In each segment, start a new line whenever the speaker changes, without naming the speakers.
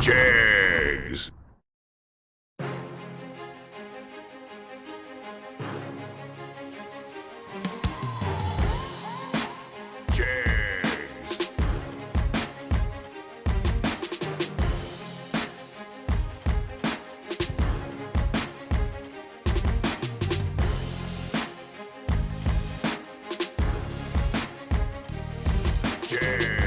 Jags. Jags. Jags.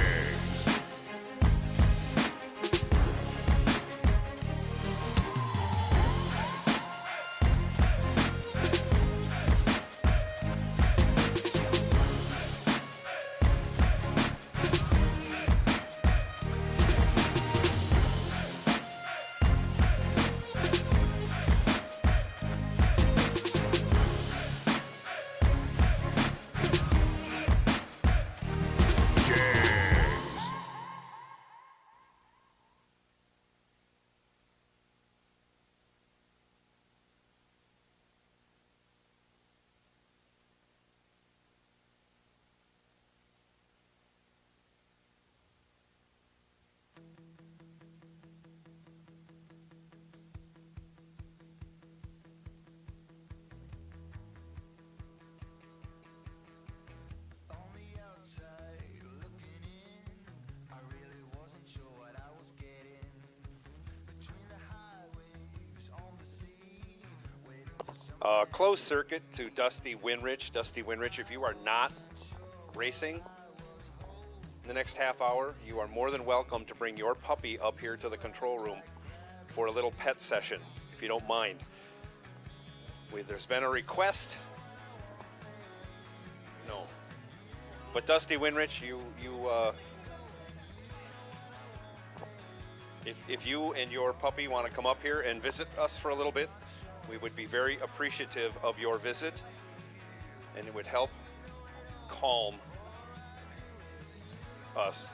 Jags.
Closed circuit to Dusty Winrich. Dusty Winrich, if you are not racing in the next half hour, you are more than welcome to bring your puppy up here to the control room for a little pet session, if you don't mind. There's been a request. No. But Dusty Winrich, if you and your puppy want to come up here and visit us for a little bit, we would be very appreciative of your visit, and it would help calm us.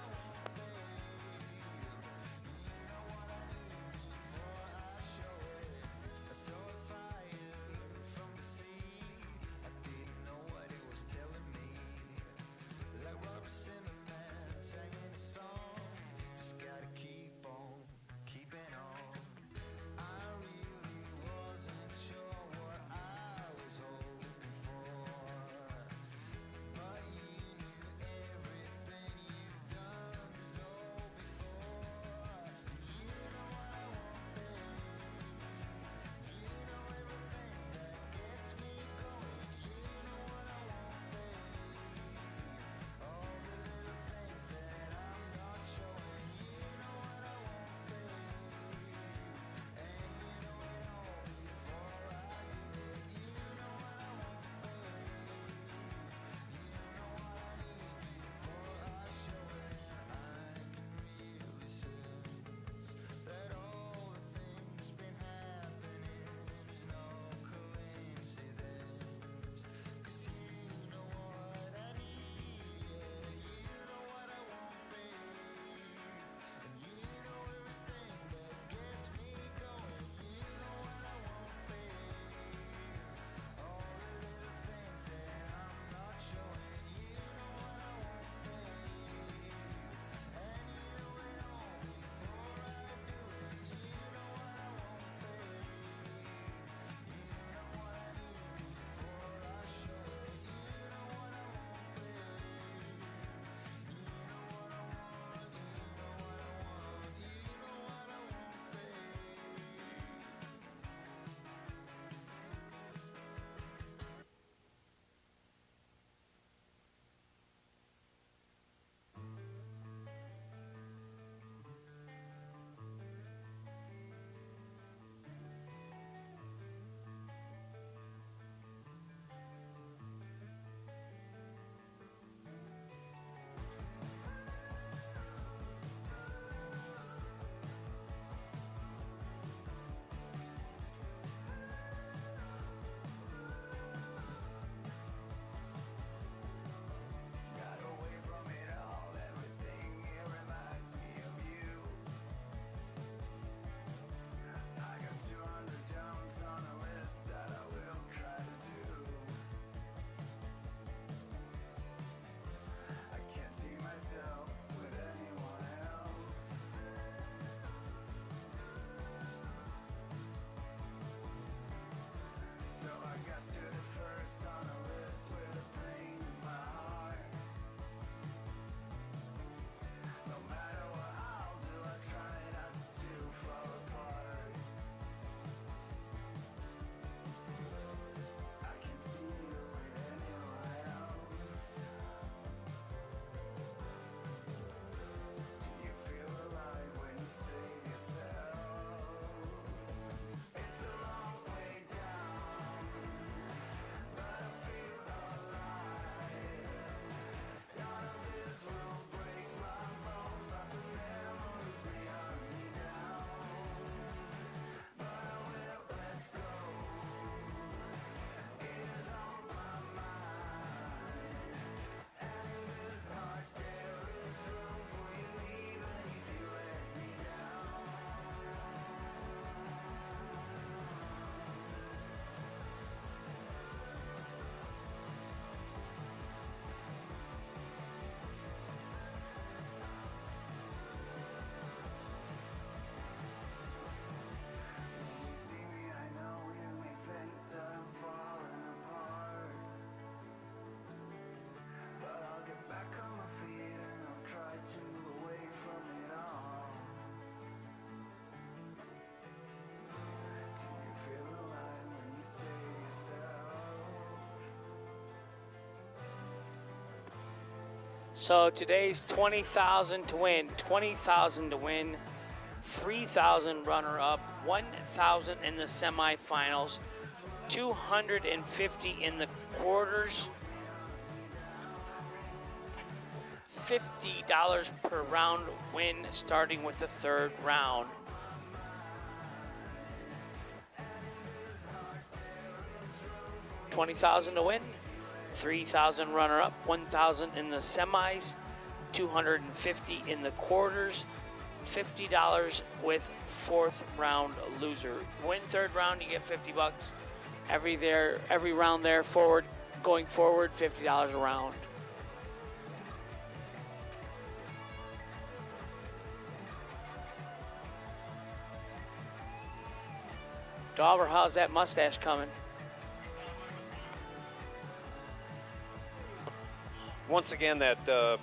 So today's 20,000 to win, 20,000 to win, 3,000 runner-up, 1,000 in the semifinals, 250 in the quarters, $50 per round win starting with the third round. $20,000 to win, 3,000 runner-up, 1,000 in the semis, 250 in the quarters, $50 with fourth round loser. Win third round, you get 50 bucks. Every round there forward, going forward, $50 a round. Dauber, how's that mustache coming?
Once again, that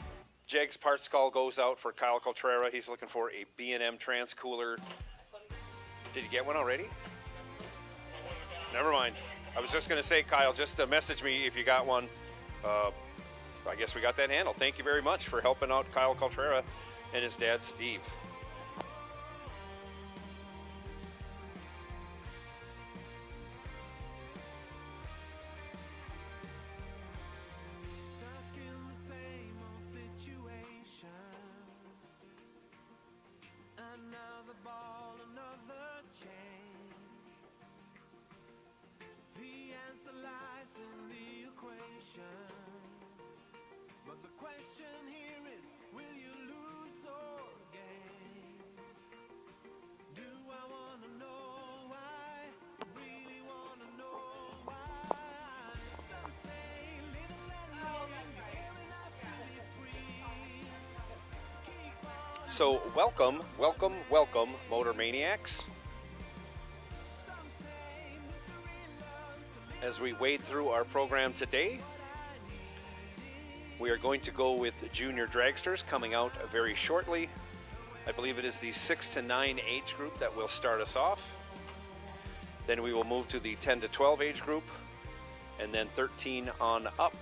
Jegs parts call goes out for Kyle Coltrera. He's looking for a B&M trans cooler. Did you get one already? Never mind. I was just going to say, Kyle, just message me if you got one. I guess we got that handled. Thank you very much for helping out Kyle Coltrera and his dad, Steve. So welcome, Motor Maniacs. As we wade through our program today, we are going to go with junior dragsters coming out very shortly. I believe it is the 6 to 9 age group that will start us off. Then we will move to the 10 to 12 age group, and then 13 on up.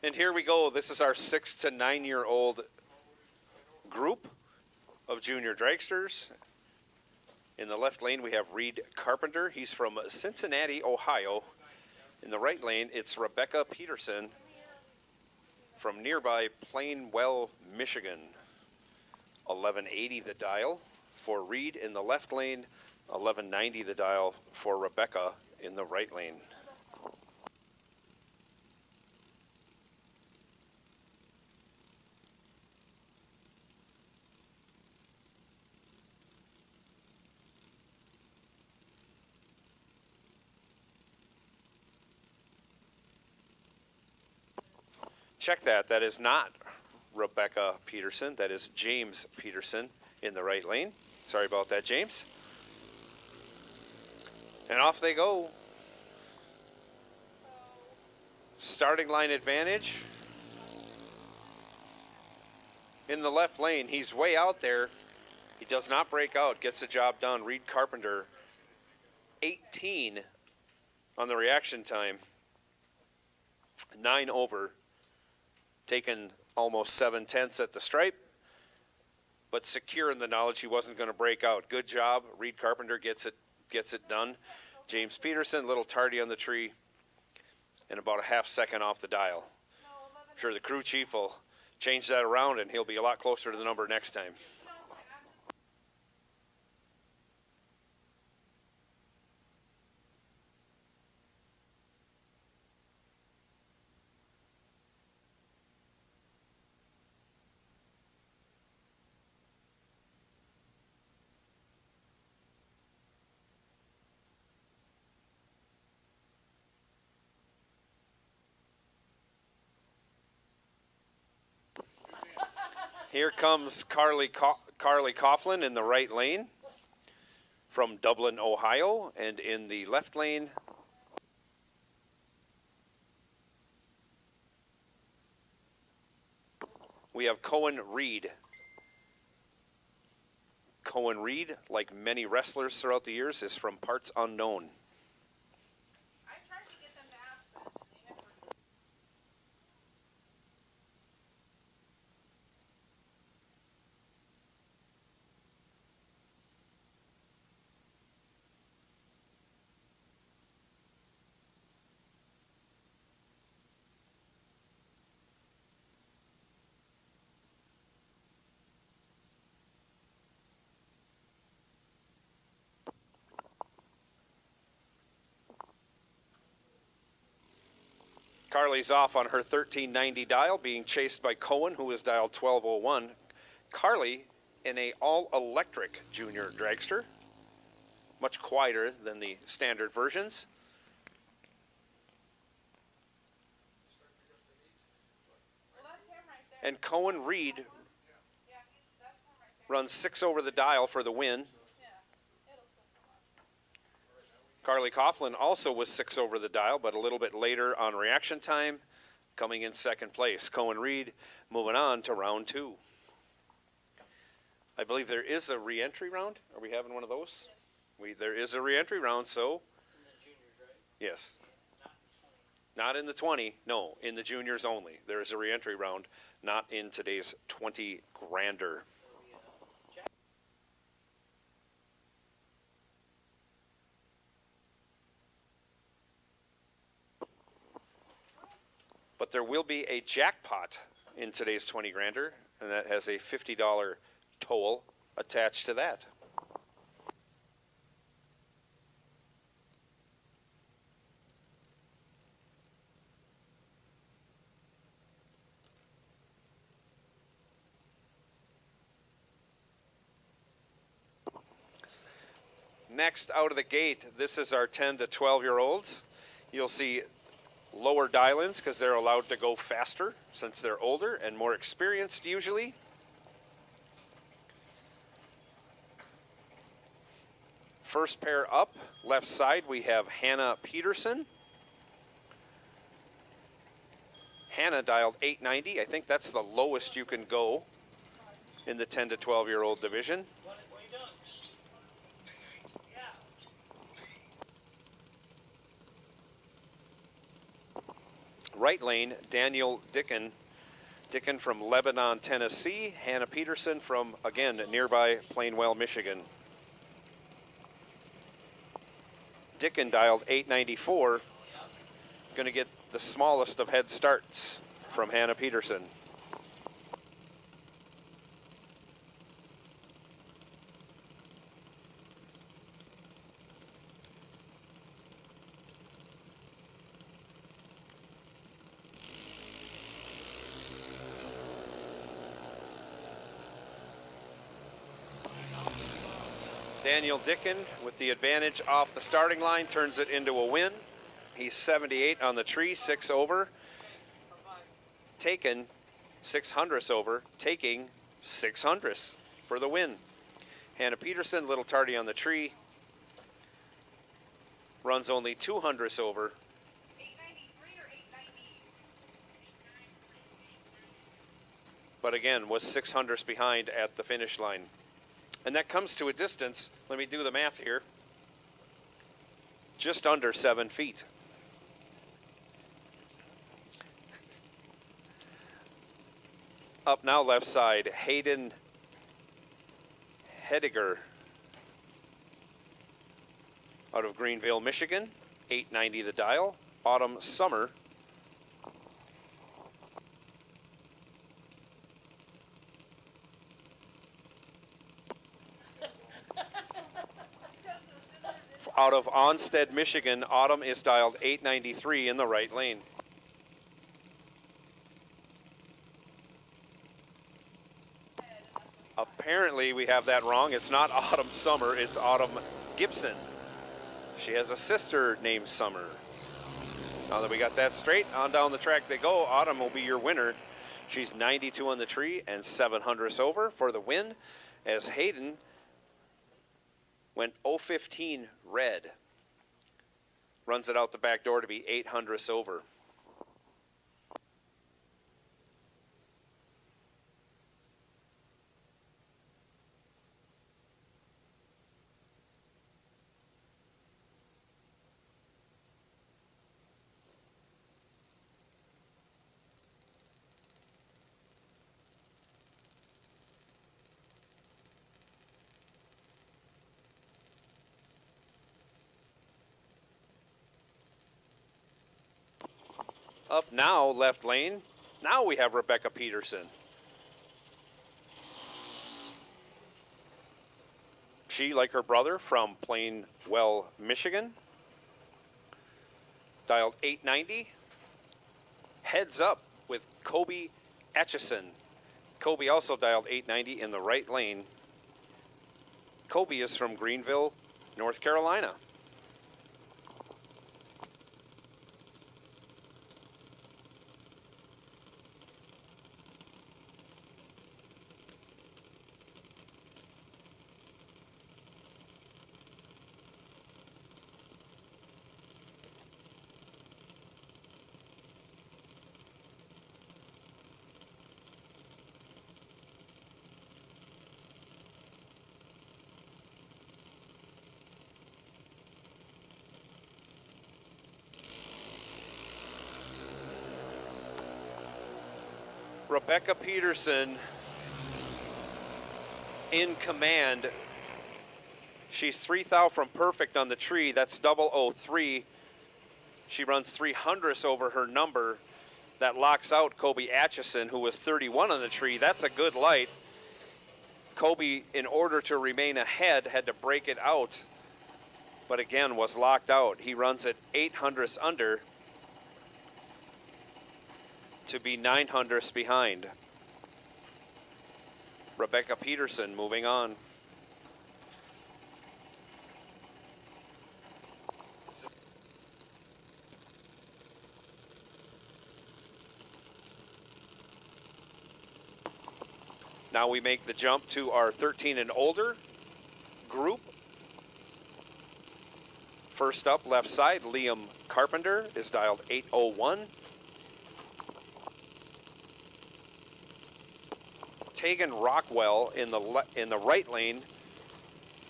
And here we go. This is our 6 to 9 year old group of junior dragsters. In the left lane, we have Reed Carpenter. He's from Cincinnati, Ohio. In the right lane, it's Rebecca Peterson from nearby Plainwell, Michigan. 1180 the dial for Reed in the left lane, 1190 the dial for Rebecca in the right lane. Check that. That is not Rebecca Peterson. That is James Peterson in the right lane. Sorry about that, James. And off they go. Starting line advantage. In the left lane, he's way out there. He does not break out, gets the job done. Reed Carpenter, 18 on the reaction time. 9 over. Taken almost 7/10 at the stripe, but secure in the knowledge he wasn't going to break out. Good job. Reed Carpenter gets it done. James Peterson, a little tardy on the tree, and about a half second off the dial. I'm sure the crew chief will change that around, and he'll be a lot closer to the number next time. Here comes Carly Coughlin in the right lane from Dublin, Ohio, and in the left lane, we have Cohen Reed. Cohen Reed, like many wrestlers throughout the years, is from parts unknown. Carly's off on her 1390 dial, being chased by Cohen, who is dialed 1201. Carly in a all-electric junior dragster, much quieter than the standard versions. And Cohen Reed runs 6 over the dial for the win. Carly Coughlin also was 6 over the dial, but a little bit later on reaction time, coming in second place. Cohen Reed moving on to round 2. I believe there is a re-entry round. Are we having one of those? There is a re-entry round, so. Yes. Not in the 20, no, in the juniors only. There is a re-entry round, not in today's 20 grander. But there will be a jackpot in today's 20 grander, and that has a $50 toll attached to that. Next out of the gate, this is our 10 to 12-year-olds. You'll see lower dial-ins because they're allowed to go faster since they're older and more experienced usually. First pair up, left side, we have Hannah Peterson. Hannah dialed 890. I think that's the lowest you can go in the 10 to 12-year-old division. right lane, Daniel Dicken from Lebanon, Tennessee. Hannah Peterson from, again, nearby Plainwell, Michigan. Dicken dialed 894. Going to get the smallest of head starts from Hannah Peterson. Daniel Dicken with the advantage off the starting line turns it into a win. He's 78 on the tree, 6 over. Taken 600ths over, taking 600ths for the win. Hannah Peterson, little tardy on the tree, runs only 200ths over.
893 or 890?
But again, was 600ths behind at the finish line. And that comes to a distance, let me do the math here, just under 7 feet. Up now left side, Hayden Hediger out of Greenville, Michigan, 890 the dial. Autumn Summer out of Onstead, Michigan. Autumn is dialed 893 in the right lane. Apparently we have that wrong. It's not Autumn Summer, it's Autumn Gibson. She has a sister named Summer. Now that we got that straight, on down the track they go. Autumn will be your winner. She's 92 on the tree and 700ths over for the win, as Hayden went 015 red. Runs it out the back door to be 800ths over. Up now, left lane. Now we have Rebecca Peterson. She, like her brother, from Plainwell, Michigan. Dialed 890. Heads up with Kobe Atchison. Kobe also dialed 890 in the right lane. Kobe is from Greenville, North Carolina. Rebecca Peterson in command. She's 3 thou from perfect on the tree. That's 003. She runs 300ths over her number. That locks out Kobe Atchison, who was 31 on the tree. That's a good light. Kobe, in order to remain ahead, had to break it out, but again was locked out. He runs at 800ths under to be 900ths behind. Rebecca Peterson moving on. Now we make the jump to our 13 and older group. First up, left side, Liam Carpenter is dialed 801. Tegan Rockwell in the right lane,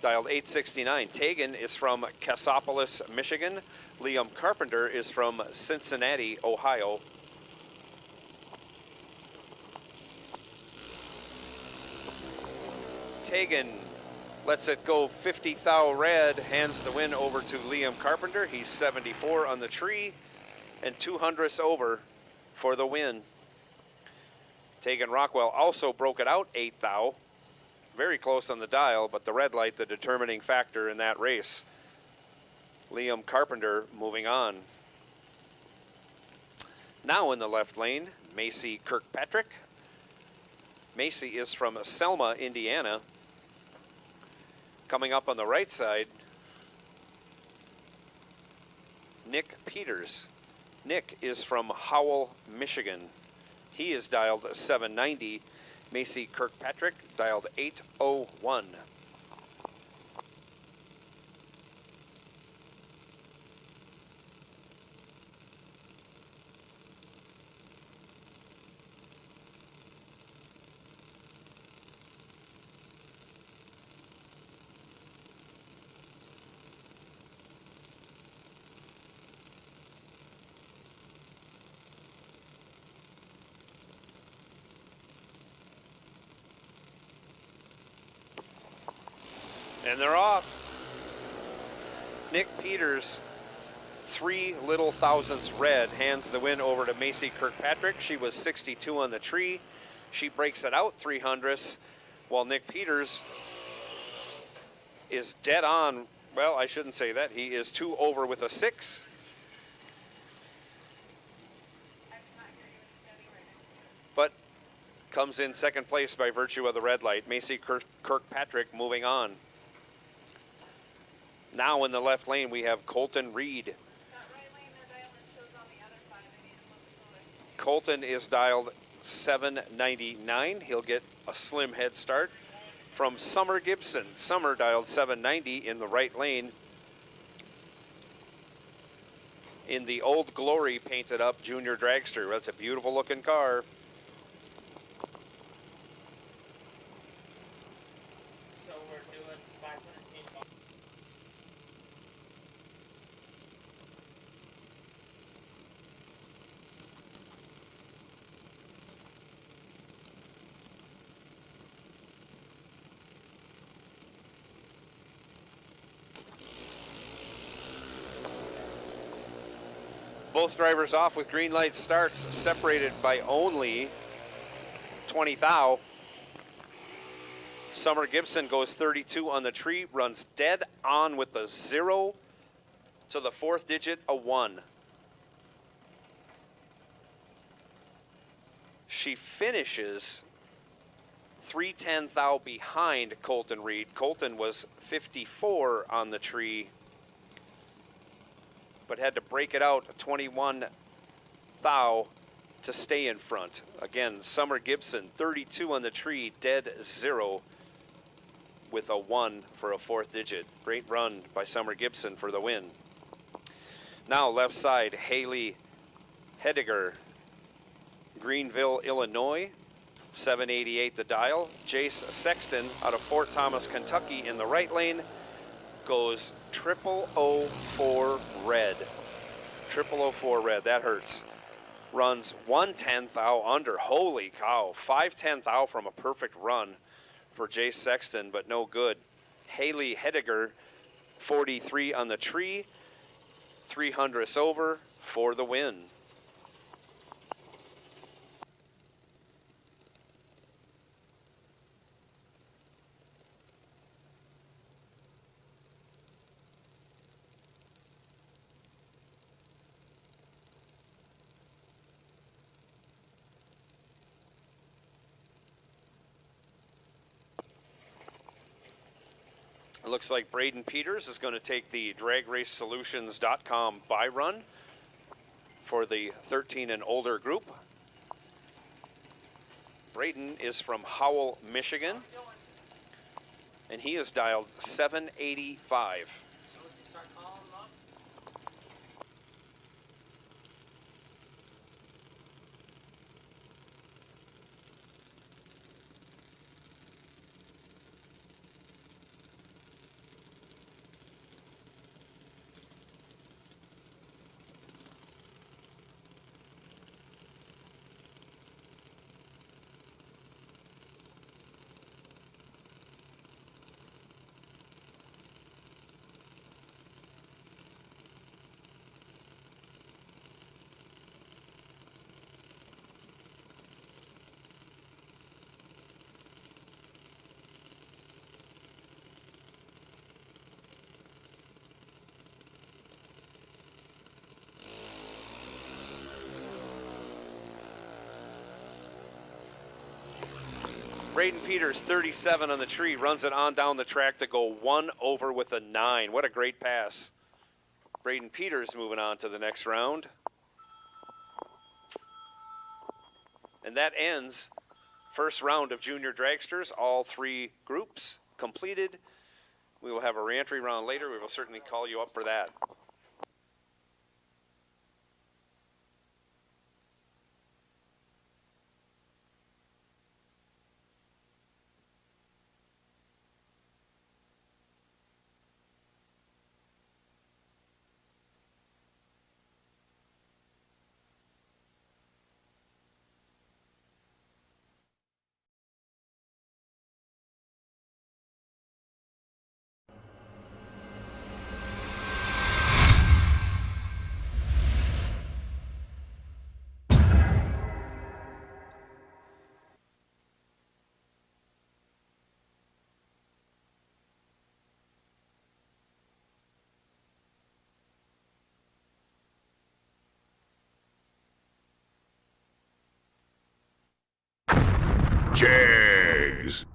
dialed 869. Tegan is from Cassopolis, Michigan. Liam Carpenter is from Cincinnati, Ohio. Tegan lets it go 50 thou red, hands the win over to Liam Carpenter. He's 74 on the tree and 200ths over for the win. Tegan Rockwell also broke it out 8 thou. Very close on the dial, but the red light the determining factor in that race. Liam Carpenter moving on. Now in the left lane, Macy Kirkpatrick. Macy is from Selma, Indiana. Coming up on the right side, Nick Peters. Nick is from Howell, Michigan. He is dialed 790. Macy Kirkpatrick dialed 801. And they're off. Nick Peters, 3 little thousandths red, hands the win over to Macy Kirkpatrick. She was 62 on the tree. She breaks it out 300ths, while Nick Peters is dead on. Well, I shouldn't say that. He is 2 over with a 6. But comes in second place by virtue of the red light. Macy Kirkpatrick moving on. Now in the left lane, we have Colton Reed.
That right lane they're dialing shows on the other side. They need to look slowly.
Colton is dialed 799. He'll get a slim head start from Summer Gibson. Summer dialed 790 in the right lane. In the Old Glory painted up Junior Dragster. That's a beautiful looking car.
So we're doing 510.
Both drivers off with green light starts, separated by only 20 thou. Summer Gibson goes 32 on the tree, runs dead on with a 0 to the 4th digit, a 1. She finishes 3/10 thou behind Colton Reed. Colton was 54 on the tree, but had to break it out 21 thou to stay in front. Again, Summer Gibson, 32 on the tree, dead 0 with a 1 for a 4th digit. Great run by Summer Gibson for the win. Now left side, Haley Hediger, Greenville, Illinois, 788 the dial. Jace Sexton out of Fort Thomas, Kentucky in the right lane goes 0004 red. 0004 red, that hurts. Runs 1/10 thou under. Holy cow, 5/10 thou from a perfect run for Jace Sexton, but no good. Haley Hediger, 43 on the tree, 300ths over for the win. It looks like Braden Peters is going to take the DragRaceSolutions.com buy run for the 13 and older group. Braden is from Howell, Michigan, and he is dialed 785.
So we can start calling them up.
Braden Peters, 37 on the tree, runs it on down the track to go 1 over with a 9. What a great pass. Braden Peters moving on to the next round. And that ends first round of junior dragsters, all 3 groups completed. We will have a reentry round later. We will certainly call you up for that.
Jags.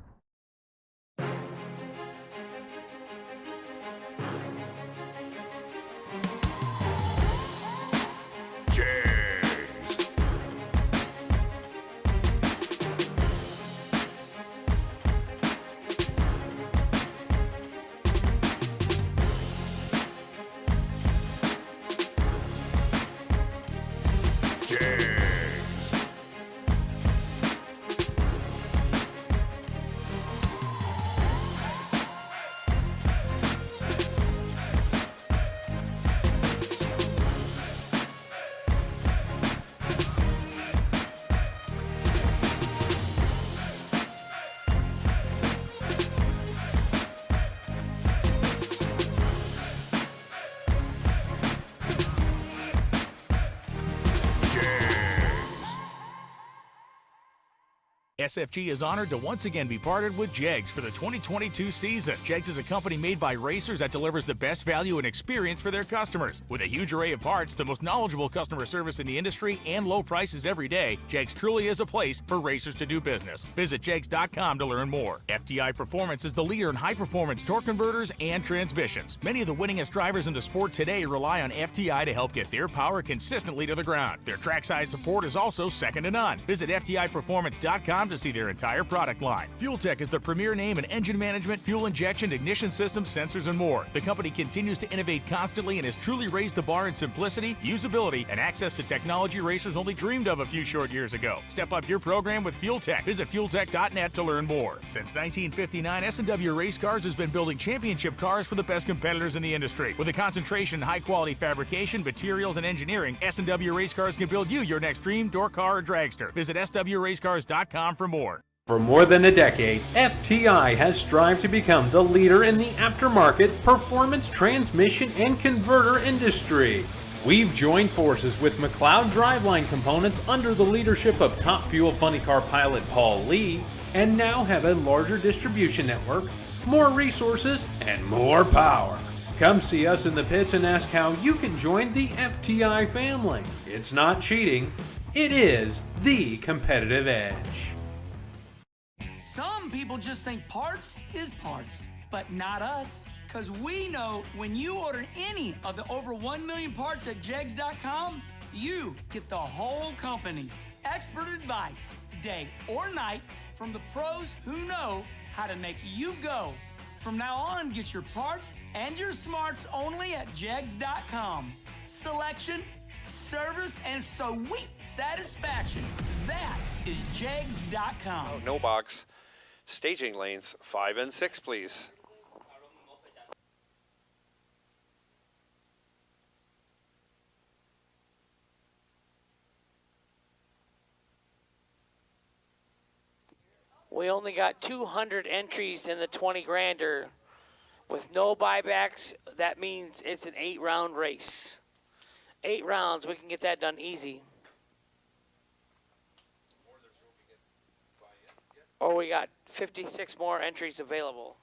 SFG is honored to once again be partnered with Jegs for the 2022 season. Jegs is a company made by racers that delivers the best value and experience for their customers. With a huge array of parts, the most knowledgeable customer service in the industry, and low prices every day, Jegs truly is a place for racers to do business. Visit jegs.com to learn more. FTI Performance is the leader in high-performance torque converters and transmissions. Many of the winningest drivers in the sport today rely on FTI to help get their power consistently to the ground. Their trackside support is also second to none. Visit FTIperformance.com to see their entire product line. Fuel Tech is the premier name in engine management, fuel injection, ignition systems, sensors, and more. The company continues to innovate constantly and has truly raised the bar in simplicity, usability, and access to technology racers only dreamed of a few short years ago. Step up your program with Fuel Tech. Visit fueltech.net to learn more. Since 1959, S&W Race Cars has been building championship cars for the best competitors in the industry. With a concentration in high-quality fabrication, materials, and engineering, S&W Race Cars can build you your next dream, door car, or dragster. Visit swracecars.com for more.
For more than a decade, FTI has strived to become the leader in the aftermarket performance transmission and converter industry. We've joined forces with McLeod Driveline Components under the leadership of Top Fuel Funny Car pilot Paul Lee, and now have a larger distribution network, more resources, and more power. Come see us in the pits and ask how you can join the FTI family. It's not cheating, it is the competitive edge.
Some people just think parts is parts, but not us. Because we know when you order any of the over 1 million parts at jegs.com, you get the whole company. Expert advice, day or night, from the pros who know how to make you go. From now on, get your parts and your smarts only at jegs.com. Selection, service, and sweet satisfaction. That is jegs.com.
Oh, no box. Staging lanes 5 and 6, please.
We only got 200 entries in the 20 grander. With no buybacks, that means it's an 8-round race. 8 rounds, we can get that done easy. Or we got 56 more entries available.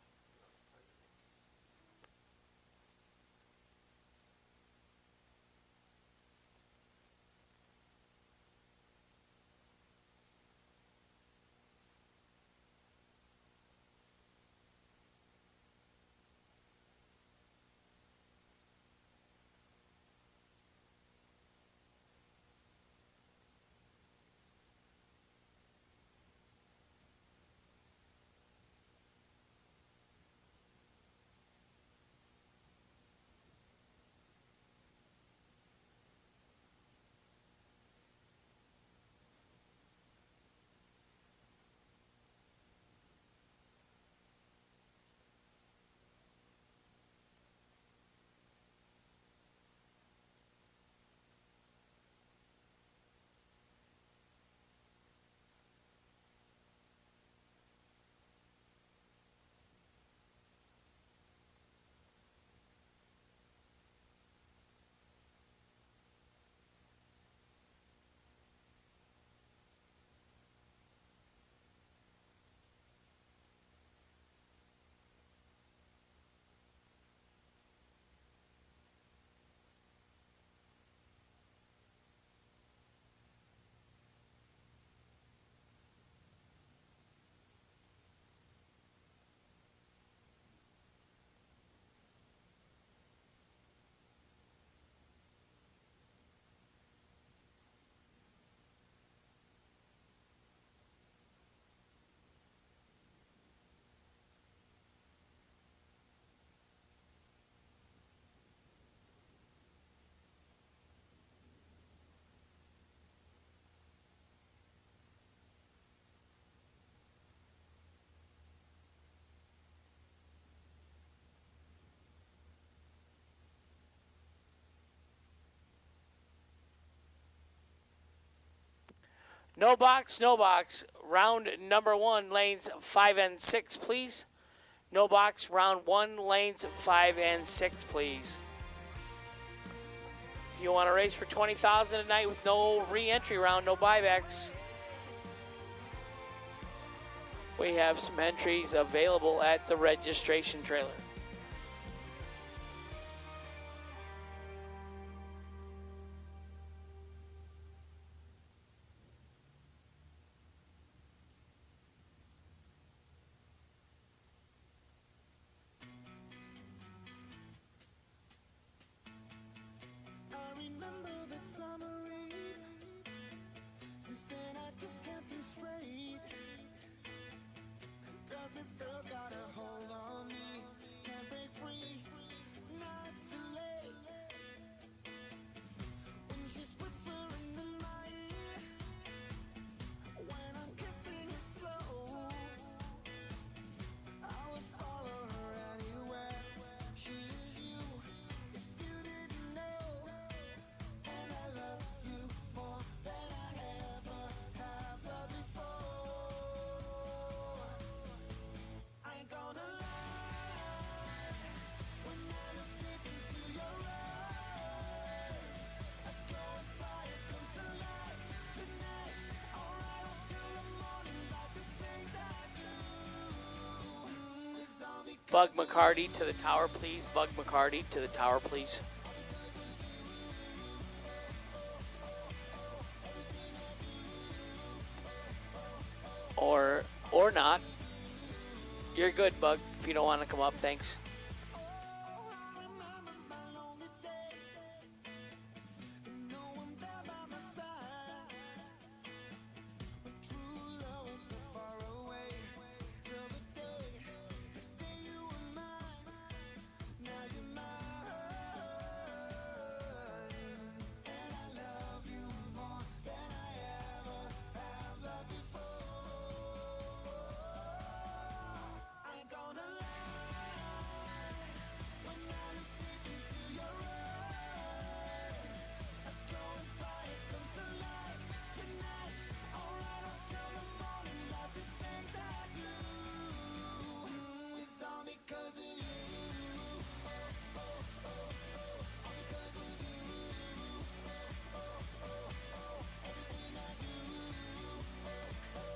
No box, no box. Round number 1, lanes 5 and 6, please. No box, round 1, lanes 5 and 6, please. If you want to race for $20,000 tonight with no re-entry round, no buybacks, we have some entries available at the registration trailer. Bug McCarty to the tower, please. Bug McCarty to the tower, please. Or not. You're good, Bug, if you don't want to come up. Thanks.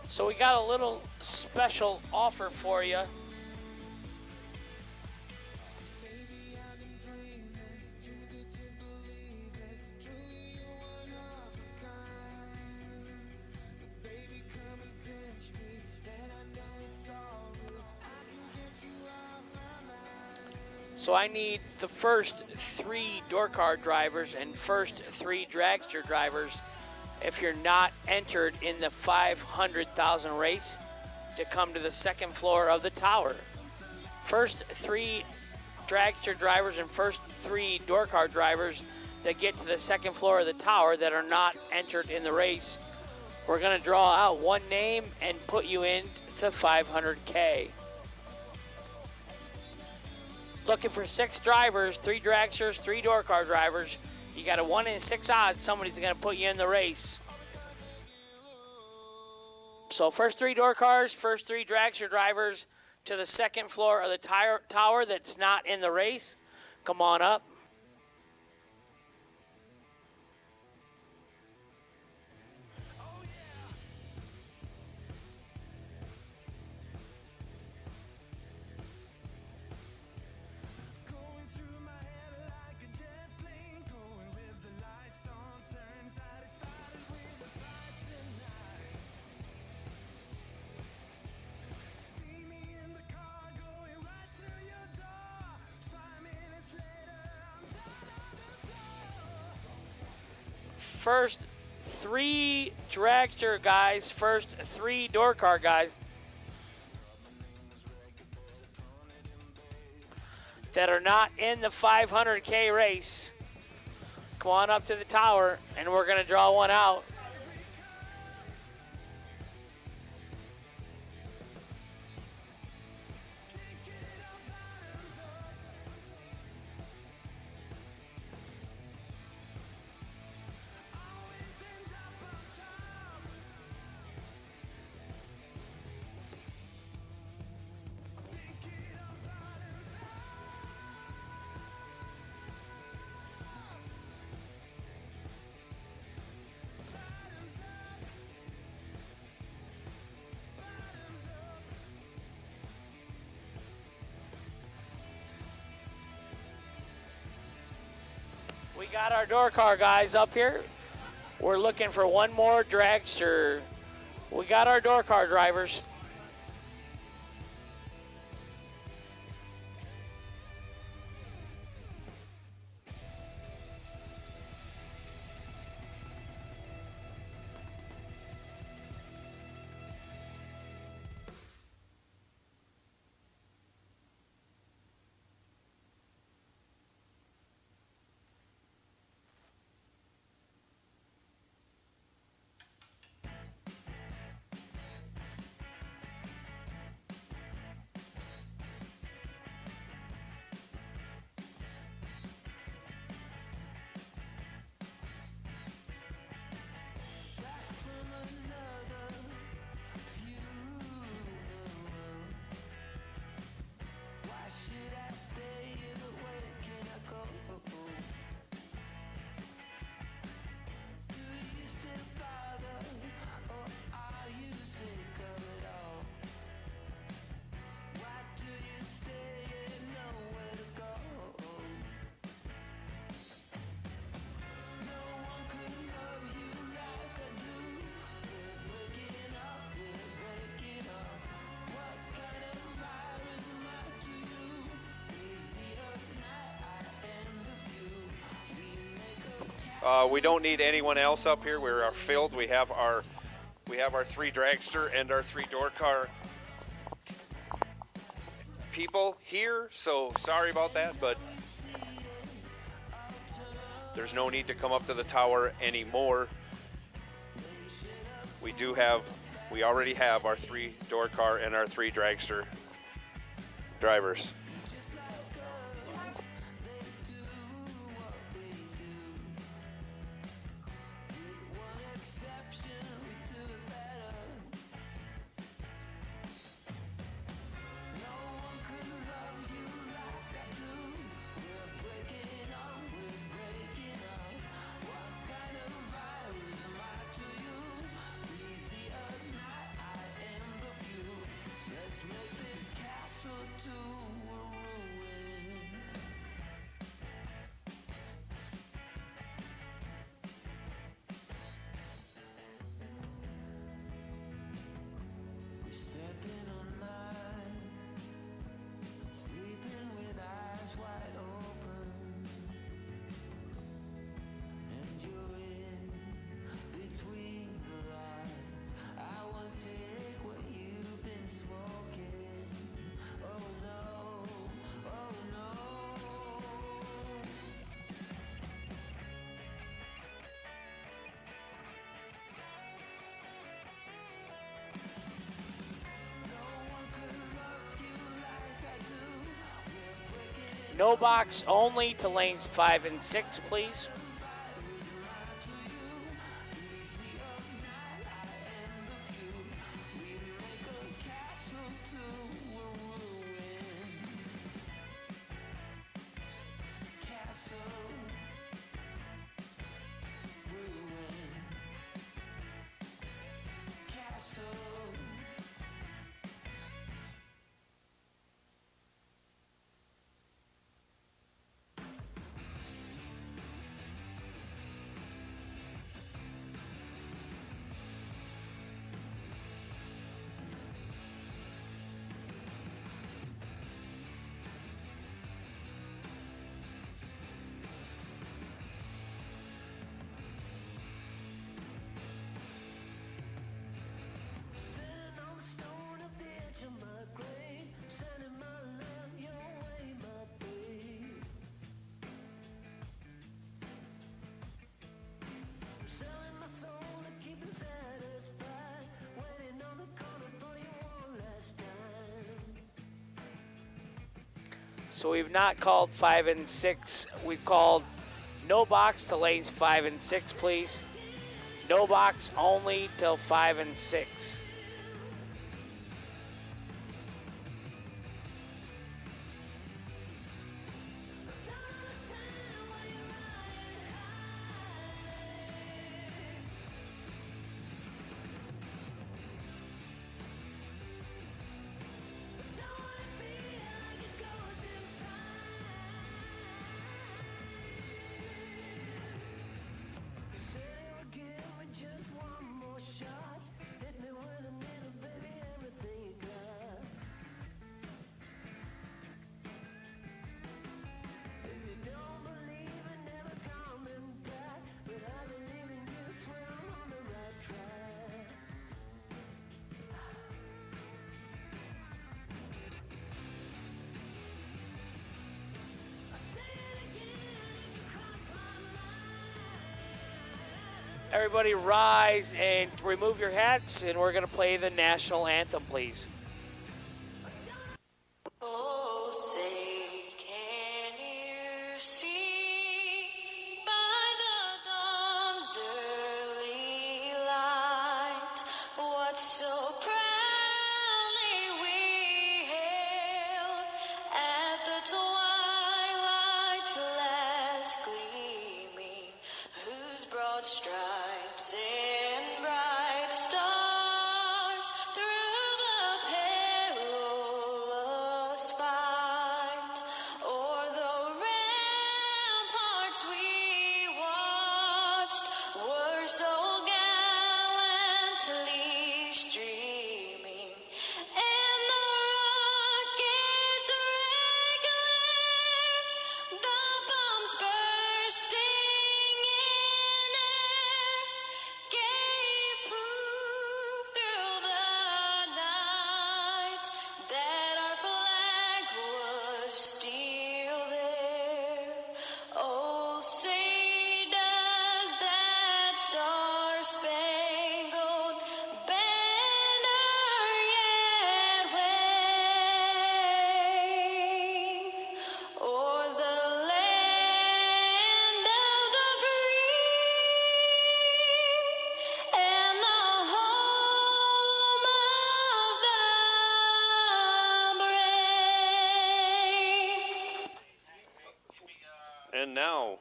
So we got a little special offer for you. So I need the first 3 door car drivers and first 3 dragster drivers, if you're not entered in the 500,000 race, to come to the second floor of the tower. First 3 dragster drivers and first 3 door car drivers that get to the second floor of the tower that are not entered in the race, we're going to draw out one name and put you into 500K. Looking for 6 drivers, 3 dragsters, 3 door car drivers. You got a 1 in 6 odds somebody's going to put you in the race. So first 3 door cars, first 3 dragster drivers to the second floor of the tower that's not in the race. Come on up. First 3 dragster guys, first 3 door car guys that are not in the 500K race, come on up to the tower and we're going to draw one out. We got our door car guys up here. We're looking for one more dragster. We got our door car drivers.
We don't need anyone else up here. We are filled. We have our 3 dragster and our 3 door car people here. So sorry about that, but there's no need to come up to the tower anymore. We already have our 3 door car and our 3 dragster drivers.
No box only to lanes 5 and 6, please. So we've not called 5 and 6. We've called no box to lanes 5 and 6, please. No box only till 5 and 6. Everybody rise and remove your hats, and we're going to play the national anthem, please.
Oh, say, can you see by the dawn's early light what so proudly we hailed at the twilight's last gleaming, whose broad stripes and bright stars through the perilous fight o'er the ramparts we watched were so gallantly streaming, and the rockets regular, the bombs bursting in air, gave proof through the night that our flag was still there. Oh, say does that star-spangled banner yet wave o'er the land of the free and the home of the brave?
And now,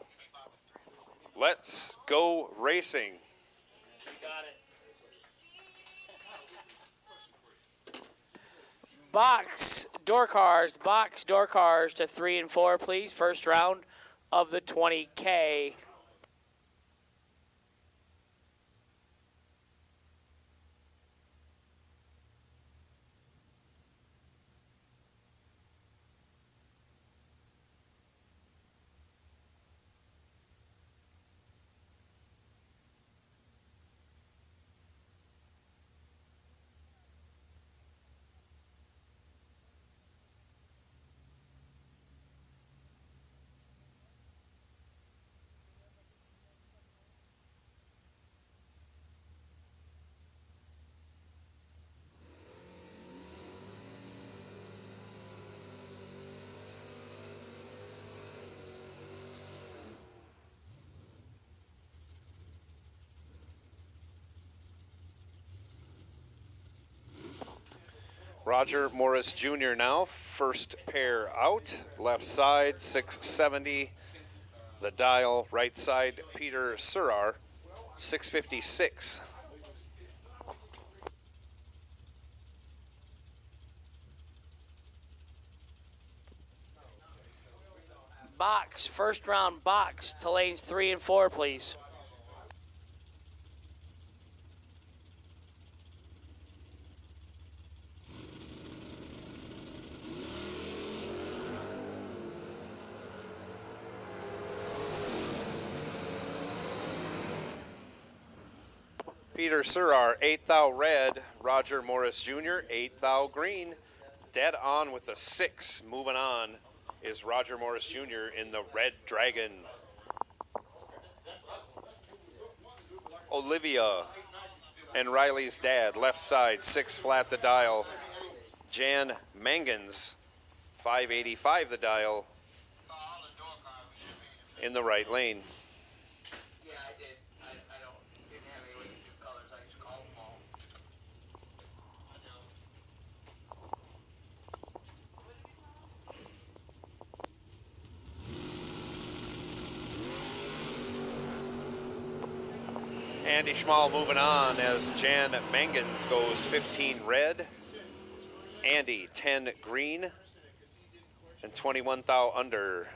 let's go racing.
Box door cars to 3 and 4, please. First round of the 20K.
Roger Morris Jr. now, first pair out, left side 670, the dial right side Peter Surar 656.
Box, first round box to lanes 3 and 4, please.
Peter Surar, 8 thou red, Roger Morris Jr., 8 thou green. Dead on with the 6. Moving on is Roger Morris Jr. in the Red Dragon. Olivia and Riley's dad, left side, 6 flat the dial. Jan Mangans, 585 the dial, in the right lane. Andy Schmal moving on as Jan Mangans goes 15 red, Andy 10 green, and 21 thou under.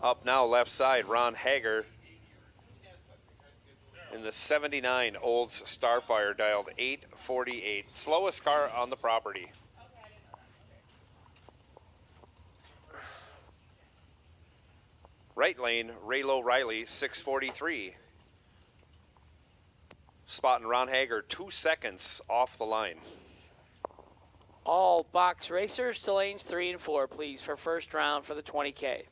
Up now left side, Ron Hager in the 79 Olds Starfire, dialed 848. Slowest car on the property. Right lane, Raylo Riley, 643. Spotting Ron Hager 2 seconds off the line.
All box racers to lanes 3 and 4, please, for first round for the 20K.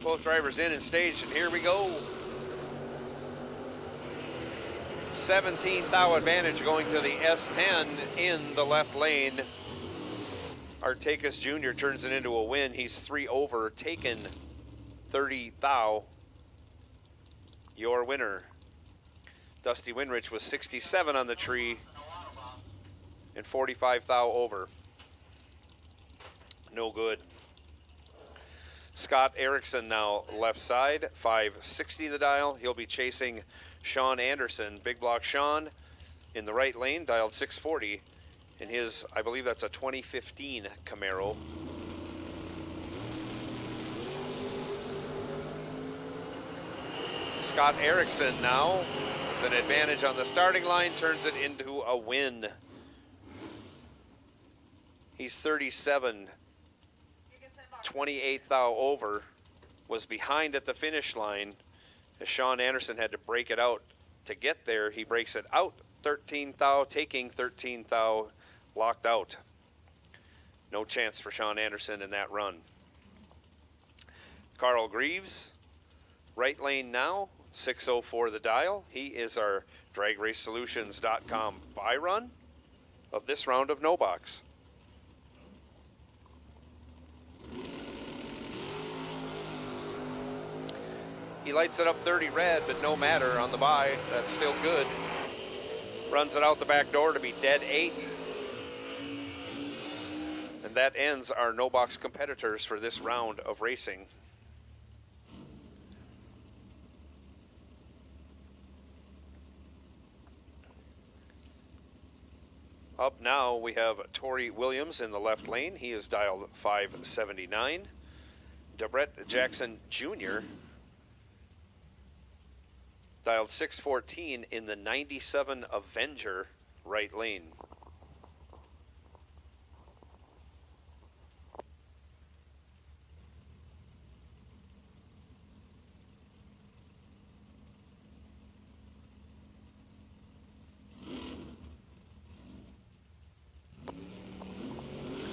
Both drivers in and staged, and here we go. 17th thou advantage going to the S10 in the left lane. Artakis Jr. turns it into a win. He's 3 over, taken 30 thou. Your winner. Dusty Winrich was 67 on the tree and 45 thou over. No good. Scott Erickson now left side, 560 the dial. He'll be chasing Sean Anderson. Big block Sean in the right lane, dialed 640. In his, I believe that's a 2015 Camaro. Scott Erickson now with an advantage on the starting line, turns it into a win. He's 37, 28 thou over, was behind at the finish line as Sean Anderson had to break it out to get there. He breaks it out 13 thou, taking 13 thou, locked out. No chance for Sean Anderson in that run. Carl Greaves, right lane now, 604 the dial. He is our DragRaceSolutions.com buy run of this round of No Box. He lights it up 30 red, but no matter on the buy. That's still good. Runs it out the back door to be dead 8. And that ends our No Box competitors for this round of racing. Up now we have Torrey Williams in the left lane. He is dialed 579. Debrett Jackson Jr. dialed 614 in the 97 Avenger right lane.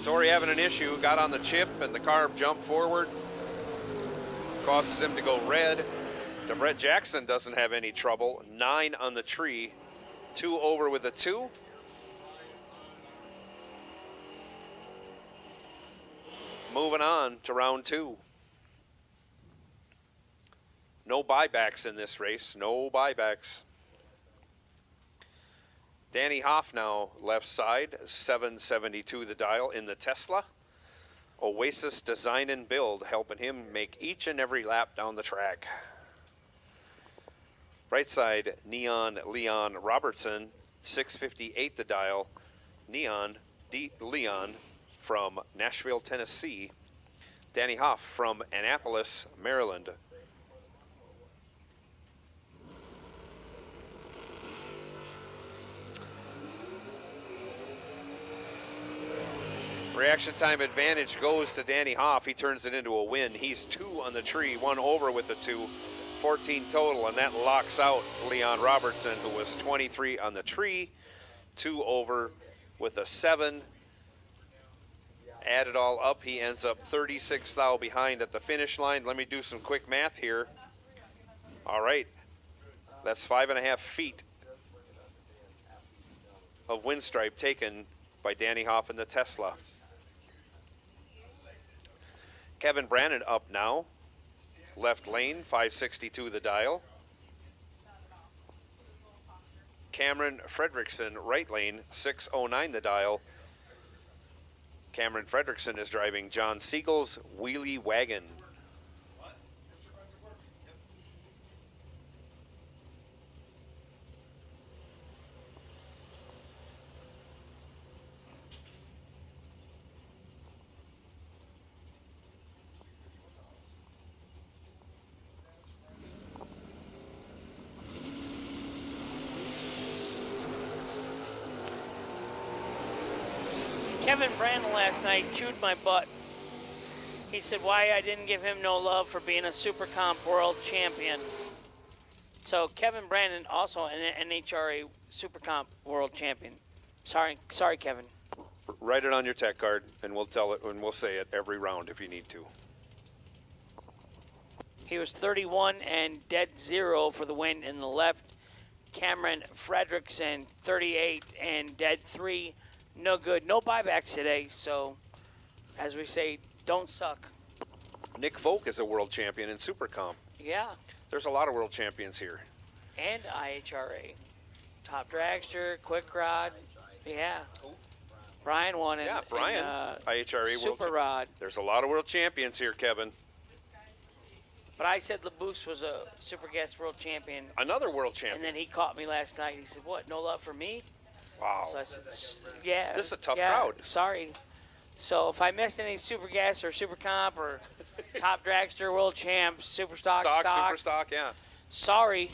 Torrey having an issue, got on the chip and the car jumped forward. Causes him to go red. Debrett Jackson doesn't have any trouble. 9 on the tree, 2 over with a 2. Moving on to round 2. No buybacks in this race, no buybacks. Danny Hoff now left side, 772 the dial in the Tesla. Oasis Design and Build helping him make each and every lap down the track. Right side, Neon Leon Robertson, 658 the dial. Neon D. Leon from Nashville, Tennessee. Danny Hoff from Annapolis, Maryland. Reaction time advantage goes to Danny Hoff. He turns it into a win. He's 2 on the tree, 1 over with the 2, 14 total, and that locks out Leon Robertson, who was 23 on the tree, 2 over with a 7. Add it all up, he ends up 36 thou behind at the finish line. Let me do some quick math here. All right, that's 5.5 feet of wind stripe taken by Danny Hoff in the Tesla. Kevin Brannon up now, left lane, 562 the dial. Cameron Fredrickson, right lane, 609 the dial. Cameron Fredrickson is driving John Siegel's Wheelie Wagon.
Kevin Brandon last night chewed my butt. He said why I didn't give him no love for being a Super Comp World Champion. So Kevin Brandon, also an NHRA Super Comp World Champion. Sorry, Kevin.
Write it on your tech card, and we'll tell it, and we'll say it every round if you need to.
He was 31 and dead 0 for the win in the left. Cameron Fredrickson, 38 and dead 3. No good. No buybacks today. So, as we say, don't suck.
Nick Folk is a world champion in Super Comp.
Yeah.
There's a lot of world champions here.
And IHRA. Top dragster, quick rod. Yeah. Brian won it.
Yeah, Brian, IHRA
Super
world
rod.
There's a lot of world champions here, Kevin.
But I said LeBoux was a Super Gas world champion.
Another world
And
champion.
then he caught me last night. He said, what, no love for me?
Wow.
So I said, yeah.
This is a tough
yeah,
crowd.
Sorry. So if I missed any Super Gas or Super Comp or Top Dragster, World Champs, Super Stock,
Super Stock, yeah.
Sorry.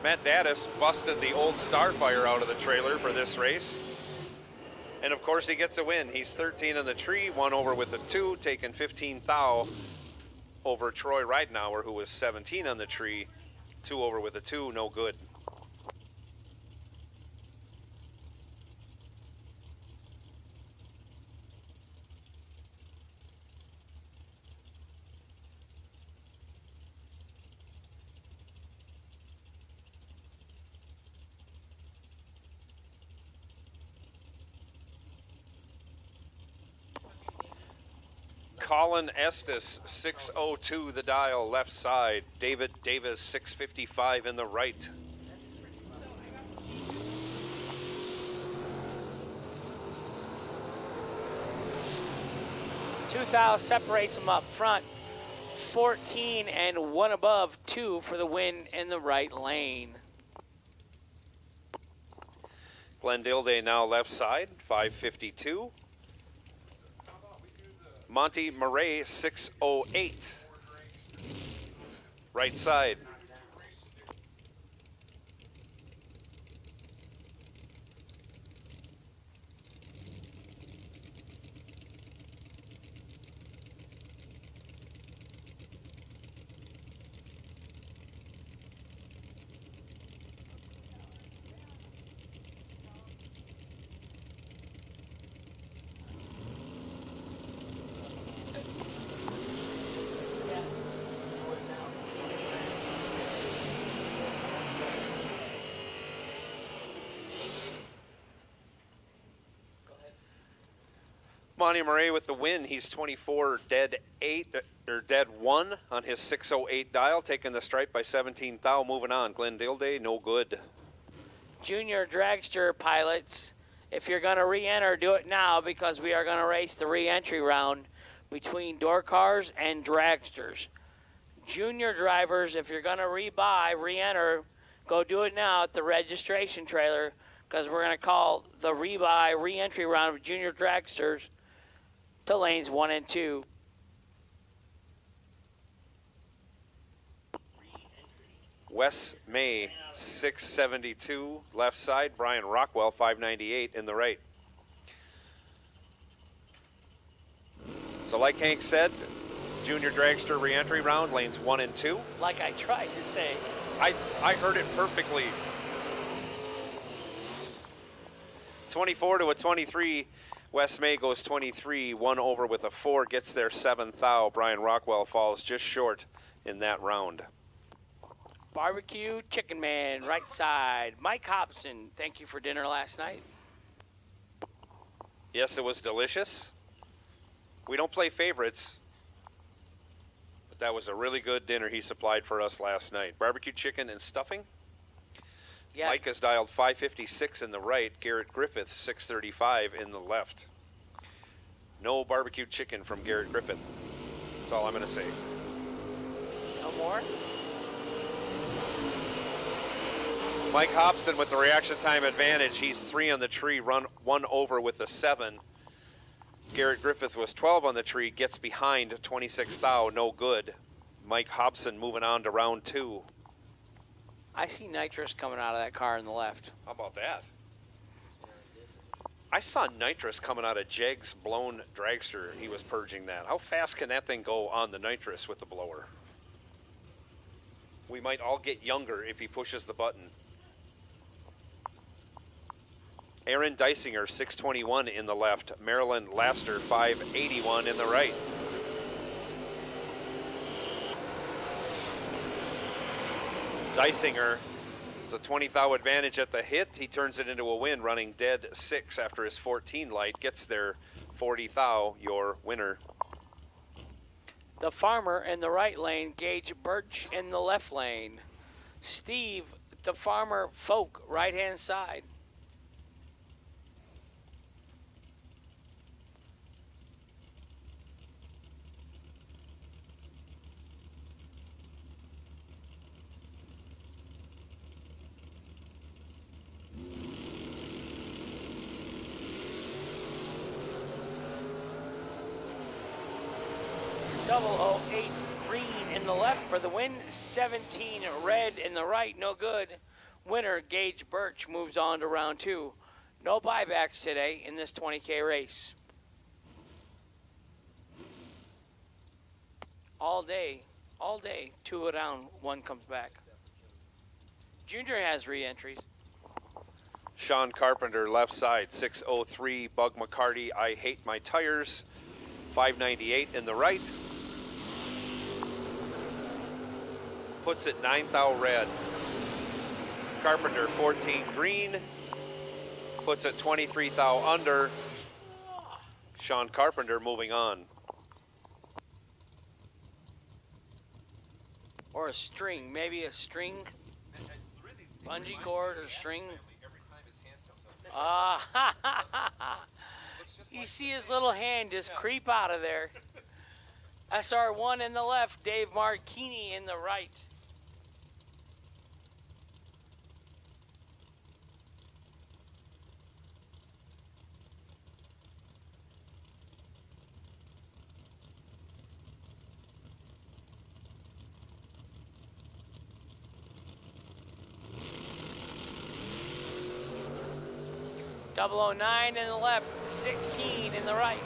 Matt Daddis busted the old Starfire out of the trailer for this race. And of course he gets a win. He's 13 on the tree, 1 over with a 2, taking 15 thou over Troy Ridenauer, who was 17 on the tree, 2 over with a 2, no good. Colin Estes, 602 the dial, left side. David Davis, 655 in the right.
Two thou separates them up front. 14 and 1 above, 2 for the win in the right lane.
Glenn Dilday now left side, 552. Monty Murray, 608. Right side. Monty Murray with the win. He's 24 dead 8 or dead 1 on his 608 dial, taking the stripe by 17 thou. Moving on. Glenn Dilday, no good.
Junior dragster pilots, if you're going to re-enter, do it now because we are going to race the re-entry round between door cars and dragsters. Junior drivers, if you're going to re-enter, go do it now at the registration trailer because we're going to call the re-entry round of junior dragsters to lanes 1 and 2.
Wes May, 672, left side. Brian Rockwell, 598 in the right. So like Hank said, junior dragster re-entry round, lanes 1 and 2.
Like I tried to say.
I heard it perfectly. 24 to a 23. Wes May goes 23, 1 over with a 4, gets there 7 thou. Brian Rockwell falls just short in that round.
Barbecue Chicken Man, right side. Mike Hobson, thank you for dinner last night.
Yes, it was delicious. We don't play favorites, but that was a really good dinner he supplied for us last night. Barbecue chicken and stuffing.
Yeah.
Mike has dialed 556 in the right. Garrett Griffith, 635 in the left. No barbecue chicken from Garrett Griffith. That's all I'm going to say.
No more?
Mike Hobson with the reaction time advantage. He's 3 on the tree, run 1 over with a 7. Garrett Griffith was 12 on the tree, gets behind 26 thou, no good. Mike Hobson moving on to round 2.
I see nitrous coming out of that car on the left.
How about that? I saw nitrous coming out of Jeg's blown dragster. He was purging that. How fast can that thing go on the nitrous with the blower? We might all get younger if he pushes the button. Aaron Dysinger, 621 in the left. Marilyn Laster, 581 in the right. Dysinger is a 20 thou advantage at the hit. He turns it into a win, running dead 6 after his 14 light. Gets there 40 thou, your winner.
The Farmer in the right lane, Gage Birch in the left lane. Steve, the Farmer Folk, right-hand side. .008 green in the left for the win. 17 red in the right, no good. Winner Gage Birch moves on to round 2. No buybacks today in this 20K race. All day, 2 go down, 1 comes back. Junior has re-entries.
Sean Carpenter, left side, 603. Bug McCarty, I hate my tires. 598 in the right. Puts it 9 thou red. Carpenter 14 green. Puts it 23 thou under. Sean Carpenter moving on.
Or a string, maybe a string. Bungee cord or string. You see his little hand just creep out of there. SR1 in the left, Dave Marchini in the right. .009 in the left, 16 in the right.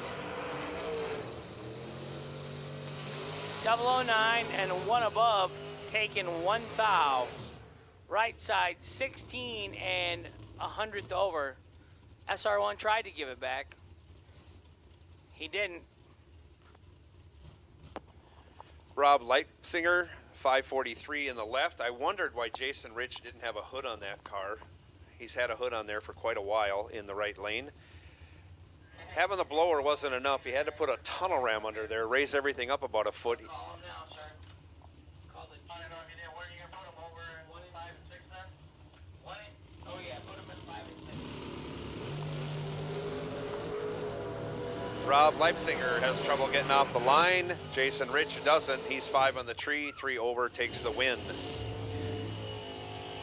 009 and 1 above, taking 1 thou. Right side, 16 and 100th over. SR1 tried to give it back. He didn't.
Rob Leipzinger, 543 in the left. I wondered why Jason Rich didn't have a hood on that car. He's had a hood on there for quite a while in the right lane. Having the blower wasn't enough. He had to put a tunnel ram under there, raise everything up about a foot.
Call him now, sir. Call the
I don't know if you did. Where are you going to put them over in 5 and 6 then?
Oh yeah, put him in 5 and 6.
Rob Leipzinger has trouble getting off the line. Jason Rich doesn't. He's 5 on the tree, 3 over, takes the win.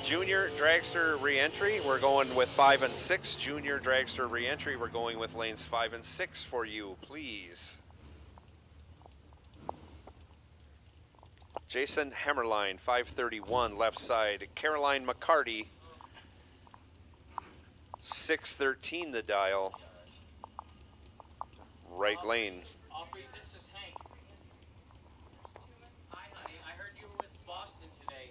Junior dragster re-entry, we're going with 5 and 6. Junior dragster re-entry, we're going with lanes 5 and 6 for you, please. Jason Hammerline, 531, left side. Caroline McCarty, 613 the dial, right lane.
Aubrey, this is Hank. Hi, honey. I heard you were with Boston today.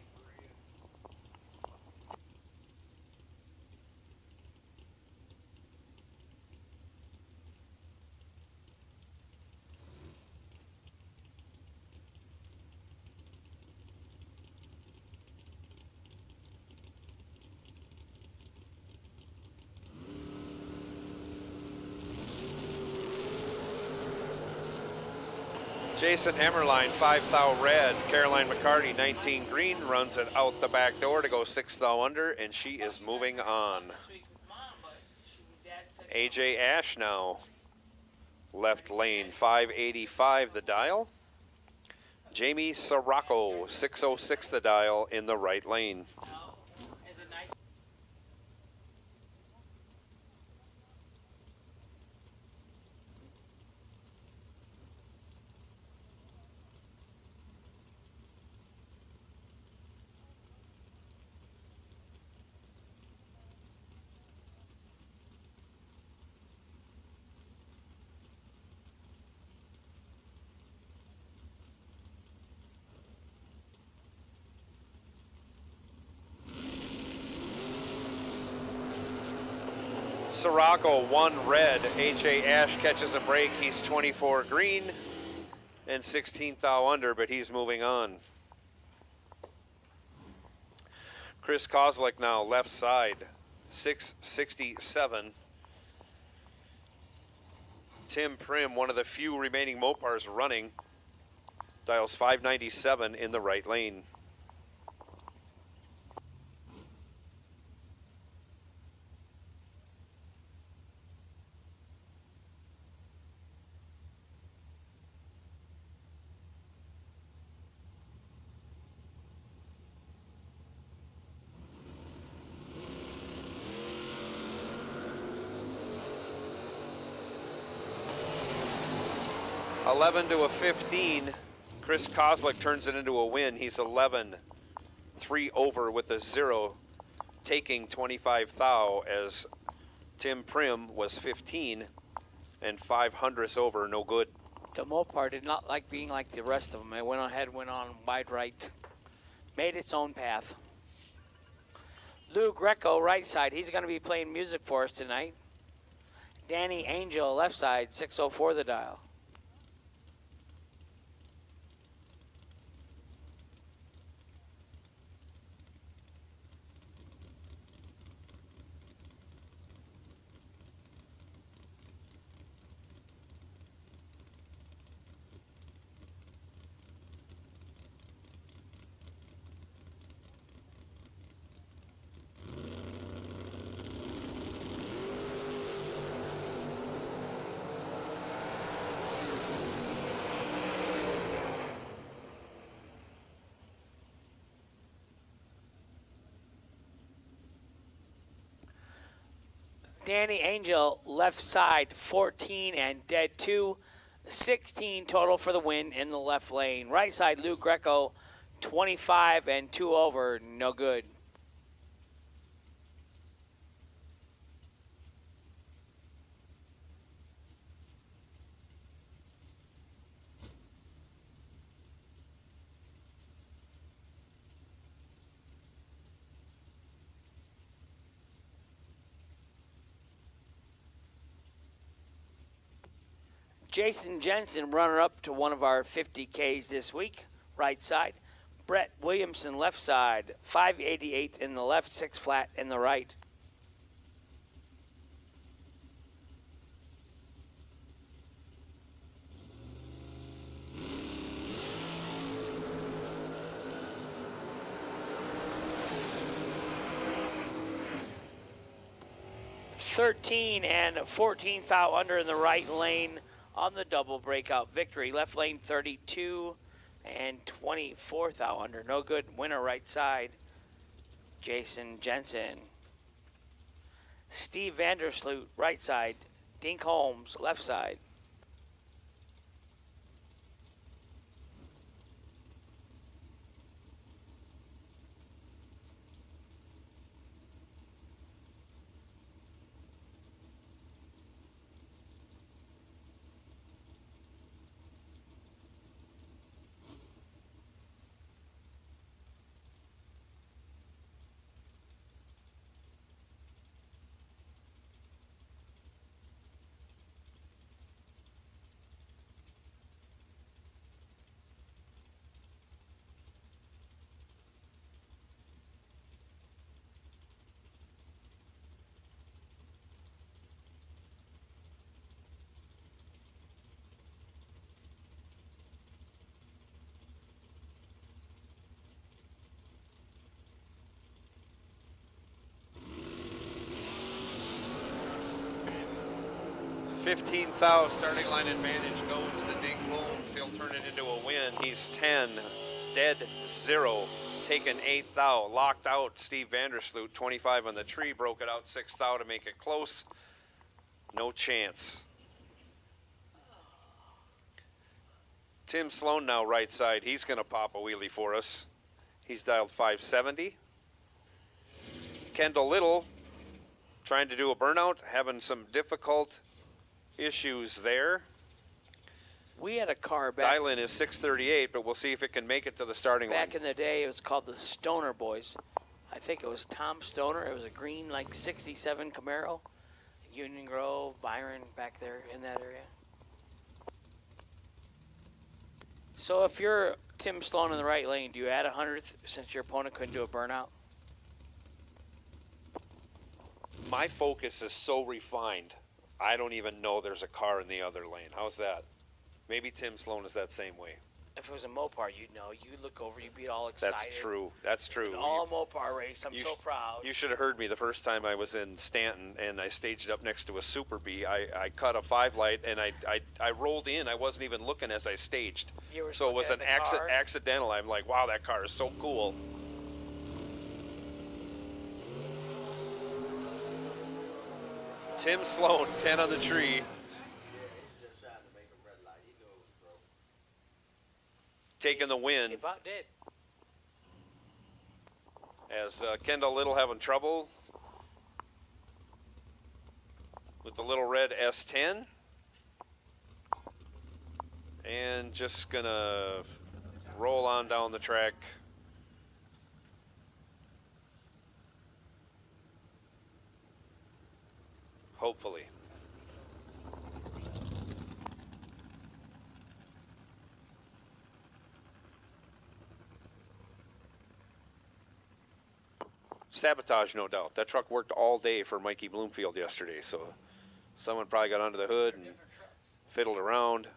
Jason Hammerline, 5 thou red. Caroline McCarty, 19 green, runs it out the back door to go 6 thou under, and she is moving on. AJ Ash now, left lane, 585 the dial. Jamie Sirocco, 606 the dial in the right lane. Sirocco, 1 red. H.A. Ash catches a break. He's 24 green and 16 thou under, but he's moving on. Chris Kozlik now left side, 667. Tim Prim, one of the few remaining Mopars running, dials 597 in the right lane. $11 to a 15. Chris Kozlik turns it into a win. He's 11, 3 over with a 0, taking 25 thou as Tim Prim was 15 and 500ths over, no good.
The Mopar did not like being like the rest of them. It went ahead, went on wide right, made its own path. Lou Greco, right side. He's going to be playing music for us tonight. Danny Angel, left side, 604 the dial. Danny Angel, left side, 14 and dead 2. 16 total for the win in the left lane. Right side, Lou Greco, 25 and 2 over, no good. Jason Jensen, runner-up to one of our 50Ks this week, right side. Brett Williamson, left side, 588 in the left, 6 flat in the right. $13 and 14 thou under in the right lane on the double breakout victory. Left lane 32 and 24 thou under. No good. Winner right side, Jason Jensen. Steve Vandersloot, right side. Dink Holmes, left side.
$15 thou starting line advantage goes to Dink Holmes. He'll turn it into a win. He's 10, dead 0, taken 8 thou. Locked out Steve Vandersloot, 25 on the tree, broke it out 6 thou to make it close. No chance. Tim Sloan now right side. He's going to pop a wheelie for us. He's dialed 570. Kendall Little trying to do a burnout, having some difficult issues there.
We had a car back.
Dial-in is 638, but we'll see if it can make it to the starting line.
Back in the day, it was called the Stoner Boys. I think it was Tom Stoner. It was a green, like, 67 Camaro. Union Grove, Byron, back there in that area. So if you're Tim Sloan in the right lane, do you add a 100th since your opponent couldn't do a burnout?
my focus is so refined, I don't even know there's a car in the other lane. How's that? Maybe Tim Sloan is that same way.
If it was a Mopar, you'd know. You'd look over, you'd be all excited.
That's true. That's true.
All Mopar race. I'm so proud.
You should have heard me the first time I was in Stanton and I staged up next to a Super Bee. I cut a 5-light and I rolled in. I wasn't even looking as I staged. So it was an accidental. I'm like, wow, that car is so cool. Tim Sloan, 10 on the tree. Taking the win.
He about did.
As Kendall Little having trouble with the little red S10. And just gonna roll on down the track. Hopefully. Sabotage, no doubt. That truck worked all day for Mikey Bloomfield yesterday, so someone probably got under the hood and fiddled around.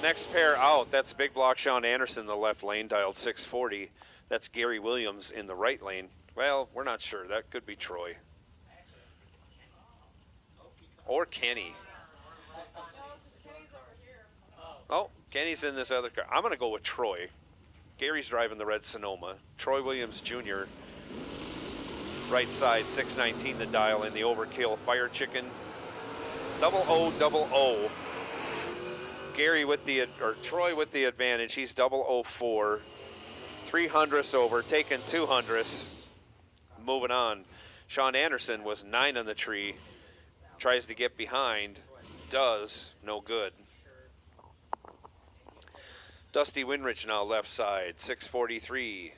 Next pair out, that's Big Block Sean Anderson in the left lane, dialed 640. That's Gary Williams in the right lane. Well, we're not sure. That could be Troy. Or Kenny. Oh, Kenny's in this other car. I'm going to go with Troy. Gary's driving the red Sonoma. Troy Williams Jr. Right side, 619 the dial in the Overkill Fire Chicken. 0000. Gary with the, or Troy with the advantage. He's 004. 300ths over, taking 200ths. Moving on. Sean Anderson was 9 on the tree. Tries to get behind, does, no good. Dusty Winrich now left side, 643.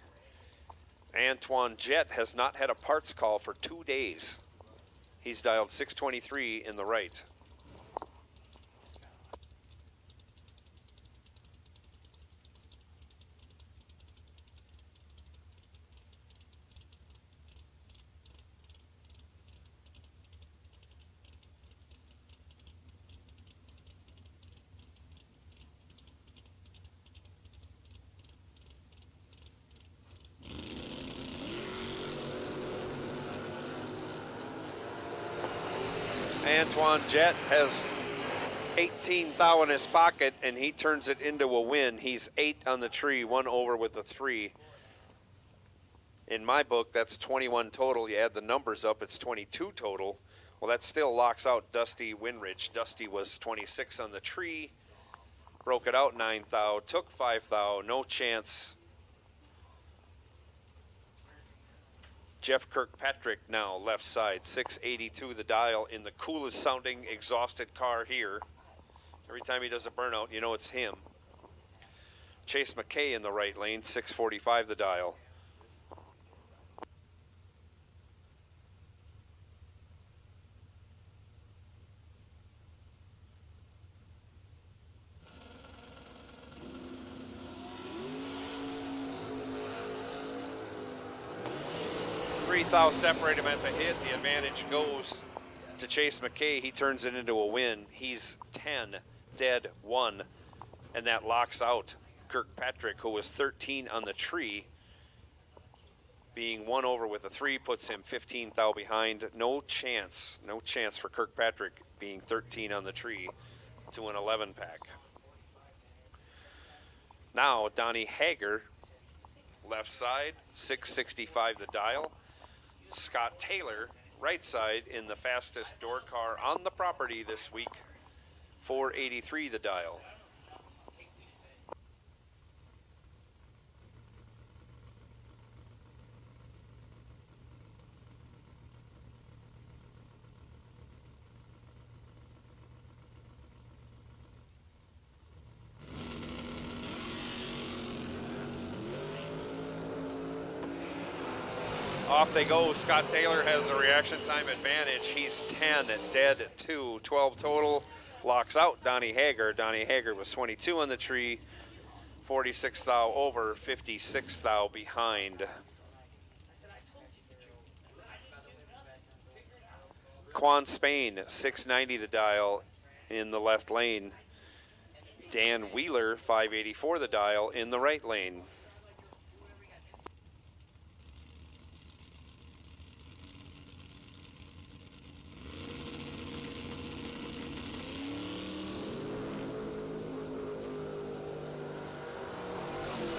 Antoine Jett has not had a parts call for 2 days. He's dialed 623 in the right. Antoine Jett has 18 thou in his pocket, and he turns it into a win. He's 8 on the tree, 1 over with a 3. In my book, that's 21 total. You add the numbers up, it's 22 total. Well, that still locks out Dusty Winrich. Dusty was 26 on the tree, broke it out 9 thou, took 5 thou, no chance. Jeff Kirkpatrick now left side, 682 the dial in the coolest sounding exhausted car here. Every time he does a burnout, you know it's him. Chase McKay in the right lane, 645 the dial. Thou separate him at the hit. The advantage goes to Chase McKay. He turns it into a win. He's 10, dead 1, and that locks out Kirkpatrick, who was 13 on the tree. Being 1 over with a 3 puts him 15 thou behind. No chance for Kirkpatrick being 13 on the tree to an 11 pack. Now Donnie Hager, left side, 665 the dial. Scott Taylor, right side, in the fastest door car on the property this week, 483 the dial. Off they go. Scott Taylor has a reaction time advantage. He's 10, dead 2, 12 total. locks out Donnie Hager. Donnie Hager was 22 on the tree, 46 thou over, 56 thou behind. Quan Spain, 690 the dial in the left lane. Dan Wheeler, 584 the dial in the right lane.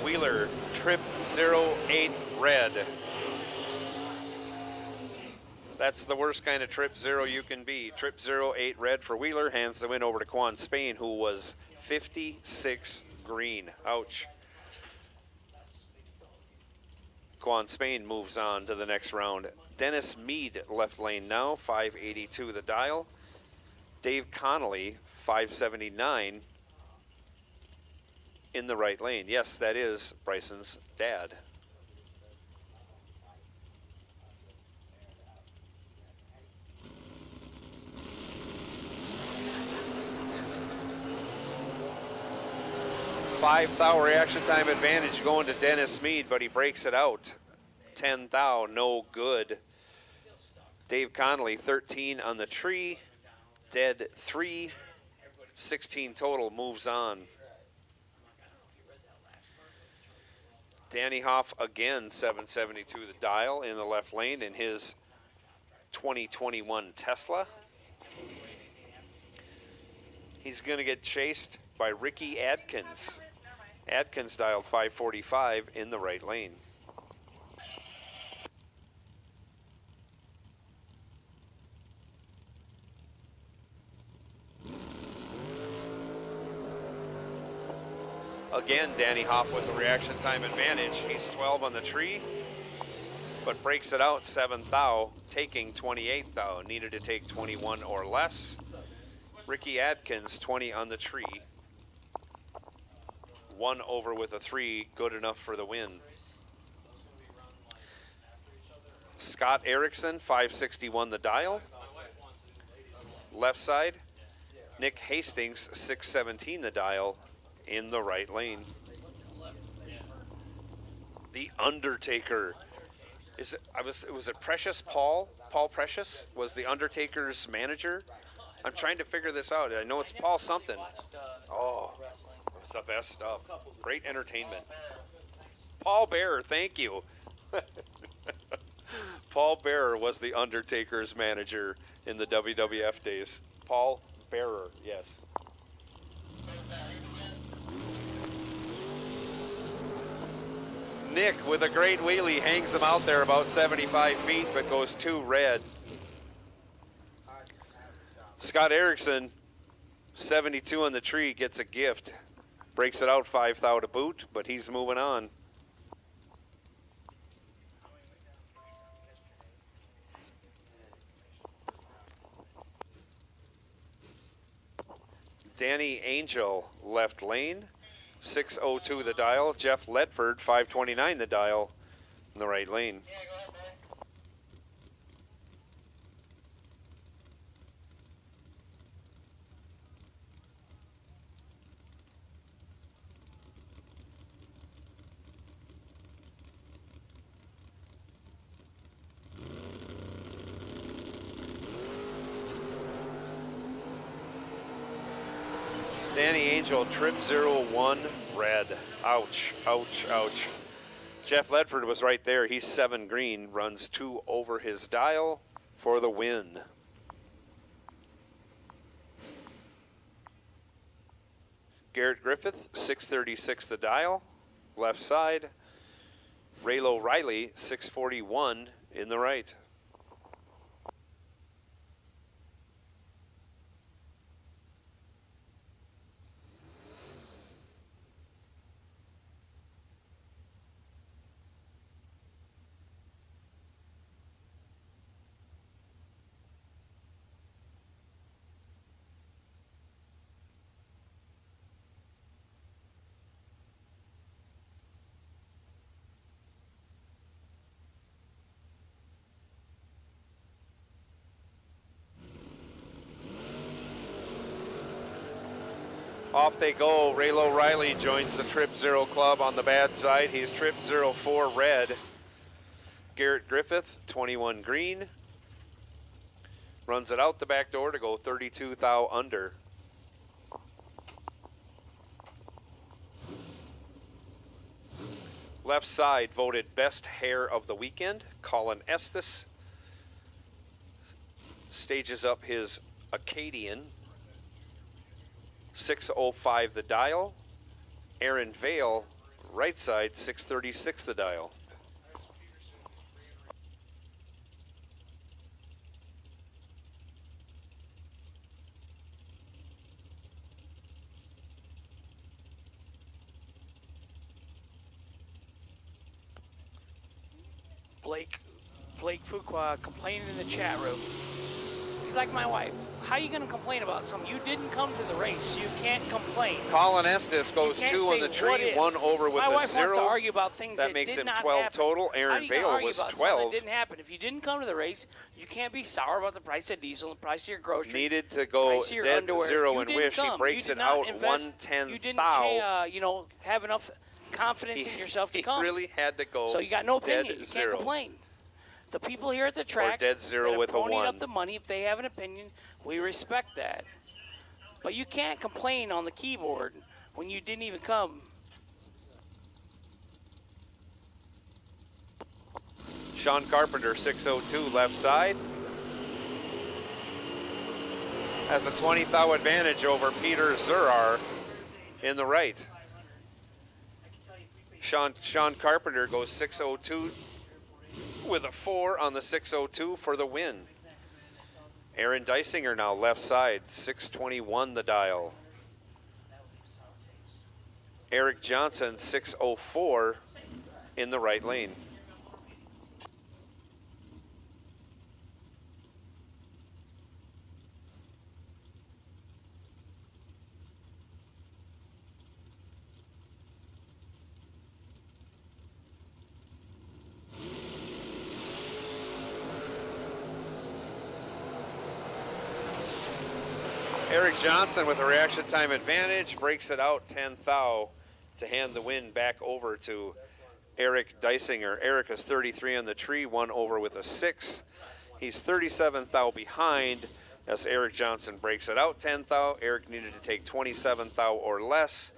Wheeler, trip 08 red. That's the worst kind of trip zero you can be. Trip 08 red for Wheeler, hands the win over to Quan Spain, who was 56 green. Ouch. Quan Spain moves on to the next round. Dennis Mead, left lane now, 582 the dial. Dave Connolly, 579 in the right lane. Yes, that is Bryson's dad. Five thou reaction time advantage going to Dennis Mead, but he breaks it out. 10 thou, no good. Dave Connolly, 13 on the tree, dead 3, 16 total, moves on. Danny Hoff again, 772 the dial in the left lane in his 2021 Tesla. He's going to get chased by Ricky Adkins. Adkins dialed 545 in the right lane. Again, Danny Hoff with the reaction time advantage. He's 12 on the tree, but breaks it out 7 thou, taking 28 thou. Needed to take 21 or less. Ricky Adkins, 20 on the tree. 1 over with a 3, good enough for the win. Scott Erickson, 561 the dial. Left side. Nick Hastings, 617 the dial in the right lane. The Undertaker. Was it Precious Paul? Paul Precious was the Undertaker's manager? I'm trying to figure this out. I know it's Paul something. Oh, it's the best stuff. Great entertainment. Paul Bearer, thank you. Paul Bearer was the Undertaker's manager in the WWF days. Paul Bearer, yes. Nick with a great wheelie hangs him out there about 75 feet, but goes 2 red. Scott Erickson, 72 on the tree, gets a gift. Breaks it out 5 thou to boot, but he's moving on. Danny Angel, left lane, 602 the dial. Jeff Ledford, 529 the dial in the right lane.
Yeah, go ahead, man.
Danny Angel, trip 01 red. Ouch, ouch, ouch. Jeff Ledford was right there. He's 7 green, runs 2 over his dial for the win. Garrett Griffith, 636 the dial, left side. Raylo Riley, 641 in the right. Off they go. Raylo Riley joins the Trip Zero Club on the bad side. He's Trip 04 red. Garrett Griffith, 21 green. Runs it out the back door to go 32 thou under. Left side voted best hair of the weekend. Colin Estes stages up his Acadian. 605 the dial. Aaron Vale, right side, 636 the dial.
Blake Fuqua complaining in the chat room. He's like my wife. How are you going to complain about something? You didn't come to the race. You can't complain.
Colin Estes goes 2 on the tree, 1 over with
my
a
wife
0.
Wants to argue about things
that makes
did
him
not
12
happen.
total.
How
Aaron
you gonna
Vale
argue
was
about something
12.
that didn't happen. If you didn't come to the race, you can't be sour about the price of diesel, the price of your groceries.
Needed to go
price of your
dead
underwear.
0
You
and
didn't
wish. He
come.
breaks
You
it
did not
out
invest.
110
You didn't,
thou.
have enough confidence in yourself to
He
come.
really had to go.
So you got no opinion.
dead
You
0.
can't complain. The people here at the track
dead 0
that are
with a
ponying
1.
up the money, if they have an opinion, we respect that. But you can't complain on the keyboard when you didn't even come.
Sean Carpenter, 602 left side. Has a 20 thou advantage over Peter Zurar in the right. Sean Carpenter goes 602 with a 4 on the 602 for the win. Aaron Dysinger now left side, 621 the dial. Eric Johnson, 604 in the right lane. Eric Johnson with a reaction time advantage, breaks it out 10 thou to hand the win back over to Eric Dysinger. Eric is 33 on the tree, 1 over with a 6. He's 37 thou behind as Eric Johnson breaks it out 10 thou. Eric needed to take 27 thou or less.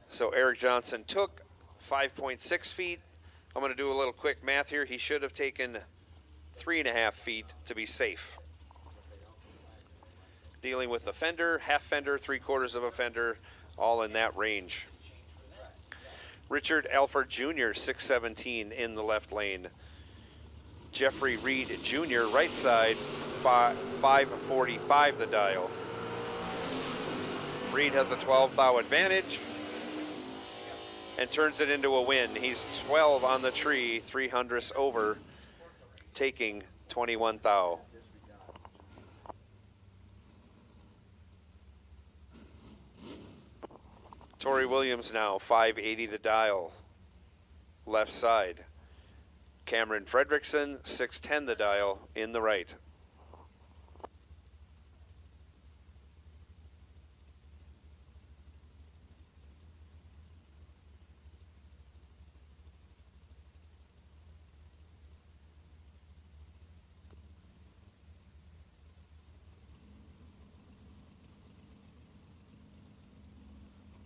So Eric Johnson took 5.6 feet. I'm going to do a little quick math here. He should have taken 3.5 feet to be safe. Dealing with a fender, half fender, 3/4 of a fender, all in that range. Richard Alford Jr., 617 in the left lane. Jeffrey Reed Jr., right side, 545 the dial. Reed has a 12 thou advantage and turns it into a win. He's 12 on the tree, 300ths over, taking 21 thou. Tori Williams now, 580 the dial, left side. Cameron Fredrickson, 610 the dial, in the right.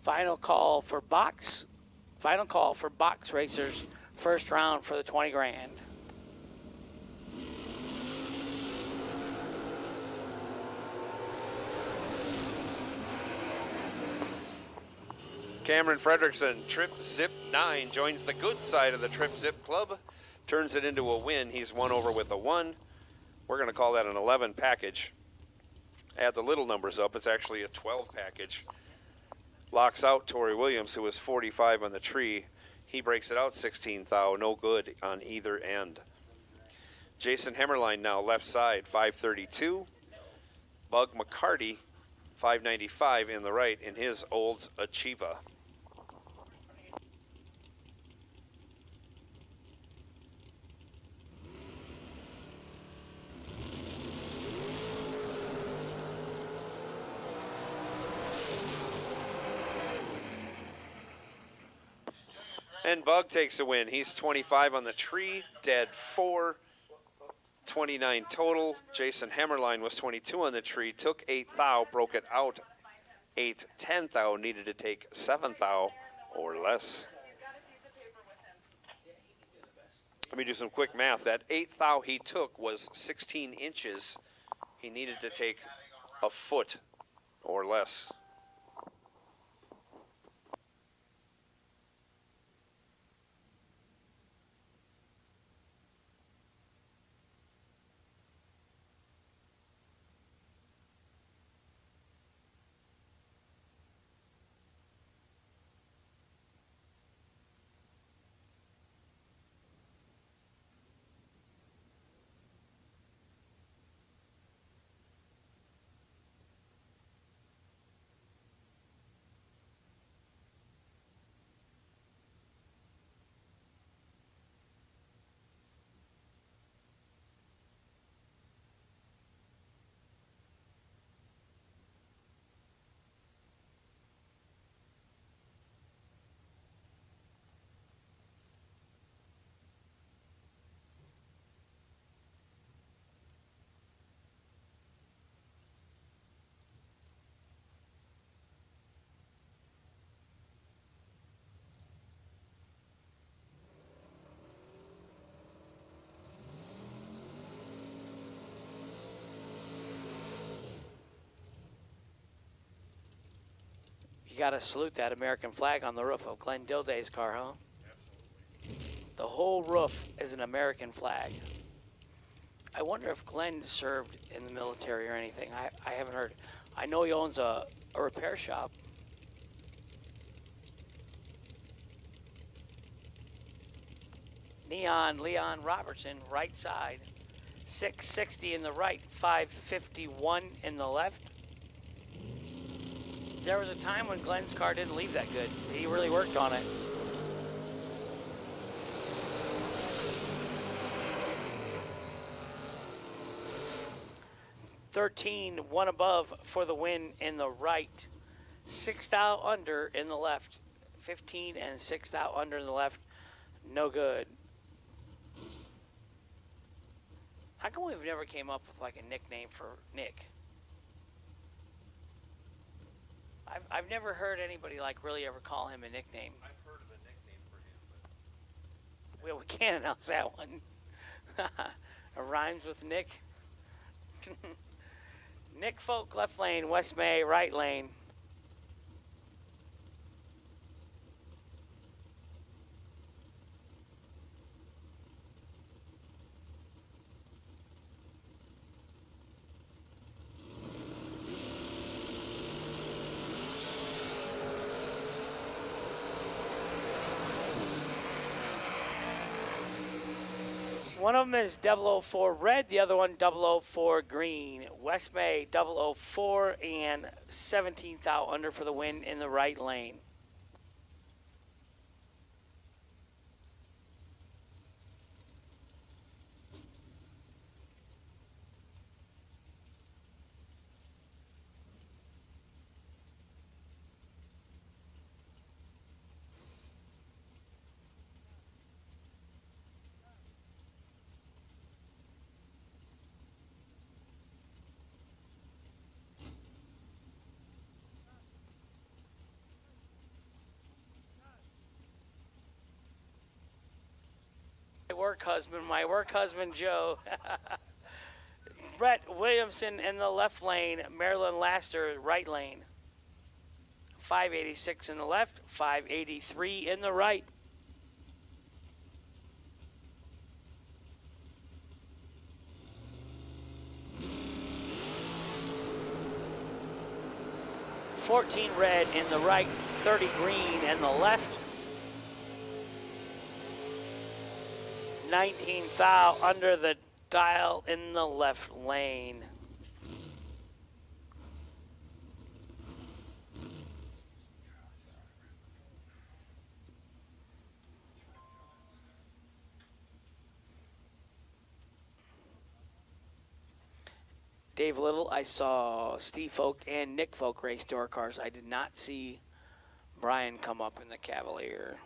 Final call for box racers, first round for the 20 grand.
Cameron Fredrickson, Trip Zip 9, joins the good side of the Trip Zip Club, turns it into a win. He's 1 over with a 1. We're going to call that an 11 package. Add the little numbers up, it's actually a 12 package. Locks out Tori Williams, who was 45 on the tree. He breaks it out 16 thou, no good on either end. Jason Hemmerline now left side, 532. Bug McCarty, 595 in the right in his Olds Achieva. Ben Bug takes the win. He's 25 on the tree, dead 4, 29 total. Jason Hammerline was 22 on the tree, took 8 thou, broke it out 8 10 thou, needed to take 7 thou or less. Let me do some quick math. That 8 thou he took was 16 inches. He needed to take a foot or less.
You got to salute that American flag on the roof of Glenn Dilday's car, huh? Absolutely. The whole roof is an American flag. I wonder if Glenn served in the military or anything. I haven't heard. I know he owns a repair shop. Leon Robertson, right side. 660 in the right, 551 in the left. There was a time when Glenn's car didn't leave that good. He really worked on it. One above for the win in the right. 6 thou under in the left. 15 and 6 thou under in the left. No good. How come we've never came up with like a nickname for Nick? I've never heard anybody like really ever call him a nickname.
I've heard of a nickname for him, but
Well, we can't announce that one. It rhymes with Nick. Nick Folk, left lane. West May, right lane. One of them is 004 red, the other one 004 green. West May 004 and 17 thou under for the win in the right lane. My work husband Joe. Brett Williamson in the left lane, Marilyn Laster right lane. 586 in the left, 583 in the right. $14 red in the right, 30 green in the left. 19 thou under the dial in the left lane. Dave Little, I saw Steve Folk and Nick Folk race door cars. I did not see Brian come up in the Cavalier.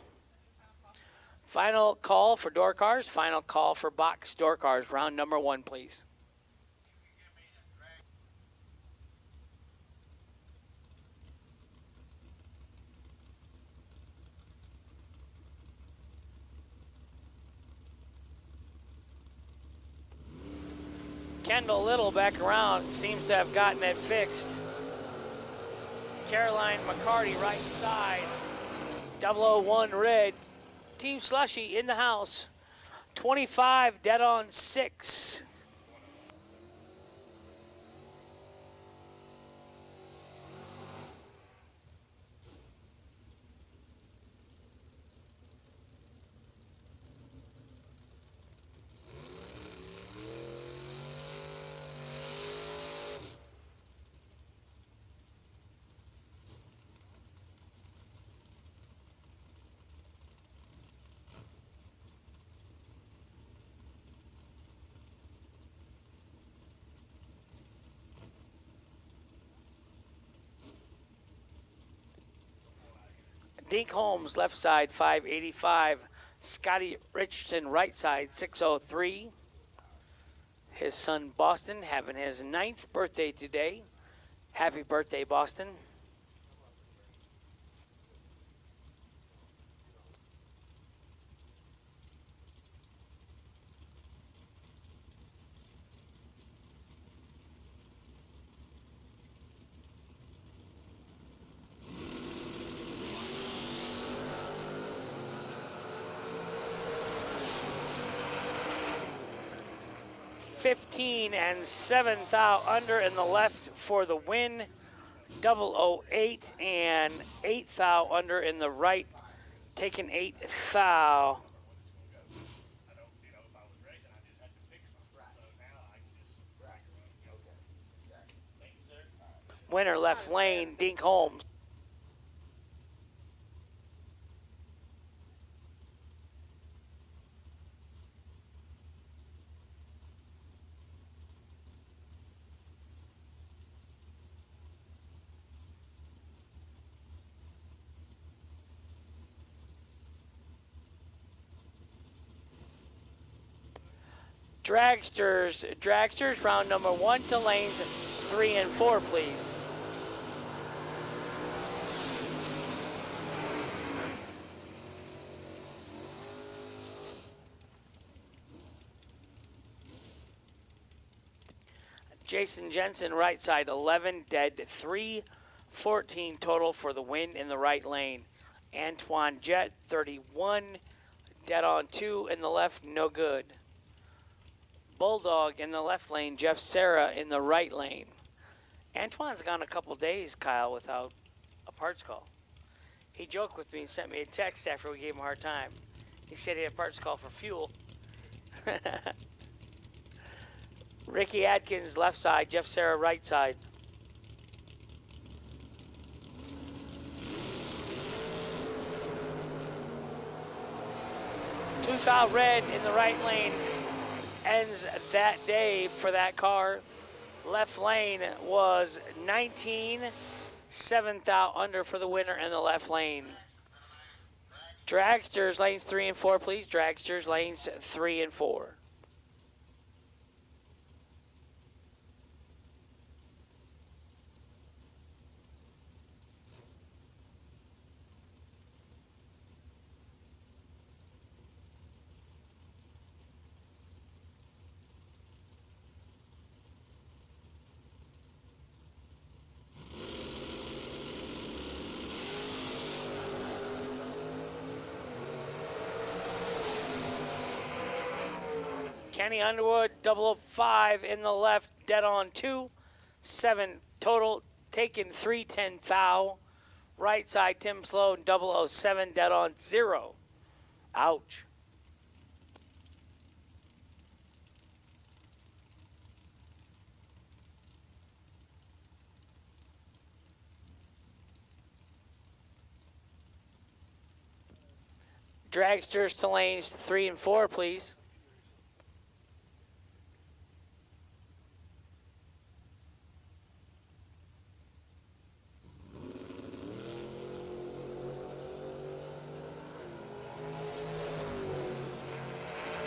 Final call for door cars. Final call for box door cars. Round number 1, please. Kendall Little back around. Seems to have gotten it fixed. Caroline McCarty right side. 001 red. Team Slushy in the house. 25 dead on 6. Dink Holmes, left side, 585. Scotty Richardson, right side, 603. His son, Boston, having his 9th birthday today. Happy birthday, Boston. $15 and 7th out under in the left for the win. 008 and 8th out under in the right, taking 8th out. Winner left lane, Dink Holmes. Dragsters, round number 1 to lanes 3 and 4, please. Jason Jensen, right side, 11, dead 3, 14 total for the win in the right lane. Antoine Jett, 31, dead on 2 in the left, no good. Bulldog in the left lane, Jeff Serra in the right lane. Antoine's gone a couple days, Kyle, without a parts call. He joked with me and sent me a text after we gave him a hard time. He said he had a parts call for fuel. Ricky Adkins, left side, Jeff Serra, right side. Tooth out red in the right lane. Ends that day for that car. Left lane was 19, 7th out under for the winner in the left lane. Dragsters, lanes 3 and 4, please. Dragsters, lanes 3 and 4. Kenny Underwood, 005 in the left, dead on 2. 7 total, taken 310 thou. Right side, Tim Sloan, 007, dead on 0. Ouch. Dragsters to lanes 3 and 4, please.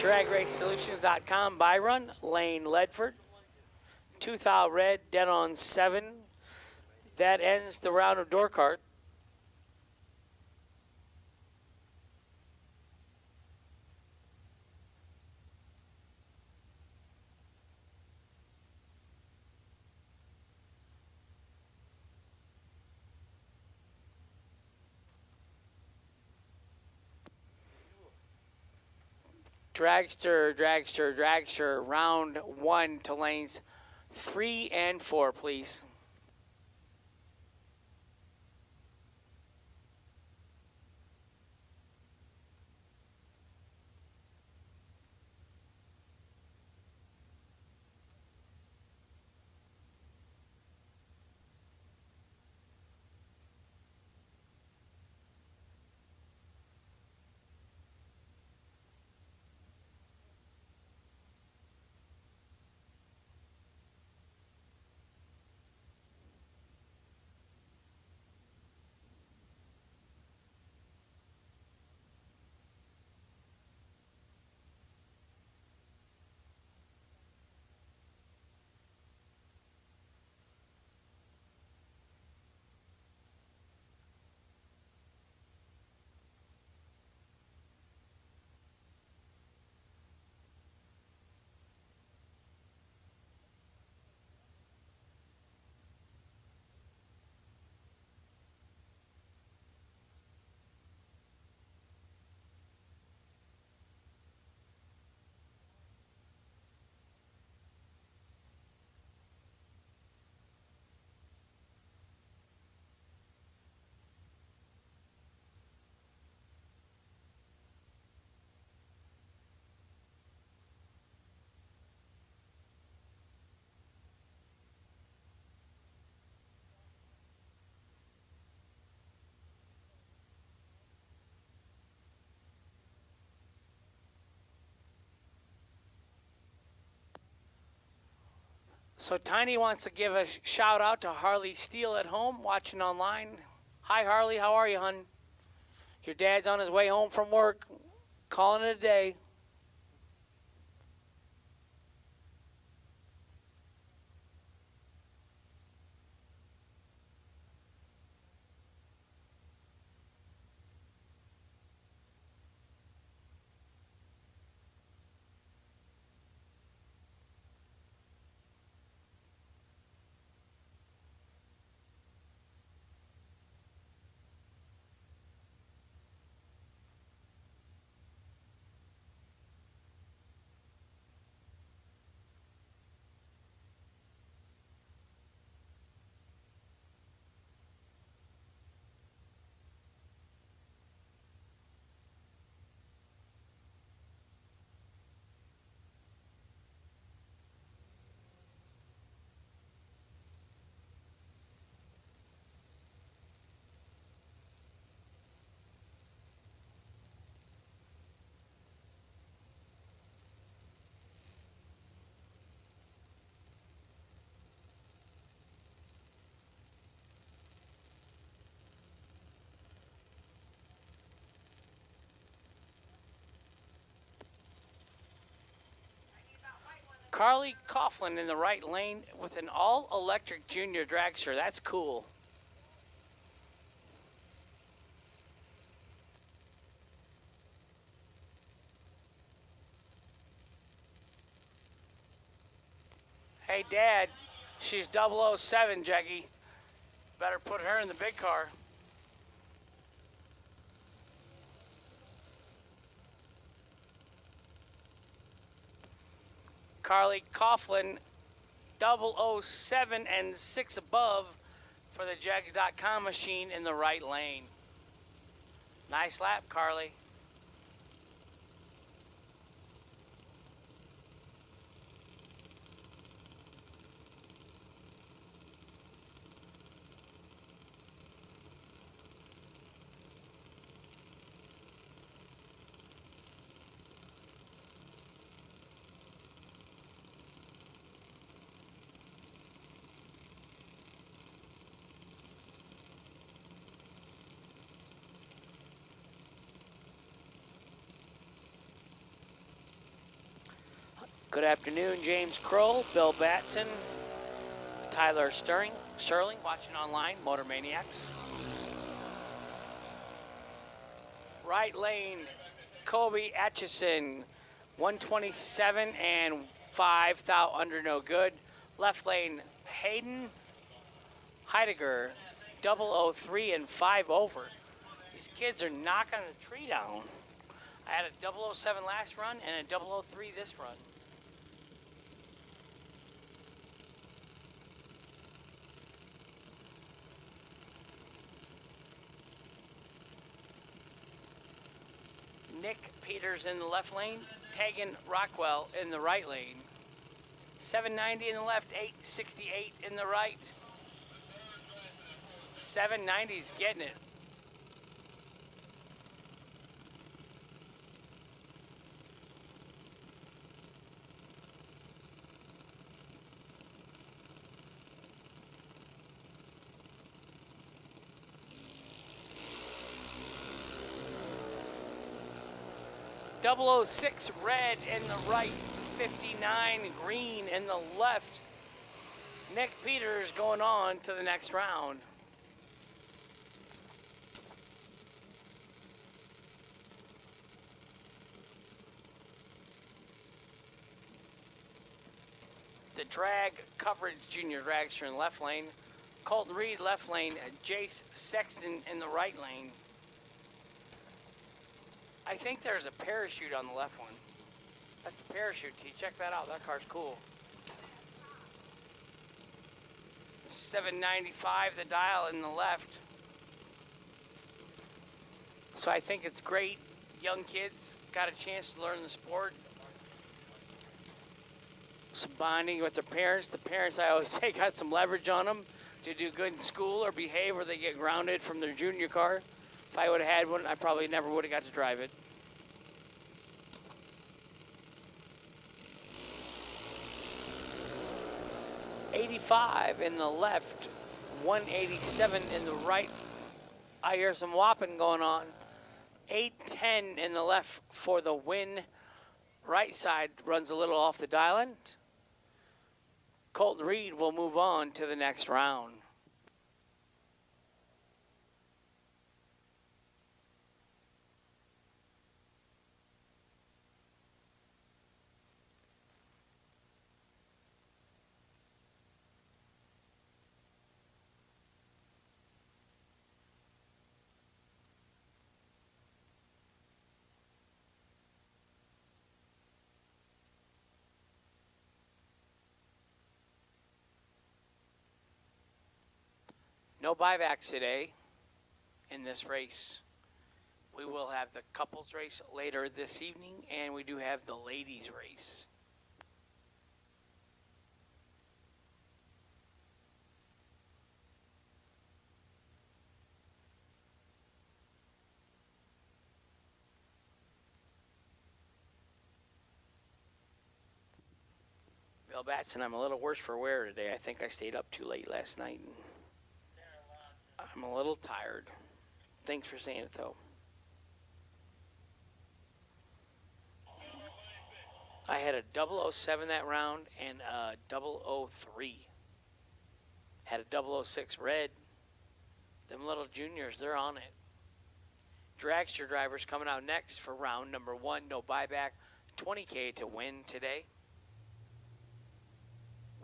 DragRaceSolutions.com, Byron, Lane Ledford, Tooth Out Red, dead on 7. That ends the round of door cart. Dragster, round 1 to lanes 3 and 4, please. So Tiny wants to give a shout out to Harley Steele at home, watching online. Hi Harley, how are you, hun? Your dad's on his way home from work, calling it a day. Carly Coughlin in the right lane with an all-electric junior dragster. That's cool. Hey, Dad, she's 007, Jackie. Better put her in the big car. Carly Coughlin, 007 and 6 above for the Jags.com machine in the right lane. Nice lap, Carly. Good afternoon, James Kroll, Bill Batson, Tyler Sterling, watching online, Motor Maniacs. Right lane, Kobe Atchison, 127 and 5 thou under no good. Left lane, Hayden Heidegger, 003 and 5 over. These kids are knocking the tree down. I had a 007 last run and a 003 this run. Nick Peters in the left lane, Tegan Rockwell in the right lane. 790 in the left, 868 in the right. 790's getting it. .006 red in the right, 59 green in the left. Nick Peters going on to the next round. The drag coverage junior dragster in the left lane. Colton Reed left lane, Jace Sexton in the right lane. I think there's a parachute on the left one. That's a parachute, T. Check that out. That car's cool. 795, the dial in the left. So I think it's great. Young kids got a chance to learn the sport. Some bonding with their parents. The parents, I always say, got some leverage on them to do good in school or behave, or they get grounded from their junior car. If I would have had one, I probably never would have got to drive it. .85 in the left, 187 in the right. I hear some whopping going on. 810 in the left for the win. Right side runs a little off the dial end. Colton Reed will move on to the next round. No buybacks today in this race. We will have the couples race later this evening, and we do have the ladies race. Bill Batson, I'm a little worse for wear today. I think I stayed up too late last night. I'm a little tired. Thanks for saying it, though. I had a 007 that round and a 003. Had a 006 red. Them little juniors, they're on it. Dragster drivers coming out next for round number 1. No buyback. $20K to win today.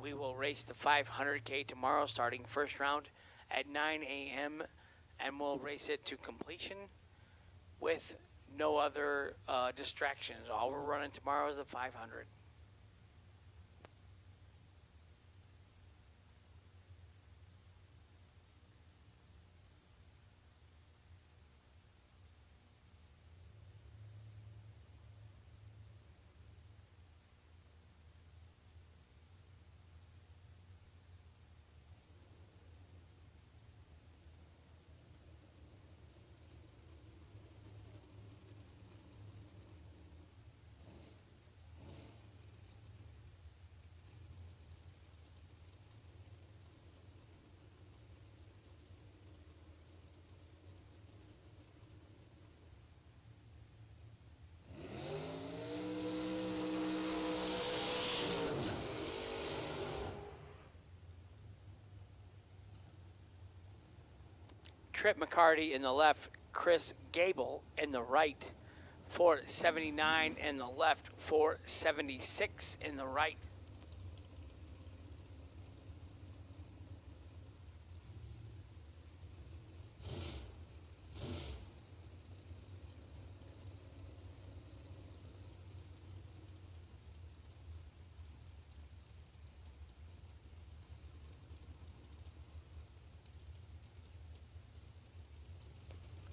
We will race the 500K tomorrow, starting first round at 9 a.m. and we'll race it to completion with no other distractions. All we're running tomorrow is the 500. Trip McCarty in the left, Chris Gable in the right, 479 in the left, 476 in the right.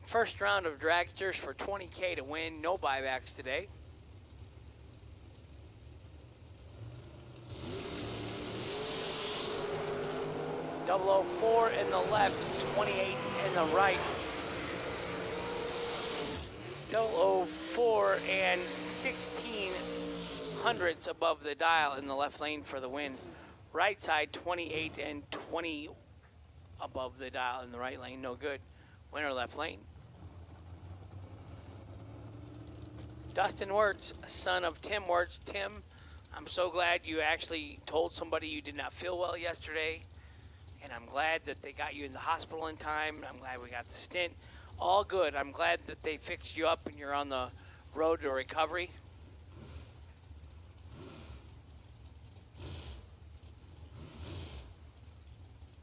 First round of dragsters for $20K to win. No buybacks today. .004 in the left, 28 in the right. 004 and 16 hundredths above the dial in the left lane for the win. Right side, 28 and 20 above the dial in the right lane. No good. Winner left lane. Dustin Wirtz, son of Tim Wirtz. Tim, I'm so glad you actually told somebody you did not feel well yesterday. And I'm glad that they got you in the hospital in time. I'm glad we got the stint. All good. I'm glad that they fixed you up and you're on the road to recovery.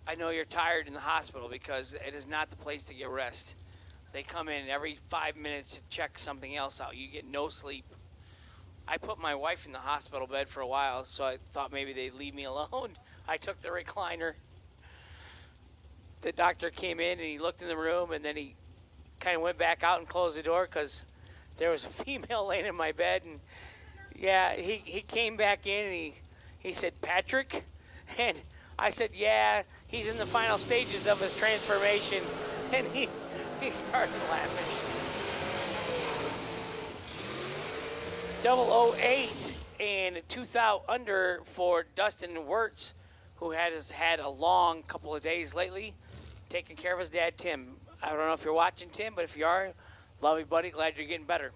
I know you're tired in the hospital because it is not the place to get rest. They come in every 5 minutes to check something else out. You get no sleep. I put my wife in the hospital bed for a while, so I thought maybe they'd leave me alone. I took the recliner. The doctor came in and he looked in the room, and then he kind of went back out and closed the door because there was a female laying in my bed. And yeah, he came back in and he said, "Patrick?" And I said, "Yeah, he's in the final stages of his transformation." And he started laughing. 008 and 2,000 under for Dustin Wirtz, who has had a long couple of days lately, taking care of his dad, Tim. I don't know if you're watching, Tim, but if you are, love you, buddy. Glad you're getting better.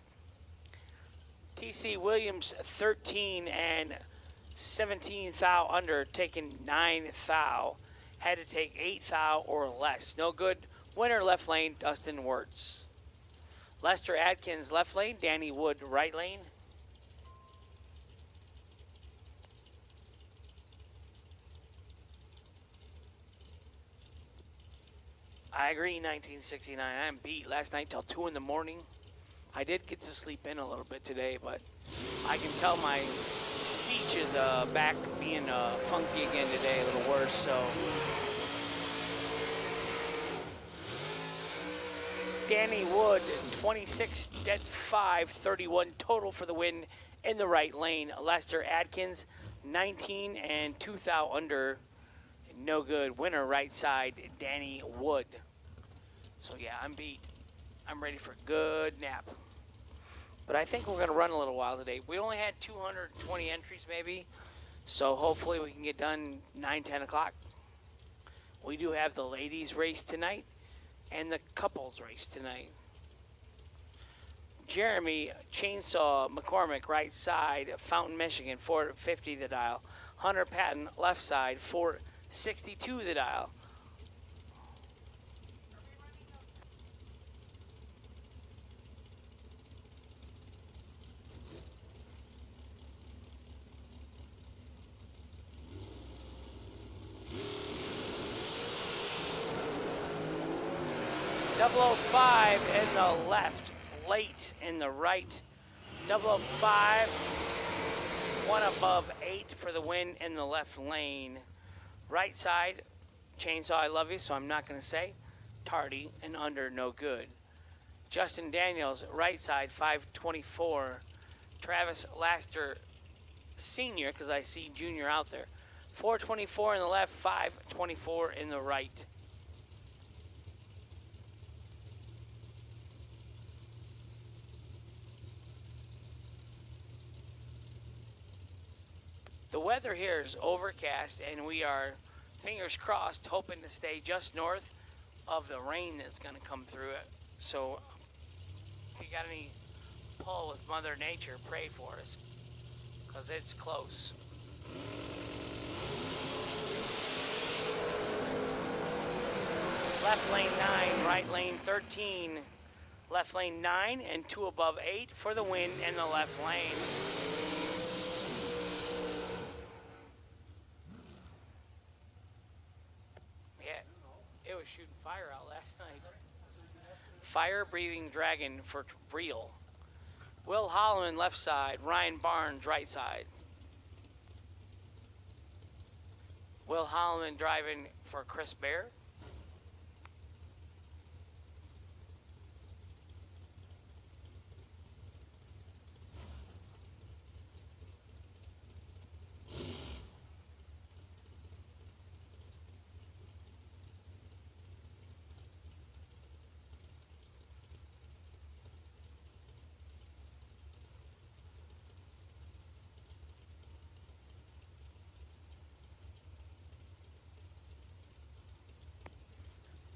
TC Williams, 13 and 17 thou under, taking 9 thou. Had to take 8 thou or less. No good. Winner left lane, Dustin Wirtz. Lester Adkins left lane, Danny Wood right lane. I agree, 1969. I'm beat last night till 2 in the morning. I did get to sleep in a little bit today, but I can tell my speech is back being funky again today, a little worse, so. Danny Wood, 26, dead 5, 31 total for the win in the right lane. Lester Adkins, 19 and 2 thou under, no good. Winner right side, Danny Wood. So yeah, I'm beat. I'm ready for a good nap. But I think we're going to run a little while today. We only had 220 entries maybe, so hopefully we can get done 9, 10 o'clock. We do have the ladies race tonight and the couples race tonight. Jeremy Chainsaw McCormick, right side, Fountain, Michigan, 450 the dial. Hunter Patton, left side, 462 the dial. .005 in the left, late in the right. 005, one above 8 for the win in the left lane. Right side, Chainsaw, I love you, so I'm not going to say. Tardy and under, no good. Justin Daniels, right side, 524. Travis Laster, senior, because I see junior out there. 424 in the left, 524 in the right. The weather here is overcast, and we are, fingers crossed, hoping to stay just north of the rain that's going to come through it. So if you got any pull with Mother Nature, pray for us, because it's close. Left lane 9, right lane 13. Left lane 9 and 2 above 8 for the win in the left lane. Yeah, it was shooting fire out last night. Fire breathing dragon for real. Will Holloman left side, Ryan Barnes right side. Will Holloman driving for Chris Bear.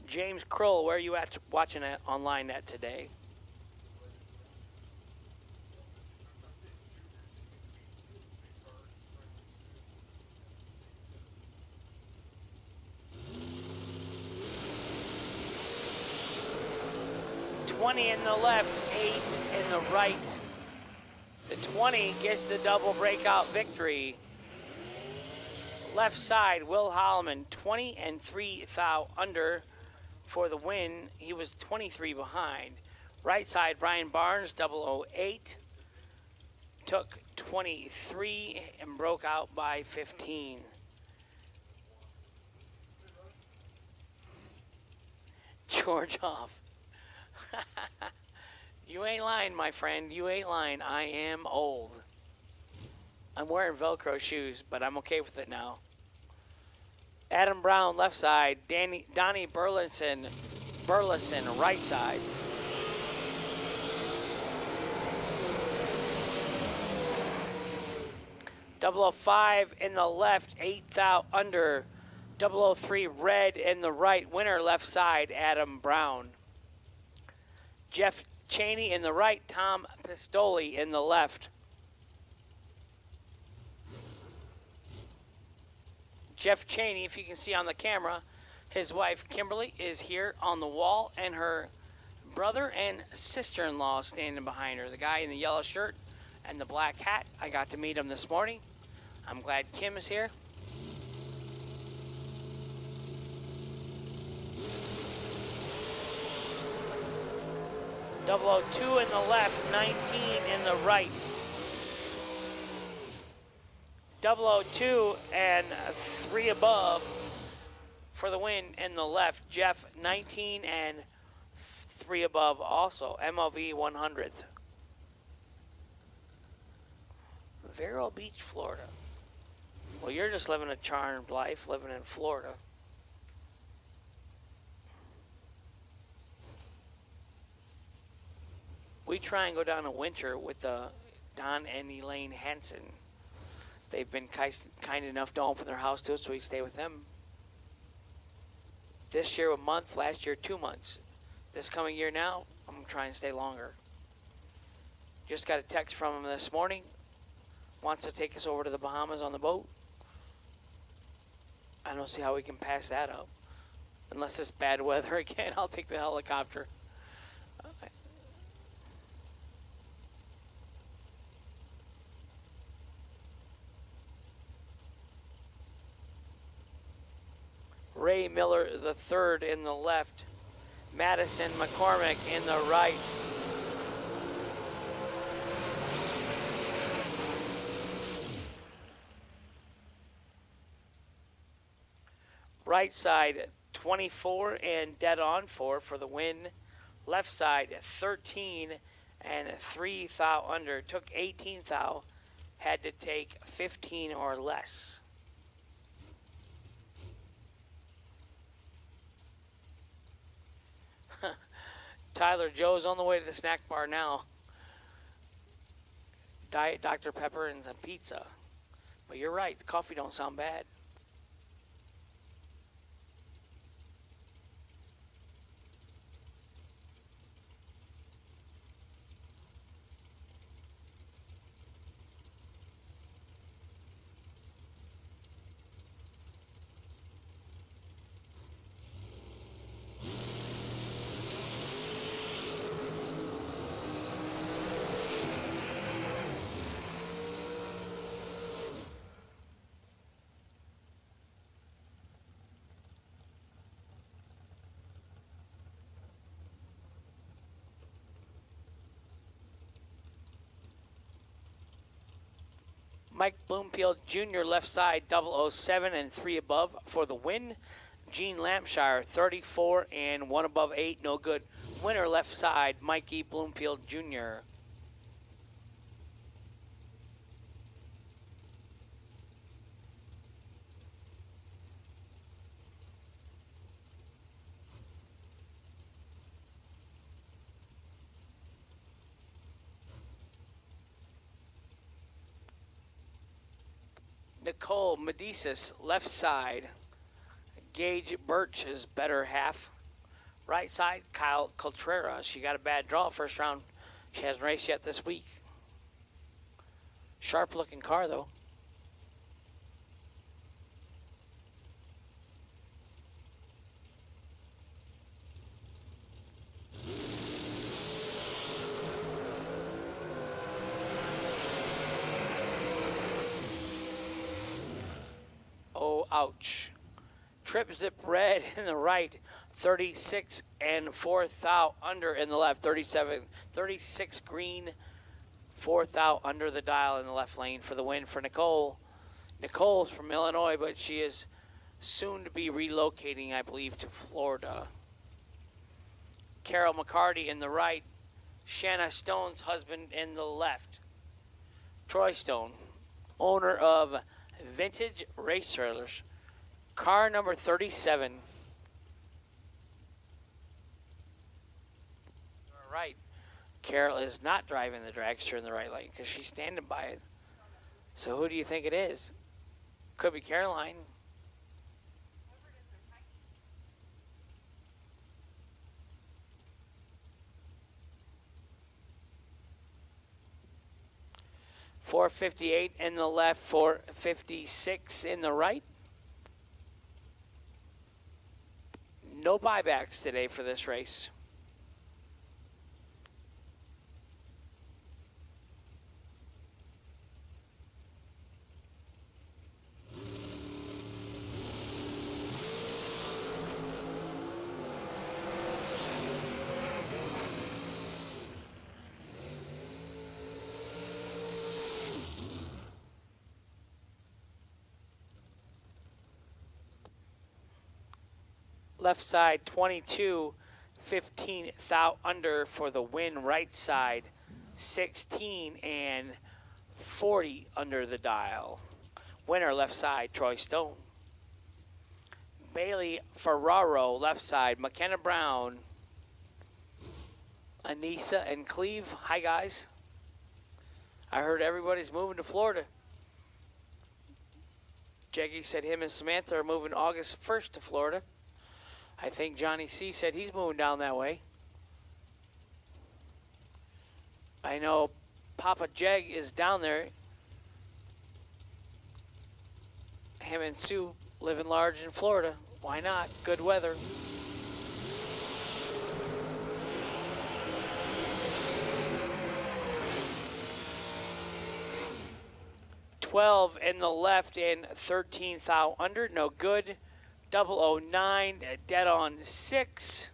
James Kroll, where are you at watching it online at today? $20 in the left, 8 in the right. The 20 gets the double breakout victory. Left side, Will Holloman, 20 and 3 thou under for the win. He was 23 behind. Right side, Brian Barnes, 008, took 23 and broke out by 15. George off. You ain't lying, my friend. You ain't lying. I am old. I'm wearing Velcro shoes, but I'm okay with it now. Adam Brown, left side. Donnie Burleson, right side. .005 in the left, 8 thou under. .003 red in the right. Winner left side, Adam Brown. Jeff Cheney in the right, Tom Pistoli in the left. Jeff Cheney, if you can see on the camera, his wife Kimberly is here on the wall, and her brother and sister-in-law standing behind her. The guy in the yellow shirt and the black hat, I got to meet him this morning. I'm glad Kim is here. .002 in the left, 19 in the right. .002 and 3 above for the win in the left. Jeff, 19 and 3 above also. MLV 100th. Vero Beach, Florida. Well, you're just living a charmed life, living in Florida. We try and go down a winter with Don and Elaine Hansen. They've been kind enough to open their house to us, so we stay with them. This year a month, last year 2 months. This coming year now, I'm trying to stay longer. Just got a text from him this morning. Wants to take us over to the Bahamas on the boat. I don't see how we can pass that up. Unless it's bad weather again, I'll take the helicopter. Ray Miller the third in the left. Madison McCormick in the right. Right side 24 and dead on 4 for the win. Left side 13 and 3 thou under. Took 18 thou. Had to take 15 or less. Tyler Joe's on the way to the snack bar now. Diet Dr. Pepper and some pizza. But you're right, the coffee don't sound bad. Mike Bloomfield Jr. left side 007 and 3 above for the win. Gene Lampshire 34 and 1 above 8, no good. Winner left side, Mikey Bloomfield Jr. Nicole Medicis left side. Gage Birch is better half. Right side, Kyle Contreras. She got a bad draw first round. She hasn't raced yet this week. Sharp looking car though. Oh, ouch. Trip zip red in the right, 36 and 4th out under in the left, 36 green, 4th out under the dial in the left lane for the win for Nicole. Nicole's from Illinois, but she is soon to be relocating, I believe, to Florida. Carol McCarty in the right, Shanna Stone's husband in the left. Troy Stone, owner of Vintage Race Trailers. Car number 37. All right. Carol is not driving the dragster in the right lane because she's standing by it. So who do you think it is? Could be Caroline. .458 in the left, 456 in the right. No buybacks today for this race. Left side 22, 15 thou under for the win. Right side 16 and 40 under the dial. Winner left side Troy Stone. Bailey Ferraro left side. McKenna Brown. Anissa and Cleve. Hi guys. I heard everybody's moving to Florida. Jeggy said him and Samantha are moving August 1st to Florida. I think Johnny C said he's moving down that way. I know Papa Jeg is down there. Him and Sue living large in Florida. Why not? Good weather. $12 in the left and 13 thou under. No good. 009, dead on 6.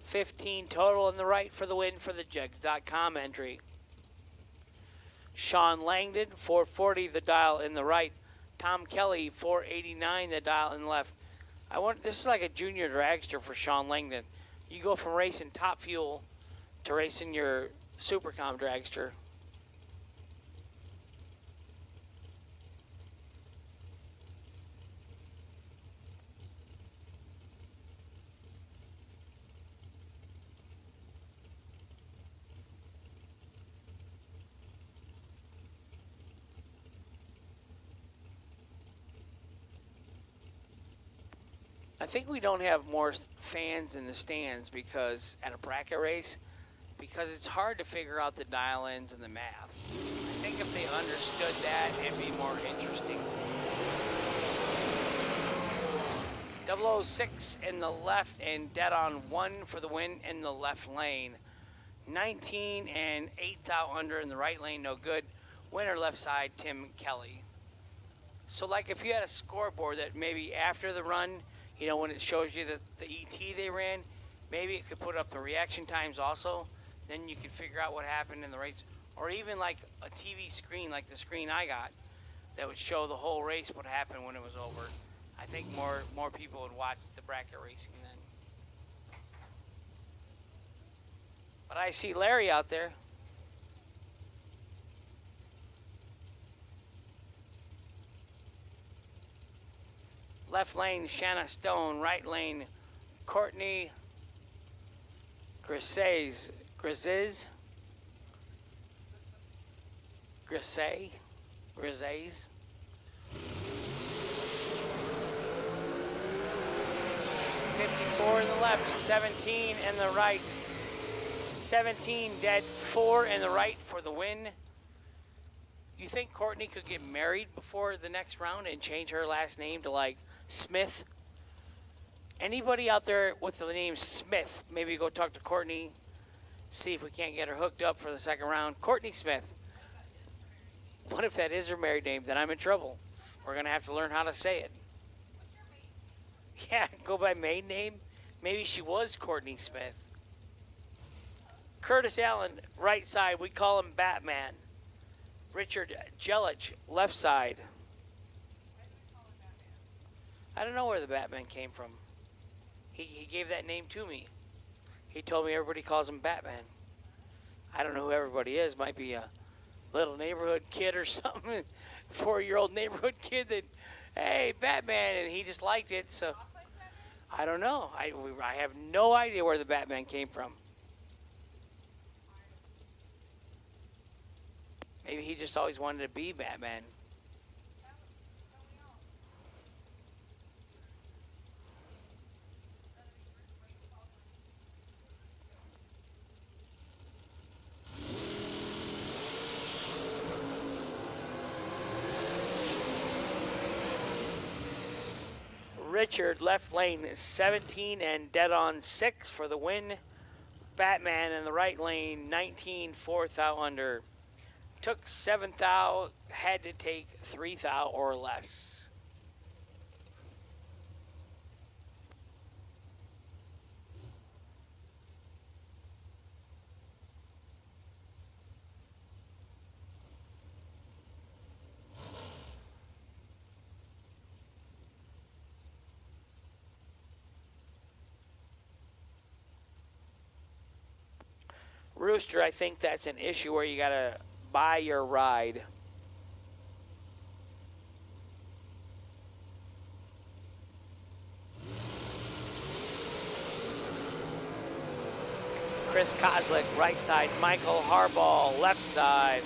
15 total in the right for the win for the Jegs.com entry. Sean Langdon, 440, the dial in the right. Tom Kelly, 489, the dial in the left. This is like a junior dragster for Sean Langdon. You go from racing Top Fuel to racing your Supercom dragster. I think we don't have more fans in the stands because at a bracket race, because it's hard to figure out the dial-ins and the math. I think if they understood that, it'd be more interesting. 006 in the left and dead on 1 for the win in the left lane. 19 and 8 thou under in the right lane, no good. Winner left side, Tim Kelly. So like if you had a scoreboard that maybe after the run, you know, when it shows you the ET they ran, maybe it could put up the reaction times also. Then you could figure out what happened in the race. or even like a TV screen like the screen I got that would show the whole race what happened when it was over, I think more people would watch the bracket racing then. But I see Larry out there. Left lane, Shanna Stone. Right lane, Courtney Grisez. Grisez? Grisez? Grisez? 54 in the left, 17 in the right. 17 dead, 4 in the right for the win. You think Courtney could get married before the next round and change her last name to like Smith? Anybody out there with the name Smith, maybe go talk to Courtney, see if we can't get her hooked up for the second round. Courtney Smith. What if that is her married name? Then I'm in trouble. We're going to have to learn how to say it. Yeah, go by maiden name. Maybe she was Courtney Smith. Curtis Allen, right side. We call him Batman. Richard Jelich, left side. I don't know where the Batman came from. He gave that name to me. He told me everybody calls him Batman. I don't know who everybody is. Might be a little neighborhood kid or something. 4-year-old neighborhood kid that, hey, Batman, and he just liked it. So I don't know. I have no idea where the Batman came from. Maybe he just always wanted to be Batman. Richard, left lane, 17 and dead on 6 for the win. Batman in the right lane, 19, 4th out under. Took 7th out, had to take 3rd out or less. Rooster, I think that's an issue where you got to buy your ride. Chris Kozlik, right side. Michael Harbaugh, left side.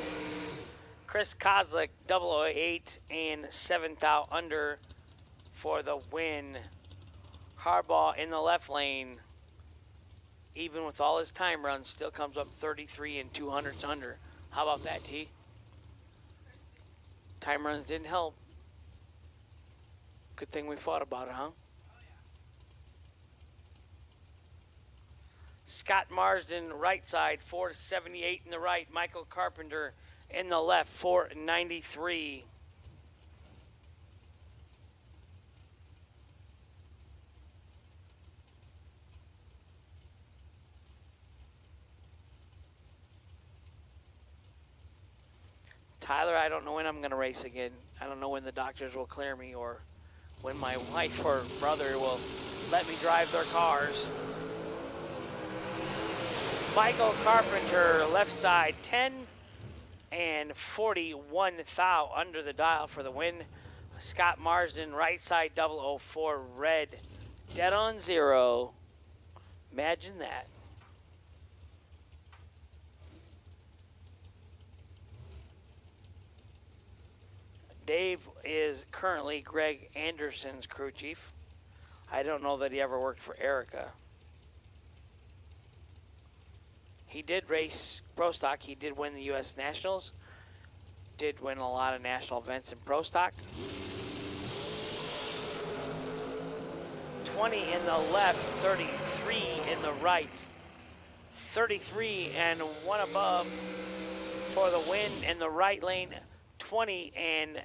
Chris Kozlik, 008 and 7th out under for the win. Harbaugh in the left lane, even with all his time runs, still comes up 33 and 200s under. How about that, T? Time runs didn't help. Good thing we fought about it, huh? Scott Marsden, right side, 478 in the right. Michael Carpenter in the left, 493. Tyler, I don't know when I'm going to race again. I don't know when the doctors will clear me or when my wife or brother will let me drive their cars. Michael Carpenter, left side, 10 and 41 thou under the dial for the win. Scott Marsden, right side, 004 red, dead on 0. Imagine that. Dave is currently Greg Anderson's crew chief. I don't know that he ever worked for Erica. He did race Pro Stock. He did win the U.S. Nationals. Did win a lot of national events in Pro Stock. 20 in the left, 33 in the right. 33 and 1 above for the win in the right lane. 20 and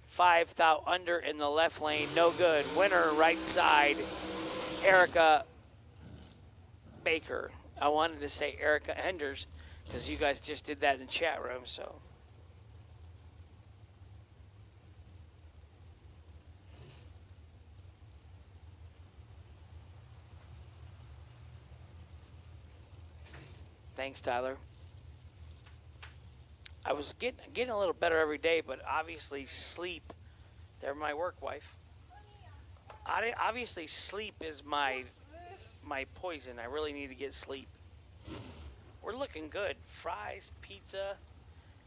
5 thou under in the left lane. No good. Winner, right side, Erica Baker. I wanted to say Erica Enders because you guys just did that in the chat room, so. Thanks, Tyler. I was getting a little better every day, but obviously sleep. They're my work wife. Obviously, sleep is my poison. I really need to get sleep. We're looking good. Fries, pizza.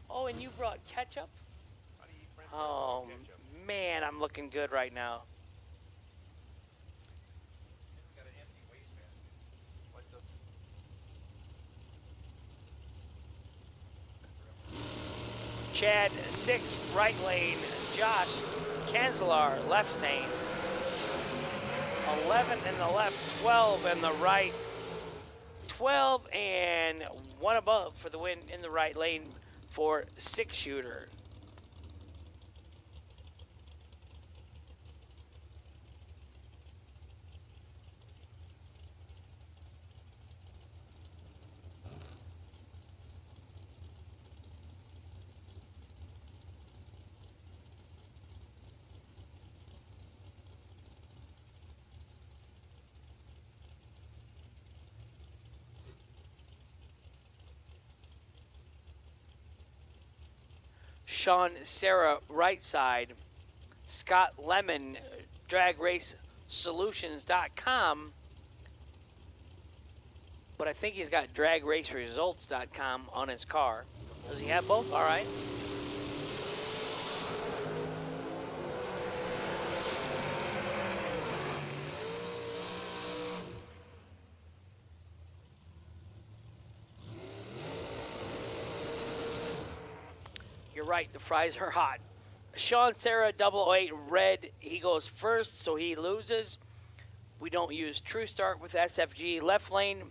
Oh, and you brought ketchup? Oh, man, I'm looking good right now. Chad, 6th, right lane. Josh, Kanzler, left lane. 11 in the left, 12 in the right. 12 and 1 above for the win in the right lane for 6-shooter. Sean Sarah, right side. Scott Lemon, dragracesolutions.com. But I think he's got dragraceresults.com on his car. Does he have both? All right. You're right, the fries are hot. Sean Sarah, 008 red. He goes first, so he loses. We don't use True Start with SFG. Left lane,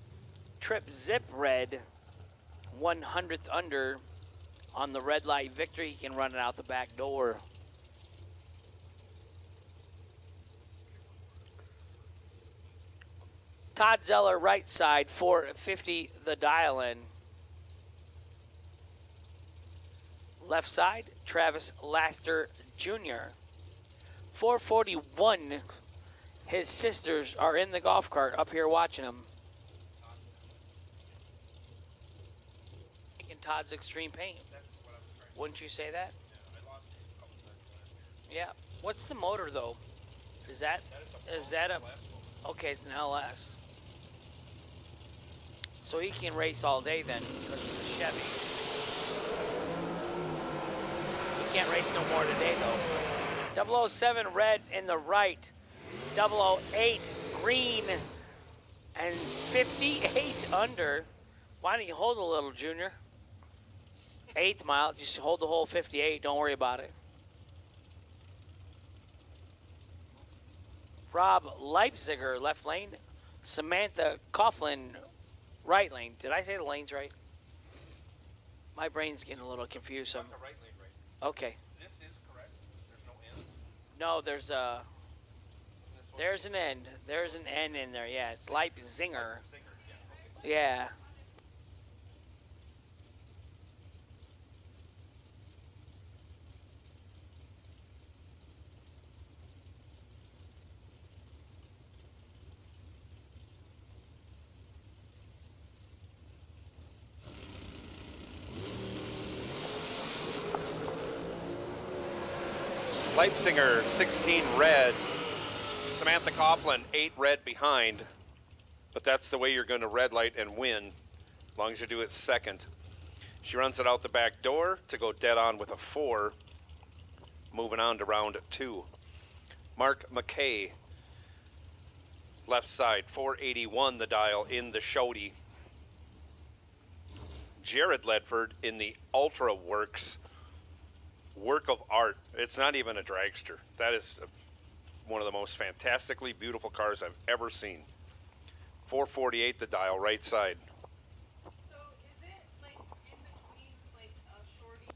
Trip Zip red. 100th under on the red light victory. He can run it out the back door. Todd Zeller, right side, 450 the dial in. Left side, Travis Laster Jr. 441. His sisters are in the golf cart up here watching him. In Todd's Extreme Paint. Wouldn't you say that? Yeah. What's the motor though? Is that a? Okay, it's an LS. So he can race all day then because it's a Chevy. Can't race no more today though. 007 red in the right. 008 green and 58 under. Why don't you hold a little, Junior? 8th mile, just hold the whole 58. Don't worry about it. Rob Leipziger, left lane. Samantha Coughlin, right lane. Did I say the lanes right? My brain's getting a little confused. Okay.
This is correct. There's no end.
No, there's an end. There's an N in there. Yeah, it's Leipziger. Yeah.
Leipziger, 16 red. Samantha Coughlin, 8 red behind. But that's the way you're going to red light and win, as long as you do it second. She runs it out the back door to go dead on with a 4. Moving on to round 2. Mark McKay, left side, 481 the dial in the Shody. Jared Ledford in the Ultra Works. Work of art. It's not even a dragster. That is one of the most fantastically beautiful cars I've ever seen. 448 the dial, right side.
So is it like in between like a shorty?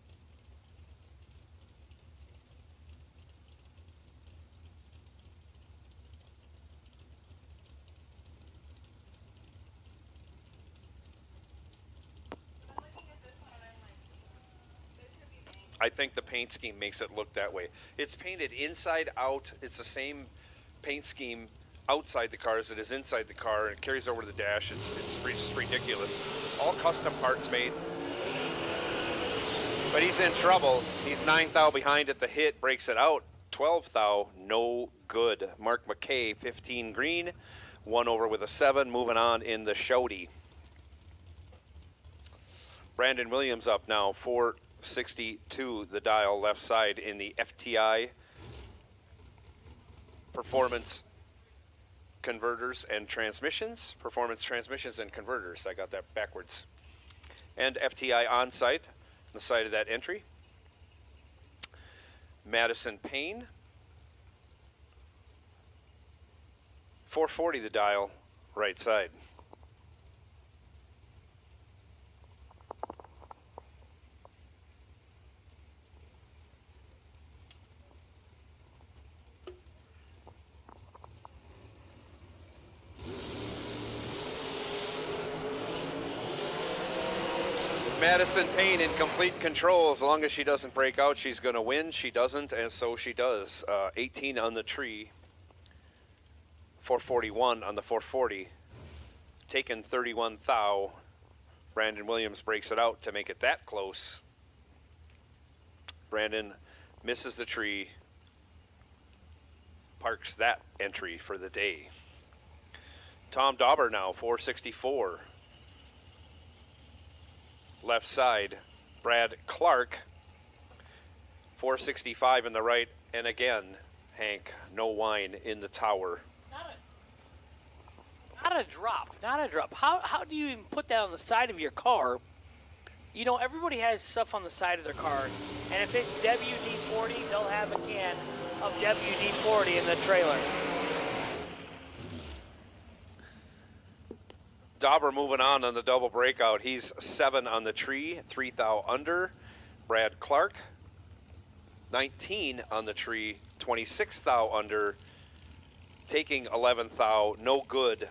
I think the paint scheme makes it look that way. It's painted inside out. It's the same paint scheme outside the car as it is inside the car, and it carries over the dash. It's just ridiculous. All custom parts made. But he's in trouble. He's 9 thou behind at the hit, breaks it out. 12 thou, no good. Mark McKay, 15 green, 1 over with a 7, moving on in the shouty. Brandon Williams up now, 462 the dial left side in the FTI Performance Converters and Transmissions. Performance Transmissions and Converters. I got that backwards. And FTI on site, the side of that entry. Madison Payne. 440 the dial, right side. Madison Payne in complete control. As long as she doesn't break out, she's going to win. She doesn't, and so she does. 18 on the tree. 441 on the 440. Taken 31 thou. Brandon Williams breaks it out to make it that close. Brandon misses the tree. Parks that entry for the day. Tom Dauber now, 464. Left side, Brad Clark, 465 in the right, and again, Hank, no wine in the tower.
Not a drop. How do you even put that on the side of your car? You know, everybody has stuff on the side of their car, and if it's WD-40, they'll have a can of WD-40 in the trailer.
Dauber moving on the double breakout. He's 7 on the tree, 3 thou under. Brad Clark, 19 on the tree, 26 thou under. Taking 11 thou, no good.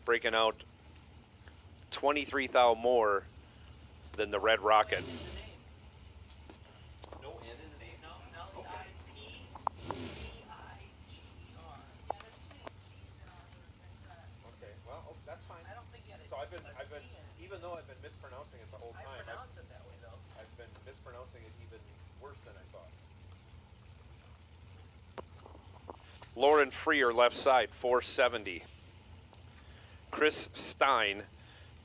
Breaking out 23 thou more than the Red Rocket. No N in the name? No. Okay, well, that's fine. So I've been, even though I've been mispronouncing it the whole time, I've been mispronouncing it even worse than I thought. Lauren Freer, left side, 470. Chris Stein,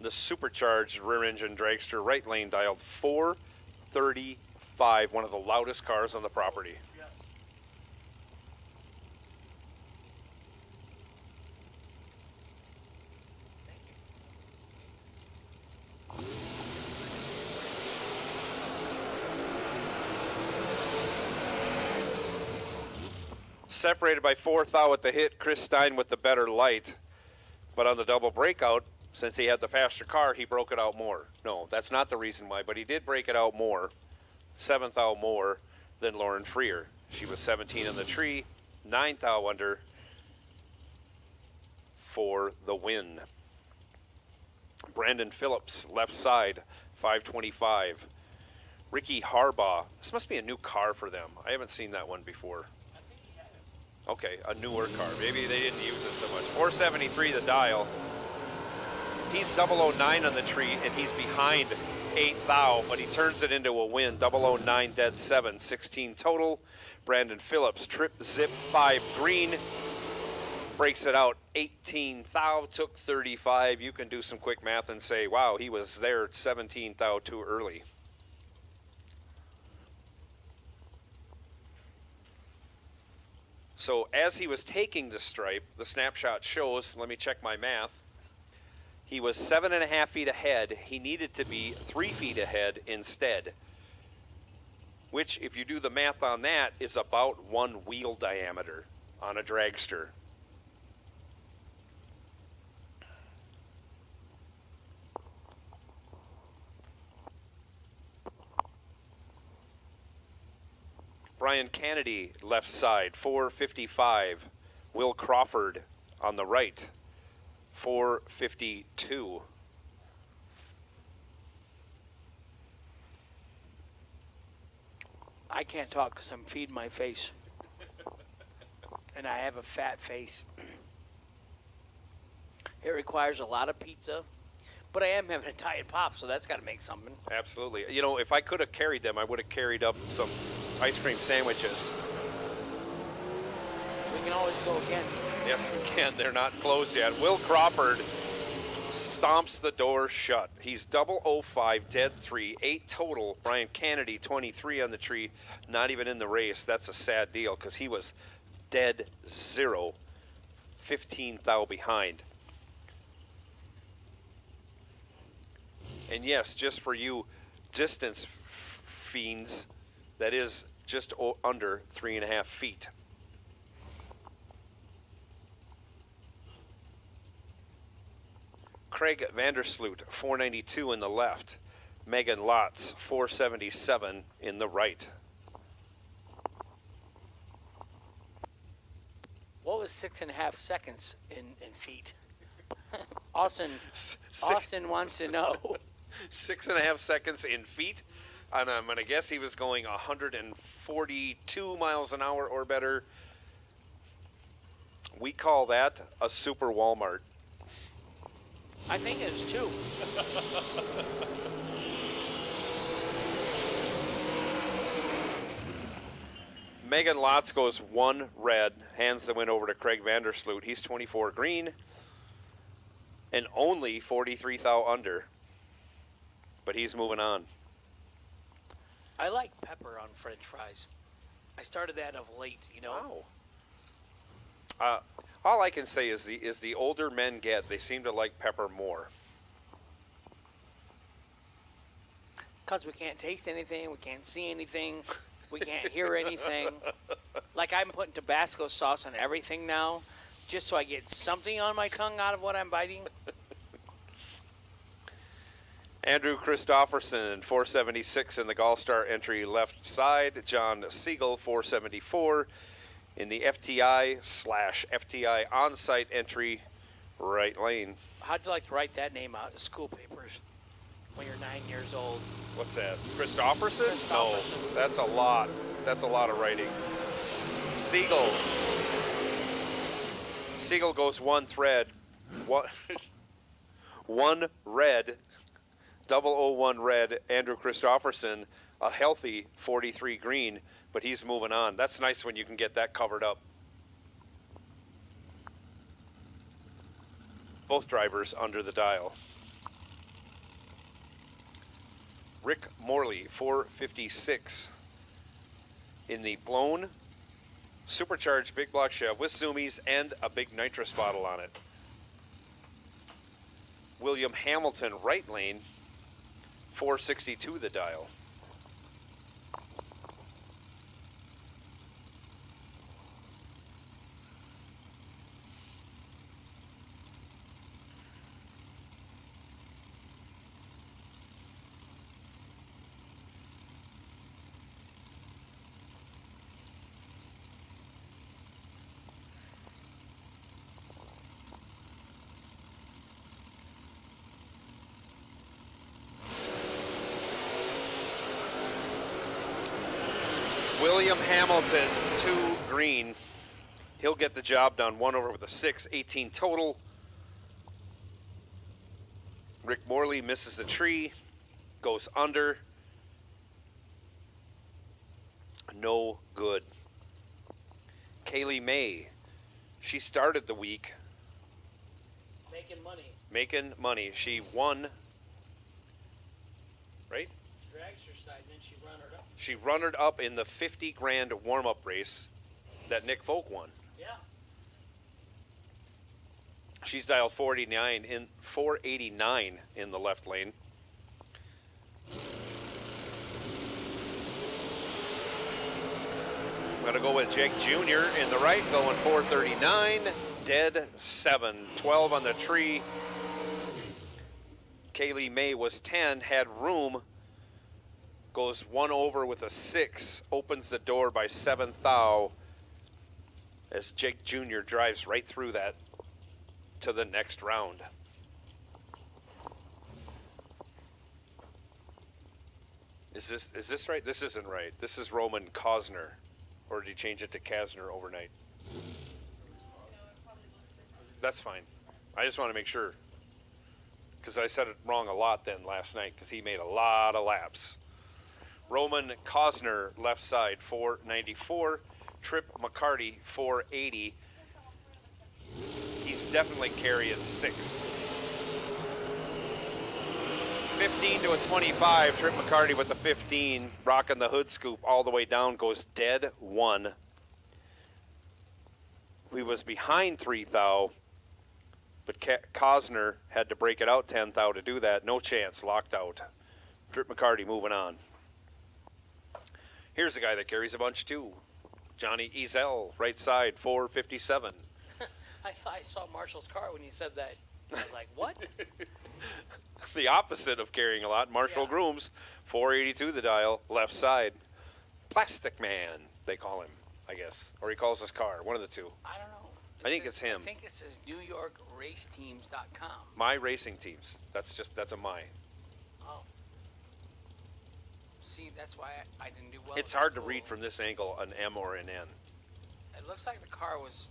the supercharged rear engine dragster, right lane dialed 435, one of the loudest cars on the property. Separated by 4 thou at the hit, Chris Stein with the better light. But on the double breakout, since he had the faster car, he broke it out more. No, that's not the reason why, but he did break it out more. 7 thou more than Lauren Freer. She was 17 on the tree, 9 thou under for the win. Brandon Phillips, left side, 525. Ricky Harbaugh. This must be a new car for them. I haven't seen that one before. Okay, a newer car. Maybe they didn't use it so much. 473 the dial. He's 009 on the tree, and he's behind 8 thou, but he turns it into a win. 009 dead 7, 16 total. Brandon Phillips, trip zip 5 green. Breaks it out 18 thou, took 35. You can do some quick math and say, wow, he was there at 17 thou too early. So as he was taking the stripe, the snapshot shows, let me check my math, he was 7.5 feet ahead. He needed to be 3 feet ahead instead, which, if you do the math on that, is about 1 wheel diameter on a dragster. Brian Kennedy, left side, 455. Will Crawford on the right, 452.
I can't talk because I'm feeding my face. And I have a fat face. It requires a lot of pizza. But I am having a diet pop, so that's got to make something.
Absolutely. You know, if I could have carried them, I would have carried up some ice cream sandwiches.
We can always go again.
Yes, we can. They're not closed yet. Will Crawford stomps the door shut. He's 005, dead 3, 8 total. Brian Kennedy, 23 on the tree, not even in the race. That's a sad deal because he was dead 0, 15 thou behind. And yes, just for you distance fiends, that is just under 3.5 feet. Craig Vandersloot, 492 in the left. Megan Lotz, 477 in the right.
What was 6.5 seconds in feet? Austin wants to know.
6.5 seconds in feet. And I'm going to guess he was going 142 miles an hour or better. We call that a super Walmart.
I think it was 2.
Megan Lotz goes 1 red, hands the win over to Craig Vandersloot. He's 24 green and only 43 thou under. But he's moving on.
I like pepper on French fries. I started that of late, you know.
Wow. All I can say is the older men get, they seem to like pepper more.
Because we can't taste anything, we can't see anything, we can't hear anything. Like I'm putting Tabasco sauce on everything now, just so I get something on my tongue out of what I'm biting.
Andrew Christofferson, 476 in the Gallstar entry left side. John Siegel, 474 in the FTI/FTI on-site entry right lane.
How'd you like to write that name out in school papers when you're 9 years old?
What's that? Christofferson?
Christofferson.
No, that's a lot. That's a lot of writing. Siegel. Siegel goes 1 thread. One red. 001 red. Andrew Christofferson, a healthy 43 green, but he's moving on. That's nice when you can get that covered up. Both drivers under the dial. Rick Morley, 456 in the blown supercharged big block Chev with zoomies and a big nitrous bottle on it. William Hamilton, right lane, 462 the dial. William Hamilton, 2 green. He'll get the job done. 1 over with a 6, 18 total. Rick Morley misses the tree, goes under. No good. Kaylee May, she started the week making money. She won, right? She runnered up in the 50 grand warm-up race that Nick Folk won.
Yeah.
She's dialed 489 in the left lane. I'm going to go with Jake Jr. in the right, going 439. Dead 7. 12 on the tree. Kaylee May was 10, had room. Goes 1 over with a 6, opens the door by 7 thou as Jake Jr. drives right through that to the next round. Is this right? This isn't right. This is Roman Cosner. Or did he change it to Kasner overnight? That's fine. I just want to make sure. Because I said it wrong a lot then last night because he made a lot of laps. Roman Cosner, left side, 494. Trip McCarty, 480. He's definitely carrying 6. 15 to a 25. Trip McCarty with the 15. Rocking the hood scoop all the way down. Goes dead 1. We was behind 3 thou. But Cosner had to break it out 10 thou to do that. No chance. Locked out. Trip McCarty moving on. Here's a guy that carries a bunch too. Johnny Ezel, right side, 457.
I thought I saw Marshall's car when you said that. I was like, what?
The opposite of carrying a lot. Marshall Grooms, 482 the dial, left side. Plastic Man, they call him, I guess. Or he calls his car, one of the two.
I don't know.
I think it's him.
I think it says NewYorkRaceTeams.com.
My Racing Teams. That's a my.
Oh. See, that's why I didn't do well.
It's hard to read from this angle an M or an N.
It looks like the car was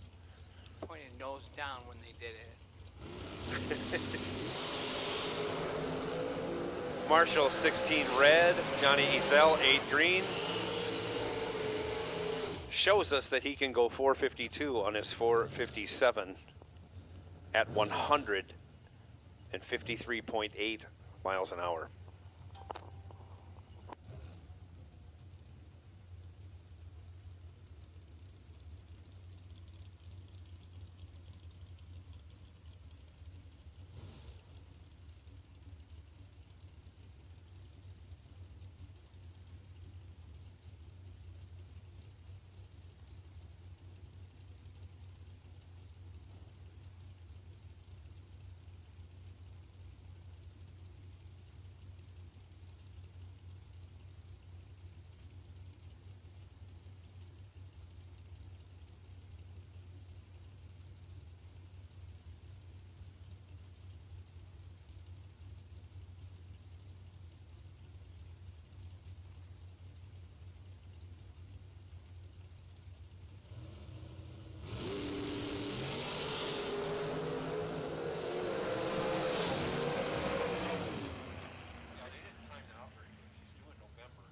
pointed nose down when they did it.
Marshall 16 red, Johnny Ezel 8 green. Shows us that he can go 452 on his 457 at 153.8 miles an hour.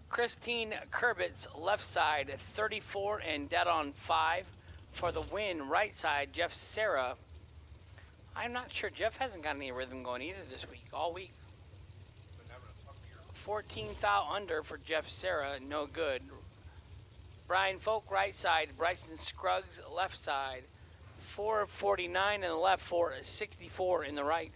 Christine Kurbitz, left side, 34 and dead on 5 for the win. Right side, Jeff Serra. I'm not sure. Jeff hasn't got any rhythm going either this week, all week. 14 thou under for Jeff Serra, no good. Brian Folk, right side. Bryson Scruggs, left side. 449 in the left, 464 in the right.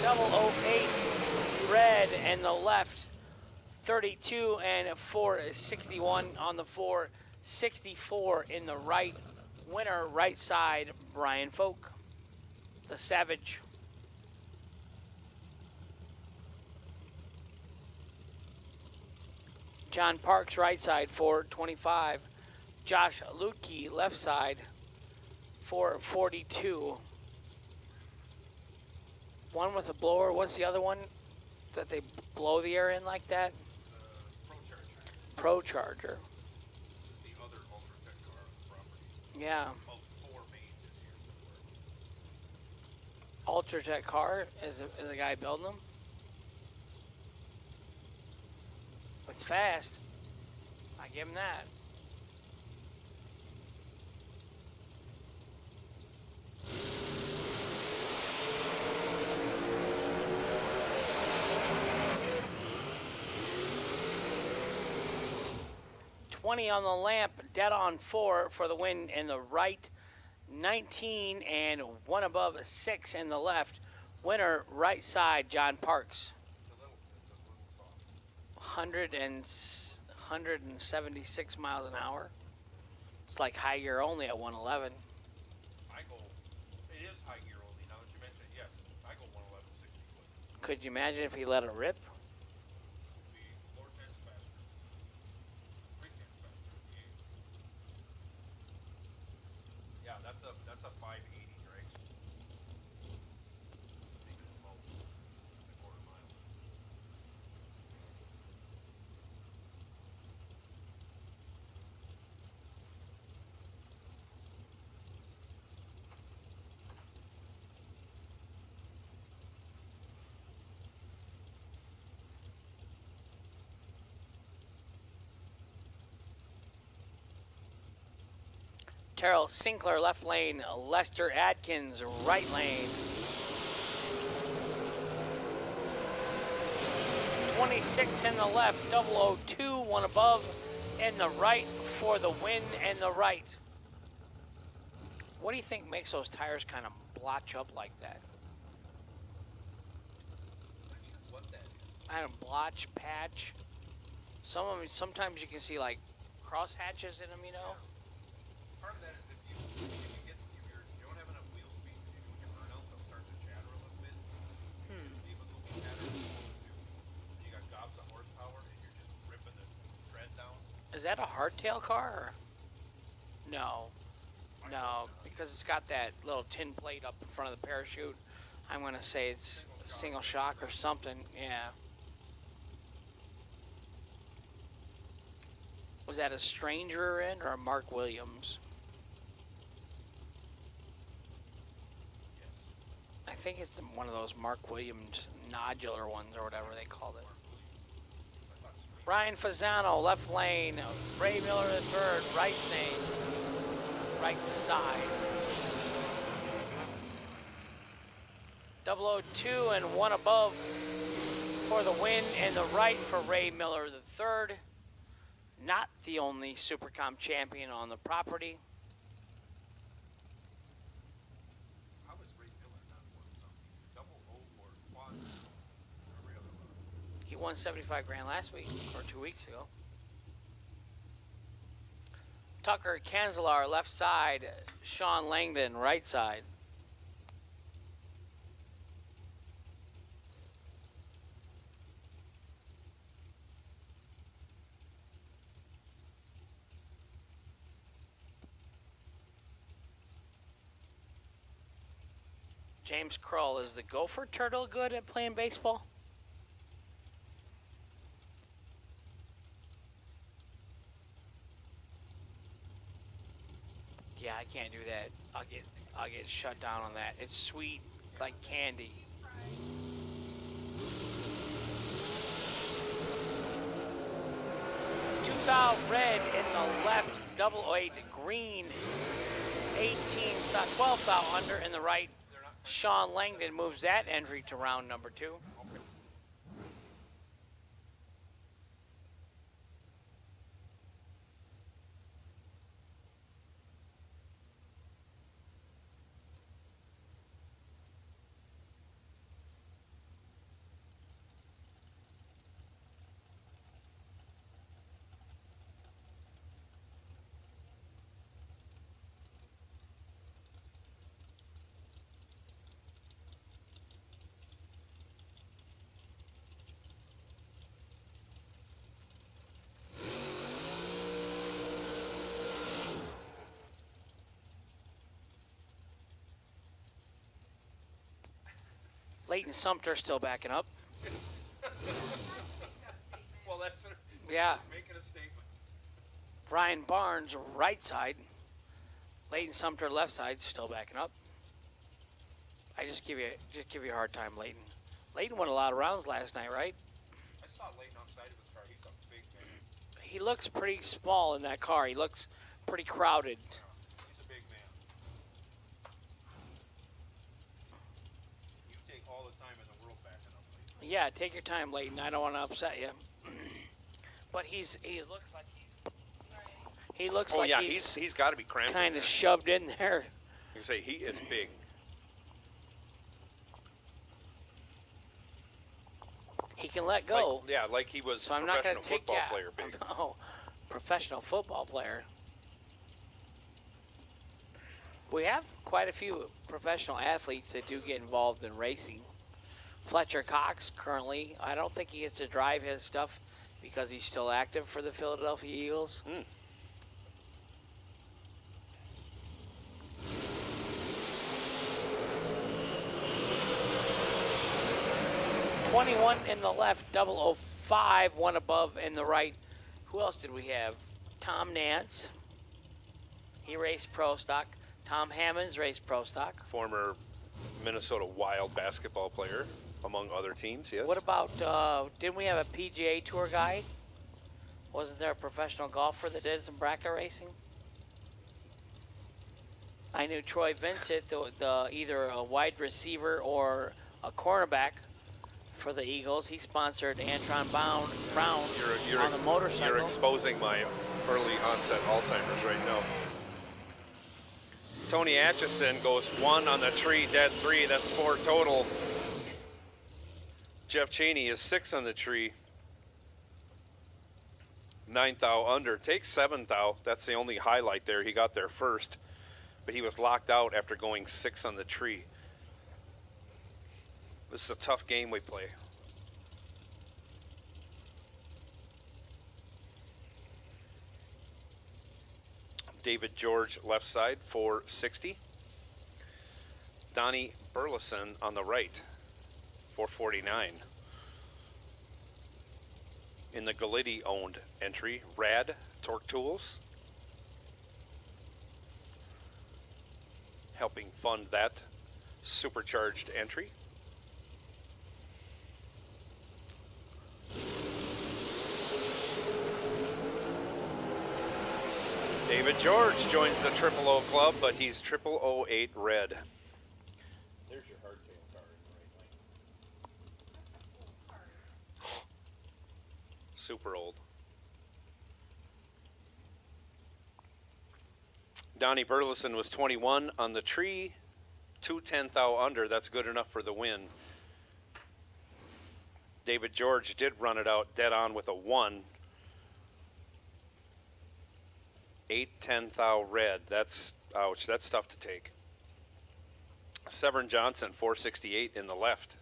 Double 08 red and the left 32 and 461 on the 464 in the right. Winner right side Brian Folk, the Savage. John Parks right side 425. Josh Lutke left side 442. One with a blower. What's the other one that they blow the air in like that? Pro Charger.
This is the other Ultratech car on the property.
Yeah.
Of 4 made this year so far.
Ultratech car is the guy building them. It's fast. I give him that. $20 on the lamp, dead on 4 for the win in the right. 19 and 1 above 6 in the left. Winner right side, John Parks. 176 miles an hour. It's like high gear only at 111.
I go, it is high gear only. Now that you mention it, yes. I go 111
Could you imagine if he let it rip?
Be 4 tenths faster. 3 tenths faster. Yeah, that's a 580, right? I think it's most a quarter mile.
Terrell Sinkler, left lane. Lester Atkins, right lane. 26 in the left, 002, one above, in the right for the win and the right. What do you think makes those tires kind of blotch up like that?
What that is?
I don't blotch, patch. Some of them, sometimes you can see like cross hatches in them, you know?
Part of that is if you don't have enough wheel speed, if you do your burnout, they'll start to chatter a little bit. Leave a little chatter as opposed to you got gobs of horsepower and you're just ripping the tread down.
Is that a hardtail car? Or? No. No, because it's got that little tin plate up in front of the parachute. I'm going to say it's single shock or something. Yeah. Was that a Stranger in or a Mark Williams? I think it's one of those Mark Williams nodular ones or whatever they called it. Ryan Fasano, left lane. Ray Miller the third, right right side. 002 and one above for the win, and the right for Ray Miller the third. Not the only Supercom champion on the property.
How is Ray Miller not won something? He's double O or quad every other one.
He won 75 grand last week or 2 weeks ago. Tucker Kanzelar, left side. Sean Langdon, right side. James Kroll, is the Gopher Turtle good at playing baseball? Yeah, I can't do that. I'll get shut down on that. It's sweet like candy. $2,000 red in the left, 008 green, 12,000 under in the right. Sean Langdon moves that entry to round number 2. Leighton Sumter still backing up.
Well, that's
Yeah.
making a statement.
Ryan Barnes, right side. Leighton Sumter, left side, still backing up. I just give you a hard time, Leighton. Leighton won a lot of rounds last night, right?
I saw Leighton outside of his car. He's a big man.
He looks pretty small in that car. He looks pretty crowded.
He's a big man. You take all the time in the world backing up, Leighton.
Yeah, take your time, Leighton. I don't want to upset you. But he looks like
he's got to be cramped.
kind of shoved in there.
You say he is big.
He can let go.
Like he was
So
a
I'm not going
professional
to take
football player big.
Oh, professional football player. We have quite a few professional athletes that do get involved in racing. Fletcher Cox currently, I don't think he gets to drive his stuff because he's still active for the Philadelphia Eagles. 21 in the left, 005, one above in the right. Who else did we have? Tom Nance. He raced Pro Stock. Tom Hammonds raced Pro Stock.
Former Minnesota Wild basketball player, among other teams, yes.
What about, didn't we have a PGA Tour guy? Wasn't there a professional golfer that did some bracket racing? I knew Troy Vincent, either a wide receiver or a cornerback for the Eagles. He sponsored Antron Brown on the motorcycle.
You're exposing my early onset Alzheimer's right now. Tony Atchison goes 1 on the tree, dead 3. That's 4 total. Jeff Cheney is 6 on the tree. 9th thou under. Takes 7th thou. That's the only highlight there. He got there first, but he was locked out after going 6 on the tree. This is a tough game we play. David George left side, 460. Donnie Burleson on the right, 449. In the Galitti-owned entry, Rad Torque Tools, helping fund that supercharged entry. David George joins the 000 club, but he's 0008 red. There's your hardtail car in the right lane. Super old. Donnie Burleson was 21 on the tree, 210 thou under. That's good enough for the win. David George did run it out dead on with a 1. 810 thou red. That's ouch. That's tough to take. Severn Johnson 468 in the left.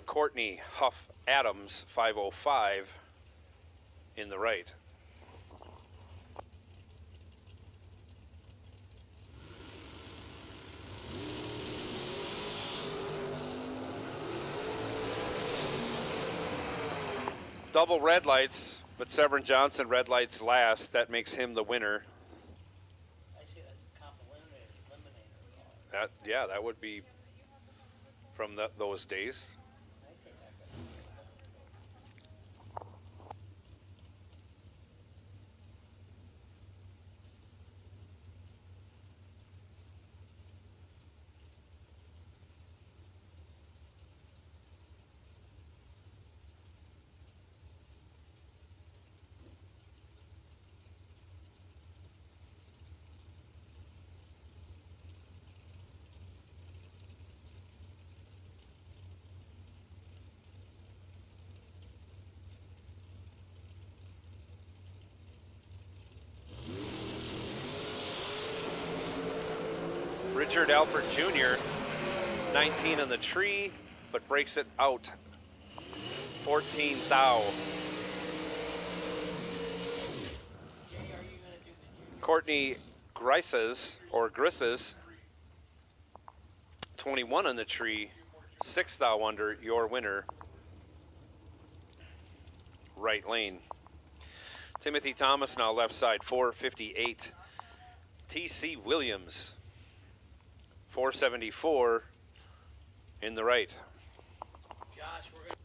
Courtney Huff Adams 505 in the right. Double red lights, but Severn Johnson red lights last. That makes him the winner.
I see that's a comp eliminator.
That would be from those days. Richard Alford Jr., 19 on the tree, but breaks it out. 14 thou. Courtney Grises, 21 on the tree, 6 thou under, your winner. Right lane. Timothy Thomas now left side, 458. T.C. Williams, 474 in the right.
Josh, we're going to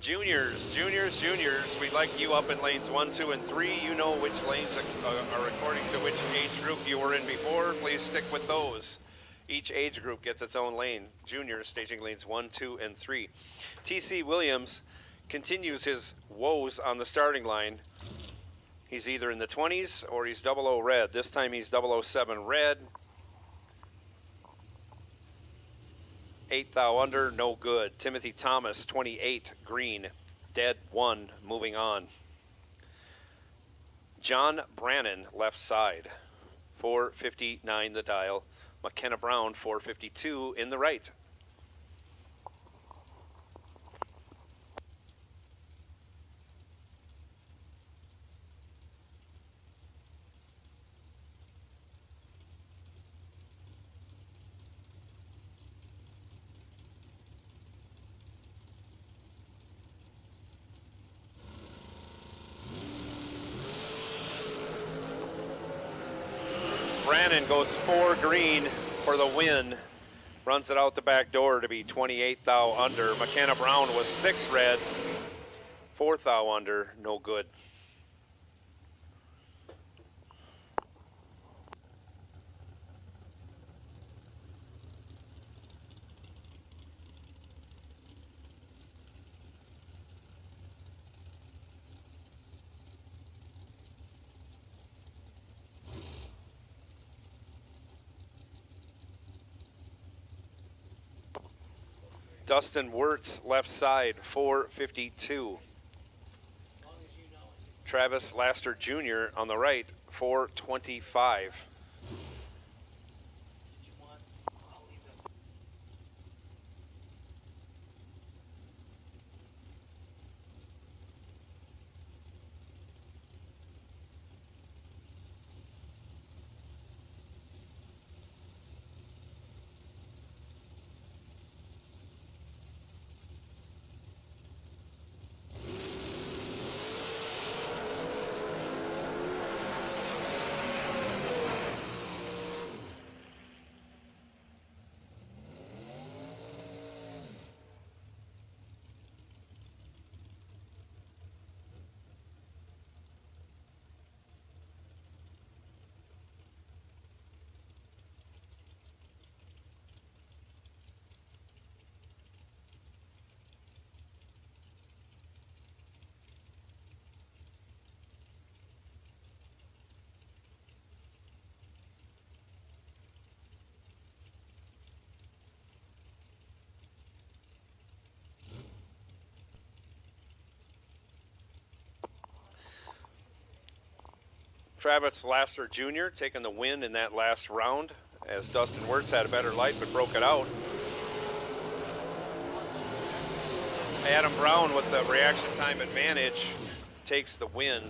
Juniors, we'd like you up in lanes 1, 2, and 3. You know which lanes are according to which age group you were in before. Please stick with those. Each age group gets its own lane. Juniors staging lanes 1, 2, and 3. TC Williams continues his woes on the starting line. He's either in the 20s or he's 00 red. This time he's 007 red. 8 thou under, no good. Timothy Thomas, 28, green, dead 1, moving on. John Brannon, left side, 459 the dial. McKenna Brown, 452 in the right. Brannon goes 4 green for the win. Runs it out the back door to be 28 thou under. McKenna Brown was 6 red. 4 thou under, no good. Dustin Wirtz, left side, 452. Travis Laster Jr. on the right, 425. Travis Laster Jr. taking the win in that last round as Dustin Wirtz had a better light but broke it out. Adam Brown with the reaction time advantage takes the win.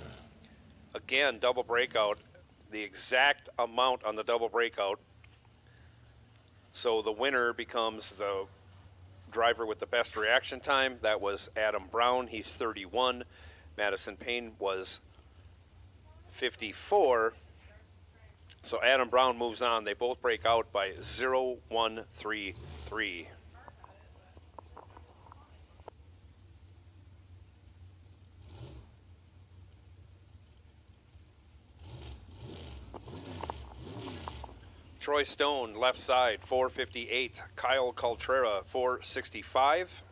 Again, double breakout, the exact amount on the double breakout. So the winner becomes the driver with the best reaction time. That was Adam Brown, he's 31. Madison Payne was 54. So Adam Brown moves on. They both break out by 0-1-3-3. Troy Stone, left side, 458. Kyle Coltrera, 465.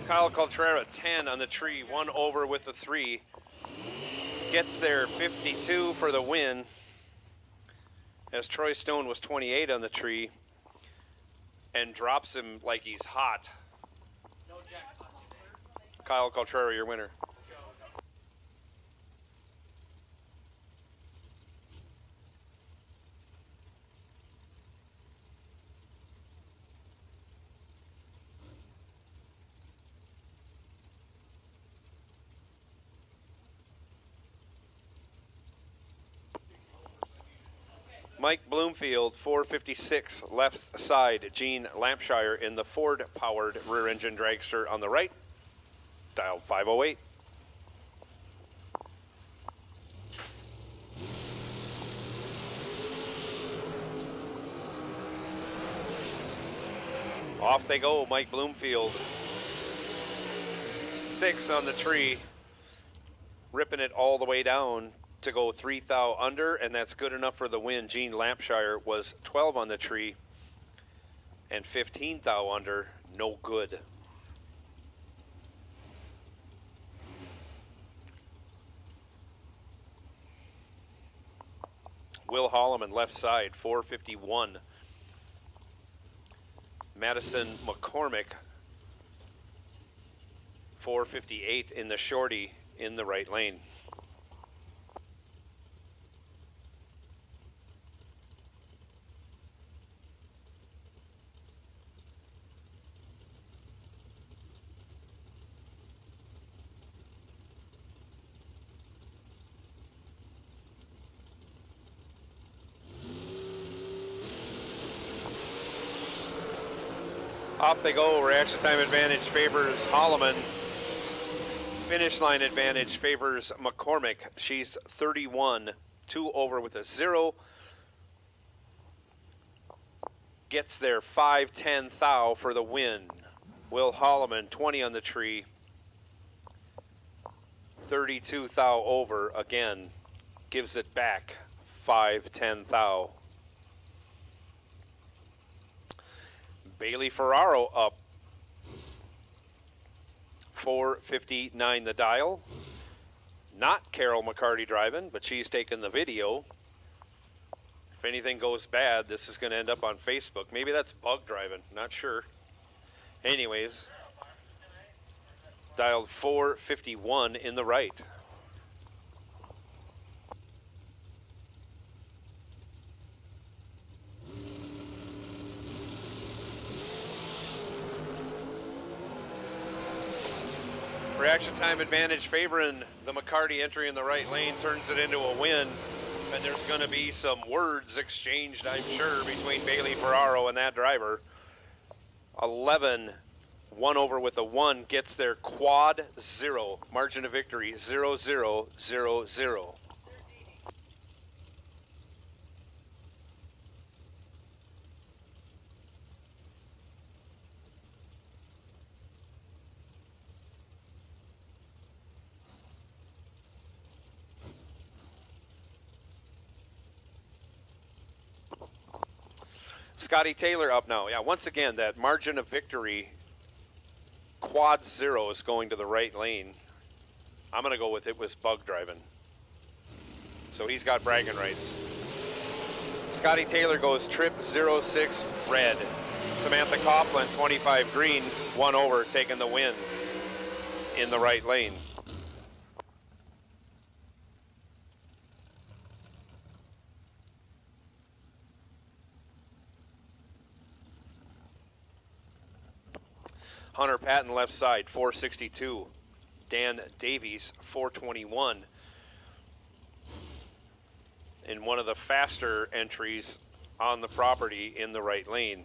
Kyle Coltrera, 10 on the tree, 1 over with the 3. Gets there 52 for the win. As Troy Stone was 28 on the tree and drops him like he's hot. Kyle Coltrera, your winner. Mike Bloomfield, 456 left side. Gene Lampshire in the Ford-powered rear-engine dragster on the right. Dialed 508. Off they go, Mike Bloomfield. 6 on the tree, ripping it all the way down to go 3 thou under, and that's good enough for the win. Gene Lampshire was 12 on the tree and 15 thou under, no good. Will Holloman left side, 451. Madison McCormick, 458 in the shorty in the right lane. Off they go. Reaction time advantage favors Holloman. Finish line advantage favors McCormick. She's 31, 2 over with a 0. Gets there 5-10 thou for the win. Will Holloman, 20 on the tree, 32 thou over again. Gives it back 5-10 thou. Bailey Ferraro up 459 the dial. Not Carol McCarty driving, but she's taking the video. If anything goes bad, this is going to end up on Facebook. Maybe that's bug driving, not sure. Anyways, dialed 451 in the right. Reaction time advantage favoring the McCarty entry in the right lane turns it into a win. And there's going to be some words exchanged, I'm sure, between Bailey Ferraro and that driver. 11, 1 over with a 1, gets their quad 0. Margin of victory 0-0-0-0. Scotty Taylor up now. Yeah, once again, that margin of victory, quad 0 is going to the right lane. I'm going to go with it was bug driving. So he's got bragging rights. Scotty Taylor goes trip 06 red. Samantha Coughlin, 25 green, 1 over, taking the win in the right lane. Hunter Patton left side, 462. Dan Davies, 421. In one of the faster entries on the property in the right lane.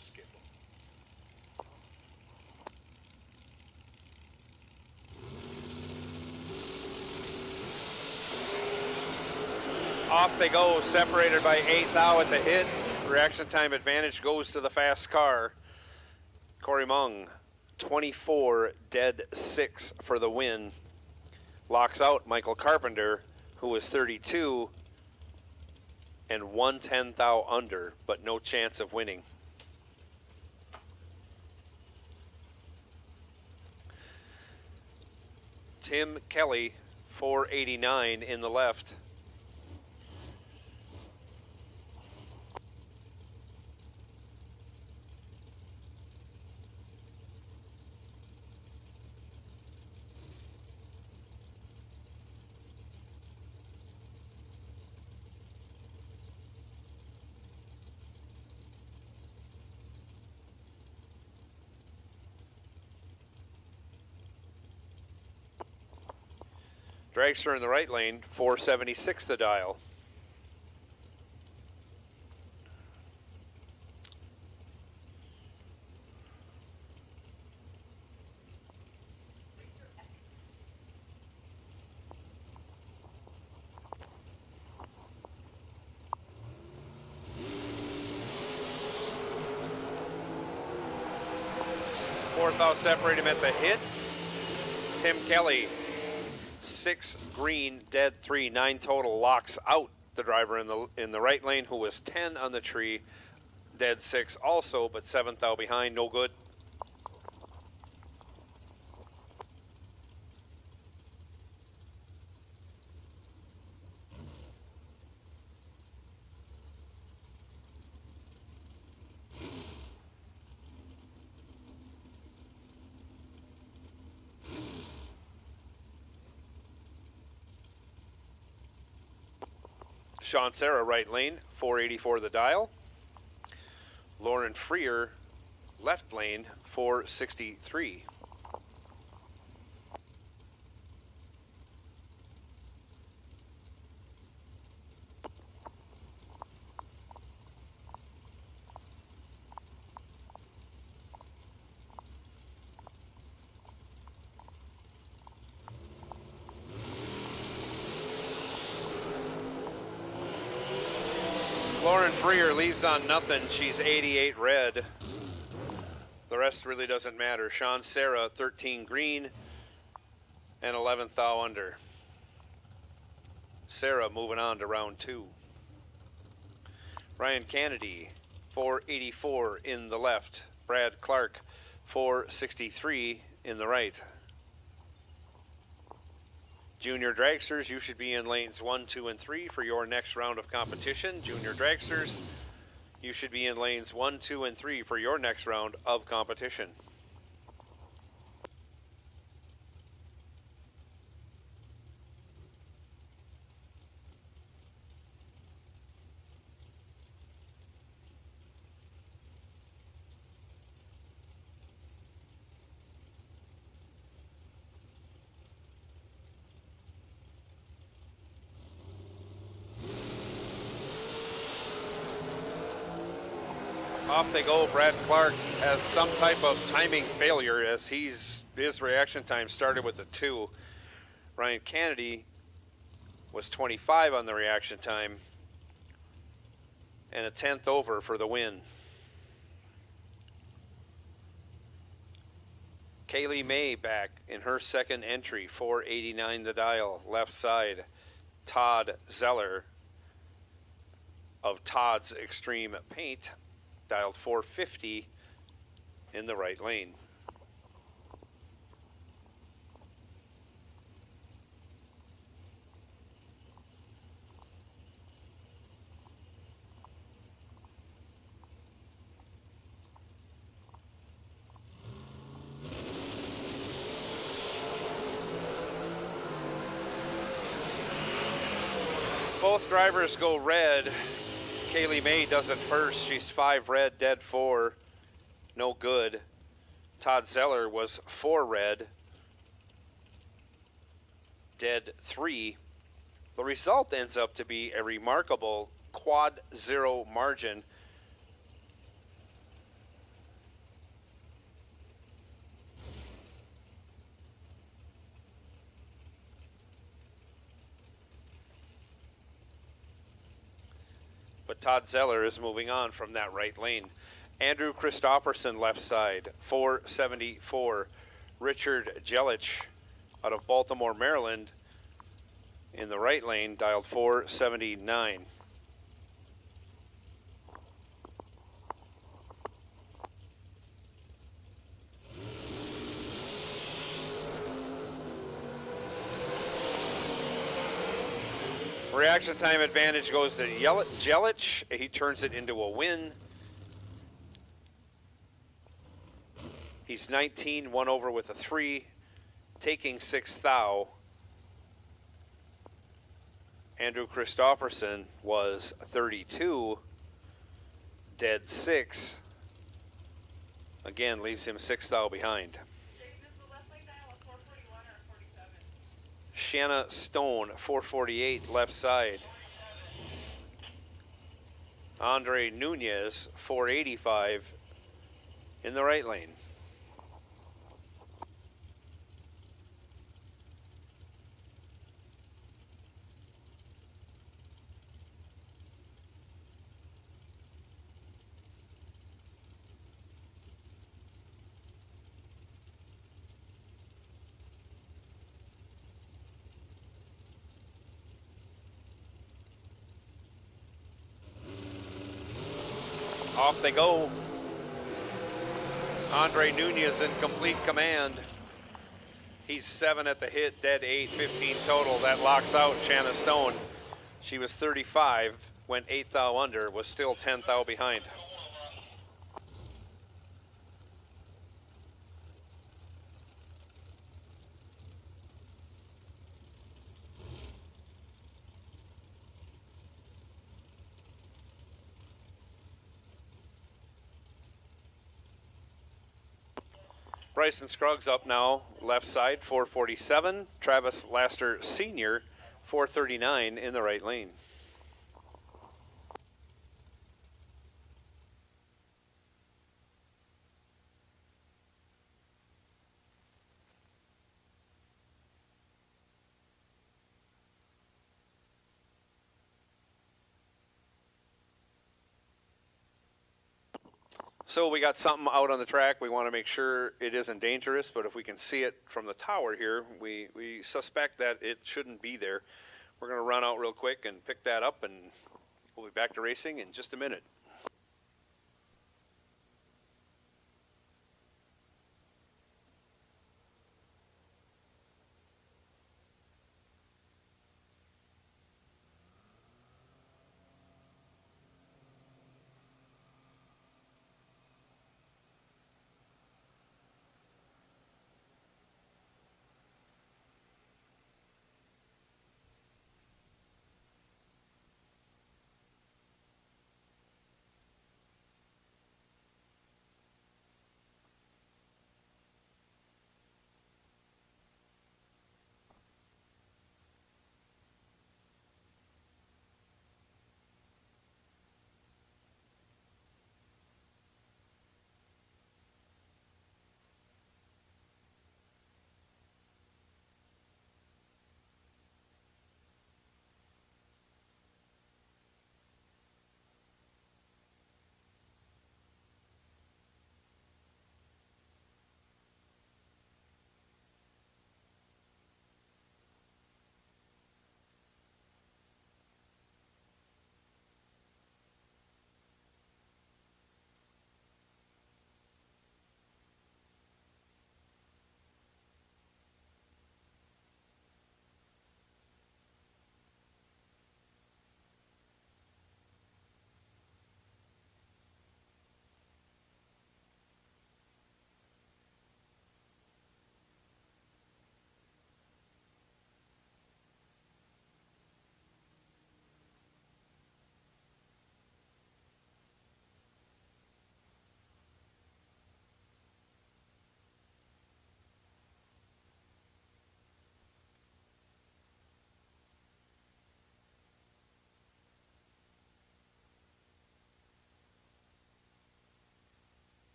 skip them. Off they go, separated by 8 thou at the hit. Reaction time advantage goes to the fast car. Corey Mung, 24 dead 6 for the win. Locks out Michael Carpenter, who was 32 and 1/10 thou under, but no chance of winning. Tim Kelly, 489 in the left. Dragster in the right lane, 476 the dial. Fourth out, separate him at the hit. Tim Kelly, 6 green, dead 3, 9 total, locks out the driver in the right lane, who was 10 on the tree, dead 6 also, but 7th out behind, no good. Sean Serra, right lane, 484 the dial. Lauren Freer, left lane, 463. Lauren Freer leaves on nothing. She's 88 red. The rest really doesn't matter. Sean Serra, 13 green and 11th thou under. Serra moving on to round 2. Ryan Kennedy, 484 in the left. Brad Clark, 463 in the right. Junior Dragsters, you should be in lanes 1, 2, and 3 for your next round of competition. Junior Dragsters, you should be in lanes 1, 2, and 3 for your next round of competition. Off they go. Brad Clark has some type of timing failure as his reaction time started with a 2. Ryan Kennedy was 25 on the reaction time and a 10th over for the win. Kaylee May back in her second entry, 489 the dial, left side. Todd Zeller of Todd's Extreme Paint, dialed 450 in the right lane. Both drivers go red. Kaylee May does it first. She's 5 red, dead 4. No good. Todd Zeller was 4 red, dead 3. The result ends up to be a remarkable quad 0 margin. But Todd Zeller is moving on from that right lane. Andrew Christofferson, left side, 474. Richard Jelich out of Baltimore, Maryland, in the right lane, dialed 479. Reaction time advantage goes to Jelich. He turns it into a win. He's 19, one over with a 3, taking 6th thou. Andrew Christofferson was 32, dead 6. Again, leaves him 6th thou behind. Shanna Stone, 448, left side. Andre Nunez, 485, in the right lane. Off they go. Andre Nunez in complete command. He's 7 at the hit, dead 8, 15 total. That locks out Shanna Stone. She was 35, went 8th thou under, was still 10th thou behind. Bryson Scruggs up now, left side, 447. Travis Laster Sr., 439 in the right lane. So we got something out on the track. We want to make sure it isn't dangerous, but if we can see it from the tower here, we suspect that it shouldn't be there. We're going to run out real quick and pick that up, and we'll be back to racing in just a minute.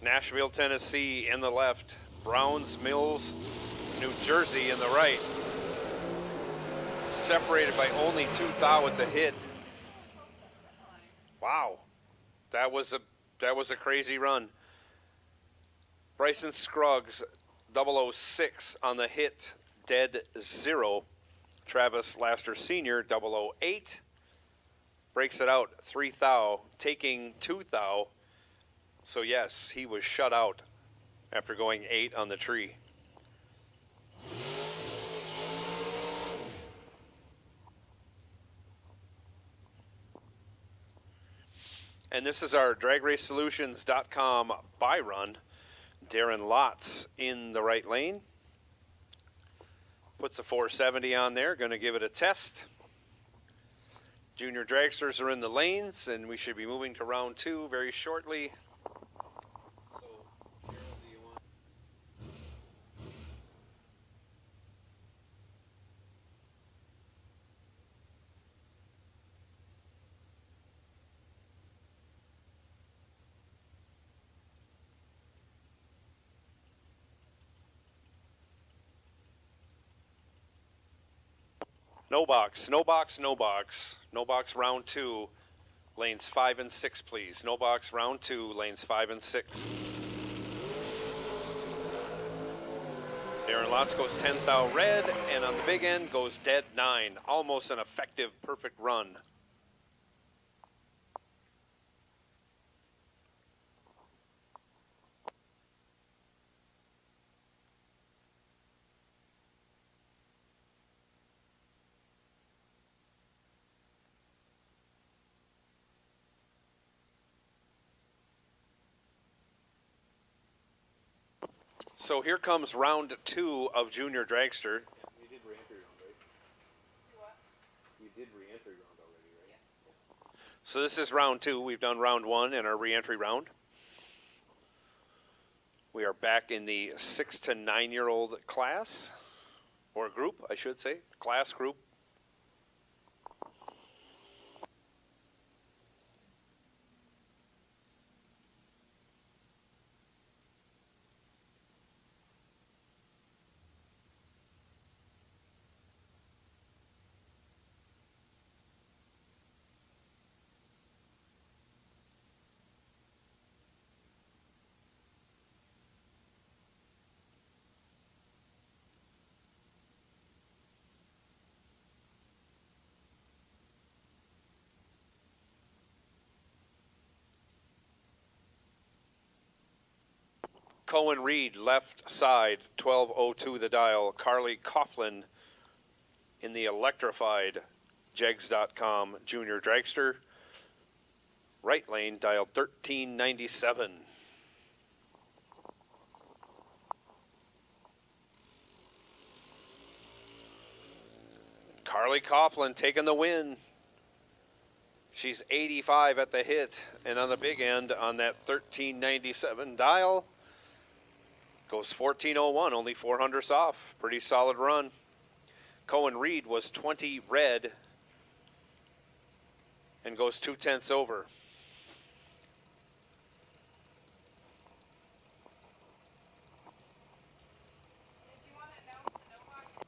Nashville, Tennessee in the left. Browns Mills, New Jersey in the right. Separated by only 2 thou at the hit. Wow, that was a crazy run. Bryson Scruggs 006 on the hit, dead 0. Travis Laster Sr. 008 breaks it out 3 thou, taking 2 thou. So yes, he was shut out after going 8 on the tree. And this is our DragRaceSolutions.com buy run. Darren Lotz in the right lane. Puts a 470 on there, going to give it a test. Junior dragsters are in the lanes, and we should be moving to round 2 very shortly. No box, no box, no box. No box round 2, lanes 5 and 6, please. No box round 2, lanes 5 and 6. Darren Lotz goes 10 thou red, and on the big end goes dead 9. Almost an effective, perfect run. So here comes round 2 of Junior Dragster. You did re-entry round, right?
What?
You did re-entry round already, right? Yeah. So this is round 2. We've done round 1 in our re-entry round. We are back in the 6 to 9-year-old class, or group, I should say, class group. Cohen Reed, left side, 1202 the dial. Carly Coughlin in the electrified Jegs.com Junior Dragster. Right lane, dial 1397. Carly Coughlin taking the win. She's 85 at the hit, and on the big end on that 1397 dial, goes 1401, only 400 off. Pretty solid run. Cohen Reed was 20 red and goes 0.2 over.
Did you want to announce the no box?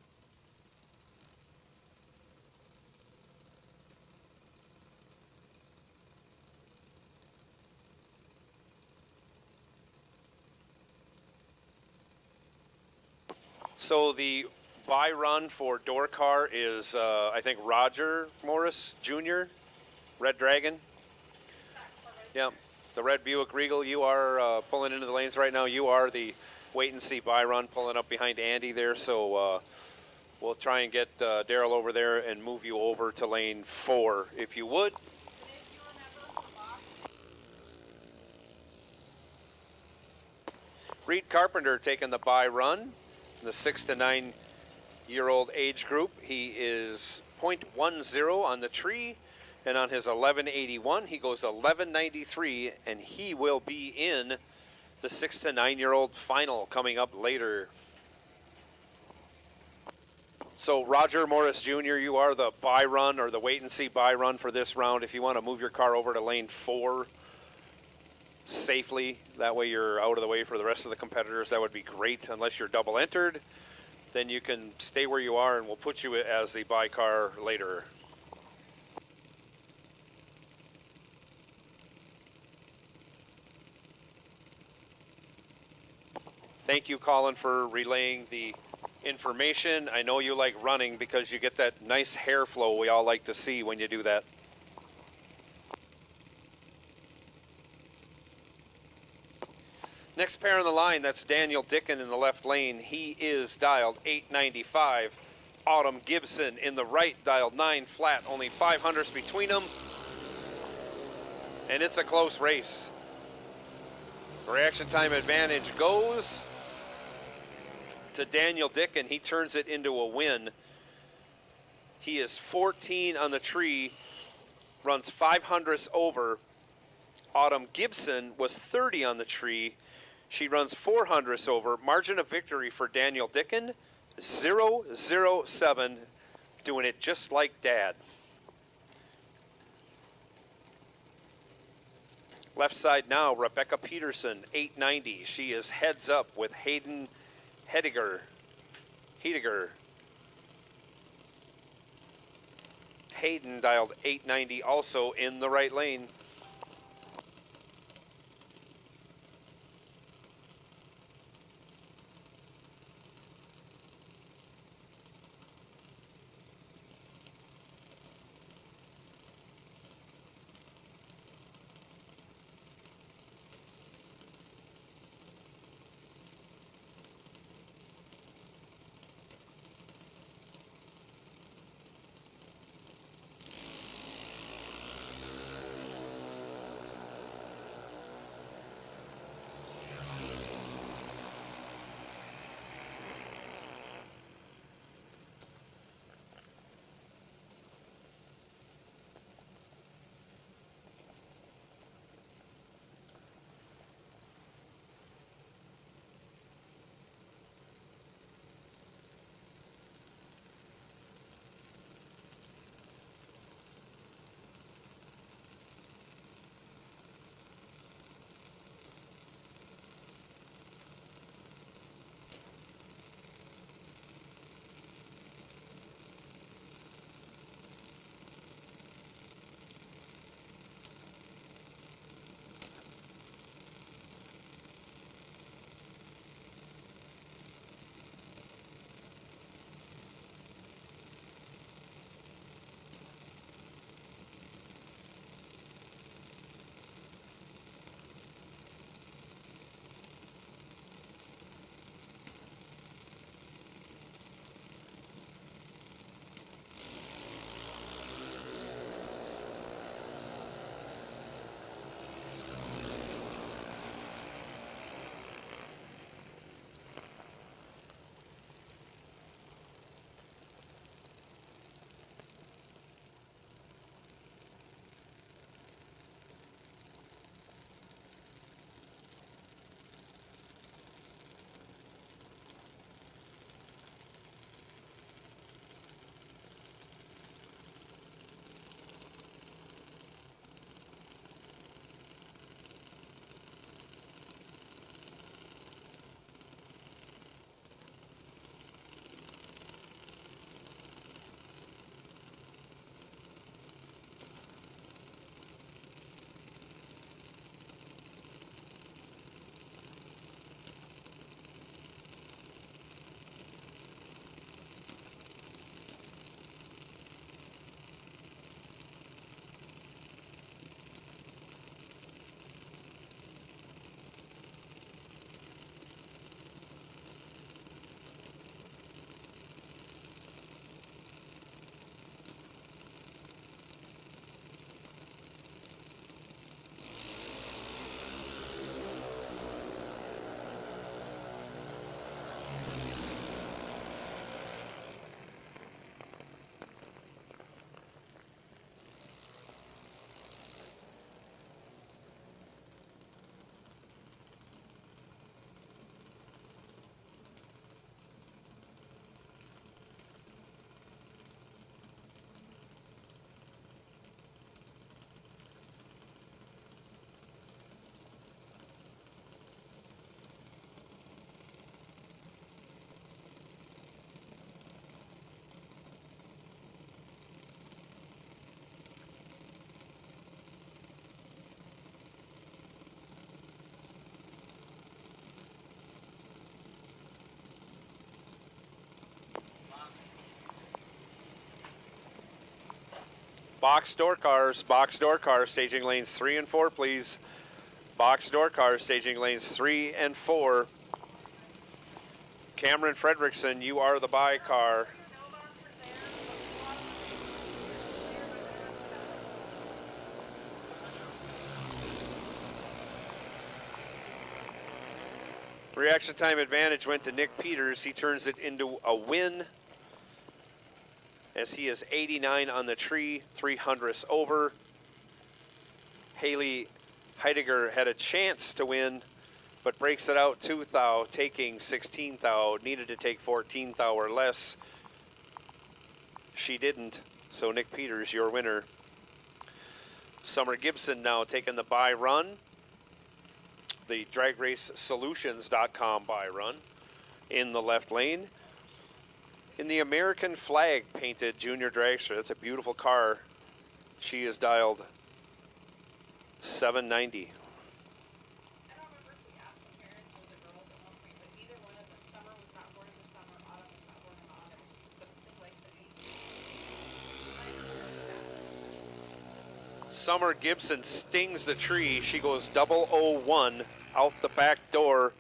So the buy run for door car is, I think, Roger Morris Jr., Red Dragon. Yeah, the red Buick Regal. You are pulling into the lanes right now. You are the wait and see buy run, pulling up behind Andy there. So we'll try and get Daryl over there and move you over to lane 4, if you would. Reed Carpenter taking the buy run. In the 6 to 9-year-old age group, he is 0.10 on the tree, and on his 1181, he goes 1193, and he will be in the 6 to 9-year-old final coming up later. So Roger Morris Jr., you are the buy run or the wait and see buy run for this round. If you want to move your car over to lane 4, safely. That way you're out of the way for the rest of the competitors. That would be great. Unless you're double entered, then you can stay where you are and we'll put you as the buy car later. Thank you, Colin, for relaying the information. I know you like running because you get that nice hair flow we all like to see when you do that. Next pair on the line, that's Daniel Dicken in the left lane. He is dialed 895. Autumn Gibson in the right, dialed 9 flat. Only 500s between them. And it's a close race. Reaction time advantage goes to Daniel Dicken. He turns it into a win. He is 14 on the tree, runs 500s over. Autumn Gibson was 30 on the tree. She runs 400s over. Margin of victory for Daniel Dicken, 007, doing it just like Dad. Left side now, Rebecca Peterson, 890. She is heads up with Hayden Hediger. Hayden dialed 890 also in the right lane. Box door cars, staging lanes 3 and 4, please. Box door cars, staging lanes 3 and 4. Cameron Fredrickson, you are the buy car. Reaction time advantage went to Nick Peters. He turns it into a win as he is 89 on the tree, 300ths over. Haley Heidegger had a chance to win, but breaks it out 2 thou, taking 16 thou. Needed to take 14 thou or less. She didn't, so Nick Peters, your winner. Summer Gibson now taking the buy run. The DragRaceSolutions.com buy run in the left lane. In the American flag painted junior dragster, that's a beautiful car. She is dialed 790.
I don't remember if we asked the parents or the girls at one point, but neither one of them, Summer was not born in the summer, Autumn was not born in the autumn. It was just like the age.
Summer Gibson stings the tree. She goes 001 out the back door,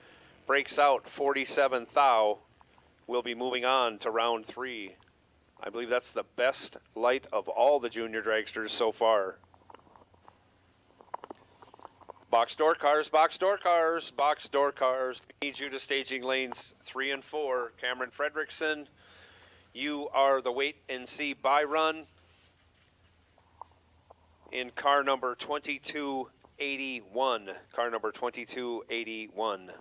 breaks out 47 thou. We'll be moving on to round 3. I believe that's the best light of all the junior dragsters so far. Box door cars, box door cars, box door cars. We need you to staging lanes 3 and 4. Cameron Fredrickson, you are the wait and see buy run in car number 2281. Car number 2281.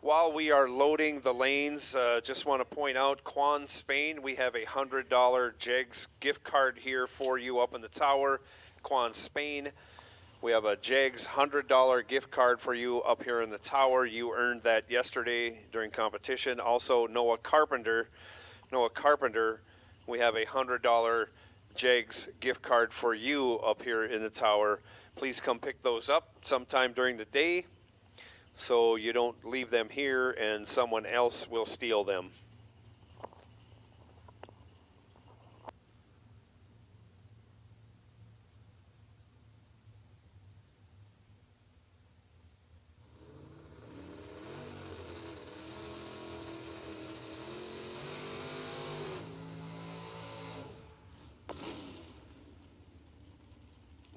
While we are loading the lanes, just want to point out, Quan, Spain, we have a $100 JEGS gift card here for you up in the tower. Quan, Spain, we have a JEGS $100 gift card for you up here in the tower. You earned that yesterday during competition. Also, Noah Carpenter, we have a $100 JEGS gift card for you up here in the tower. Please come pick those up sometime during the day, so you don't leave them here and someone else will steal them.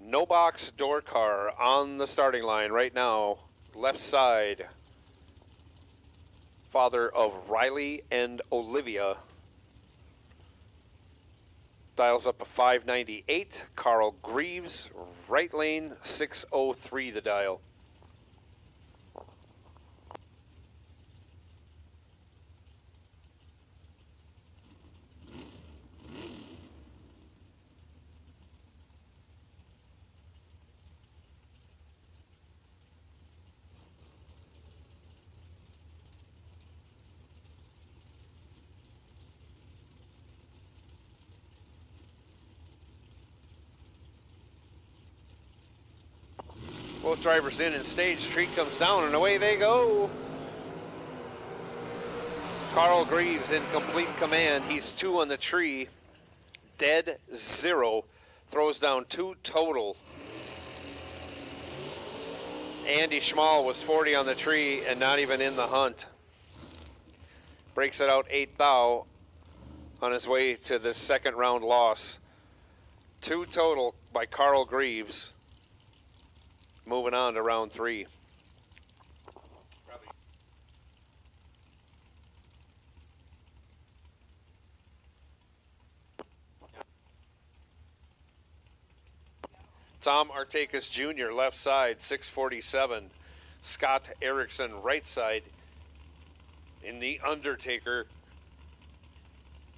No box door car on the starting line right now. Left side, father of Riley and Olivia. Dials up a 598. Carl Greaves, right lane, 603 the dial. Both drivers in and stage. Tree comes down and away they go. Carl Greaves in complete command. He's 2 on the tree. Dead 0. Throws down 2 total. Andy Schmall was 40 on the tree and not even in the hunt. Breaks it out 8 thou on his way to this second round loss. 2 total by Carl Greaves. Moving on to round 3. Tom Artakis Jr., left side, 647. Scott Erickson, right side, in the Undertaker,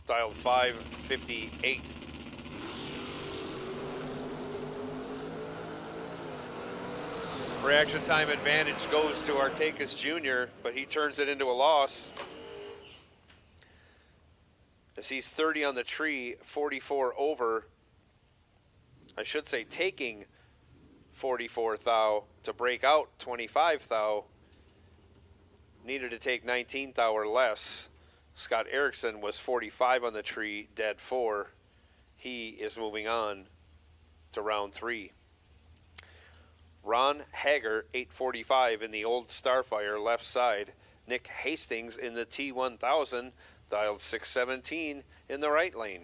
dialed 558. Reaction time advantage goes to Artakis Jr., but he turns it into a loss. As he's 30 on the tree, 44 over. I should say taking 44 thou to break out 25 thou. Needed to take 19 thou or less. Scott Erickson was 45 on the tree, dead 4. He is moving on to round 3. Ron Hager, 845 in the old Starfire, left side. Nick Hastings in the T1000, dialed 617 in the right lane.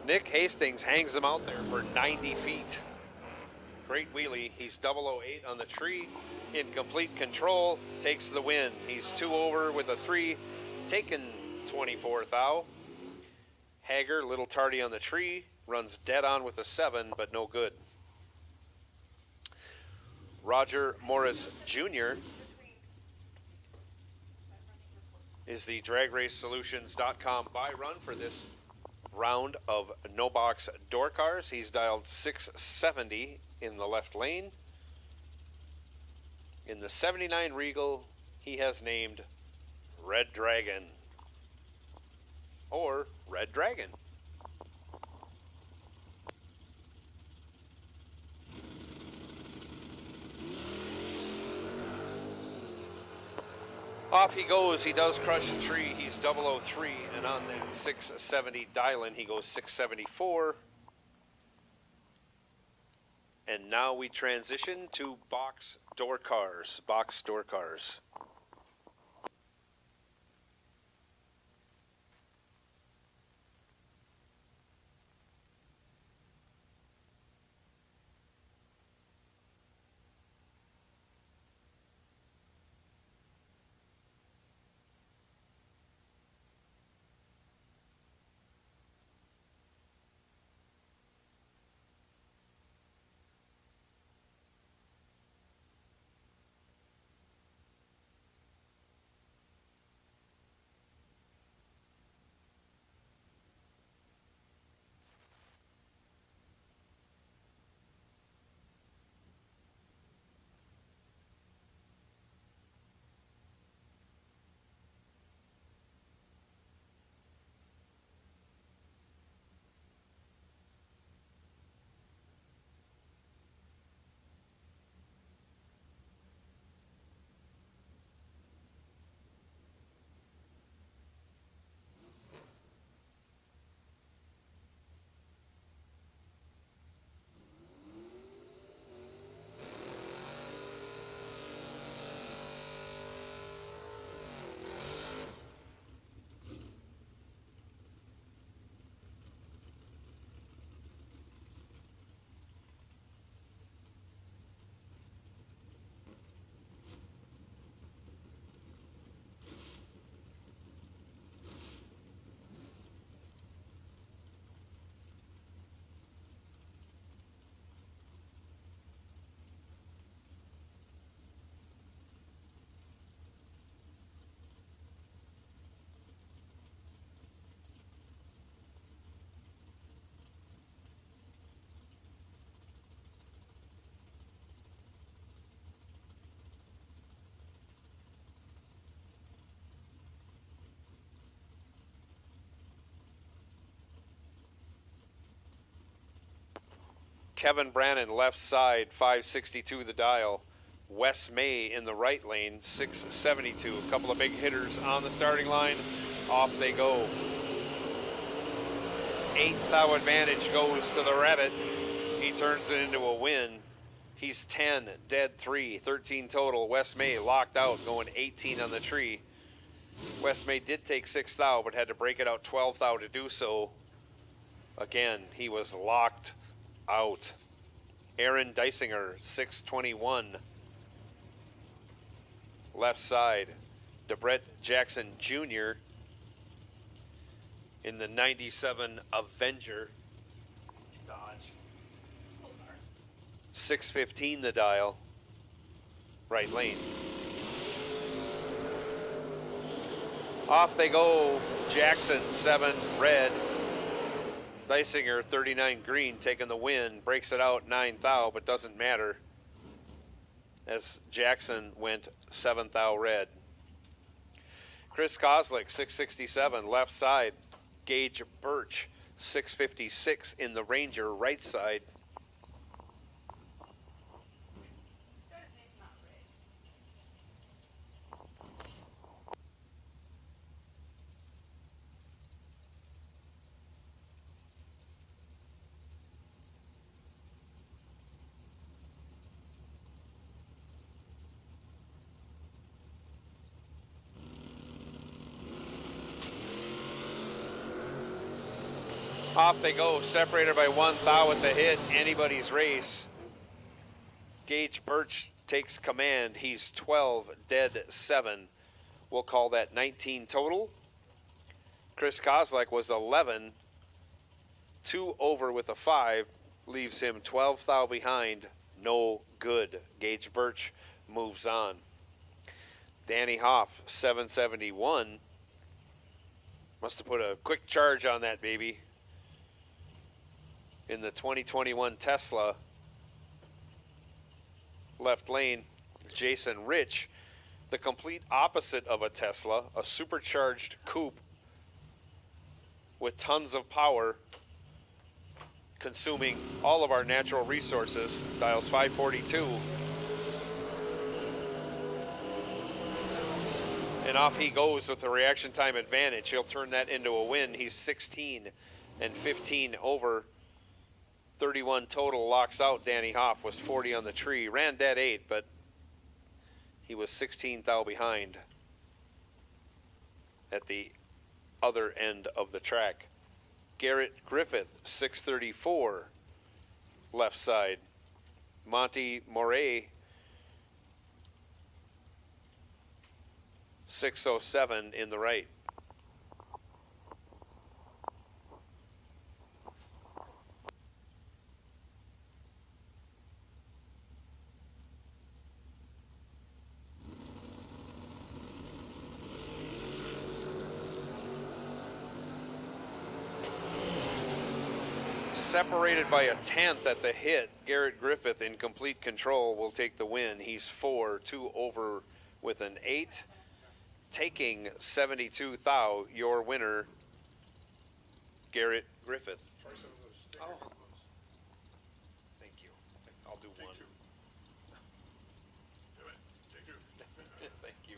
Nick Hastings hangs them out there for 90 feet. Great wheelie. He's 008 on the tree. In complete control. Takes the win. He's 2 over with a 3. Taken 24 thou. Hager, little tardy on the tree. Runs dead on with a 7, but no good. Roger Morris Jr. is the DragRaceSolutions.com buy run for this round of no box door cars. He's dialed 670 in the left lane. In the 79 Regal, he has named Red Dragon or Red Dragon. Off he goes. He does crush a tree. He's 003, and on that 670 dial-in, he goes 674. And now we transition to box door cars. Box door cars. Kevin Brannon, left side, 562 the dial. Wes May in the right lane, 672. A couple of big hitters on the starting line. Off they go. 8th thou advantage goes to the Rabbit. He turns it into a win. He's 10, dead 3, 13 total. Wes May locked out, going 18 on the tree. Wes May did take 6th thou, but had to break it out 12th thou to do so. Again, he was locked out. Aaron Deisinger, 621. Left side. DeBrett Jackson Jr. in the 97 Avenger. Dodge. 615 the dial. Right lane. Off they go. Jackson, 7 red. Deisinger, 39 green, taking the win. Breaks it out 9 thou, but doesn't matter, as Jackson went 7 thou red. Chris Kozlik, 667, left side. Gage Birch, 656 in the Ranger, right side. Off they go, separated by 1 thou at the hit. Anybody's race. Gage Birch takes command. He's 12, dead 7. We'll call that 19 total. Chris Kozlak was 11, 2 over with a 5, leaves him 12 thou behind. No good. Gage Birch moves on. Danny Hoff, 771. Must have put a quick charge on that baby. In the 2021 Tesla. Left lane, Jason Rich, the complete opposite of a Tesla, a supercharged coupe with tons of power, consuming all of our natural resources. Dials 542. And off he goes with the reaction time advantage. He'll turn that into a win. He's 16 and 15 over. 31 total, locks out. Danny Hoff was 40 on the tree. Ran dead 8, but he was 16 thou behind at the other end of the track. Garrett Griffith, 634, left side. Monty Moray, 607 in the right. Separated by a 10th at the hit, Garrett Griffith in complete control will take the win. He's 4, 2 over with an 8, taking 72 thou. Your winner, Garrett Griffith. Oh. Thank you. I'll do one. Thank you.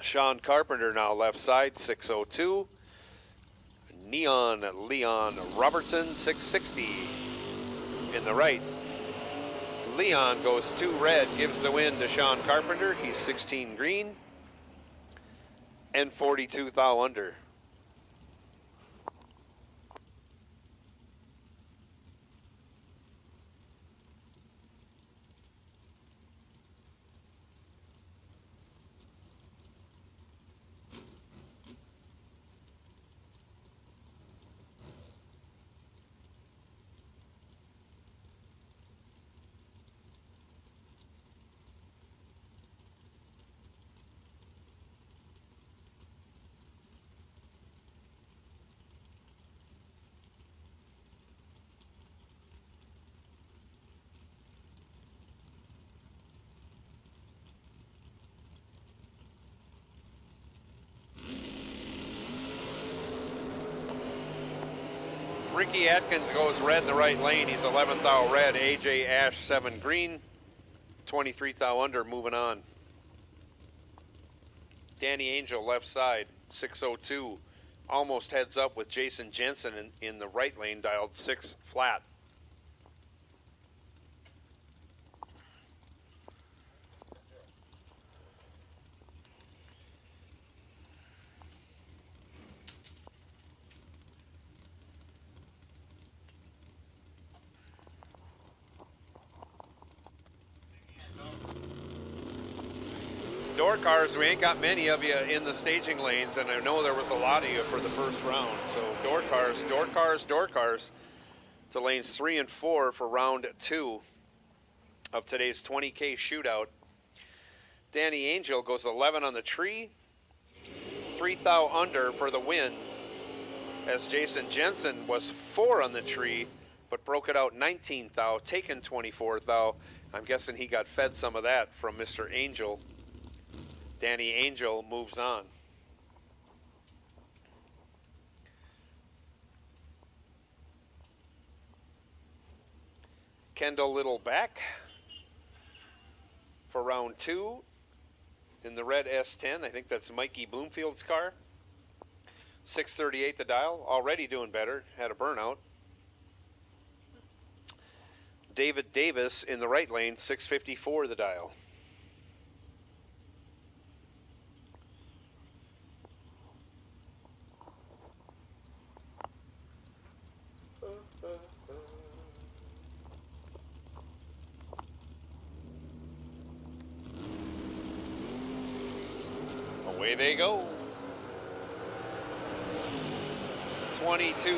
Sean Carpenter now left side, 602. Neon Leon Robertson, 660 in the right. Leon goes 2 red, gives the win to Sean Carpenter. He's 16 green and 42 thou under. Ricky Atkins goes red in the right lane. He's 11th thou red. AJ Ash 7 green. 23 thou under, moving on. Danny Angel left side, 602. Almost heads up with Jason Jensen in the right lane, dialed 6 flat. Door cars, we ain't got many of you in the staging lanes, and I know there was a lot of you for the first round. So door cars, door cars, door cars to lanes 3 and 4 for round 2 of today's 20K shootout. Danny Angel goes 11 on the tree, 3 thou under for the win, as Jason Jensen was 4 on the tree, but broke it out 19 thou, taken 24 thou. I'm guessing he got fed some of that from Mr. Angel. Danny Angel moves on. Kendall Little back for round 2 in the red S10. I think that's Mikey Bloomfield's car. 638 the dial, already doing better, had a burnout. David Davis in the right lane, 654 the dial. Away they go. 22,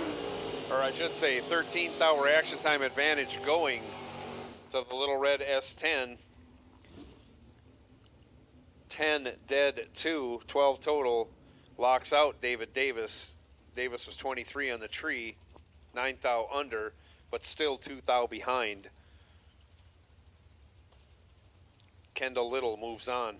or I should say 13th hour reaction time advantage going to the little red S10. 10 dead, 2, 12 total. Locks out David Davis. Davis was 23 on the tree, 9 thou under, but still 2 thou behind. Kendall Little moves on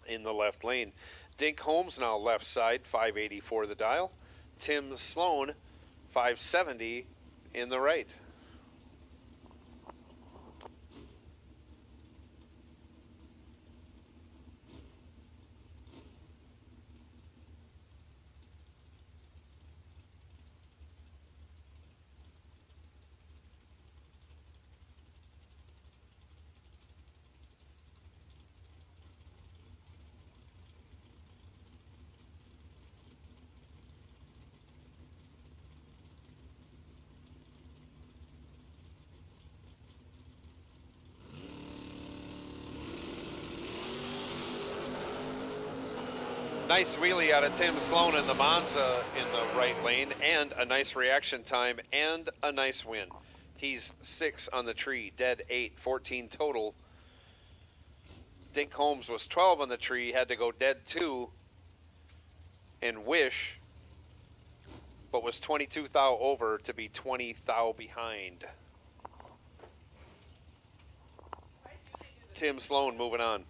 in the left lane. Dink Holmes now left side, 584 the dial. Tim Sloan, 570 in the right. Nice wheelie out of Tim Sloan in the Monza in the right lane, and a nice reaction time and a nice win. He's 6 on the tree, dead 8, 14 total. Dink Holmes was 12 on the tree, had to go dead 2 and wish, but was 22 thou over to be 20 thou behind. Tim Sloan moving on.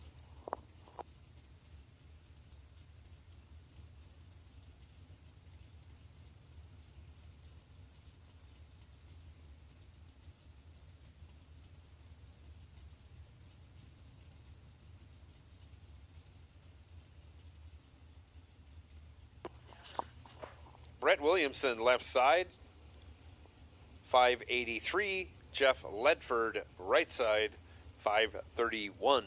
Brett Williamson left side, 583. Jeff Ledford right side, 531.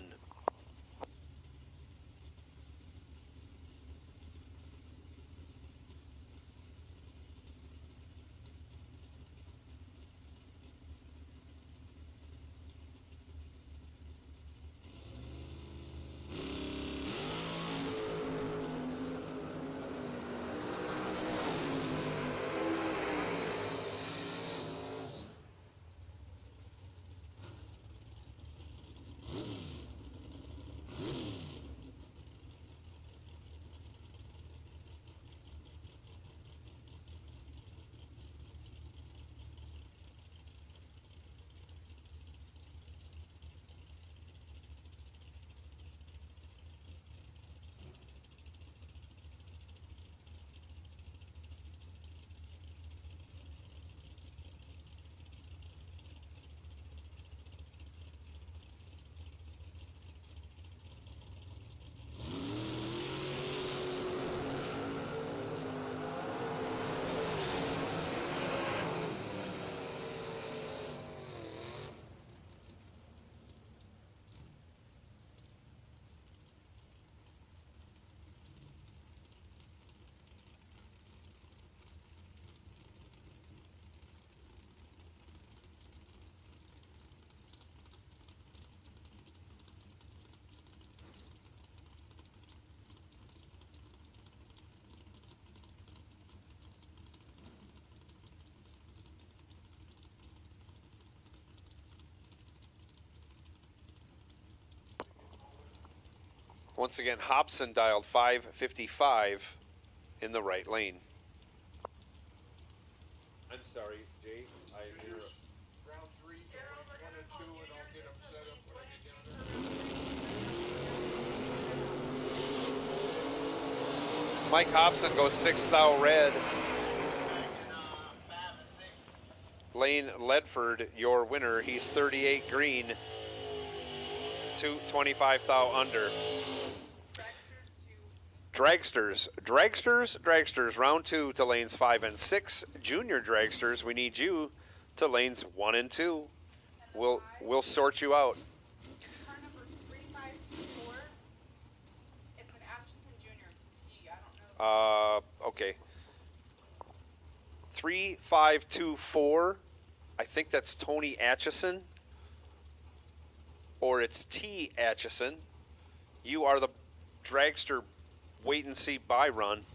Once again, Hobson dialed 555 in the right lane. I'm sorry, Jay.
Round 3, one and 2, and I'll get them set up when I get down there.
Mike Hobson goes 6th thou red. Lane Ledford, your winner. He's 38 green, 25 thou under. Dragsters, round 2 to lanes 5 and 6. Junior dragsters, we need you to lanes 1 and 2. We'll sort you out.
Car number 3524. It's an Atchison Junior T. I don't know.
Okay. 3524. I think that's Tony Atchison. Or it's T. Atchison. You are the dragster wait and see buy run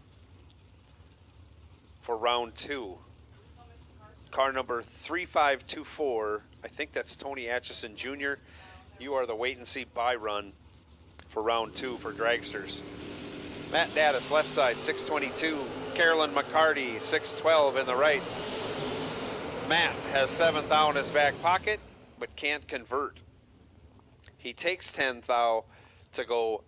for round 2. Car number 3524. I think that's Tony Atchison Jr. You are the wait and see buy run for round 2 for dragsters. Matt Daddis, left side, 622. Carolyn McCarty, 612 in the right. Matt has 7th thou in his back pocket, but can't convert. He takes 10th thou to go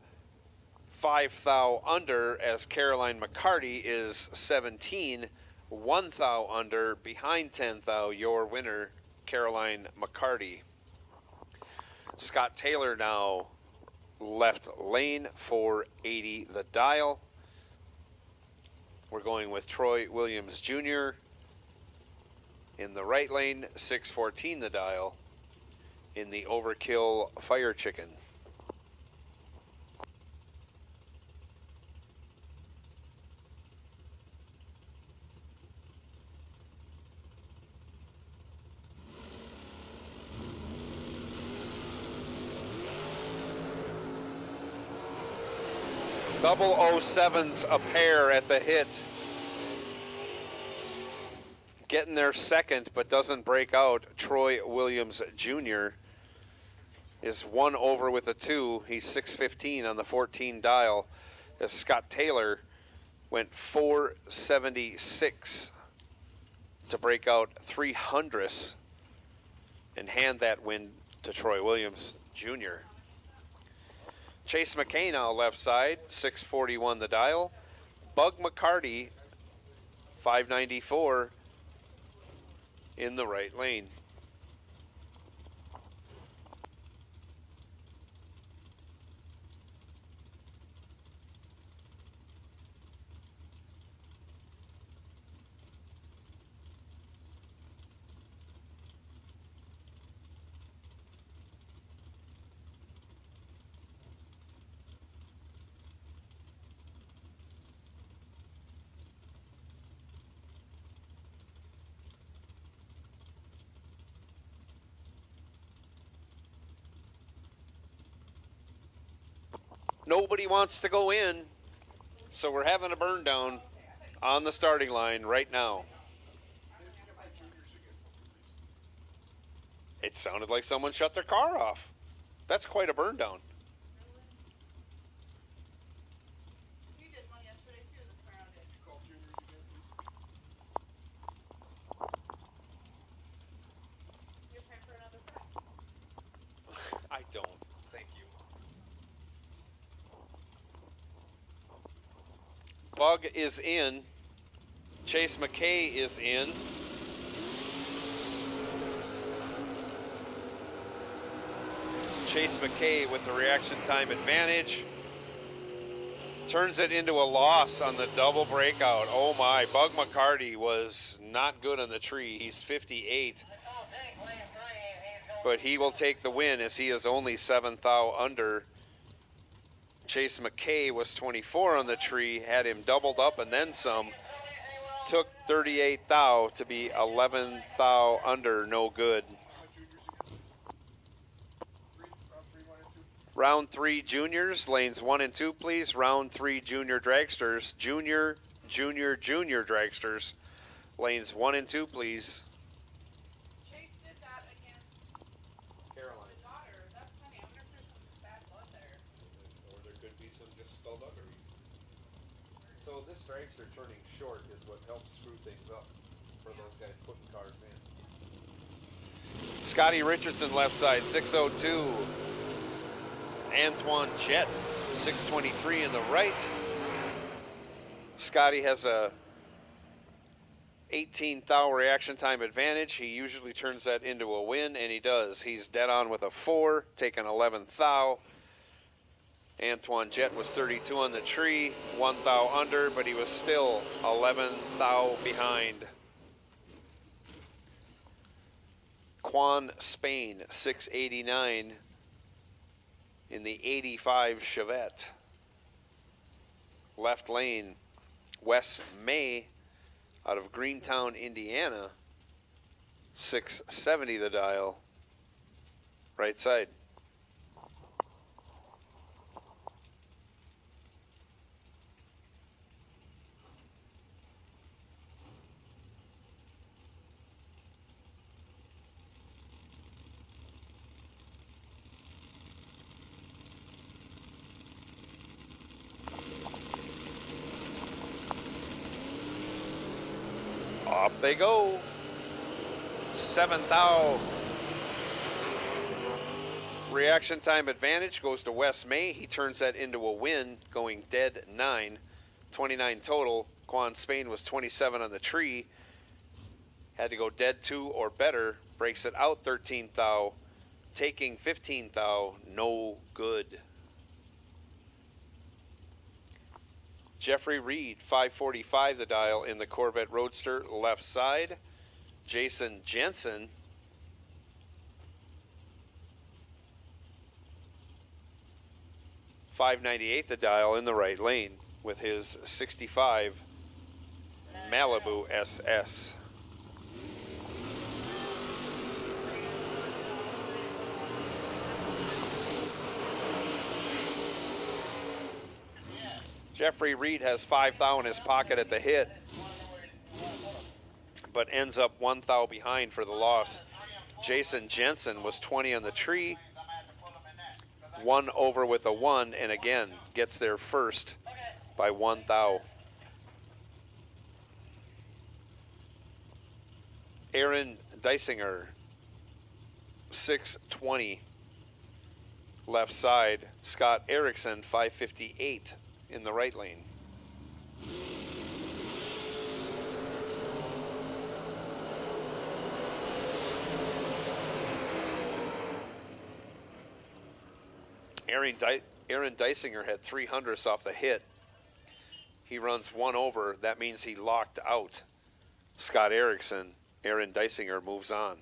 5 thou under, as Caroline McCarty is 17, 1 thou under, behind 10 thou, your winner, Caroline McCarty. Scott Taylor now left lane, 480 the dial. We're going with Troy Williams Jr. in the right lane, 614 the dial in the Overkill Fire Chicken. Double 07s a pair at the hit. Getting there second, but doesn't break out. Troy Williams Jr. is 1 over with a 2. He's 615 on the 14 dial. As Scott Taylor went 476 to break out 300ths and hand that win to Troy Williams Jr. Chase McKay now left side, 641 the dial. Bug McCarty, 594 in the right lane. Nobody wants to go in, so we're having a burn down on the starting line right now. It sounded like someone shut their car off. That's quite a burn down.
We did one yesterday too. The crowd did.
Call juniors again, please.
You're paying for another pack.
I don't. Thank you. Bug is in. Chase McKay is in. Chase McKay with the reaction time advantage. Turns it into a loss on the double breakout. Oh my, Bug McCarty was not good on the tree. He's 58. But he will take the win as he is only 7 thou under. Chase McKay was 24 on the tree, had him doubled up and then some. Took 38 thou to be 11 thou under, no good. Round 3 juniors, lanes 1 and 2, please. Round 3 junior dragsters, junior dragsters, lanes 1 and 2, please.
Chase did that against
Caroline.
the daughter. That's funny. I wonder if there's some bad blood there.
Or there could be So this dragster turning short is what helps screw things up for those guys putting cars in. Scotty Richardson left side, 602. Antoine Jett, 623 in the right. Scotty has a 18 thou reaction time advantage. He usually turns that into a win, and he does. He's dead on with a 4, taking 11 thou. Antoine Jett was 32 on the tree, 1 thou under, but he was still 11 thou behind. Quan Spain, 689 in the 85 Chevette. Left lane, Wes May out of Greentown, Indiana, 670 the dial. Right side. Off they go. 7th thou. Reaction time advantage goes to Wes May. He turns that into a win, going dead 9. 29 total. Quan Spain was 27 on the tree. Had to go dead 2 or better. Breaks it out 13 thou. Taking 15 thou. No good. Jeffrey Reed, 545 the dial in the Corvette Roadster, left side. Jason Jensen, $5.98 the dial in the right lane with his 65 Malibu SS. Jeffrey Reed has 5 thou in his pocket at the hit, but ends up 1 thou behind for the loss. Jason Jensen was 20 on the tree, 1 over with a 1, and again gets there first by 1 thou. Aaron Dysinger, 620 left side. Scott Erickson, 558 in the right lane. Aaron Dysinger had 300ths off the hit. He runs 1 over. That means he locked out Scott Erickson. Aaron Dysinger moves on.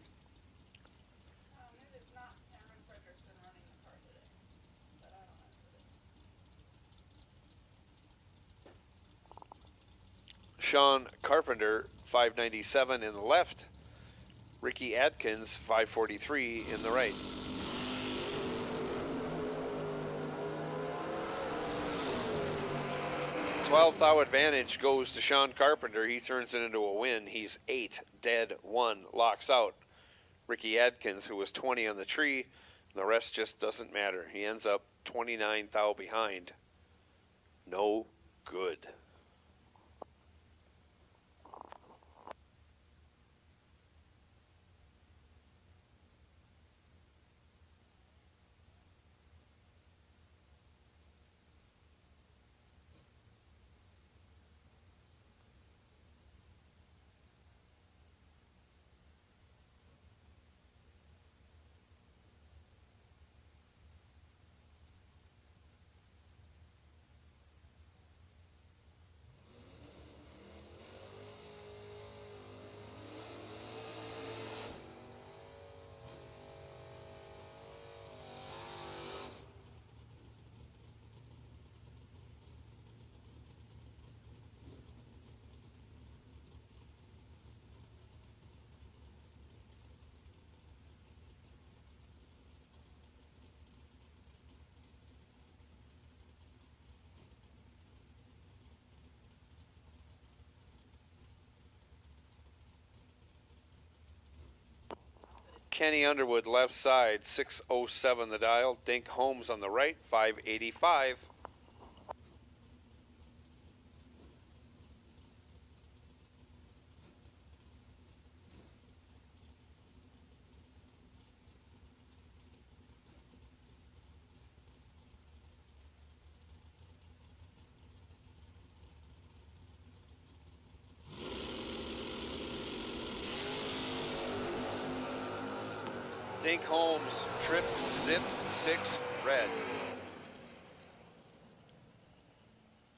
Maybe it's not Cameron Frederickson running the car today, but I don't know who it is.
Sean Carpenter, 597 in the left. Ricky Adkins, 543 in the right. $12 thou advantage goes to Sean Carpenter. He turns it into a win. He's 8 dead 1, locks out Ricky Adkins, who was 20 on the tree. The rest just doesn't matter. He ends up 29 thou behind. No good. Kenny Underwood left side, 607 the dial. Dink Holmes on the right, 585. Hank Holmes, Trip Zip 6 Red.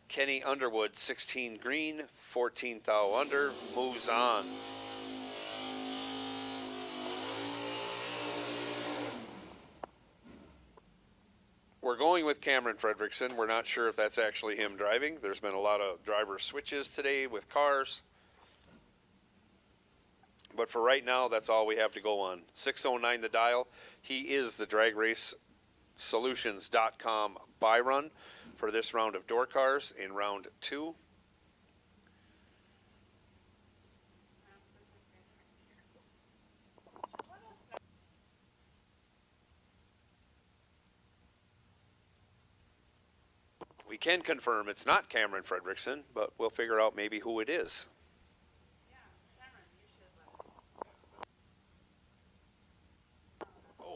Kenny Underwood, 16 green, 14 thou under, moves on. We're going with Cameron Fredrickson. We're not sure if that's actually him driving. There's been a lot of driver switches today with cars. But for right now, that's all we have to go on. 609 the dial. He is the DragRaceSolutions.com buy run for this round of door cars in round 2. We can confirm it's not Cameron Fredrickson, but we'll figure out maybe who it is.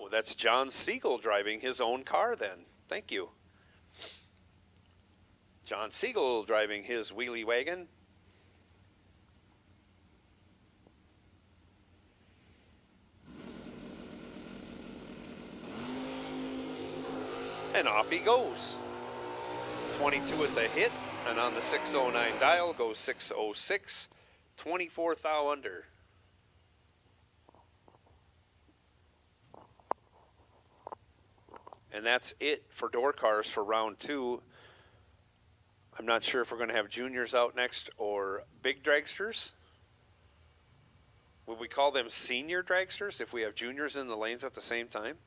Oh, that's John Siegel driving his own car then. Thank you. John Siegel driving his wheelie wagon. And off he goes. 22 at the hit, and on the 609 dial goes 606, 24 thou under. And that's it for door cars for round 2. I'm not sure if we're going to have juniors out next or big dragsters. Would we call them senior dragsters if we have juniors in the lanes at the same time?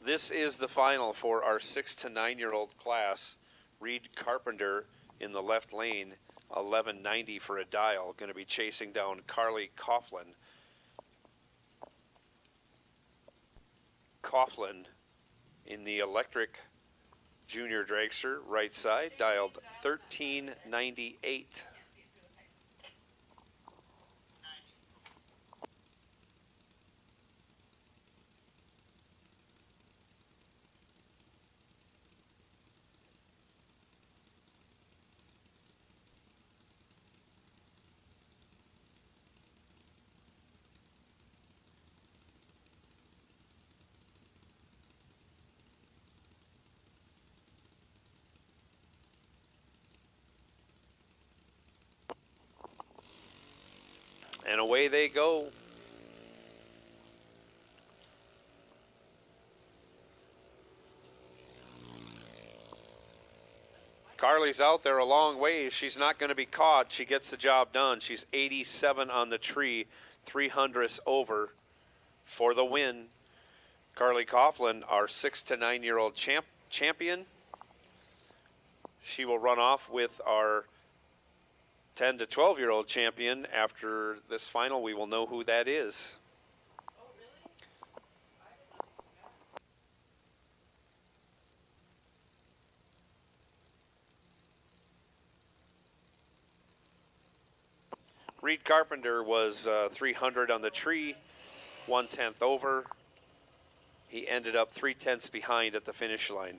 This is the final for our 6 to 9 year old class Reed Carpenter in the left lane, 1190 for a dial. Going to be chasing down Carly Coughlin. Coughlin in the electric junior dragster, right side, dialed 1398. And away they go. Carly's out there a long ways. She's not going to be caught. She gets the job done. She's 87 on the tree, 300ths over for the win. Carly Coughlin, our 6 to 9 year old champion. She will run off with our 10 to 12 year old champion. After this final, we will know who that is. Reed Carpenter was 300 on the tree, 1/10 over. He ended up 3/10 behind at the finish line.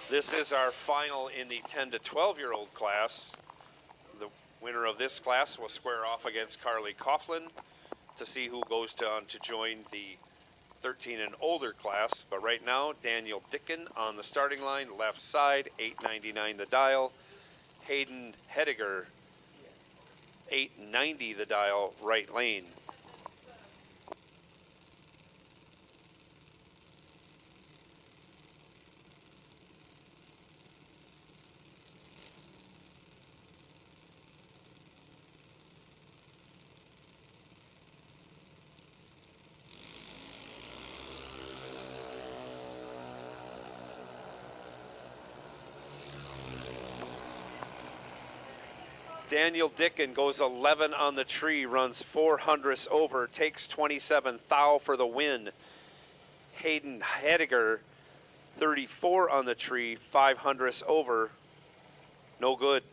This is our final in the 10 to 12 year old class. The winner of this class will square off against Carly Coughlin to see who goes on to join the 13 and older class. But right now, Daniel Dicken on the starting line, left side, 899 the dial. Hayden Hediger, 890 the dial, right lane. Daniel Dicken goes 11 on the tree, runs 400ths over, takes 27 thou for the win. Hayden Hediger, 34 on the tree, 500ths over, no good.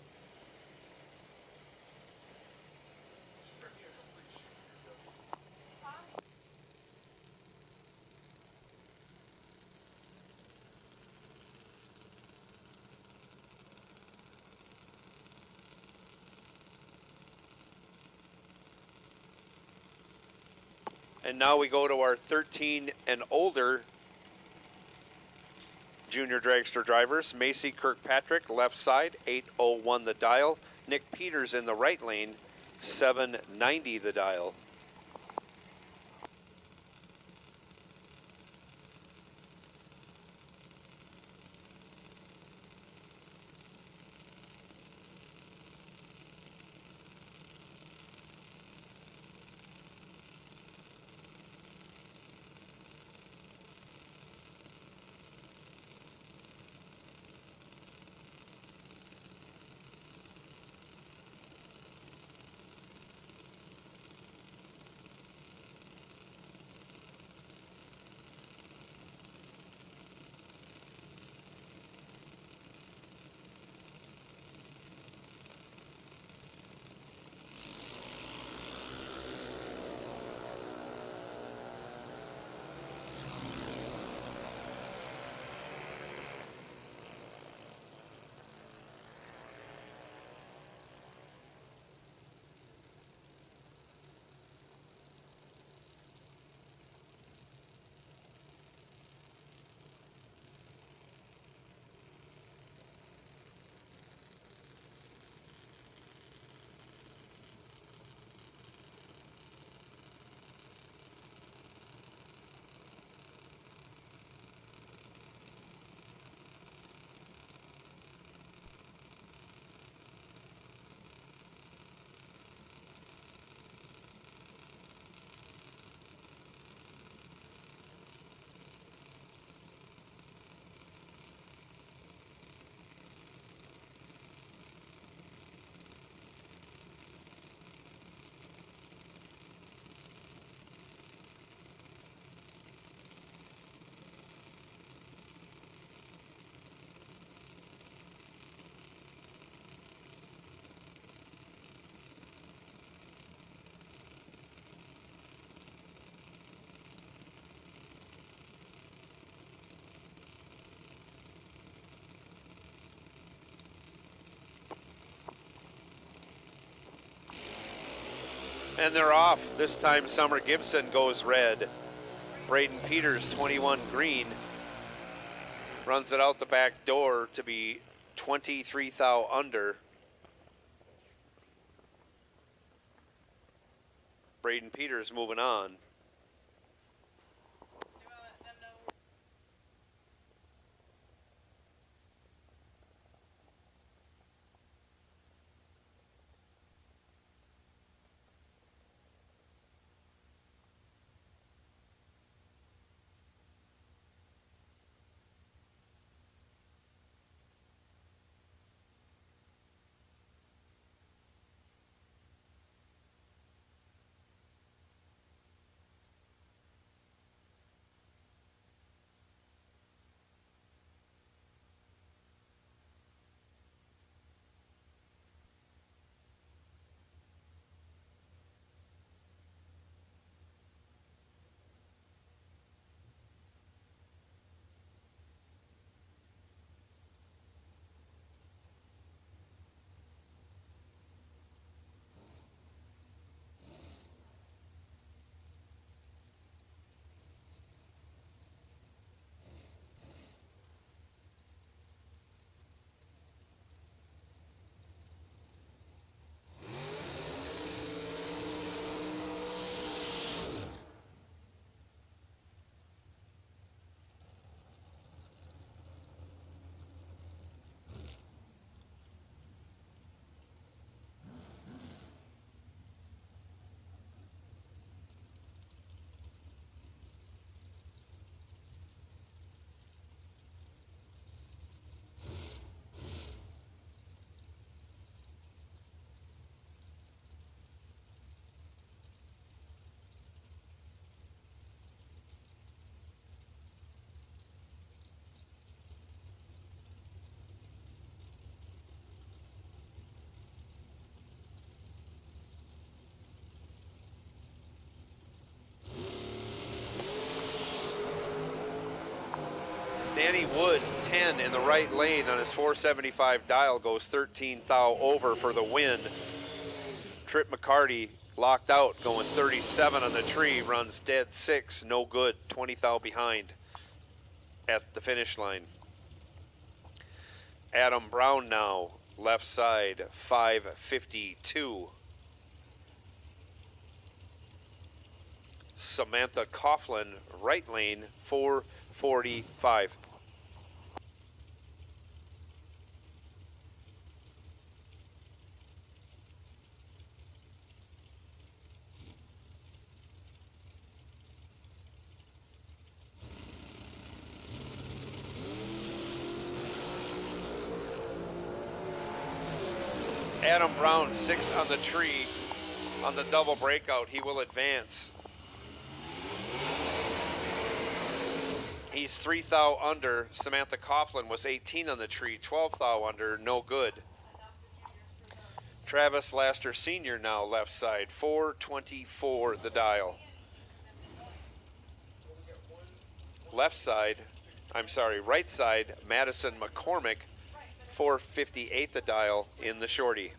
And now we go to our 13 and older junior dragster drivers. Macy Kirkpatrick, left side, 801 the dial. Nick Peters in the right lane, 790 the dial. And they're off. This time Summer Gibson goes red. Braden Peters, 21 green. Runs it out the back door to be 23 thou under. Braden Peters moving on. Danny Wood, 10 in the right lane on his 475 dial, goes 13 thou over for the win. Trip McCarty locked out, going 37 on the tree, runs dead 6, no good, 20 thou behind at the finish line. Adam Brown now, left side, 552. Samantha Coughlin, right lane, 445. Adam Brown, 6 on the tree on the double breakout. He will advance. He's 3 thou under. Samantha Coughlin was 18 on the tree, 12 thou under, no good. Travis Laster Sr. now left side, 424 the dial. Right side, Madison McCormick, 458 the dial in the shorty.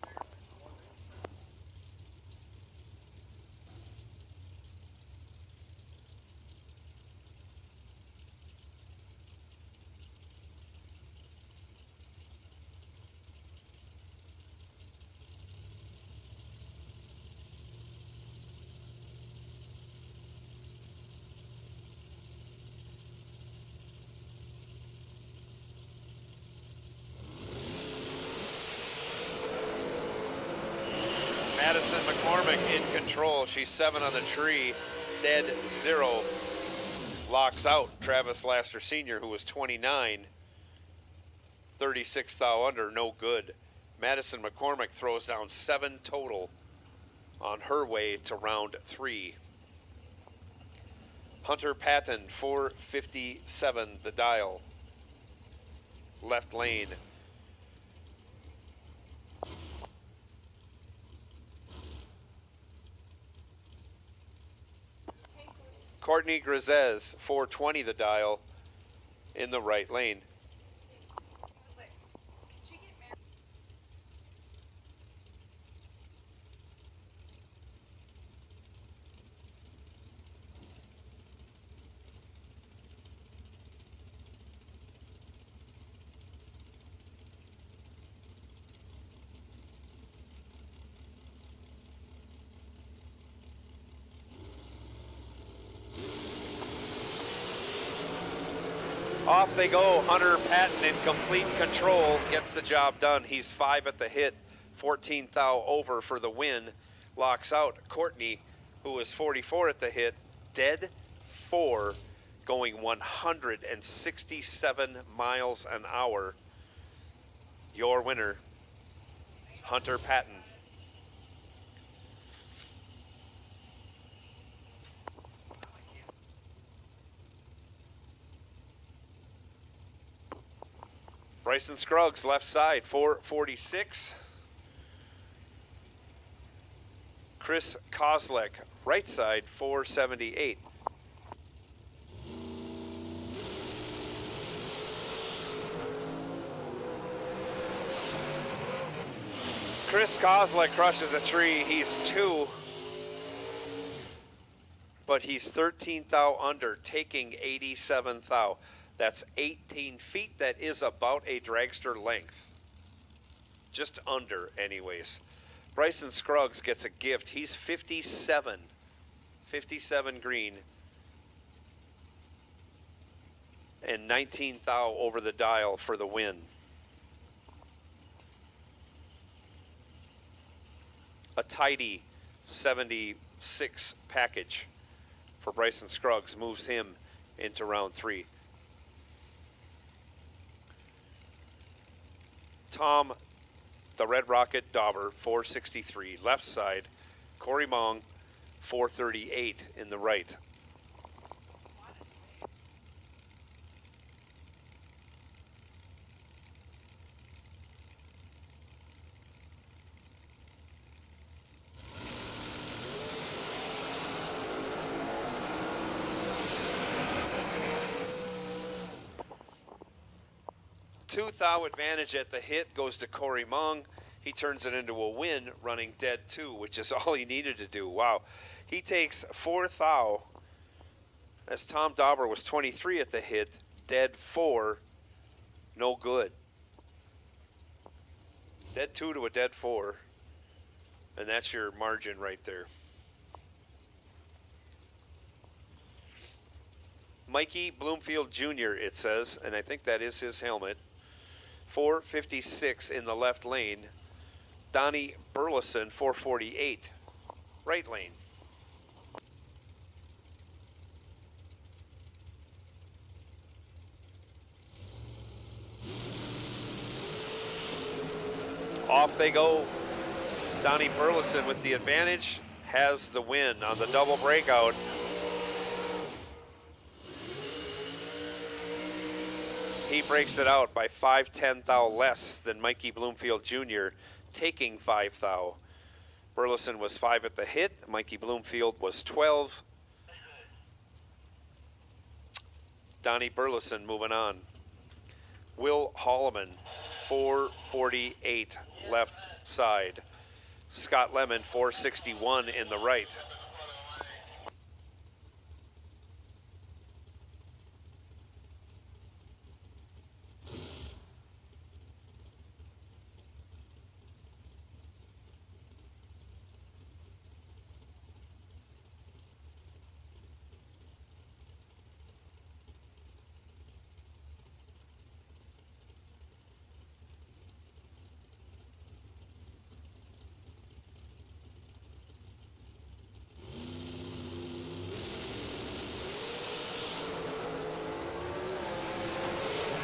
Madison McCormick in control. She's 7 on the tree, dead 0. Locks out Travis Laster Sr., who was 29, 36 thou under, no good. Madison McCormick throws down 7 total on her way to round 3. Hunter Patton, 457 the dial. Left lane. Courtney Grizez, 420 the dial in the right lane. Off they go. Hunter Patton in complete control gets the job done. He's 5 at the hit, 14th thou over for the win. Locks out Courtney, who is 44 at the hit, dead 4, going 167 miles an hour. Your winner, Hunter Patton. Bryson Scruggs, left side, 446. Chris Kozlek, right side, 478. Chris Kozlek crushes a tree. He's 2, but he's 13th thou under, taking 87th thou. That's 18 feet. That is about a dragster length. Just under, anyways. Bryson Scruggs gets a gift. He's 57. 57 green. And 19th thou over the dial for the win. A tidy 76 package for Bryson Scruggs moves him into round 3. Tom, the Red Rocket Dauber, 463, left side. Corey Mong, 438 in the right. Two thou advantage at the hit goes to Corey Mong. He turns it into a win, running dead 2, which is all he needed to do. Wow. He takes 4 thou, as Tom Dauber was 23 at the hit, dead 4, no good. Dead 2 to a dead 4, and that's your margin right there. Mikey Bloomfield Jr., it says, and I think that is his helmet. 456 in the left lane. Donnie Burleson, 448, right lane. Off they go. Donnie Burleson with the advantage has the win on the double breakout. He breaks it out by 5/10 thou less than Mikey Bloomfield Jr., taking 5 thou. Burleson was 5 at the hit. Mikey Bloomfield was 12. Donnie Burleson moving on. Will Holloman, 448 left side. Scott Lemon, 461 in the right.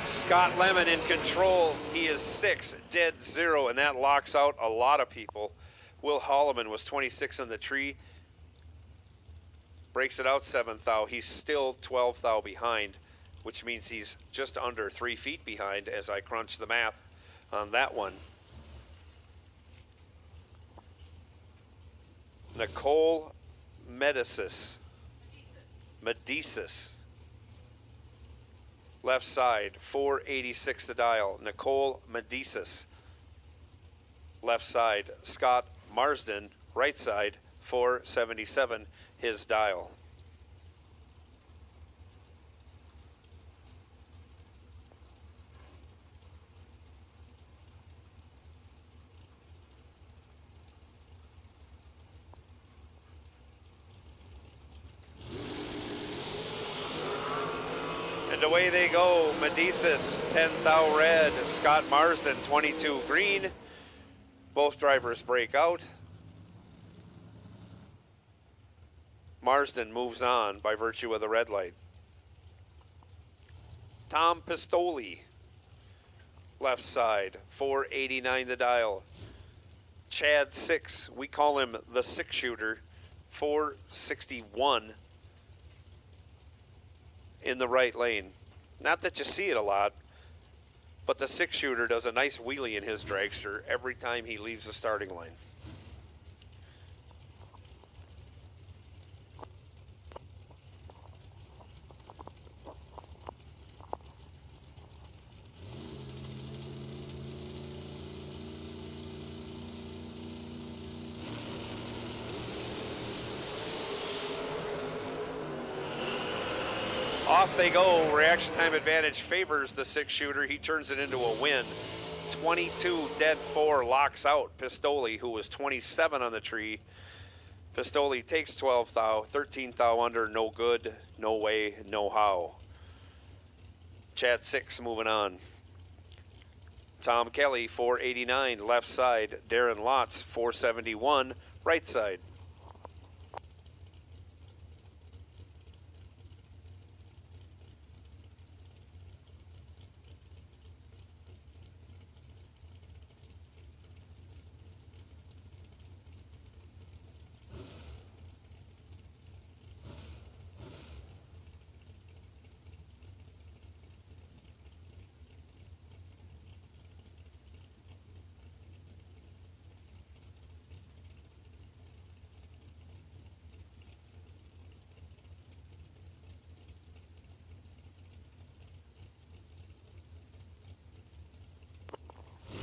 Scott Lemon in control. He is 6, dead 0, and that locks out a lot of people. Will Holloman was 26 on the tree. Breaks it out 7 thou. He's still 12 thou behind, which means he's just under 3 feet behind as I crunch the math on that one. Nicole Medicis. Left side, 486 the dial. Nicole Medicis. Left side. Scott Marsden, right side, 477 his dial. And away they go. Medicis, 10 thou red. Scott Marsden, 22 green. Both drivers break out. Marsden moves on by virtue of the red light. Tom Pistoli, left side, 489 the dial. Chad 6, we call him the 6-shooter, 461 in the right lane. Not that you see it a lot, but the 6-shooter does a nice wheelie in his dragster every time he leaves the starting line. Off they go. Reaction time advantage favors the 6-shooter. He turns it into a win. 22 dead 4 locks out Pistoli, who was 27 on the tree. Pistoli takes 12 thou, 13 thou under, no good, no way, no how. Chad 6 moving on. Tom Kelly, 489, left side. Darren Lotz, 471, right side.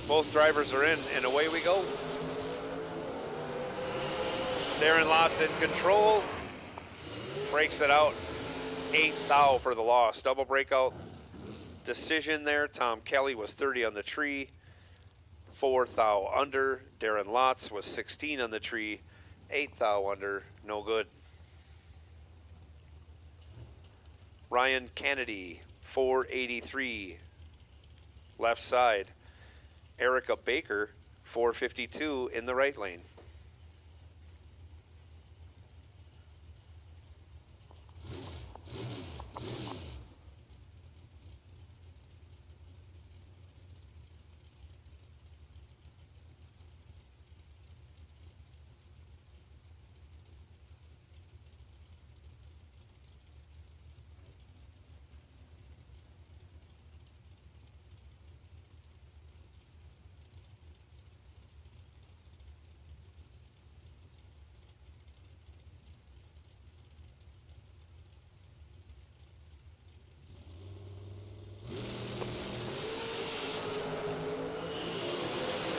Both drivers are in, and away we go. Darren Lotz in control. Breaks it out. 8 thou for the loss. Double breakout decision there. Tom Kelly was 30 on the tree. 4 thou under. Darren Lotz was 16 on the tree. 8 thou under. No good. Ryan Kennedy, 483. Left side. Erica Baker, 452 in the right lane.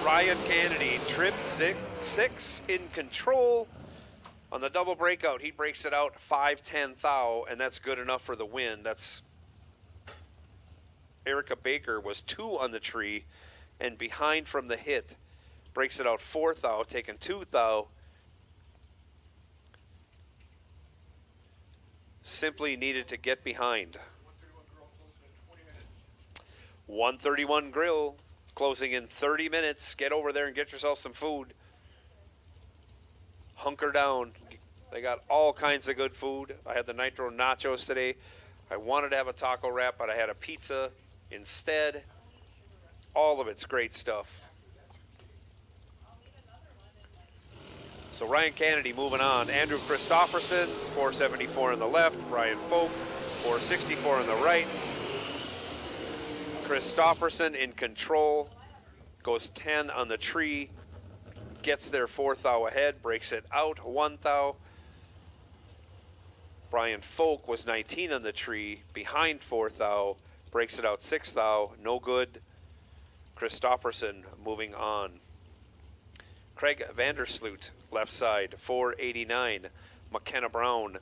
Ryan Kennedy, trip 6 in control. On the double breakout, he breaks it out 5-10 thou, and that's good enough for the win. That's Erica Baker was 2 on the tree, and behind from the hit, breaks it out 4 thou, taking 2 thou. Simply needed to get behind. 131 Grill closing in 30 minutes. Get over there and get yourself some food. Hunker down. They got all kinds of good food. I had the nitro nachos today. I wanted to have a taco wrap, but I had a pizza instead. All of it's great stuff. So Ryan Kennedy moving on. Andrew Christofferson, 474 on the left. Ryan Folk, 464 on the right. Christofferson in control, goes 10 on the tree, gets there 4 thou ahead, breaks it out 1 thou. Brian Folk was 19 on the tree, behind 4 thou, breaks it out 6 thou, no good. Christofferson moving on. Craig Vandersloot, left side, 489. McKenna Brown,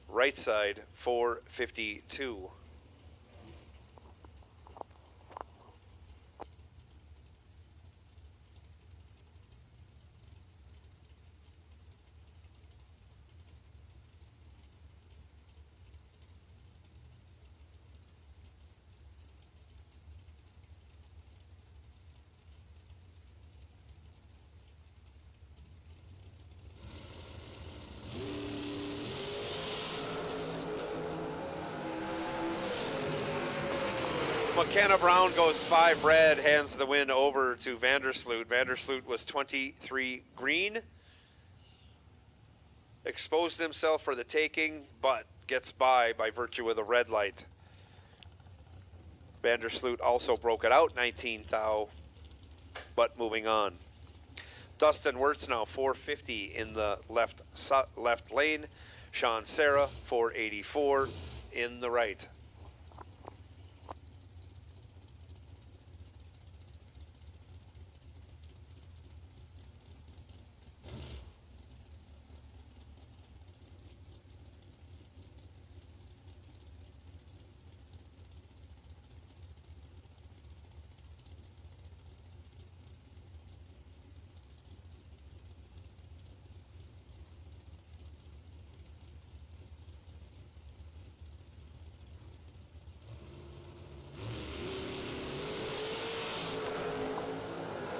right side, 452. McKenna Brown goes 5 red, hands the win over to Vandersloot. Vandersloot was 23 green. Exposed himself for the taking, but gets by virtue of the red light. Vandersloot also broke it out, 19 thou, but moving on. Dustin Wirtz now 450 in the left lane. Sean Serra 484 in the right.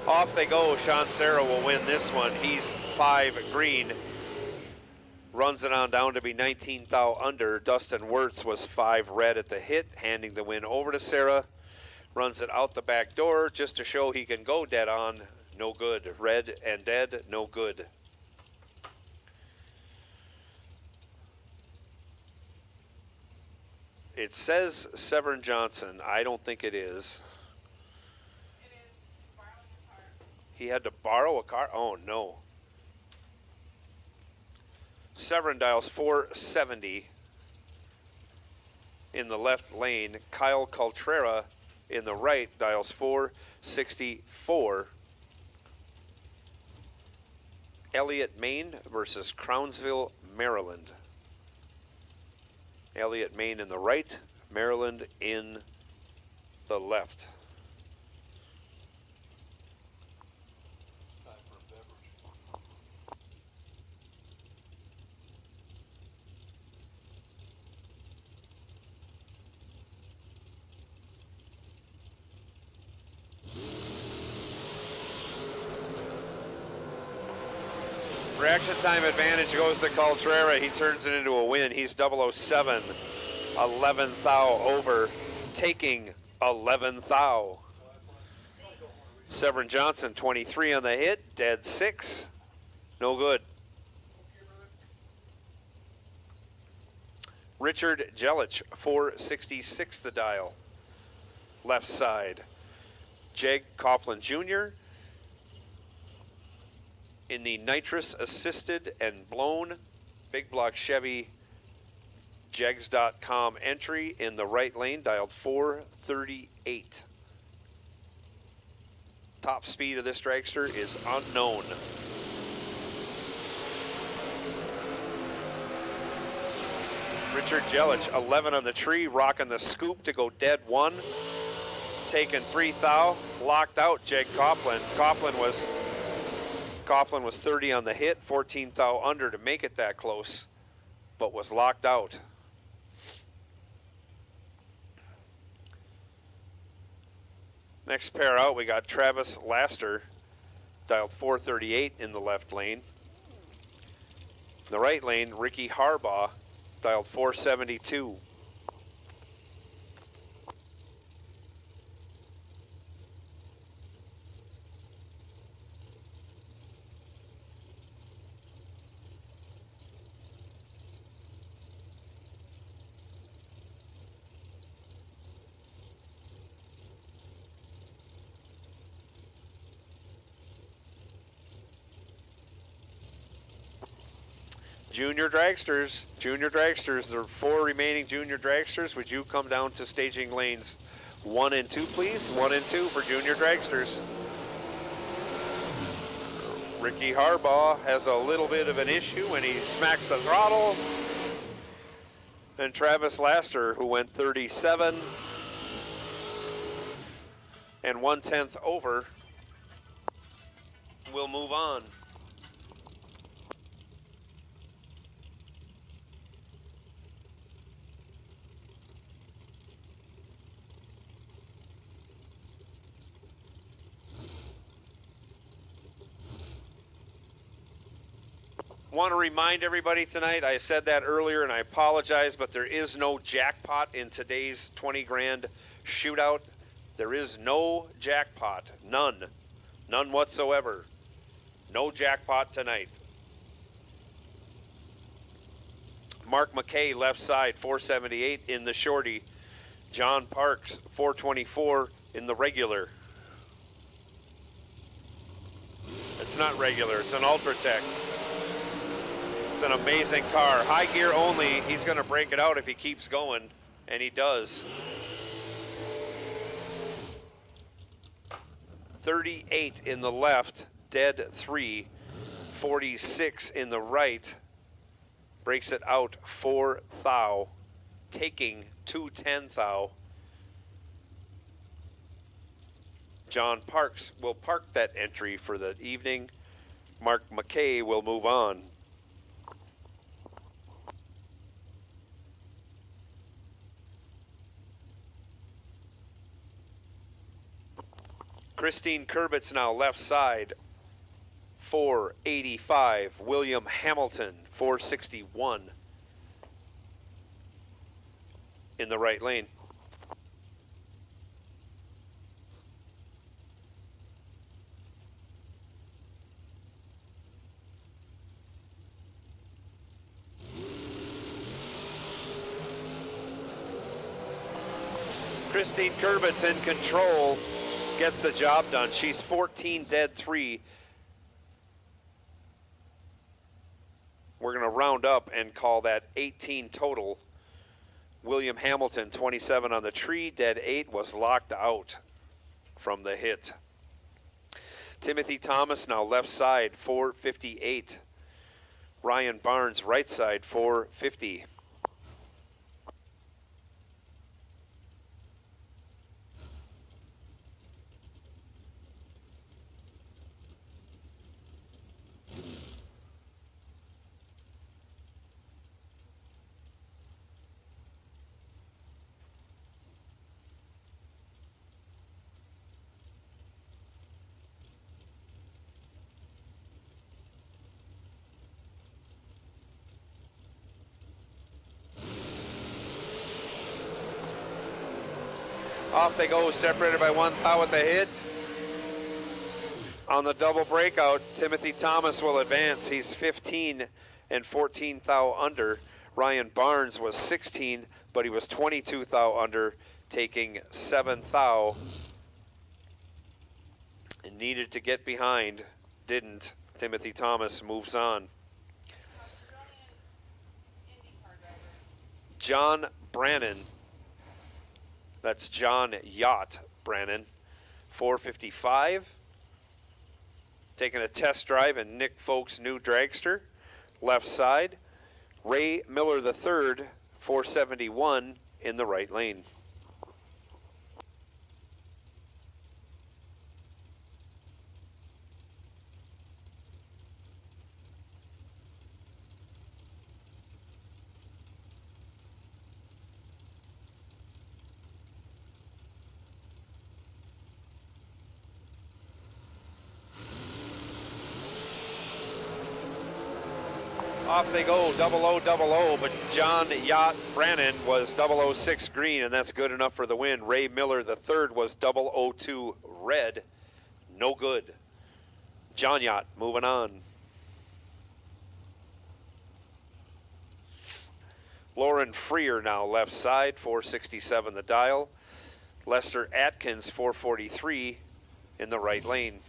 Off they go. Sean Serra will win this one. He's 5 green. Runs it on down to be 19 thou under. Dustin Wirtz was 5 red at the hit, handing the win over to Serra. Runs it out the back door just to show he can go dead on. No good. Red and dead, no good. It says Severn Johnson. I don't think it is. He had to borrow a car? Oh, no. Severn dials 470 in the left lane. Kyle Coltrera in the right dials 464. Elliott, Maine versus Crownsville, Maryland. Elliott, Maine in the right, Maryland in the left. Reaction time advantage goes to Coltrera. He turns it into a win. He's 007, 11 thou over, taking 11 thou. Severn Johnson, 23 on the hit, dead 6, no good. Richard Jelic, 466 the dial, left side. Jeg Coughlin Jr. in the nitrous assisted and blown big block Chevy jegs.com entry in the right lane, dialed 438. Top speed of this dragster is unknown. Richard Jelic, 11 on the tree, rocking the scoop to go dead 1. Taking 3 thou, locked out Jeg Coughlin. Coughlin was 30 on the hit, 14 thou under to make it that close, but was locked out. Next pair out, we got Travis Laster, dialed 438 in the left lane. In the right lane, Ricky Harbaugh, dialed 472. Junior dragsters, there are 4 remaining junior dragsters. Would you come down to staging lanes 1 and 2, please? 1 and 2 for junior dragsters. Ricky Harbaugh has a little bit of an issue when he smacks the throttle. And Travis Laster, who went 37 and 1/10 over, will move on. Want to remind everybody tonight, I said that earlier and I apologize, but there is no jackpot in today's 20 grand shootout. There is no jackpot. None. None whatsoever. No jackpot tonight. Mark McKay, left side, 478 in the shorty. John Parks, 424 in the regular. It's not regular, it's an Ultratech. It's an amazing car. High gear only. He's going to break it out if he keeps going, and he does. 38 in the left, dead 3. 46 in the right, breaks it out 4 thou, taking 210 thou. John Parks will park that entry for the evening. Mark McKay will move on. Christine Kurbitz now left side, 485. William Hamilton, 461 in the right lane. Christine Kurbitz in control, gets the job done. She's 14 dead 3. We're going to round up and call that 18 total. William Hamilton, 27 on the tree, dead 8, was locked out from the hit. Timothy Thomas now left side, 458. Ryan Barnes right side, 450. Off they go, separated by 1 thou at the hit. On the double breakout, Timothy Thomas will advance. He's 15 and 14 thou under. Ryan Barnes was 16, but he was 22 thou under, taking 7 thou. And needed to get behind, didn't. Timothy Thomas moves on. John Brannon. That's John Yacht Brannon, 455. Taking a test drive in Nick Folk's new dragster, left side. Ray Miller III, 471 in the right lane. Off they go, 0000, but John Yacht Brannon was 006 green, and that's good enough for the win. Ray Miller III was 002 red, no good. John Yacht moving on. Lauren Freer now left side, 467 the dial. Lester Atkins, 443 in the right lane.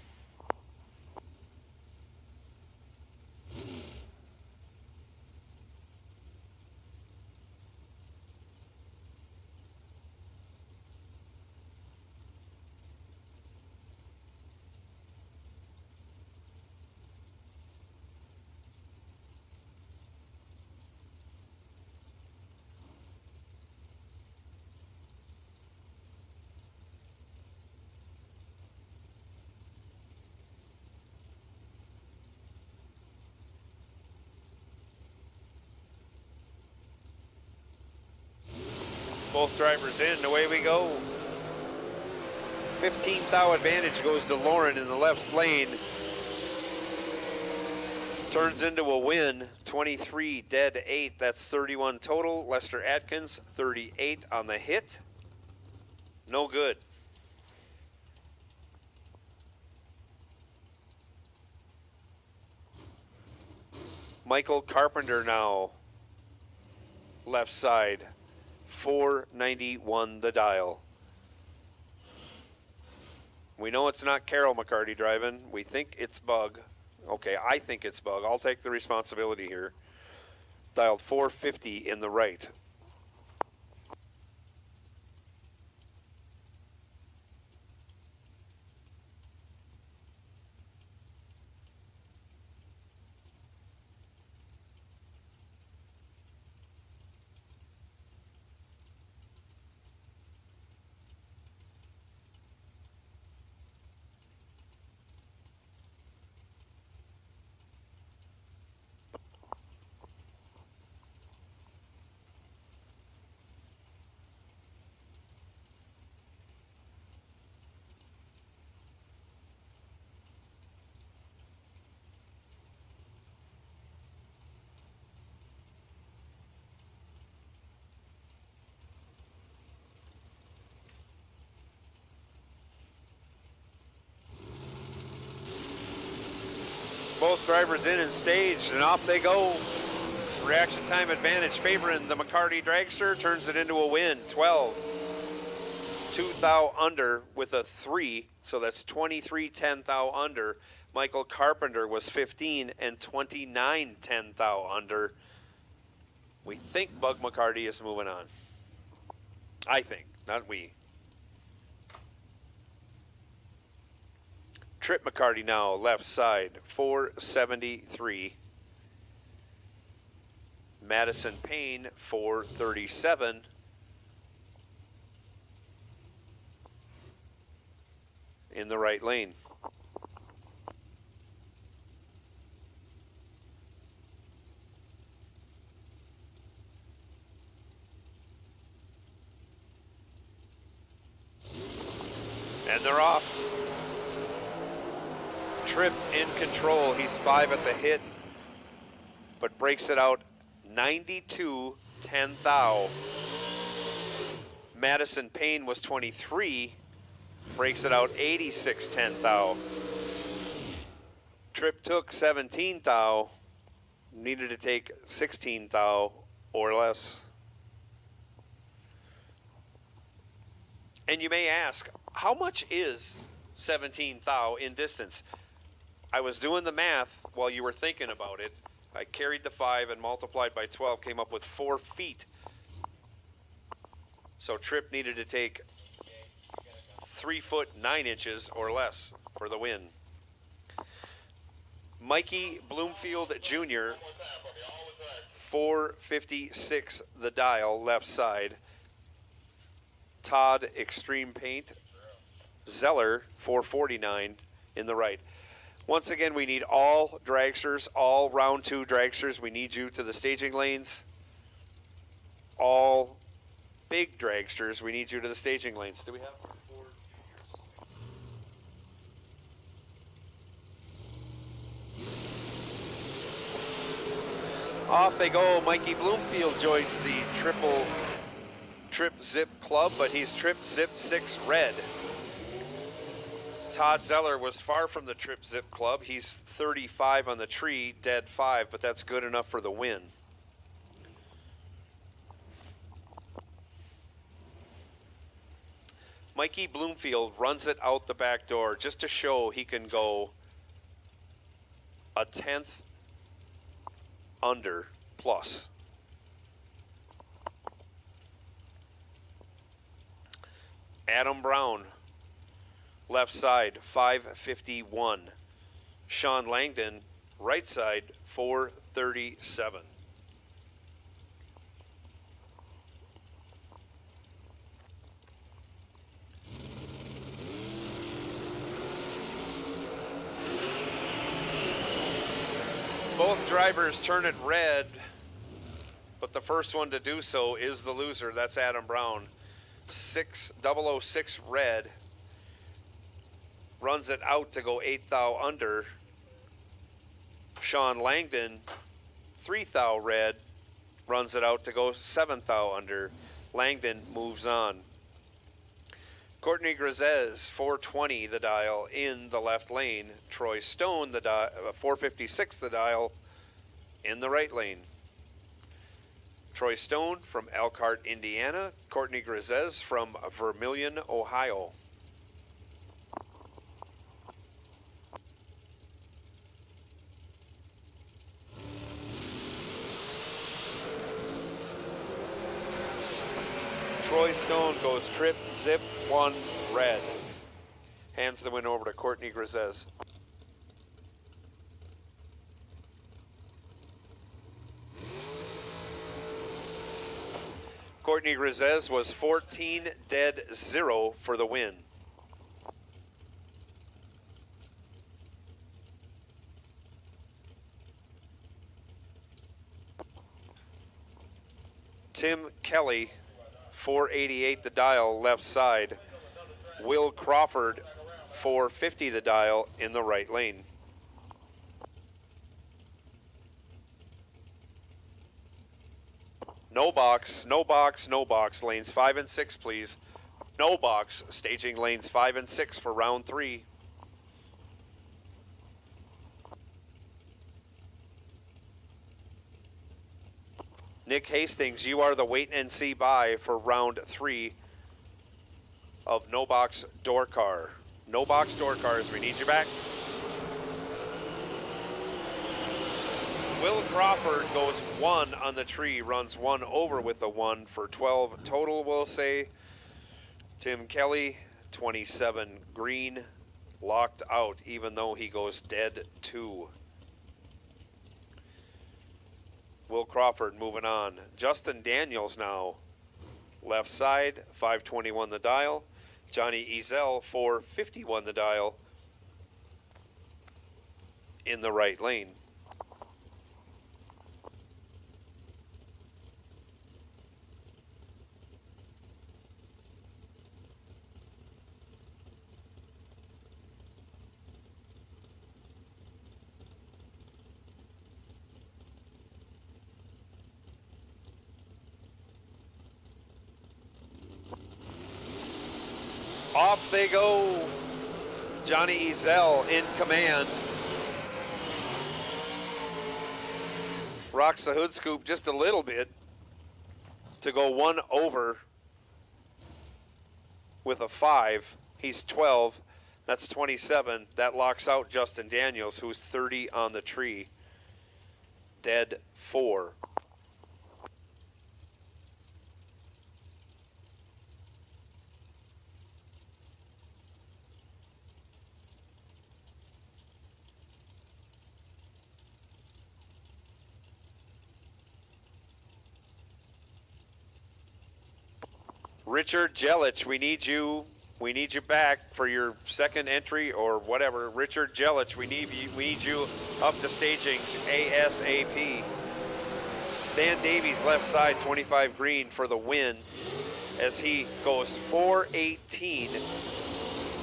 Both drivers in, away we go. 15 thou advantage goes to Lauren in the left lane. Turns into a win, 23 dead 8, that's 31 total. Lester Atkins, 38 on the hit. No good. Michael Carpenter now. Left side. 491 the dial. We know it's not Carol McCarty driving. We think it's Bug. Okay, I think it's Bug. I'll take the responsibility here. Dialed 450 in the right. Both drivers in and staged, and off they go. Reaction time advantage favoring the McCarty dragster, turns it into a win. 12. 2 thou under with a 3, so that's 23 10 thou under. Michael Carpenter was 15 and 29 10 thou under. We think Bug McCarty is moving on. I think, not we. Trip McCarty now, left side, 473. Madison Payne, 437. In the right lane. And they're off. Trip in control. He's 5 at the hit, but breaks it out 92 10 thou. Madison Payne was 23, breaks it out 86 10 thou. Trip took 17 thou, needed to take 16 thou or less. And you may ask, how much is 17 thou in distance? I was doing the math while you were thinking about it. I carried the 5 and multiplied by 12, came up with 4 feet. So Tripp needed to take 3 foot 9 inches or less for the win. Mikey Bloomfield Jr., 456 the dial, left side. Todd Extreme Paint, Zeller, 449 in the right. Once again, we need all dragsters, all round 2 dragsters. We need you to the staging lanes. All big dragsters, we need you to the staging lanes. Do we have 4 juniors? Off they go. Mikey Bloomfield joins the Trip Zip Club, but he's Trip Zip 6 red. Todd Zeller was far from the Trip Zip Club. He's 35 on the tree, dead 5, but that's good enough for the win. Mikey Bloomfield runs it out the back door just to show he can go a 10th under plus. Adam Brown, left side, 551. Sean Langdon, right side, 437. Both drivers turn it red, but the first one to do so is the loser. That's Adam Brown. 006 red. Runs it out to go 8 thou under. Sean Langdon, 3 thou red, runs it out to go 7 thou under. Langdon moves on. Courtney Grisez, 420 the dial in the left lane. Troy Stone, the 456 the dial in the right lane. Troy Stone from Elkhart, Indiana. Courtney Grisez from Vermilion, Ohio. Troy Stone goes trip, zip, 1, red. Hands the win over to Courtney Grisez. Courtney Grisez was 14 dead 0 for the win. Tim Kelly, 488 the dial left side. Will Crawford, 450 the dial in the right lane. No box, no box, no box. Lanes 5 and 6, please. No box. Staging lanes 5 and 6 for round 3. Nick Hastings, you are the wait and see by for round 3 of no box door car. No box door cars, we need you back. Will Crawford goes 1 on the tree, runs 1 over with a 1 for 12 total, we'll say. Tim Kelly, 27 green, locked out, even though he goes dead 2. Will Crawford moving on. Justin Daniels now, left side, 521 the dial. Johnny Ezel, 451 the dial in the right lane. Off they go. Johnny Ezel in command. Rocks the hood scoop just a little bit to go 1 over with a 5. He's 12. That's 27. That locks out Justin Daniels, who's 30 on the tree. Dead 4. Richard Jelich, we need you back for your second entry or whatever. Richard Jelich, we need you up to staging ASAP. Dan Davies left side, 25 green for the win as he goes 418,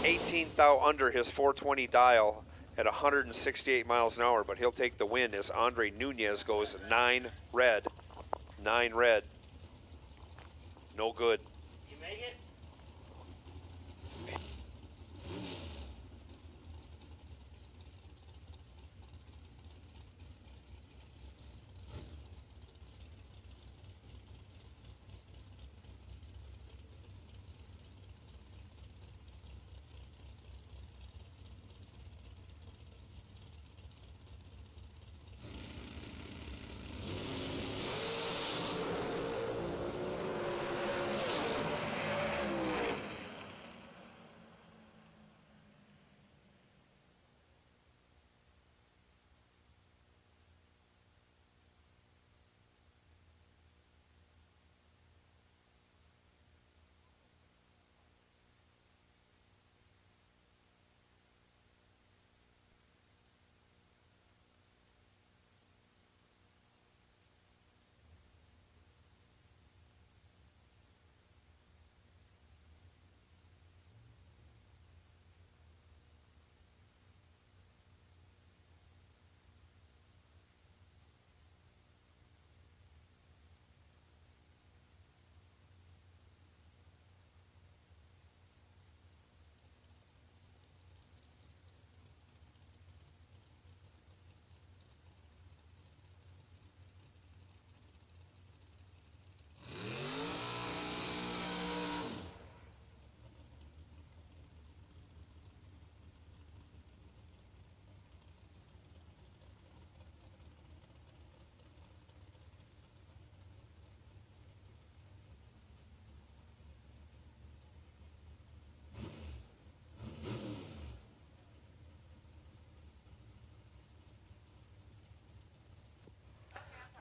18th out under his 420 dial at 168 miles an hour, but he'll take the win as Andre Nunez goes 9 red. 9 red. No good.
You make it?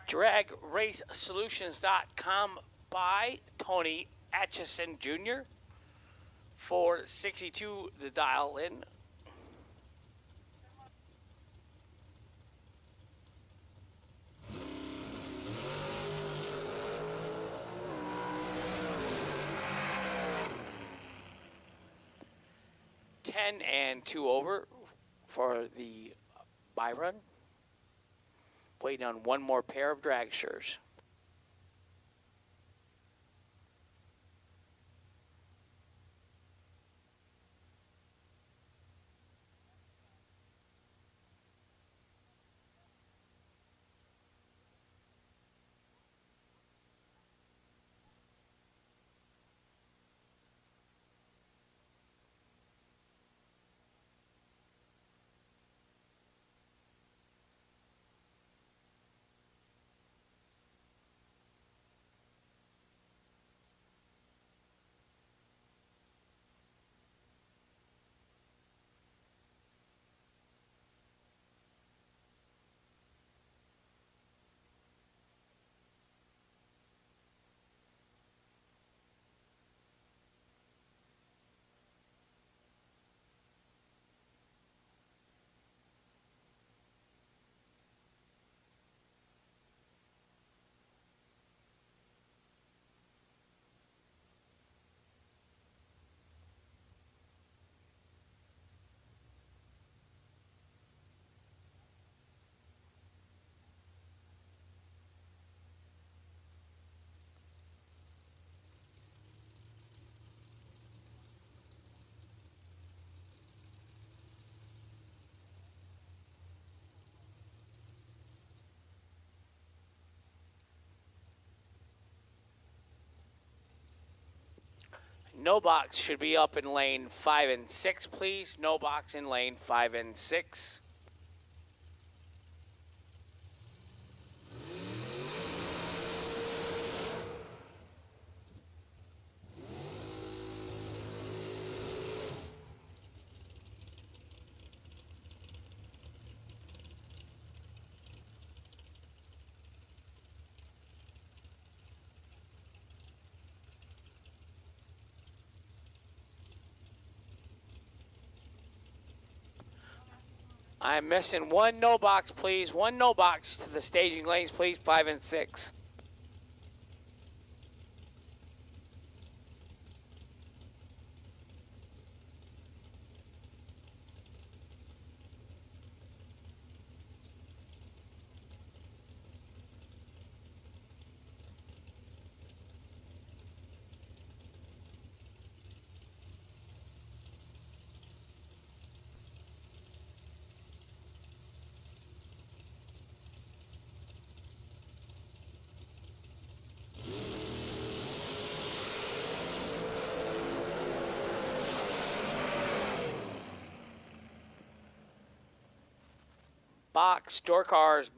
DragRaceSolutions.com by Tony Atchison Jr. 462 to dial in. Ten and 2 over for the buy run. Waiting on one more pair of dragsters. No box should be up in lane 5 and 6, please. No box in lane 5 and 6. I'm missing one no box, please. One no box to the staging lanes, please. 5 and 6. Box door cars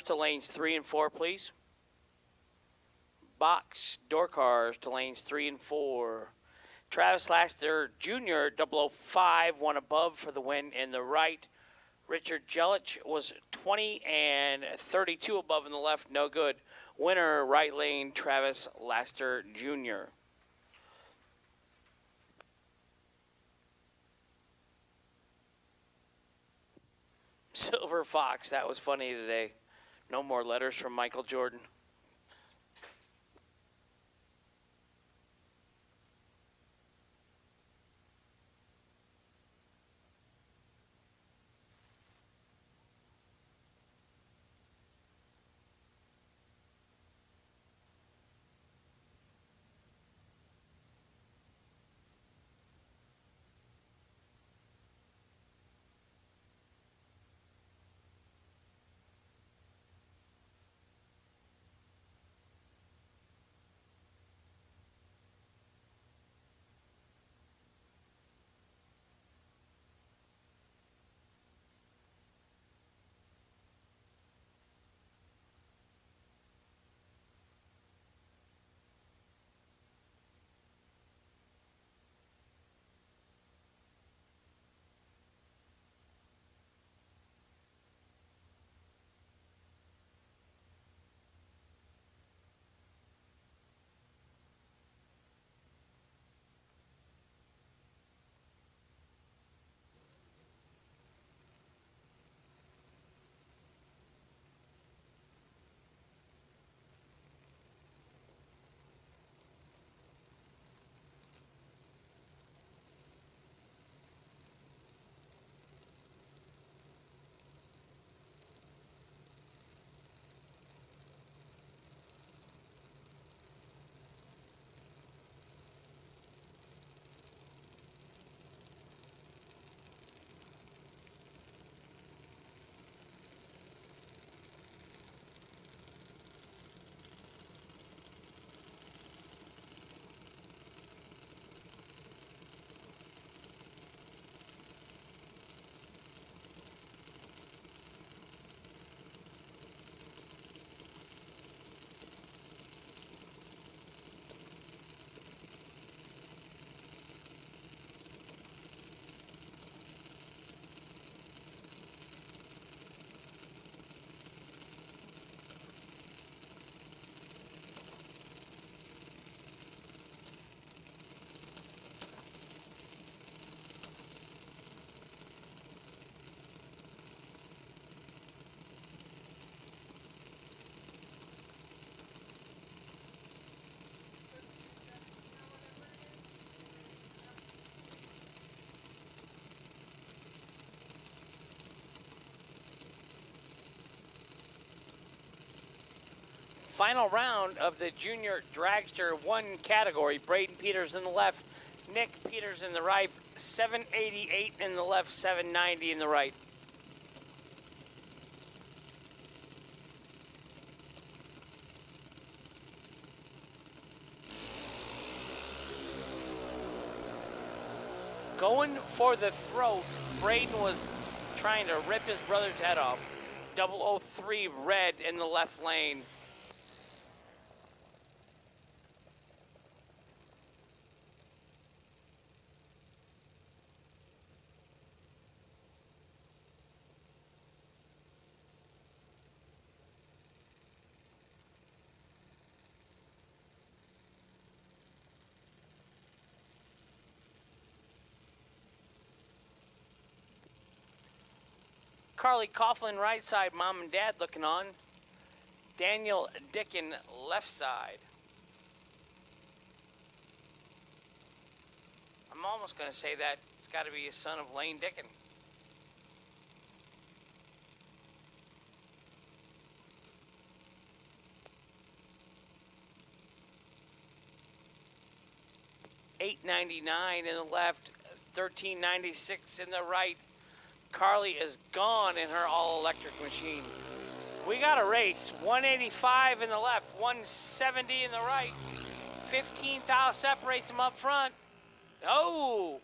to lanes 3 and 4, please. Box door cars to lanes 3 and 4. Travis Laster Jr. 005, one above for the win in the right. Richard Jelich was 20 and 32 above in the left, no good. Winner, right lane, Travis Laster Jr. Silver Fox, that was funny today. No more letters from Michael Jordan. final round of the Junior Dragster 1 category. Braden Peters in the left, Nick Peters in the right, 788 in the left, 790 in the right. Going for the throat, Braden was trying to rip his brother's head off. 003 red in the left lane. Carly Coughlin right side, mom and dad looking on. Daniel Dickin left side. I'm almost going to say that it's got to be a son of Lane Dickin. $8.99 in the left, $13.96 in the right. Carly is gone in her all-electric machine. We got a race. 185 in the left, 170 in the right. 15 thou separates them up front. Oh,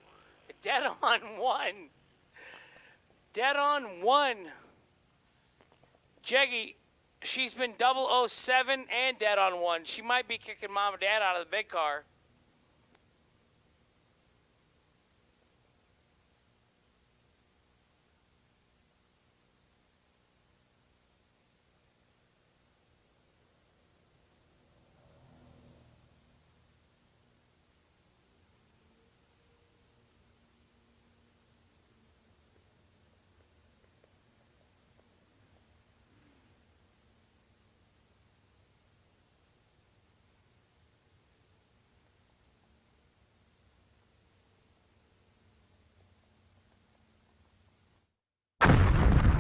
dead on one. Dead on one. Jeggy, she's been 007 and dead on one. She might be kicking mom and dad out of the big car.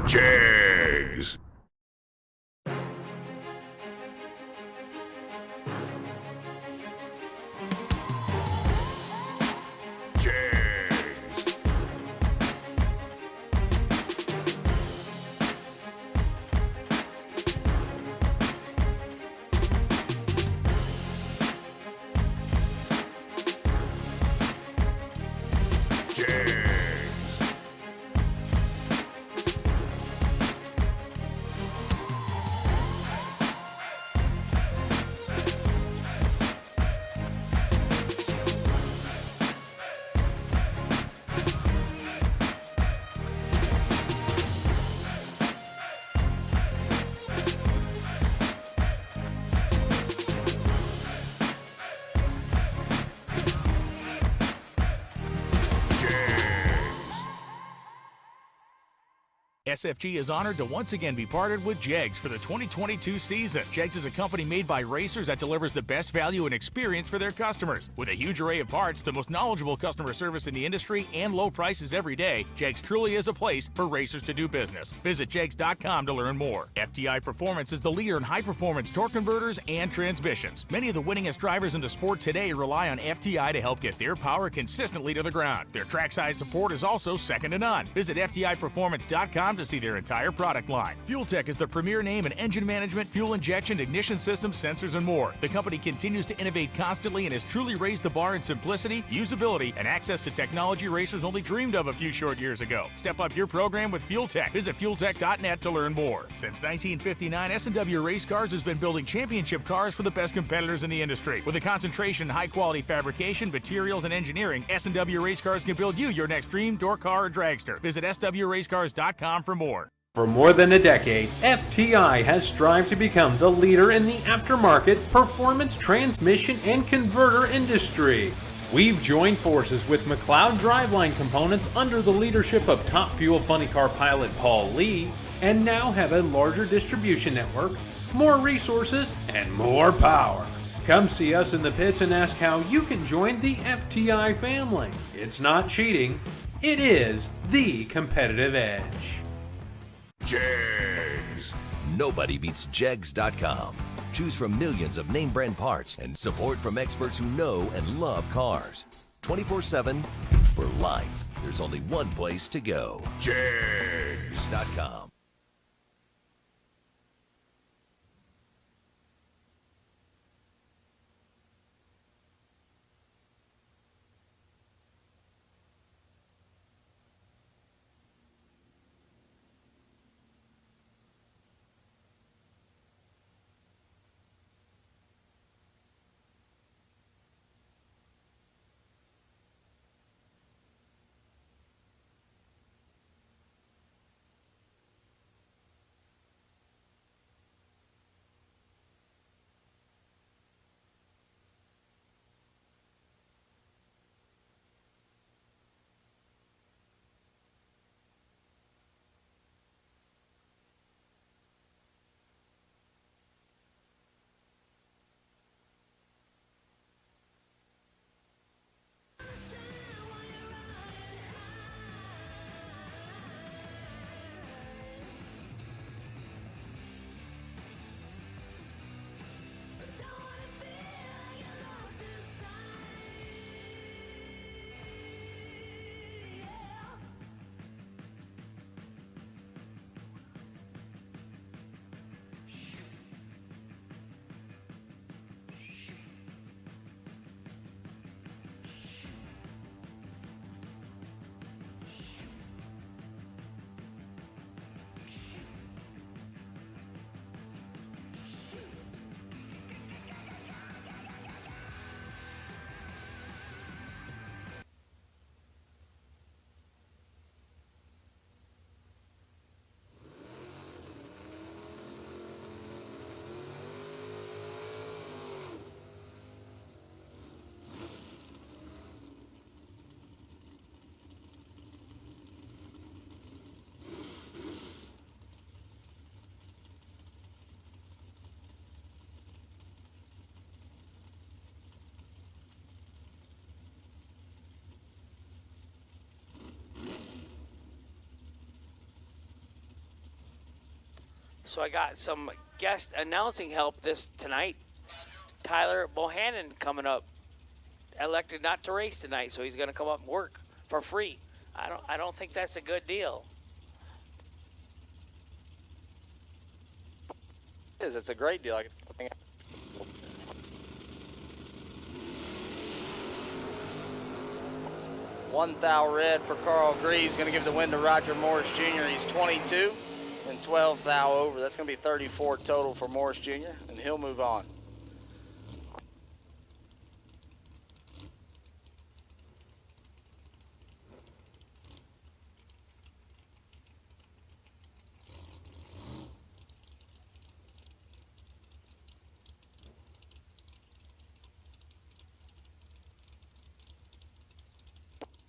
Jags.
SFG is honored to once again be partnered with Jegs for the 2022 season. Jegs is a company made by racers that delivers the best value and experience for their customers. With a huge array of parts, the most knowledgeable customer service in the industry, and low prices every day, Jegs truly is a place for racers to do business. Visit jegs.com to learn more. FTI Performance is the leader in high-performance torque converters and transmissions. Many of the winningest drivers in the sport today rely on FTI to help get their power consistently to the ground. Their trackside support is also second to none. Visit FTIperformance.com to see their entire product line. Fuel Tech is the premier name in engine management, fuel injection, ignition systems, sensors, and more. The company continues to innovate constantly and has truly raised the bar in simplicity, usability, and access to technology racers only dreamed of a few short years ago. Step up your program with Fuel Tech. Visit fueltech.net to learn more. Since 1959, S&W Race Cars has been building championship cars for the best competitors in the industry. With a concentration in high-quality fabrication, materials, and engineering, S&W Race Cars can build you your next dream, door car, or dragster. Visit swracecars.com for more.
For more than a decade, FTI has strived to become the leader in the aftermarket performance transmission and converter industry. We've joined forces with McLeod Driveline Components under the leadership of top fuel funny car pilot Paul Lee, and now have a larger distribution network, more resources, and more power. Come see us in the pits and ask how you can join the FTI family. It's not cheating, it is the competitive edge.
Jags.
Nobody beats Jegs.com.
Choose from millions of name brand parts and support from experts who know and love cars. 24/7 for life. There's only one place to go. Jags.com.
So I got some guest announcing help tonight. Tyler Bohannon coming up. Elected not to race tonight, so he's going to come up and work for free. I don't think that's a good deal.
It is. It's a great deal. One thou red for Carl Greaves. Going to give the win to Roger Morris Jr. He's 22. And 12 thou over. That's going to be 34 total for Morris Jr. And he'll move on.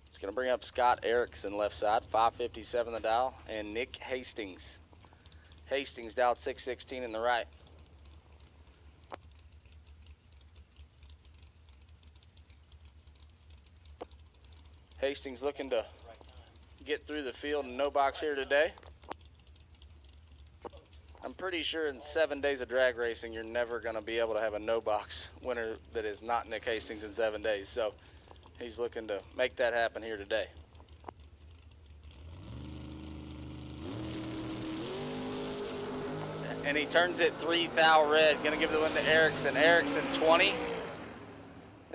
It's going to bring up Scott Erickson left side, 557 the dial, and Nick Hastings. Hastings dialed 616 in the right. Hastings looking to get through the field and no box here today. I'm pretty sure in 7 days of drag racing, you're never going to be able to have a no box winner that is not Nick Hastings in 7 days. So he's looking to make that happen here today. And he turns it 3 thou red. Going to give the win to Erickson. Erickson 20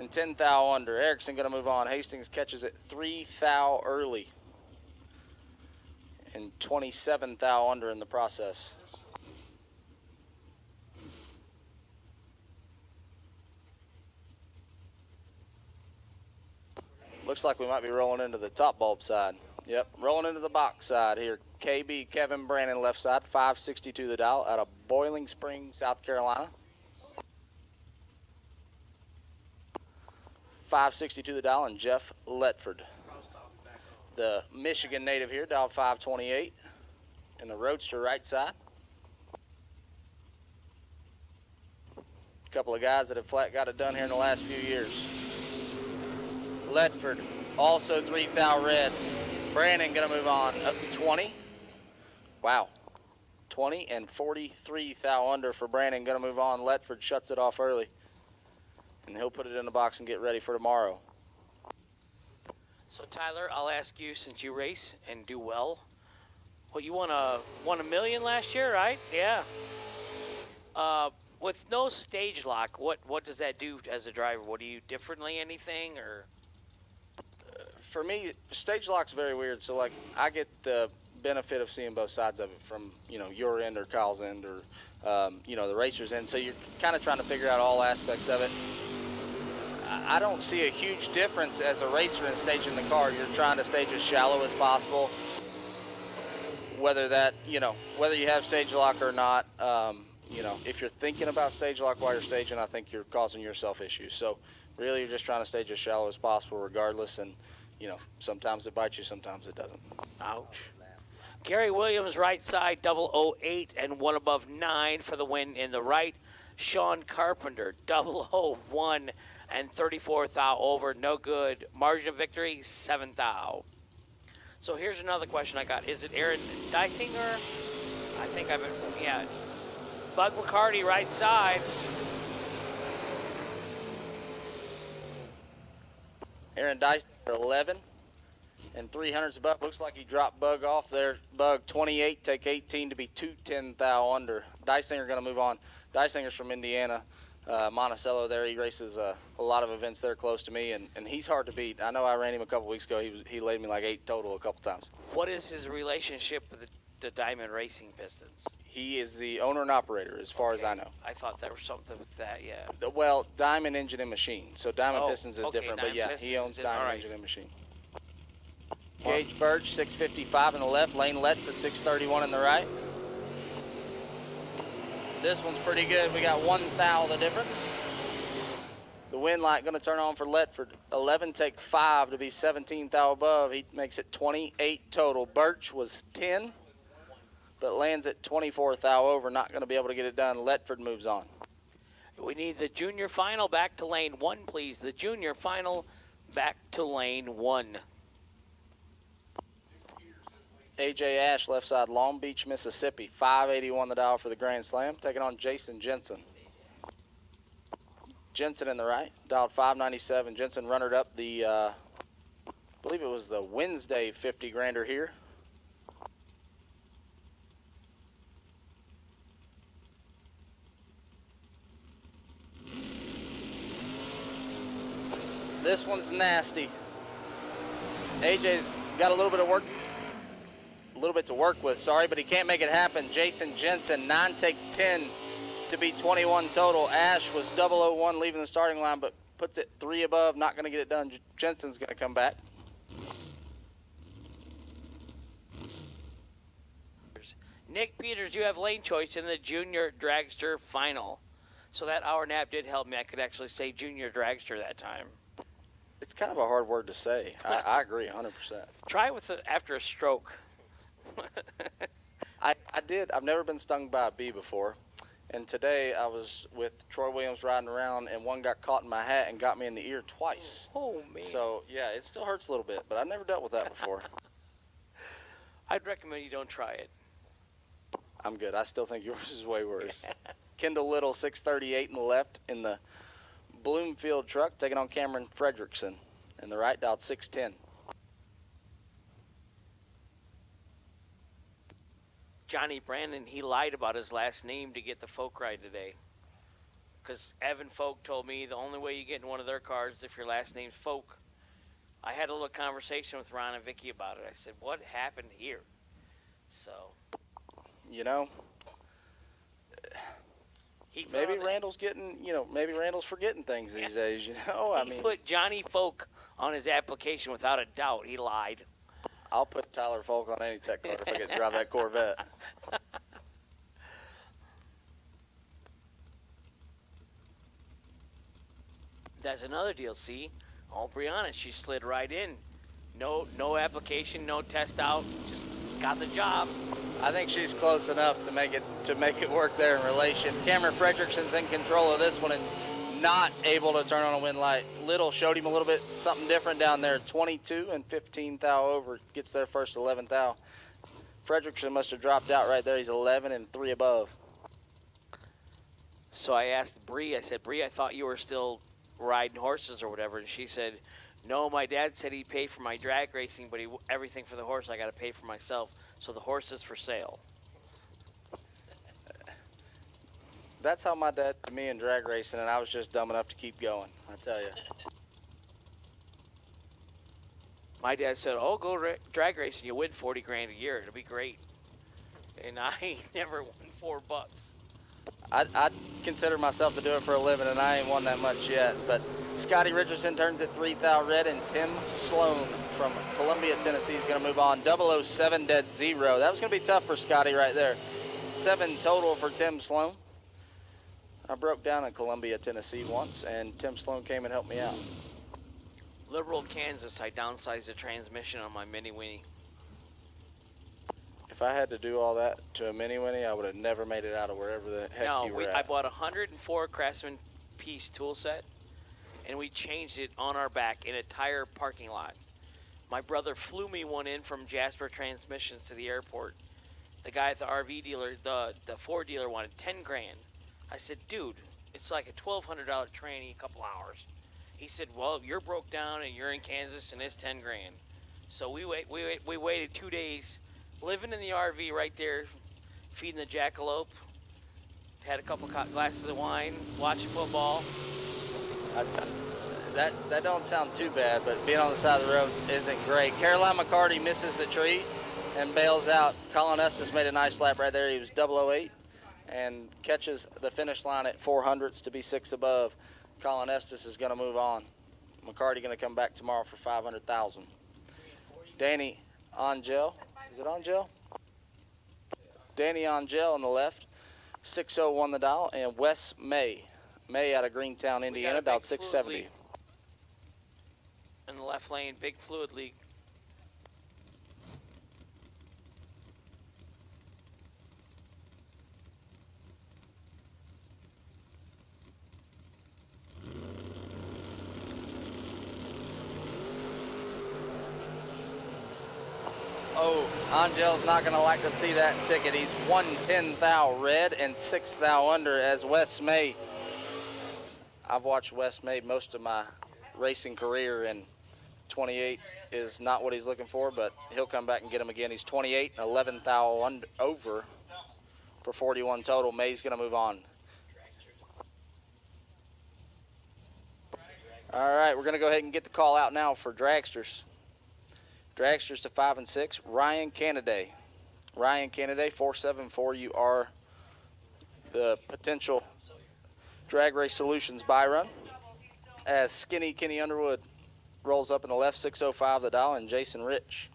and 10 thou under. Erickson going to move on. Hastings catches it 3 thou early and 27 thou under in the process. Looks like we might be rolling into the top bulb side. Yep, rolling into the box side here. KB Kevin Brannon left side, 562 the dial out of Boiling Springs, South Carolina. 562 the dial, and Jeff Letford. The Michigan native here, dialed 528 in the Roadster right side. A couple of guys that have flat got it done here in the last few years. Letford, also 3 thou red. Brandon gonna move on up to 20. Wow, 20 and 43 thou under for Brandon. Going to move on. Letford shuts it off early, and he'll put it in the box and get ready for tomorrow.
So Tyler, I'll ask you, since you race and do well. Well, you won $1 million last year, right? Yeah. With no stage lock, what does that do as a driver? What do you differently? Anything or?
For me, stage lock's very weird. So like, I get the benefit of seeing both sides of it from your end or Kyle's end or the racer's end. So you're kind of trying to figure out all aspects of it. I don't see a huge difference as a racer in staging the car. You're trying to stage as shallow as possible. Whether that, whether you have stage lock or not, if you're thinking about stage lock while you're staging, I think you're causing yourself issues. So really you're just trying to stage as shallow as possible regardless. And, sometimes it bites you, sometimes it doesn't.
Ouch. Gary Williams, right side, 008 and 1 above 9 for the win in the right. Sean Carpenter, 001 and 34 thou over, no good. Margin of victory, 7 thou. So here's another question I got. Is it Aaron Dysinger? I think yeah. Bug McCarty, right side.
Aaron Dysinger, 11 and 300s above. Looks like he dropped Bug off there. Bug, 28, take 18 to be 210 thou under. Dysinger going to move on. Dysinger's from Indiana. Monticello there. He races a lot of events there close to me, and he's hard to beat. I know I ran him a couple weeks ago. He laid me like 8 total a couple times.
What is his relationship with the Diamond Racing Pistons?
He is the owner and operator, as far as I know.
I thought there was something with that, yeah.
Well, Diamond Engine and Machine. So Diamond Pistons is different, but yeah,
Pistons
he owns Diamond
right.
Engine and Machine. Gage Birch, 655 in the left. Lane Letford, 631 in the right. This one's pretty good. We got 1 thou the difference. The wind light going to turn on for Letford. 11 take 5 to be 17 thou above. He makes it 28 total. Birch was 10, but lands at 24 thou over. Not going to be able to get it done. Letford moves on.
We need the junior final back to lane 1, please. The junior final back to lane 1.
AJ Ash, left side, Long Beach, Mississippi. 581 the dial for the Grand Slam. Taking on Jason Jensen. Jensen in the right, dialed 597. Jensen runnered up the, I believe it was the Wednesday 50 grander here. This one's nasty. AJ's got a little bit to work with, sorry, but he can't make it happen. Jason Jensen, 9 take 10 to be 21 total. Ash was 001 leaving the starting line, but puts it 3 above, not going to get it done. Jensen's going to come back.
Nick Peters, you have lane choice in the junior dragster final. So that hour nap did help me. I could actually say junior dragster that time.
It's kind of a hard word to say. I agree 100%.
Try it after a stroke.
I did. I've never been stung by a bee before. And today I was with Troy Williams riding around, and one got caught in my hat and got me in the ear twice.
Oh, man.
So, yeah, it still hurts a little bit, but I've never dealt with that before.
I'd recommend you don't try it.
I'm good. I still think yours is way worse. Kendall Little, 638 in the left in the Bloomfield truck, taking on Cameron Fredrickson. In the right, dialed 610.
Johnny Brandon, he lied about his last name to get the Folk ride today. Because Evan Folk told me the only way you get in one of their cars is if your last name's Folk. I had a little conversation with Ron and Vicky about it. I said, what happened here? So.
You know, maybe Randall's getting, maybe Randall's forgetting things these days, I mean.
He put Johnny Folk on his application without a doubt. He lied.
I'll put Tyler Folk on any tech car if I get to drive that Corvette.
That's another deal, see? Oh, Brianna, she slid right in. No application, no test out, just got the job.
I think she's close enough to make it work there in relation. Cameron Fredrickson's in control of this one and not able to turn on a wind light. Little showed him a little bit something different down there. 22 and 15 thou over, gets there first 11 thou. Fredrickson must have dropped out right there. He's 11 and 3 above.
So I asked Bree, I said, Bree, I thought you were still riding horses or whatever. And she said, no, my dad said he'd pay for my drag racing, but everything for the horse I got to pay for myself. So the horse is for sale.
That's how my dad did me in drag racing, and I was just dumb enough to keep going, I tell you.
My dad said, oh, go drag racing. You'll win 40 grand a year. It'll be great. And I ain't never won $4.
I consider myself to do it for a living, and I ain't won that much yet. But Scotty Richardson turns at 3,000 red, and Tim Sloan from Columbia, Tennessee is going to move on. 007 dead 0. That was going to be tough for Scotty right there. 7 total for Tim Sloan. I broke down in Columbia, Tennessee once, and Tim Sloan came and helped me out.
Liberal, Kansas, I downsized the transmission on my Mini Winnie.
If I had to do all that to a Mini Winnie, I would have never made it out of wherever the heck you were at.
I bought a 104 Craftsman piece tool set, and we changed it on our back in a tire parking lot. My brother flew me one in from Jasper Transmissions to the airport. The guy at the RV dealer, the Ford dealer, wanted 10 grand. I said, dude, it's like a $1,200 tranny, a couple hours. He said, well, you're broke down and you're in Kansas and it's 10 grand. So we waited 2 days, living in the RV right there, feeding the jackalope, had a couple glasses of wine, watching football.
That don't sound too bad, but being on the side of the road isn't great. Caroline McCarty misses the tree and bails out. Colin Estes made a nice lap right there. He was 008 and catches the finish line at 400s to be 6 above. Colin Estes is going to move on. McCarty going to come back tomorrow for 500,000. Danny Angel, is it Angel? Danny Angel on the left, 6-0 won the dial, and Wes May out of Greentown, Indiana, dialed 670.
In the left lane, big fluid leak.
Oh, Angel's not going to like to see that ticket. He's 110 thou red and 6 thou under as Wes May. I've watched Wes May most of my racing career, and 28 is not what he's looking for, but he'll come back and get him again. He's 28 and 11 thou over for 41 total. May's going to move on. All right, we're going to go ahead and get the call out now for dragsters. Dragsters to 5 and 6. Ryan Canaday. Ryan Canaday, 474. You are the potential Drag Race Solutions buy run. As Skinny Kenny Underwood rolls up in the left, 605 the dial, and Jason Rich.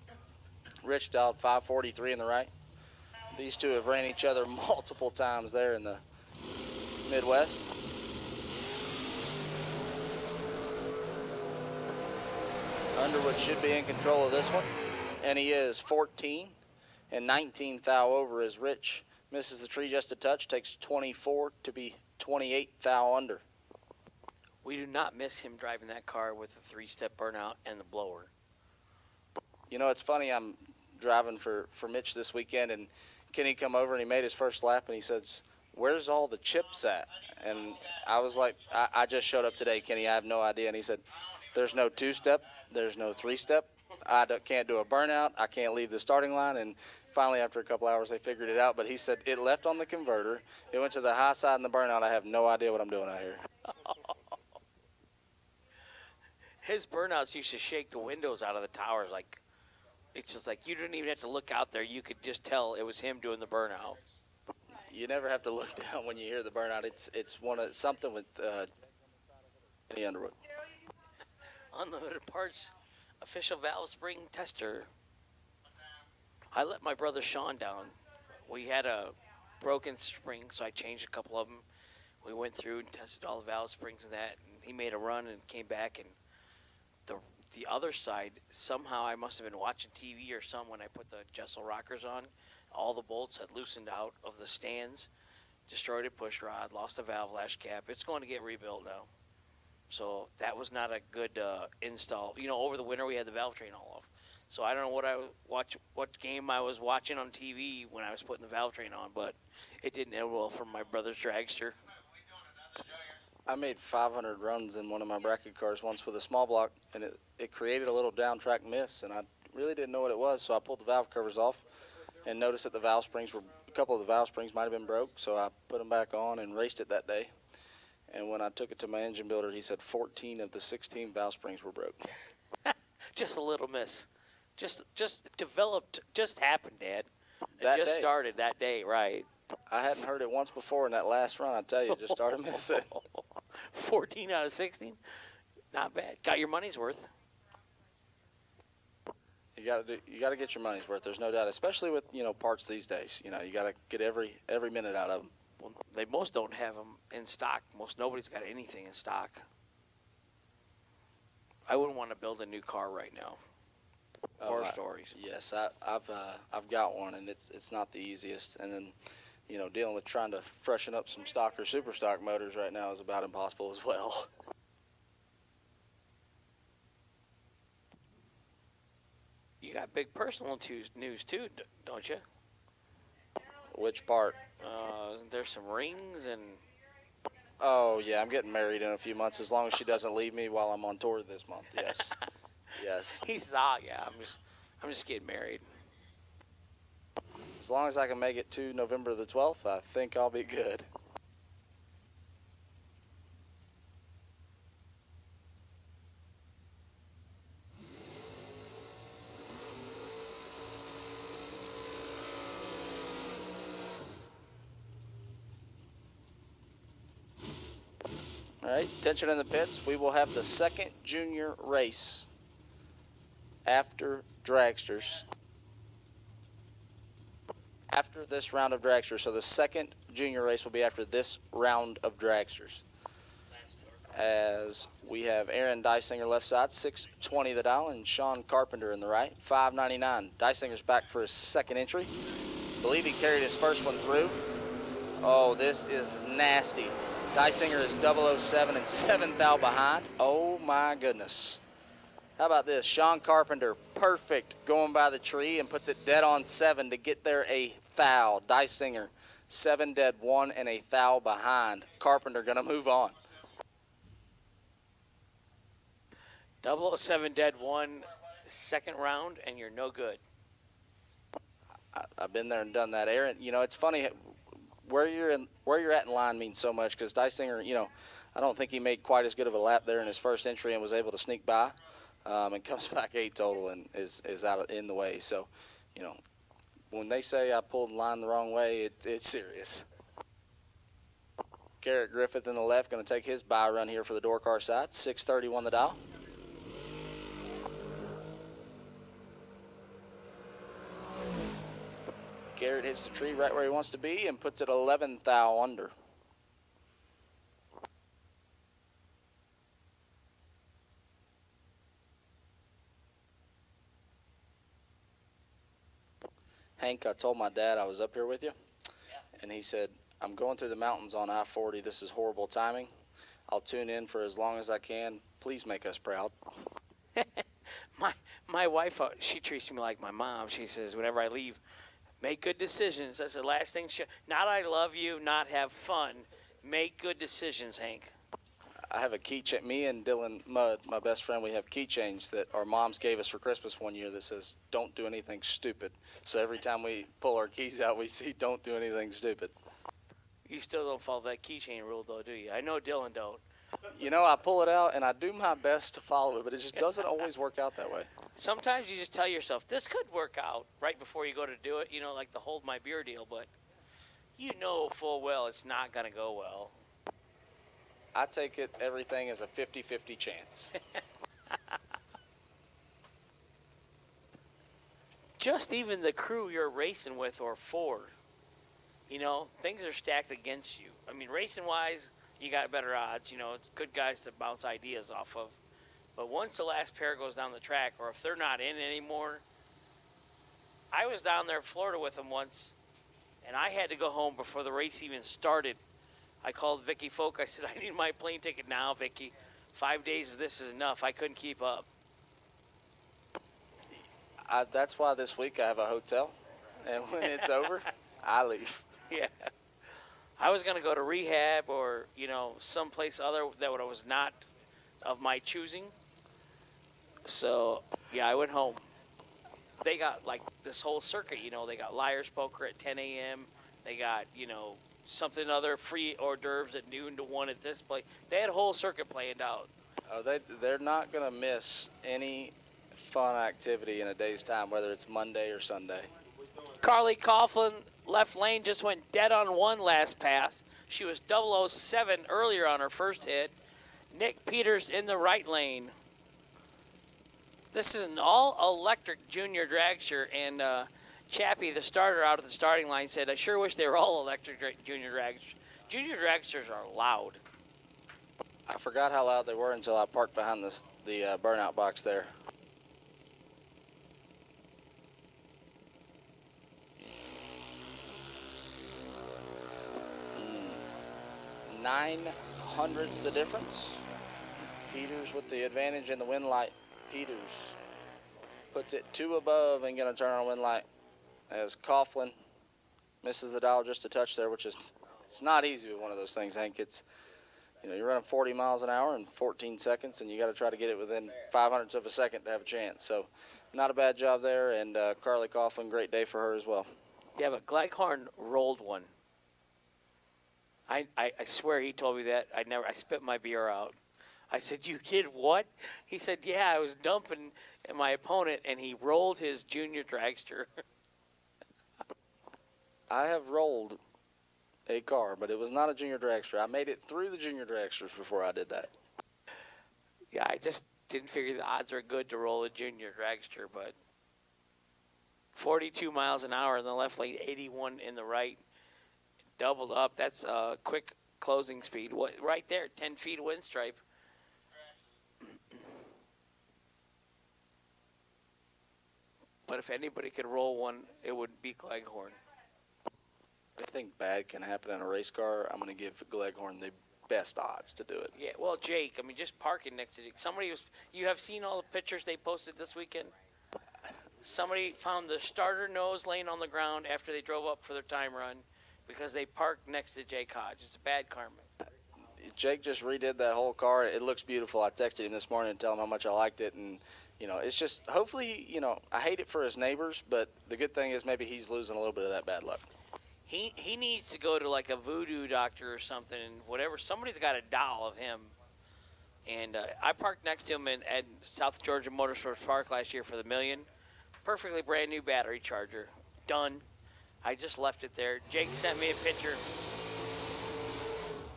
Rich dialed 543 in the right. These two have ran each other multiple times there in the Midwest. Underwood should be in control of this one, and he is. 14 and 19 thou over as Rich misses the tree just a touch, takes 24 to be 28 thou under.
We do not miss him driving that car with the 3-step burnout and the blower.
You know, it's funny, I'm driving for Mitch this weekend, and Kenny come over and he made his first lap, and he says, where's all the chips at? And I was like, I just showed up today, Kenny, I have no idea. And he said, there's no 2-step. There's no 3-step. I can't do a burnout. I can't leave the starting line. And finally, after a couple hours, they figured it out. But he said it left on the converter. It went to the high side in the burnout. I have no idea what I'm doing out here.
His burnouts used to shake the windows out of the towers. Like, it's just like you didn't even have to look out there. You could just tell it was him doing the burnout.
You never have to look down when you hear the burnout. It's something with the Underwood.
Unlimited Parts official valve spring tester. I let my brother Sean down. We had a broken spring, so I changed a couple of them. We went through and tested all the valve springs and that, and he made a run and came back, and the other side, somehow I must have been watching TV or something when I put the Jessel rockers on. All the bolts had loosened out of the stands, destroyed a push rod, lost a valve lash cap. It's going to get rebuilt now. So that was not a good install. You know, over the winter we had the valve train all off. So I don't know what game I was watching on TV when I was putting the valve train on, but it didn't end well for my brother's dragster.
I made 500 runs in one of my bracket cars once with a small block, and it created a little down track miss, and I really didn't know what it was, so I pulled the valve covers off and noticed that a couple of the valve springs might have been broke, so I put them back on and raced it that day. And when I took it to my engine builder, he said 14 of the 16 valve springs were broke.
Just a little miss. Just developed, just happened, Dad.
That
just
day.
started that day, right?
I hadn't heard it once before in that last run, I tell you, it just started missing.
14 out of 16? Not bad. Got your money's worth.
You got to get your money's worth. There's no doubt, especially with parts these days. You got to get every minute out of them.
Well, they most don't have them in stock. Nobody's got anything in stock. I wouldn't want to build a new car right now. Horror stories.
Yes, I've got one, and it's not the easiest. And then, dealing with trying to freshen up some stock or super stock motors right now is about impossible as well.
You got big personal news too, don't you?
Which part?
Isn't there some rings and?
Oh yeah, I'm getting married in a few months. As long as she doesn't leave me while I'm on tour this month. Yes. Yes.
He's yeah. I'm just getting married.
As long as I can make it to November the 12th, I think I'll be good. All right, attention in the pits. We will have the second junior race after dragsters. After this round of dragsters. So the second junior race will be after this round of dragsters. As we have Aaron Dysinger left side, 620 the dial, and Sean Carpenter in the right, 599. Dysinger's back for his second entry. Believe he carried his first one through. Oh, this is nasty. Dysinger is 007 and 7 thou behind. Oh my goodness. How about this? Sean Carpenter, perfect, going by the tree and puts it dead on 7 to get there a thou. Dysinger, 7 dead, 1 and a thou behind. Carpenter gonna move on.
007 dead 1, second round, and you're no good.
I've been there and done that, Aaron. It's funny. Where you're at in line means so much because Dysinger, I don't think he made quite as good of a lap there in his first entry and was able to sneak by, and comes back 8 total and is out in the way. So, when they say I pulled the line the wrong way, it's serious. Garrett Griffith in the left going to take his bye run here for the door car side. 631 the dial. Garrett hits the tree right where he wants to be and puts it 11 thou under. Hank, I told my dad I was up here with you, and he said, I'm going through the mountains on I-40. This is horrible timing. I'll tune in for as long as I can. Please make us proud.
My wife, she treats me like my mom. She says, whenever I leave, make good decisions. That's the last thing. Not I love you, not have fun. Make good decisions, Hank.
I have a keychain. Me and Dylan Mudd, my best friend, we have keychains that our moms gave us for Christmas one year that says, don't do anything stupid. So every time we pull our keys out, we see, don't do anything stupid.
You still don't follow that keychain rule, though, do you? I know Dylan don't.
I pull it out, and I do my best to follow it, but it just doesn't always work out that way.
Sometimes you just tell yourself, this could work out right before you go to do it, like the hold my beer deal, but you know full well it's not going to go well.
I take everything as a 50-50 chance.
Just even the crew you're racing with or for, things are stacked against you. I mean, racing-wise, you got better odds, it's good guys to bounce ideas off of. But once the last pair goes down the track, or if they're not in anymore, I was down there in Florida with them once, and I had to go home before the race even started. I called Vicky Folk. I said, I need my plane ticket now, Vicky. 5 days of this is enough. I couldn't keep up.
That's why this week I have a hotel, and when it's over, I leave.
Yeah. I was going to go to rehab or, someplace other that was not of my choosing. So, yeah, I went home. They got, like, this whole circuit, They got Liar's Poker at 10 a.m. They got, something other free hors d'oeuvres at noon to 1 at this place. They had a whole circuit planned out.
They're not going to miss any fun activity in a day's time, whether it's Monday or Sunday.
Carly Coughlin, left lane, just went dead on one last pass. She was 007 earlier on her first hit. Nick Peters in the right lane. This is an all-electric junior dragster, and Chappie, the starter out at the starting line, said, I sure wish they were all electric junior dragsters. Junior dragsters are loud.
I forgot how loud they were until I parked behind the burnout box there. Nine hundredths the difference. Peters with the advantage in the wind light. Peters puts it 2 above and going to turn on wind light as Coughlin misses the dial just a touch there, which is, it's not easy with one of those things, Hank. It's, you're running 40 miles an hour in 14 seconds, and you got to try to get it within 500ths of a second to have a chance. So not a bad job there, and Carly Coughlin, great day for her as well.
Yeah, but Gleghorn rolled one. I swear he told me that. I spit my beer out. I said, you did what? He said, yeah, I was dumping my opponent, and he rolled his junior dragster.
I have rolled a car, but it was not a junior dragster. I made it through the junior dragsters before I did that.
Yeah, I just didn't figure the odds are good to roll a junior dragster, but 42 miles an hour in the left lane, 81 in the right, doubled up. That's a quick closing speed. Right there, 10 feet wind stripe. But if anybody could roll one, it would be Gleghorn.
I think bad can happen in a race car. I'm going to give Gleghorn the best odds to do it.
Yeah, well, Jake, just parking next to Jake. You have seen all the pictures they posted this weekend? Somebody found the starter nose laying on the ground after they drove up for their time run because they parked next to Jake Hodge. It's a bad karma.
Jake just redid that whole car. It looks beautiful. I texted him this morning to tell him how much I liked it, and it's just, hopefully, I hate it for his neighbors, but the good thing is maybe he's losing a little bit of that bad luck.
He needs to go to like a voodoo doctor or something, and whatever. Somebody's got a doll of him. And I parked next to him at South Georgia Motorsports Park last year for the Million. Perfectly brand new battery charger. Done. I just left it there. Jake sent me a picture.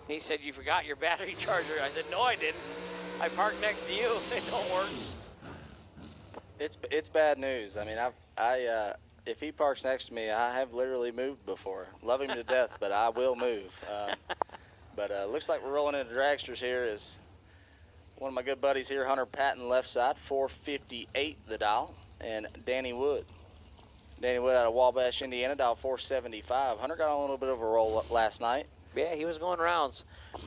He said, you forgot your battery charger. I said, no, I didn't. I parked next to you. It don't work.
It's bad news. If he parks next to me, I have literally moved before. Love him to death, but I will move. But looks like we're rolling into dragsters here. Is one of my good buddies here, Hunter Patton, left side, 458 the dial, and Danny Wood. Danny Wood out of Wabash, Indiana, dial 475. Hunter got on a little bit of a roll last night.
Yeah, he was going rounds.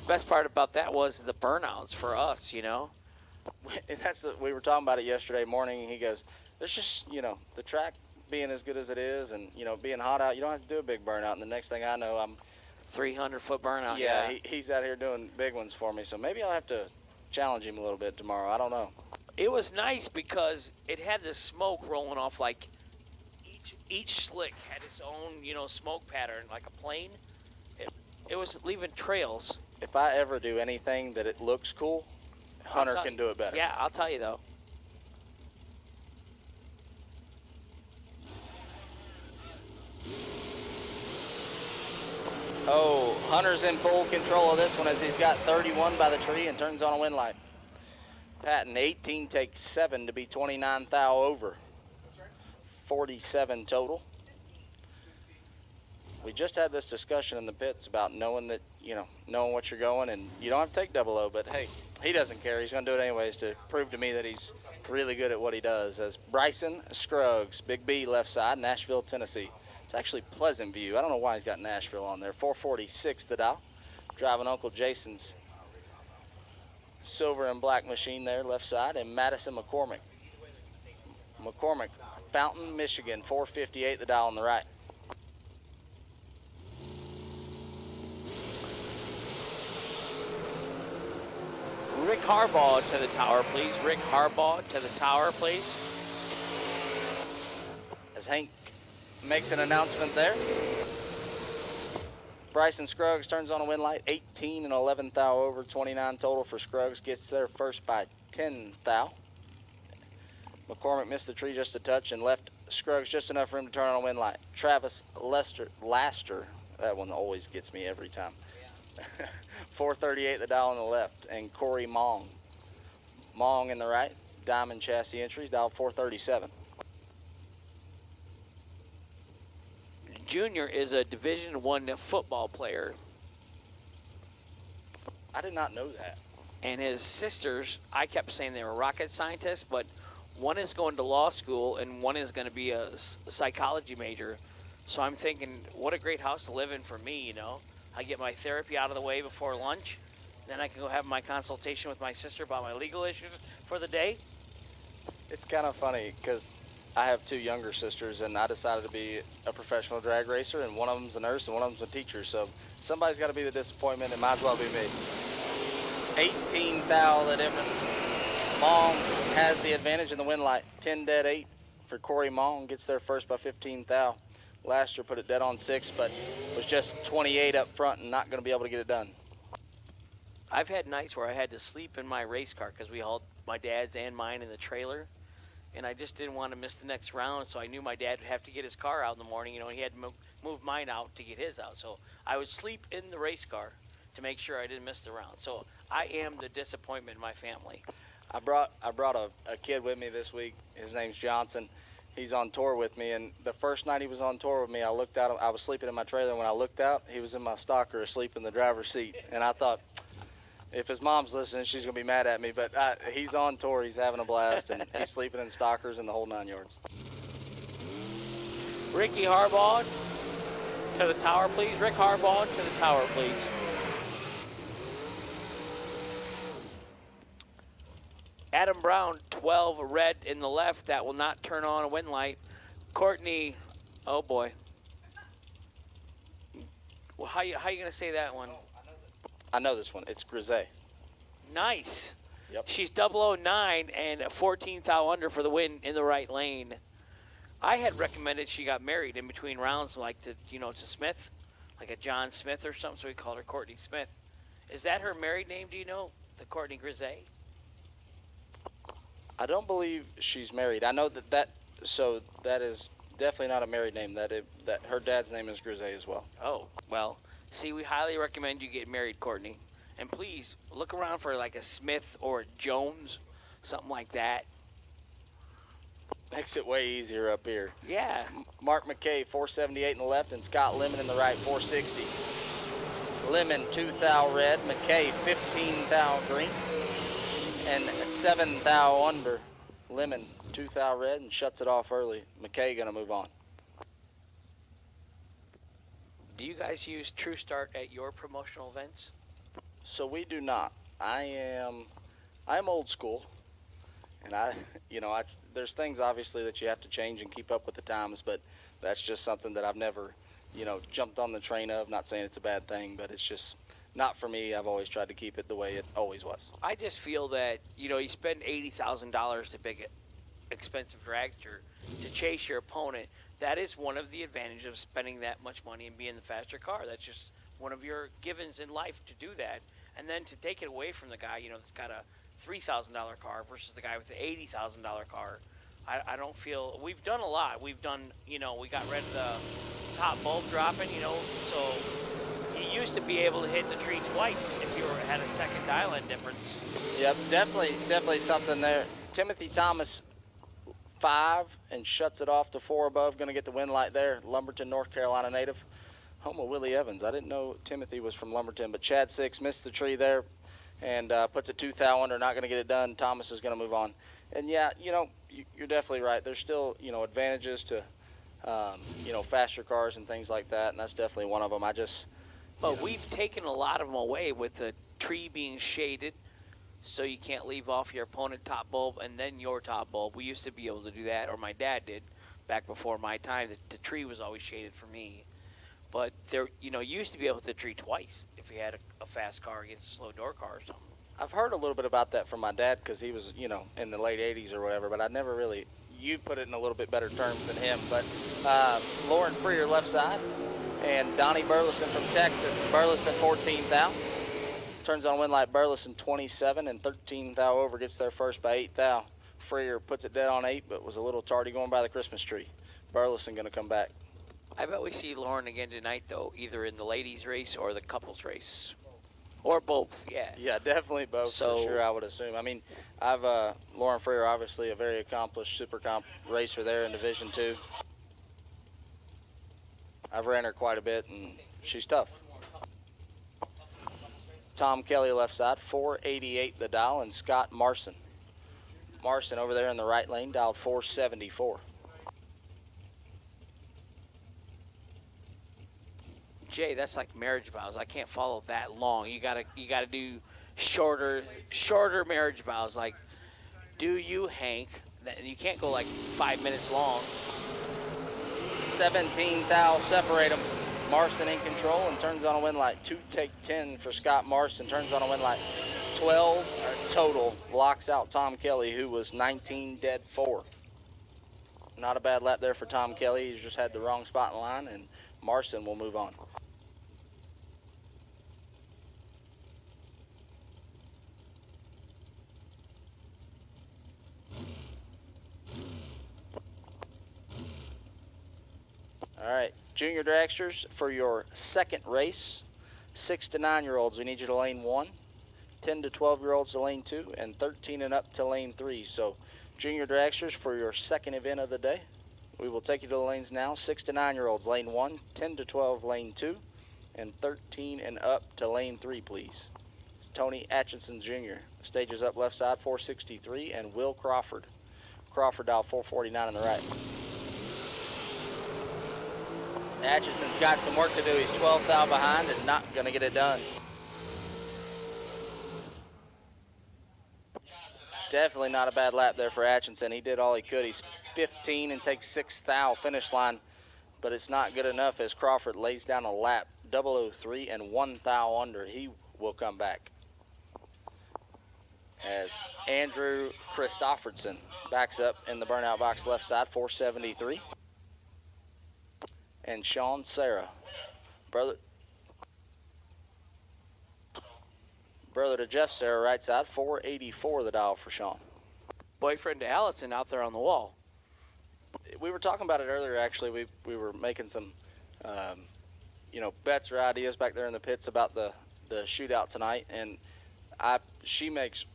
Best part about that was the burnouts for us,
And we were talking about it yesterday morning, and he goes, there's just, the track being as good as it is and, being hot out, you don't have to do a big burnout. And the next thing I know, I'm
300-foot burnout.
Yeah, he's out here doing big ones for me. So maybe I'll have to challenge him a little bit tomorrow. I don't know.
It was nice because it had the smoke rolling off. Like each slick had its own, smoke pattern, like a plane. It was leaving trails.
If I ever do anything that it looks cool, Hunter can do it better.
Yeah, I'll tell you though.
Oh, Hunter's in full control of this one as he's got 31 by the tree and turns on a wind light. Patton, 18 takes 7 to be 29 thou over. 47 total. We just had this discussion in the pits about knowing that, knowing what you're going, and you don't have to take 00, but hey, he doesn't care. He's going to do it anyways to prove to me that he's really good at what he does. As Bryson Scruggs, Big B left side, Nashville, Tennessee. It's actually Pleasant View. I don't know why he's got Nashville on there. 446 the dial. Driving Uncle Jason's silver and black machine there, left side, and Madison McCormick. McCormick, Fountain, Michigan, 458 the dial on the right.
Rick Harbaugh to the tower, please. Rick Harbaugh to the tower, please.
As Hank makes an announcement there. Bryson Scruggs turns on a win light, 18 and 11 thou over, 29 total for Scruggs. Gets there first by 10 thou. McCormick missed the tree just a touch and left Scruggs just enough room to turn on a win light. Travis Laster, that one always gets me every time. 438 the dial on the left, and Corey Mong in the right. Diamond chassis entries, dial 437.
Junior is a Division I football player,
I did not know that.
and his sisters, I kept saying they were rocket scientists, but one is going to law school and one is going to be a psychology major. So I'm thinking, what a great house to live in for me, you know. I get my therapy out of the way before lunch, then I can go have my consultation with my sister about my legal issues for the day.
It's kind of funny because I have two younger sisters, and I decided to be a professional drag racer, and one of them's a nurse and one of them's a teacher. So somebody's got to be the disappointment. It might as well be me. 18 thou the difference. Mong has the advantage in the win light. 10 dead 8 for Corey Mong. Gets there first by 15 thou. Last year put it dead on 6, but was just 28 up front and not going to be able to get it done.
I've had nights where I had to sleep in my race car because we hauled my dad's and mine in the trailer, and I just didn't want to miss the next round, so I knew my dad would have to get his car out in the morning, you know, and he had to move mine out to get his out. So I would sleep in the race car to make sure I didn't miss the round. So I am the disappointment in my family.
I brought a kid with me this week. His name's Johnson. He's on tour with me, and the first night he was on tour with me, I looked out. I was sleeping in my trailer, and when I looked out, he was in my stalker asleep in the driver's seat. And I thought, if his mom's listening, she's going to be mad at me. But he's on tour. He's having a blast, and he's sleeping in stalkers and the whole 9 yards.
Ricky Harbaugh to the tower, please. Rick Harbaugh to the tower, please. Adam Brown, 12 red in the left. That will not turn on a win light. Courtney, oh boy. Well, how you going to say that one?
I know this one. It's Grisey.
Nice.
Yep.
She's 009 and 14 thou under for the win in the right lane. I had recommended she got married in between rounds, like to Smith, like a John Smith or something, so we called her Courtney Smith. Is that her married name, do you know? The Courtney Grisey?
I don't believe she's married. I know that is definitely not a married name. That her dad's name is Grisey as well.
Oh, well, see, we highly recommend you get married, Courtney. And please, look around for like a Smith or a Jones, something like that.
Makes it way easier up here.
Yeah.
Mark McKay, 478 in the left, and Scott Lemon in the right, 460. Lemon, 2 thou red. McKay, 15 thou green. And 7 thou under. Lemon, 2 thou red, and shuts it off early. McKay going to move on.
Do you guys use True Start at your promotional events?
So we do not. I'm old school, and there's things obviously that you have to change and keep up with the times, but that's just something that I've never, jumped on the train of. Not saying it's a bad thing, but it's just not for me. I've always tried to keep it the way it always was.
I just feel that, you spend $80,000 to pick an expensive dragster to chase your opponent. That is one of the advantages of spending that much money and being the faster car. That's just one of your givens in life to do that. And then to take it away from the guy, that's got a $3,000 car versus the guy with the $80,000 car. I don't feel, we've done a lot. We've done, we got rid of the top bulb dropping, so you used to be able to hit the tree twice if you had a second dial-in difference.
Yep, definitely something there. Timothy Thomas, 5, and shuts it off to 4 above. Going to get the win light there. Lumberton, North Carolina native. Home of Willie Evans. I didn't know Timothy was from Lumberton, but Chad 6 missed the tree there and puts it 2 thou under. Not going to get it done. Thomas is going to move on. And yeah, you're definitely right. There's still, advantages to, faster cars and things like that, and that's definitely one of them.
But we've taken a lot of them away with the tree being shaded, so you can't leave off your opponent top bulb and then your top bulb. We used to be able to do that, or my dad did. back before my time, the tree was always shaded for me. But there, you used to be able to hit the tree twice if you had a fast car against a slow door car or something.
I've heard a little bit about that from my dad because he was, in the late 80s or whatever, but I never really, you put it in a little bit better terms than him. But Lauren Freer left side and Donnie Burleson from Texas. Burleson 14th out. Turns on win light Burleson 27 and 13th out over, gets there first by 8th out. Freer puts it dead on 8, but was a little tardy going by the Christmas tree. Burleson going to come back.
I bet we see Lauren again tonight, though, either in the ladies' race or the couples' race. Or both, yeah.
Yeah, definitely both, for sure, I would assume. I mean, Lauren Freer, obviously a very accomplished super comp racer there in Division II. I've ran her quite a bit, and she's tough. Tom Kelly left side, 488 the dial, and Scott Marson. Marson over there in the right lane, dialed 474.
Jay, that's like marriage vows. I can't follow that long. You gotta do shorter marriage vows. Like, do you, Hank? You can't go like 5 minutes long.
17 thou separate them. Marson in control and turns on a win light. 2 take 10 for Scott Marson. Turns on a win light. 12 total. Blocks out Tom Kelly, who was 19 dead 4. Not a bad lap there for Tom Kelly. He's just had the wrong spot in line, and Marson will move on. All right, junior dragsters, for your second race, 6 to 9-year-olds, we need you to lane 1, 10 to 12-year-olds to lane 2, and 13 and up to lane 3. So, junior dragsters, for your second event of the day, we will take you to the lanes now. 6 to 9-year-olds, lane 1, 10 to 12, lane 2, and 13 and up to lane 3, please. It's Tony Atchison Jr. Stage is up left side, 463, and Will Crawford. Crawford dial 449 on the right. Atchison's got some work to do. He's 12th out behind and not going to get it done. Definitely not a bad lap there for Atchison. He did all he could. He's 15 and takes 6th out finish line, but it's not good enough as Crawford lays down a lap, 003 and 1 thou under. He will come back. As Andrew Christofferson backs up in the burnout box left side, 473. And Sean Sarah, brother to Jeff Sarah, right side, 484 the dial for Sean.
Boyfriend to Allison out there on the wall.
We were talking about it earlier, actually. We were making some, bets or ideas back there in the pits about the shootout tonight, and she makes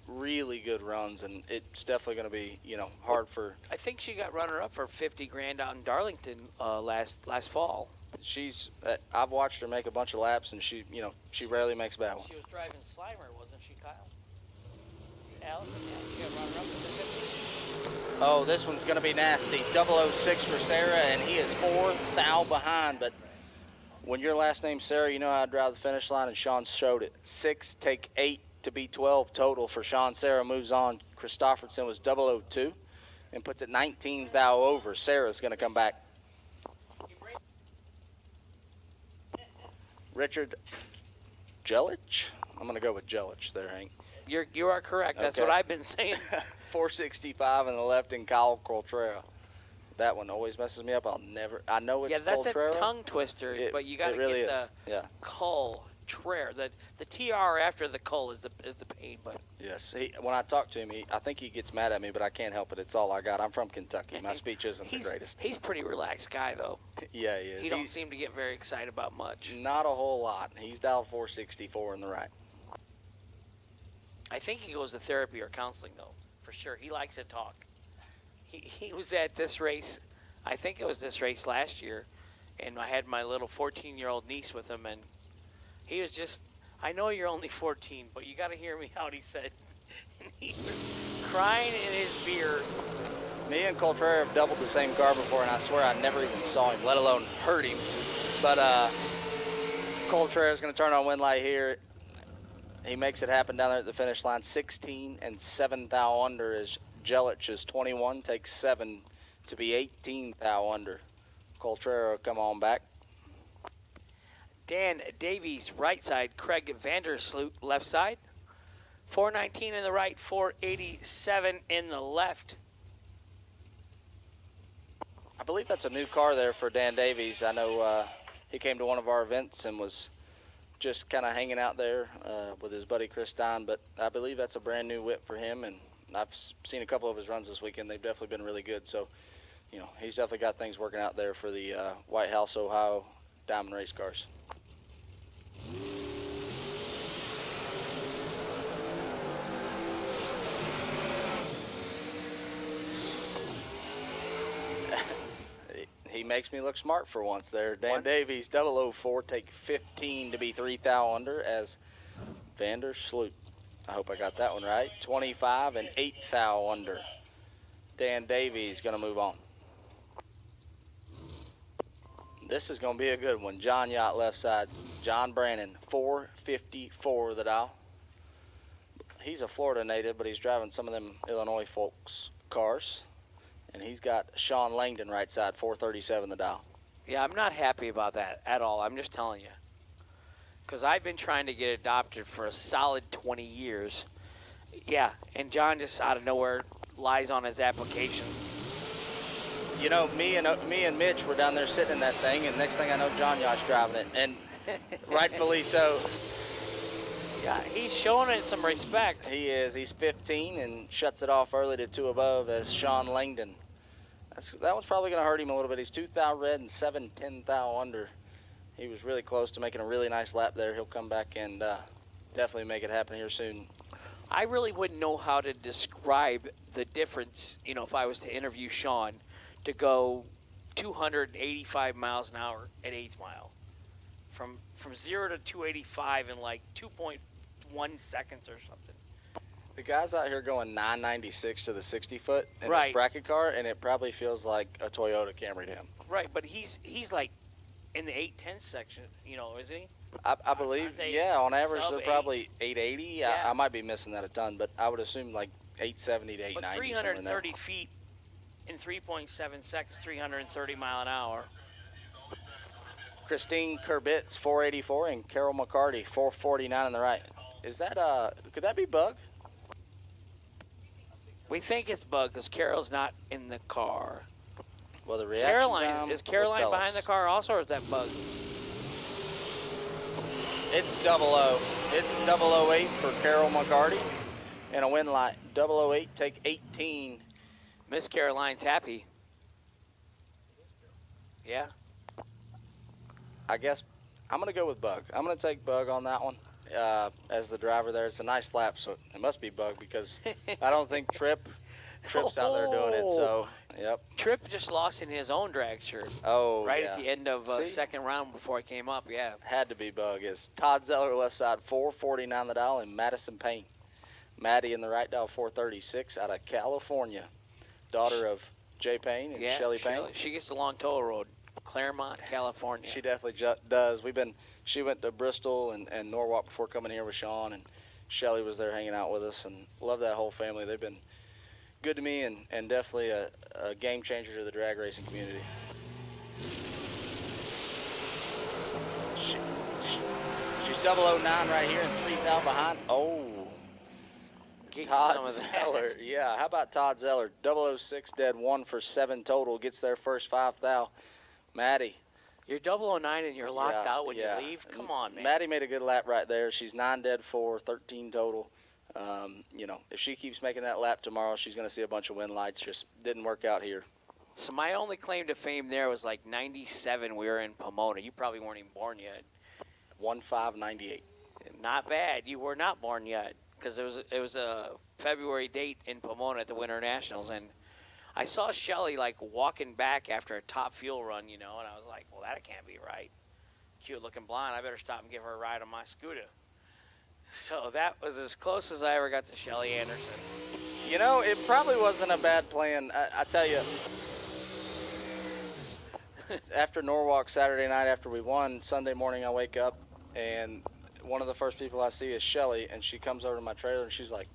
really good runs, and it's definitely going to be, hard for.
I think she got runner-up for 50 grand out in Darlington last fall.
She's. I've watched her make a bunch of laps, and she rarely makes bad ones.
She was driving Slimer, wasn't she, Kyle? Allison, yeah, she got runner-up for 50.
Oh, this one's going to be nasty. 006 for Sarah, and he is 4 thou behind, but when your last name's Sarah, you know how to drive the finish line, and Sean showed it. 6 take 8 to be 12 total for Sean. Sarah moves on. Christofferson was 002 and puts it 19 thou over. Sarah's going to come back. Richard Jelich? I'm going to go with Jelich there, Hank.
You are correct. That's
Okay.
what I've been saying.
465 on the left in Kyle Coltrera. That one always messes me up. I know it's
that's
Coltrera.
a tongue twister, but you got to
really
get the Coltrera. The TR after the Col is the pain, but
yes. When I talk to him, I think he gets mad at me, but I can't help it. It's all I got. I'm from Kentucky. My speech isn't the greatest.
He's a pretty relaxed guy, though.
Yeah, he is.
He don't seem to get very excited about much.
Not a whole lot. He's dialed 464 in the right.
I think he goes to therapy or counseling, though, for sure. He likes to talk. He was at this race, I think it was this race last year, and I had my little 14-year-old niece with him, and he was just, I know you're only 14, but you got to hear me out, he said. And he was crying in his beer.
Me and Coltrera have doubled the same car before, and I swear I never even saw him, let alone heard him. But Coltrera's going to turn on win light here. He makes it happen down there at the finish line. 16 and 7 thou under as Jelich is 21, takes 7 to be 18 thou under. Coltrero, come on back.
Dan Davies, right side. Craig Vandersloot, left side. 419 in the right, 487 in the left.
I believe that's a new car there for Dan Davies. I know he came to one of our events and was just kind of hanging out there with his buddy Chris Stein, but I believe that's a brand new whip for him, and I've seen a couple of his runs this weekend. They've definitely been really good, so you know, he's definitely got things working out there for the White House, Ohio Diamond Race Cars. He makes me look smart for once there. Dan Davies, 004, take 15 to be 3 thou under as Vandersloot. I hope I got that one right. 25 and 8 thou under. Dan Davies going to move on. This is going to be a good one. John Yacht left side. John Brannon, 454 the dial. He's a Florida native, but he's driving some of them Illinois folks' cars. And he's got Sean Langdon right side, 437 the dial.
Yeah, I'm not happy about that at all. I'm just telling you. Because I've been trying to get adopted for a solid 20 years. Yeah, and John just out of nowhere lies on his application.
You know, me and Mitch were down there sitting in that thing, and next thing I know, John Yacht's driving it, and rightfully so.
Yeah, he's showing it some respect.
He is. He's 15 and shuts it off early to 2 above as Sean Langdon. That one's probably going to hurt him a little bit. He's 2 thou red and 7/10 thou under. He was really close to making a really nice lap there. He'll come back and definitely make it happen here soon.
I really wouldn't know how to describe the difference, you know, if I was to interview Sean, to go 285 miles an hour at 8th mile. From 0 to 285 in like 2.1 seconds or something.
The guy's out here going 996 to the 60 foot in
Right.
his bracket car, and it probably feels like a Toyota Camry to him.
Right, but he's like in the 810 section, you know, is he?
I believe,
Aren't they
yeah, on average
sub
they're
8?
probably 880.
Yeah.
I might be missing that a ton, but I would assume like 870 to
But
890. somewhere in there.
330 feet in 3.7 seconds, 330 mile an hour.
Christine Kurbitz, 484, and Carol McCarty, 449 on the right. Is that, could that be Bug?
We think it's Bug because Carol's not in the car.
Well, the reaction time
Is
will
Caroline
tell
behind
us.
the car also, or is that Bug?
It's 00. It's 008 for Carol McCarty. And a win light, 008, take 18.
Miss Caroline's happy. Yeah.
I guess I'm going to go with Bug. I'm going to take Bug on that one as the driver there. It's a nice lap, so it must be Bug because I don't think Tripp's out there doing it. So, yep.
Tripp just lost in his own drag shirt.
Oh,
right
yeah.
at the end of
See?
second round before I came up, yeah.
Had to be Bug. Is Todd Zeller left side, 449 the dial, and Madison Payne. Maddie in the right dial, 436 out of California. Daughter of Jay Payne and
Yeah,
Shelly Payne.
She gets the long toll road, Claremont, California.
She definitely does. She went to Bristol and Norwalk before coming here with Sean, and Shelly was there hanging out with us, and love that whole family. They've been good to me and definitely a game changer to the drag racing community. She's 009 right here and 3 thou behind. Oh,
Get
Todd
some of that.
Zeller. Yeah, how about Todd Zeller? 006 dead, 1 for 7 total. Gets their first 5 thou. Maddie.
You're 009 and you're locked out when
yeah.
you leave? Come on, man.
Maddie made a good lap right there. She's 9 dead, 4, 13 total. You know, if she keeps making that lap tomorrow, she's going to see a bunch of win lights. Just didn't work out here.
So my only claim to fame there was like 97. We were in Pomona. You probably weren't even born yet.
1598.
Not bad. You were not born yet because it was a February date in Pomona at the Winter Nationals, and I saw Shelly like walking back after a top fuel run, you know, and I was like, well, that can't be right. Cute looking blonde. I better stop and give her a ride on my scooter. So that was as close as I ever got to Shelly Anderson.
You know, it probably wasn't a bad plan. I tell you, after Norwalk Saturday night after we won, Sunday morning I wake up and one of the first people I see is Shelly, and she comes over to my trailer and she's like,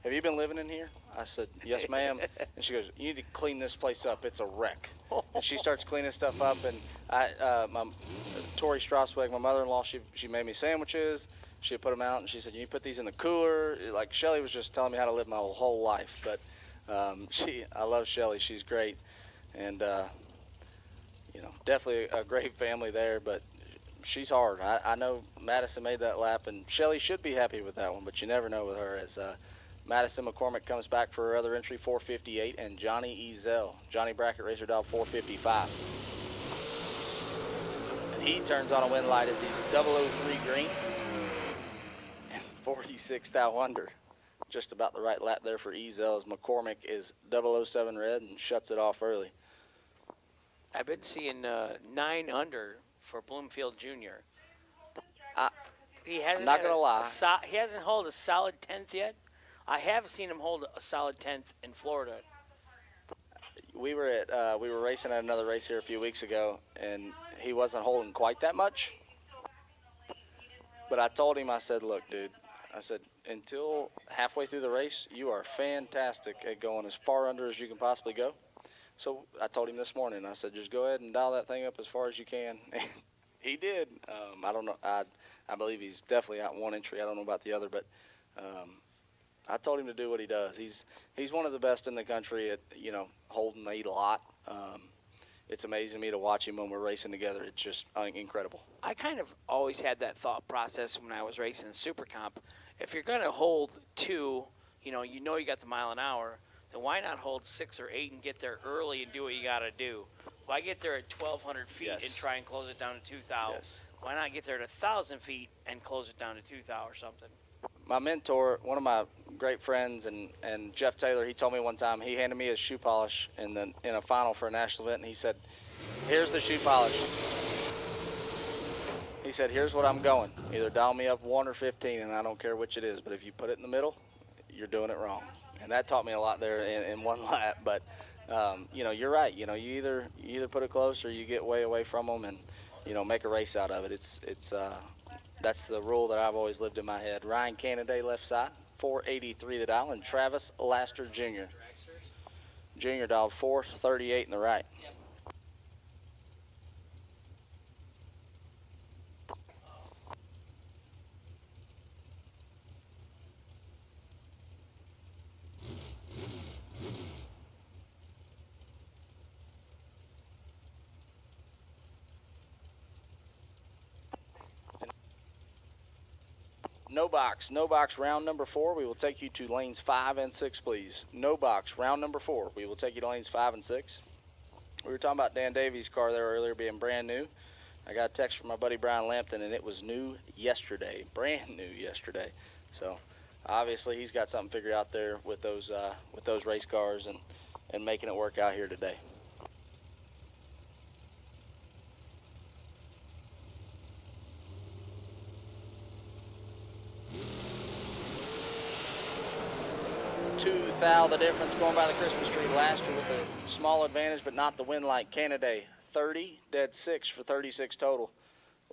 have you been living in here? I said, yes, ma'am. And she goes, you need to clean this place up. It's a wreck. And she starts cleaning stuff up. And Tori Strasweg, my mother-in-law, she made me sandwiches. She put them out, and she said, you need to put these in the cooler. Like Shelly was just telling me how to live my whole life. But I love Shelly. She's great. And, definitely a great family there. But she's hard. I know Madison made that lap, and Shelly should be happy with that one, but you never know with her. As Madison McCormick comes back for her other entry, 458, and Johnny Ezel, Johnny Brackett Racer Dog, 455. And he turns on a win light as he's 003 green, and 46 thou under. Just about the right lap there for Ezel, as McCormick is 007 red and shuts it off early.
I've been seeing 9 under for Bloomfield Jr. He hasn't.
Not gonna lie.
He hasn't held a solid 10th yet. I have seen him hold a solid 10th in Florida.
We were racing at another race here a few weeks ago, and he wasn't holding quite that much. But I told him, I said, look, dude, I said, until halfway through the race, you are fantastic at going as far under as you can possibly go. So I told him this morning, I said, just go ahead and dial that thing up as far as you can. And he did. I don't know. I believe he's definitely out one entry. I don't know about the other, but I told him to do what he does. He's one of the best in the country at, holding the 8 a lot. It's amazing to me to watch him when we're racing together. It's just incredible.
I kind of always had that thought process when I was racing Super Comp. If you're going to hold 2, you got the mile an hour, then why not hold 6 or 8 and get there early and do what you got to do? Why get there at 1,200 feet and try and close it down to 2,000?
Yes.
Why not get there at 1,000 feet and close it down to 2,000 or something?
My mentor, one of my great friends, and Jeff Taylor, he told me one time, he handed me his shoe polish in a final for a national event, and he said, here's the shoe polish. He said, here's what I'm going. Either dial me up 1 or 15, and I don't care which it is, but if you put it in the middle, you're doing it wrong. And that taught me a lot there in one lap. But, you're right. You either put it close or you get way away from them and, make a race out of it. That's the rule that I've always lived in my head. Ryan Canada left side, 483 the dial, and Travis Laster Jr. Jr. dialed 438 in the right. No box, round number 4. We will take you to lanes 5 and 6, please. No box, round number 4. We will take you to lanes 5 and 6. We were talking about Dan Davies' car there earlier being brand new. I got a text from my buddy Brian Lampton, and it was new yesterday, brand new yesterday. So obviously he's got something figured out there with those race cars and making it work out here today. The difference going by the Christmas tree last year with a small advantage, but not the win like Canada. 30, dead 6 for 36 total.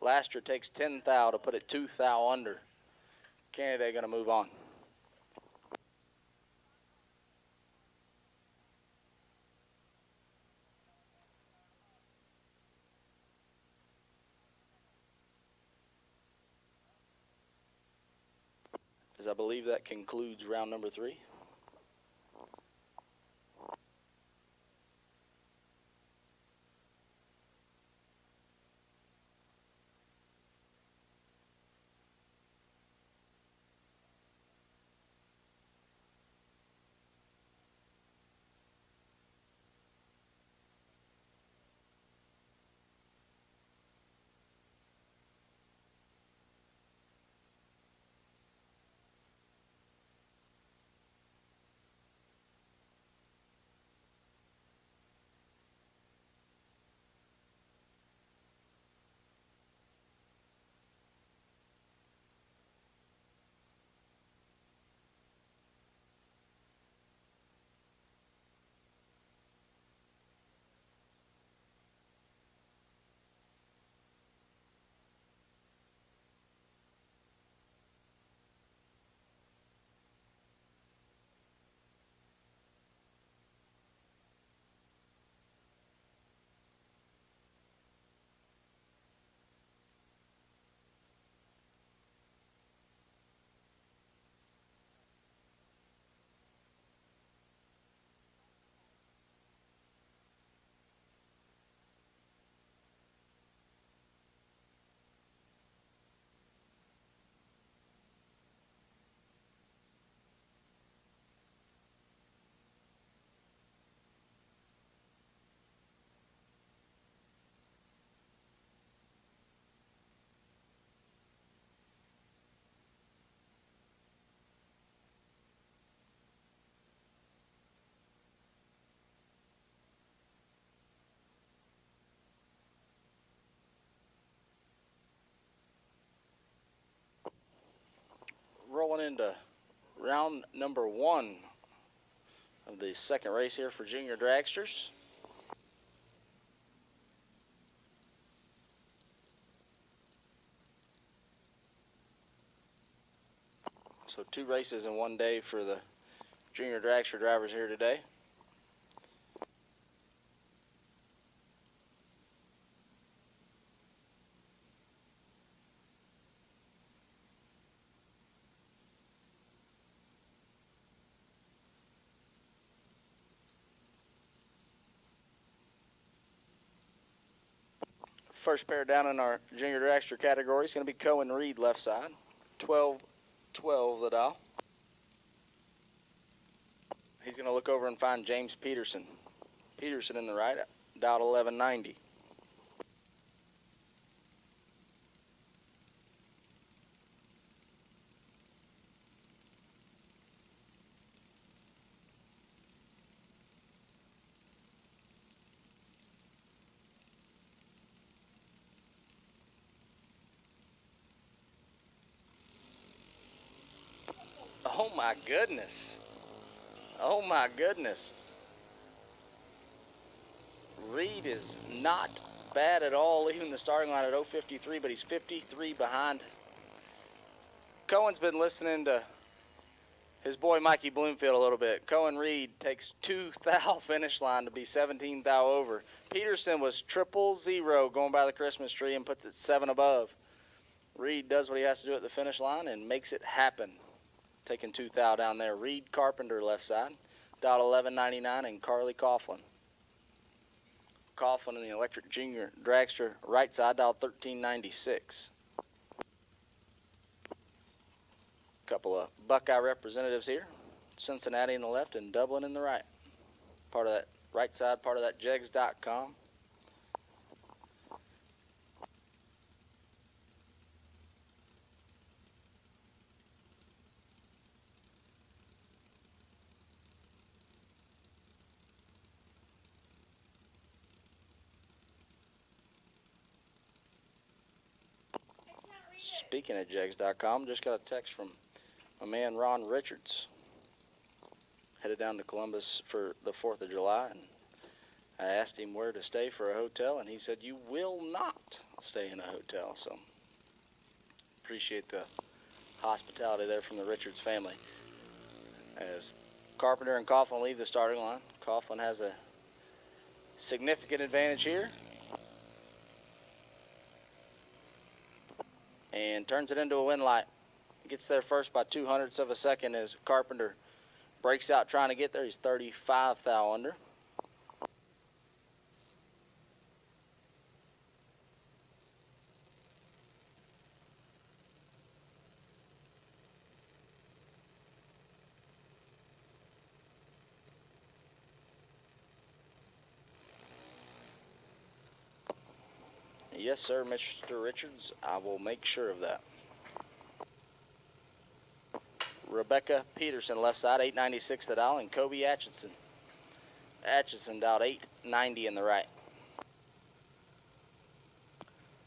Last year takes 10 thou to put it 2 thou under. Canada going to move on. As I believe that concludes round number 3. into round number 1 of the second race here for junior dragsters. So 2 races in 1 day for the junior dragster drivers here today. First pair down in our junior dragster category is going to be Cohen Reed left side, 12-12 the dial. He's going to look over and find James Peterson. Peterson in the right, dialed 1190. Oh my goodness. Oh my goodness. Reed is not bad at all, leaving the starting line at 053, but he's 53 behind. Cohen's been listening to his boy Mikey Bloomfield a little bit. Cohen Reed takes 2 thou finish line to be 17 thou over. Peterson was 000 going by the Christmas tree and puts it 7 above. Reed does what he has to do at the finish line and makes it happen. Taking 2 thou down there. Reed Carpenter left side, dialed 1199, and Carly Coughlin. Coughlin in the electric junior dragster right side, dialed 1396. Couple of Buckeye representatives here. Cincinnati in the left and Dublin in the right. Part of that right side, part of that jegs.com. Speaking of jegs.com, just got a text from my man Ron Richards. Headed down to Columbus for the 4th of July, and I asked him where to stay for a hotel, and he said, "You will not stay in a hotel." So appreciate the hospitality there from the Richards family. As Carpenter and Coughlin leave the starting line, Coughlin has a significant advantage here. And turns it into a win light. Gets there first by 0.02 of a second as Carpenter breaks out trying to get there. He's 35 thou under. Yes, sir, Mr. Richards. I will make sure of that. Rebecca Peterson, left side, 896 the dial, and Kobe Atchison. Atchison dialed 890 in the right.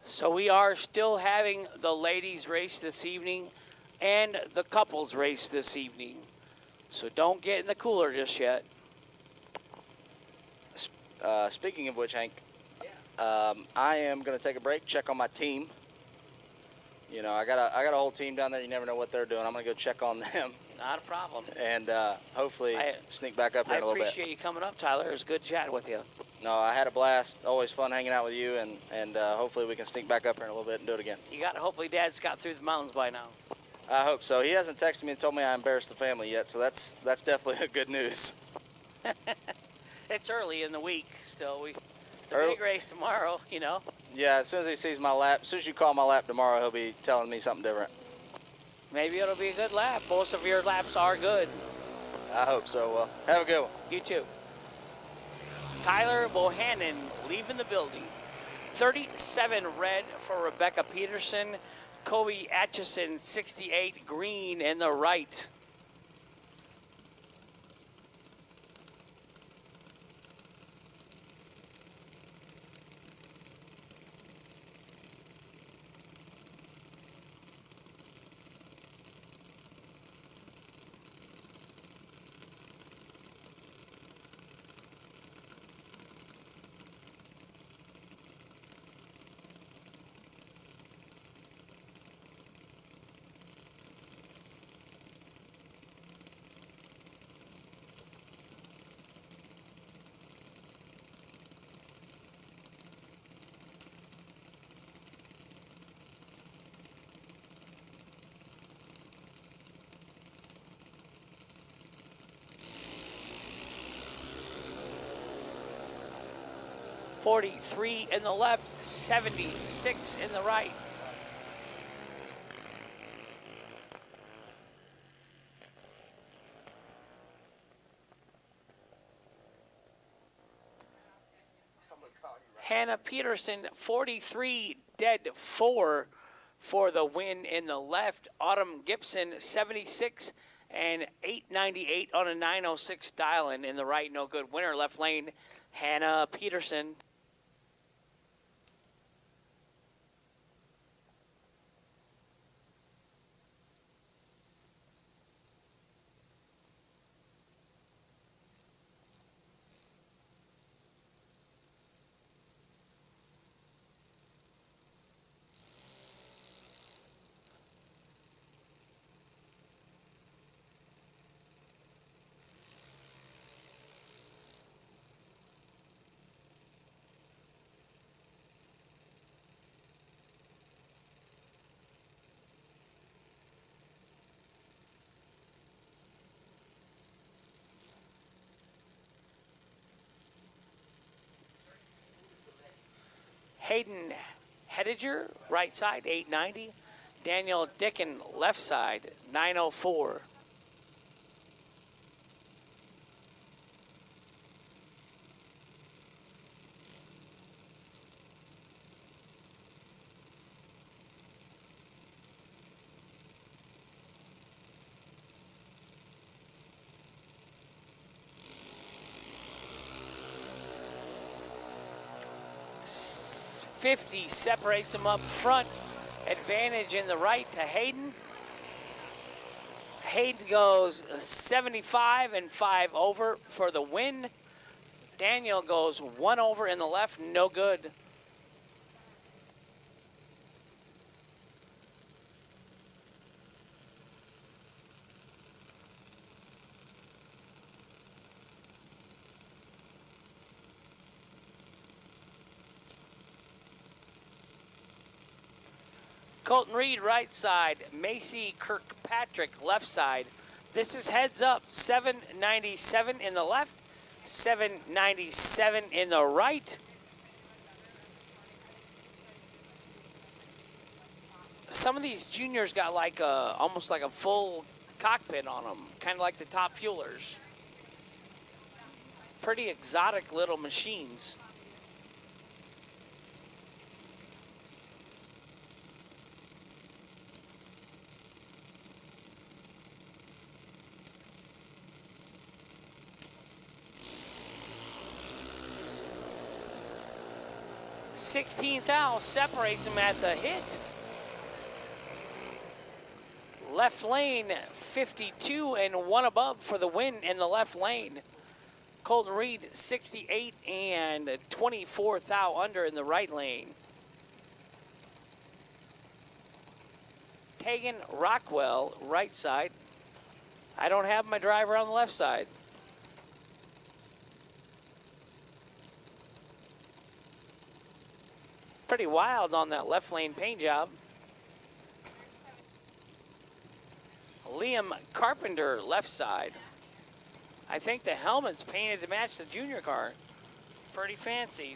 So we are still having the ladies race this evening and the couples race this evening. So don't get in the cooler just yet.
Speaking of which, Hank, I am going to take a break, check on my team. You know, I got a whole team down there. You never know what they're doing. I'm going to go check on them.
Not a problem.
And hopefully sneak back up here in a little bit.
I appreciate you coming up, Tyler. It was good chatting with you.
No, I had a blast. Always fun hanging out with you, and hopefully we can sneak back up here in a little bit and do it again.
Hopefully Dad's got through the mountains by now.
I hope so. He hasn't texted me and told me I embarrassed the family yet, so that's definitely a good news.
It's early in the week still. The big race tomorrow, you know.
Yeah, as soon as he sees my lap, as soon as you call my lap tomorrow, he'll be telling me something different.
Maybe it'll be a good lap. Most of your laps are good.
I hope so. Well, have a good one.
You too. Tyler Bohannon leaving the building. 37 red for Rebecca Peterson. Kobe Atchison, 68 green in the right. 43 in the left, 76 in the right. Hannah Peterson, 43, dead 4 for the win in the left. Autumn Gibson, 76 and 898 on a 906 dial-in in the right, no good. Winner, left lane, Hannah Peterson. Hayden Hediger, right side, 890. Daniel Dicken, left side, 904. .50 separates them up front. Advantage in the right to Hayden. Hayden goes 75 and 5 over for the win. Daniel goes 1 over in the left, no good. Colton Reed, right side. Macy Kirkpatrick, left side. This is heads up. 797 in the left, 797 in the right. Some of these juniors got like almost like a full cockpit on them, kind of like the top fuelers. Pretty exotic little machines. Sixteenth out separates them at the hit. Left lane, 52 and 1 above for the win in the left lane. Colton Reed, 68 and 24 thou under in the right lane. Tegan Rockwell, right side. I don't have my driver on the left side. Pretty wild on that left lane paint job. Liam Carpenter, left side. I think the helmet's painted to match the junior car. Pretty fancy.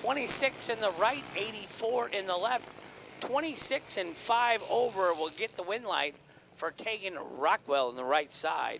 .26 in the right, 84 in the left. 26 and 5 over will get the win light for Tegan Rockwell in the right side.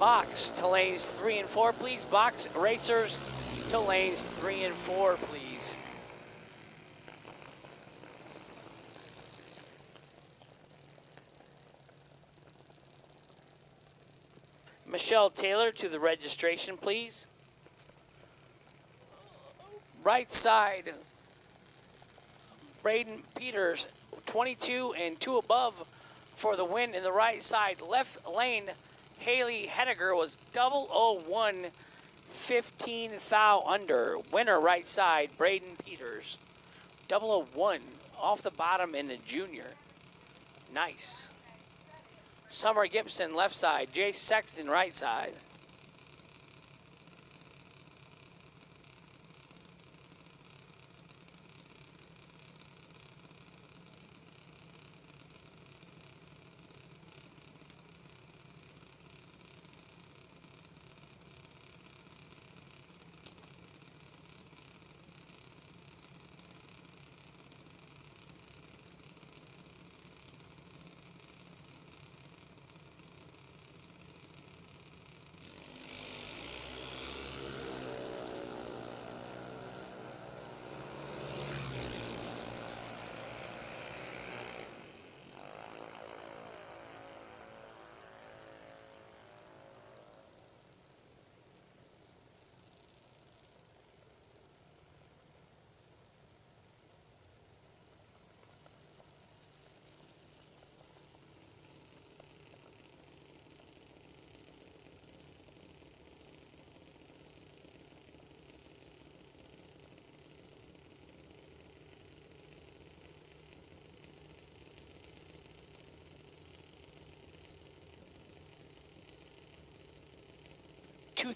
Box to lanes 3 and 4, please. Box racers to lanes 3 and 4, please. Michelle Taylor to the registration, please. Right side, Braden Peters, 22 and 2 above for the win in the right side. Left lane, Haley Henniger was 001, 15 thou under. Winner right side, Braden Peters. 001 off the bottom in the junior. Nice. Summer Gibson left side, Jay Sexton right side.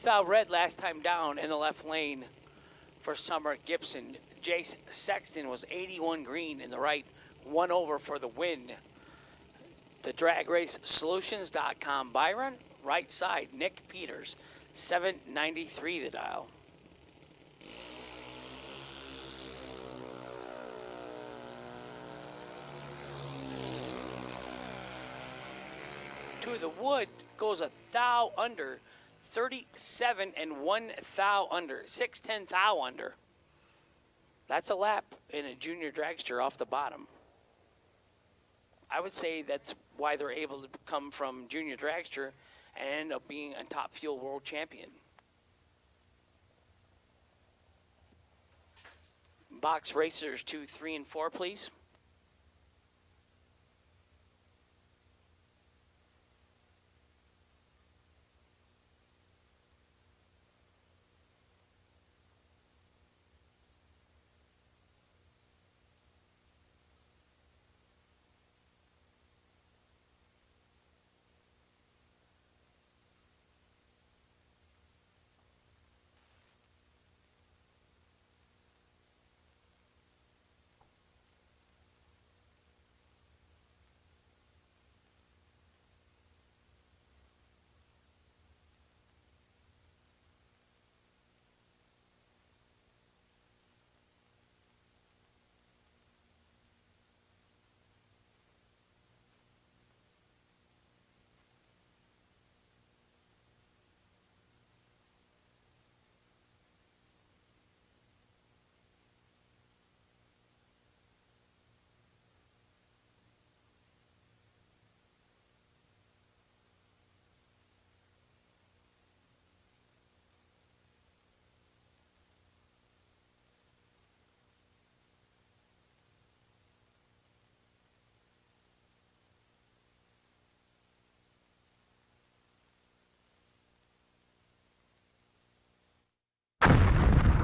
Thou red last time down in the left lane for Summer Gibson. Jace Sexton was 81 green in the right, 1 over for the win. The Drag Race Solutions.com Byron, right side, Nick Peters, 793 the dial. To the wood goes a thou under. 37 and 1 thou under, 610 thou under. That's a lap in a junior dragster off the bottom. I would say that's why they're able to come from junior dragster and end up being a top fuel world champion. Box racers 2, 3, and 4, please.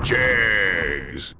Jags.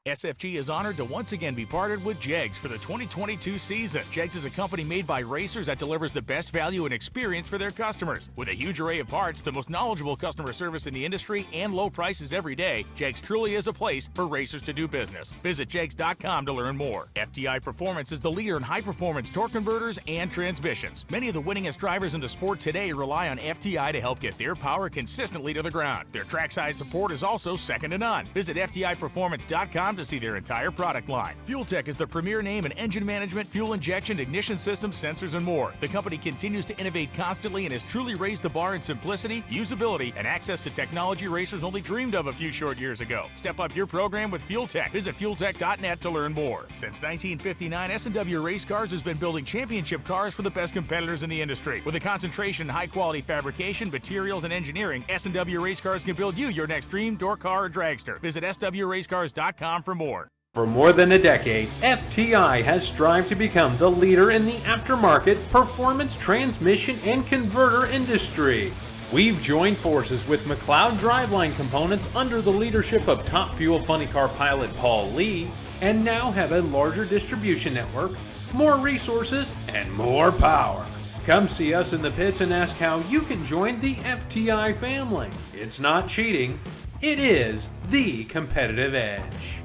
SFG is honored to once again be partnered with Jegs for the 2022 season. Jegs is a company made by racers that delivers the best value and experience for their customers. With a huge array of parts, the most knowledgeable customer service in the industry, and low prices every day, Jegs truly is a place for racers to do business. Visit jegs.com to learn more. FTI Performance is the leader in high-performance torque converters and transmissions. Many of the winningest drivers in the sport today rely on FTI to help get their power consistently to the ground. Their trackside support is also second to none. Visit FTIperformance.com to see their entire product line. Fuel Tech is the premier name in engine management, fuel injection, ignition systems, sensors, and more. The company continues to innovate constantly and has truly raised the bar in simplicity, usability, and access to technology racers only dreamed of a few short years ago. Step up your program with Fuel Tech. Visit fueltech.net to learn more. Since 1959, S&W Race Cars has been building championship cars for the best competitors in the industry. With a concentration in high-quality fabrication, materials, and engineering, S&W Race Cars can build you your next dream, door car, or dragster. Visit swracecars.com for more.
For more than a decade, FTI has strived to become the leader in the aftermarket performance transmission and converter industry. We've joined forces with McLeod Driveline Components under the leadership of Top Fuel Funny Car pilot Paul Lee, and now have a larger distribution network, more resources, and more power. Come see us in the pits and ask how you can join the FTI family. It's not cheating, it is the competitive edge.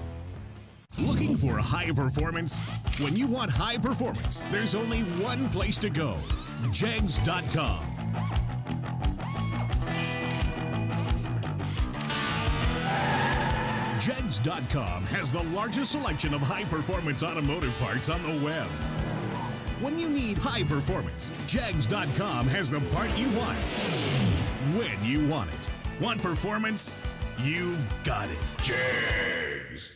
Looking for high performance? When you want high performance, there's only one place to go: jegs.com. Jegs.com has the largest selection of high-performance automotive parts on the web. When you need high performance, Jegs.com has the part you want, when you want it. Want performance? You've got it. Jegs.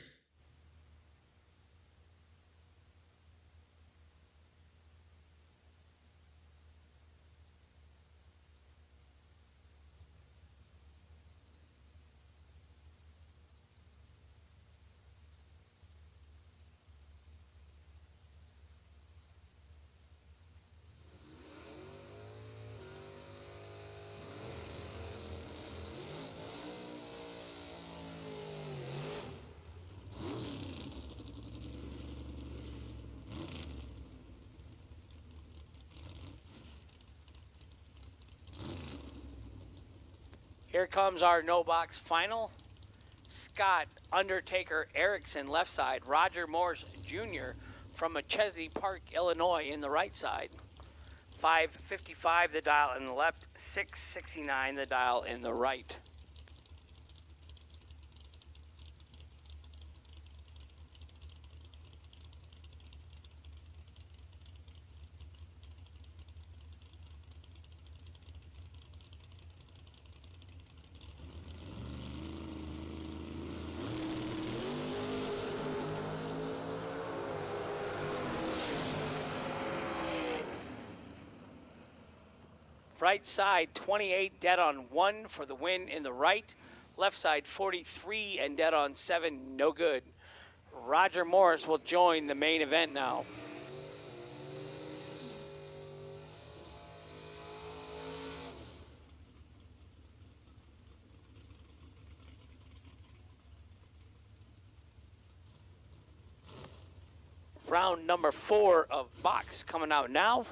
Here comes our no-box final. Scott Undertaker Erickson, left side. Roger Morse Jr. from Chesney Park, Illinois, in the right side. 555 the dial in the left, 669 the dial in the right. Right side, 28, dead on 1 for the win in the right. Left side, 43 and dead on 7, no good. Roger Morris will join the main event now. Round number 4 of box coming out now.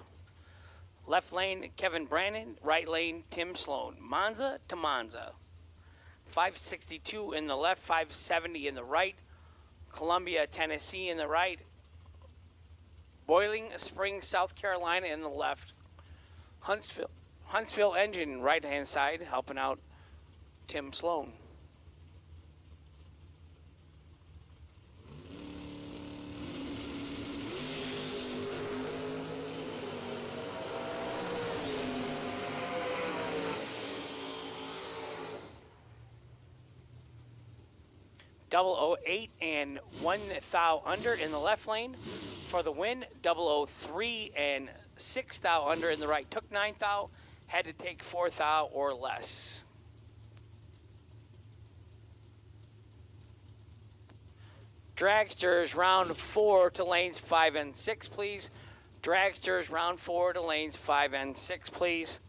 Left lane, Kevin Brandon. Right lane, Tim Sloan. Monza to Monza. 562 in the left, 570 in the right. Columbia, Tennessee in the right. Boiling Springs, South Carolina in the left. Huntsville Engine, right-hand side, helping out Tim Sloan. .008 and 1 thou under in the left lane for the win. .003 and 6 thou under in the right. Took 9 thou, had to take 4 thou or less. Dragsters round 4 to lanes 5 and 6, please. Dragsters round 4 to lanes 5 and 6, please.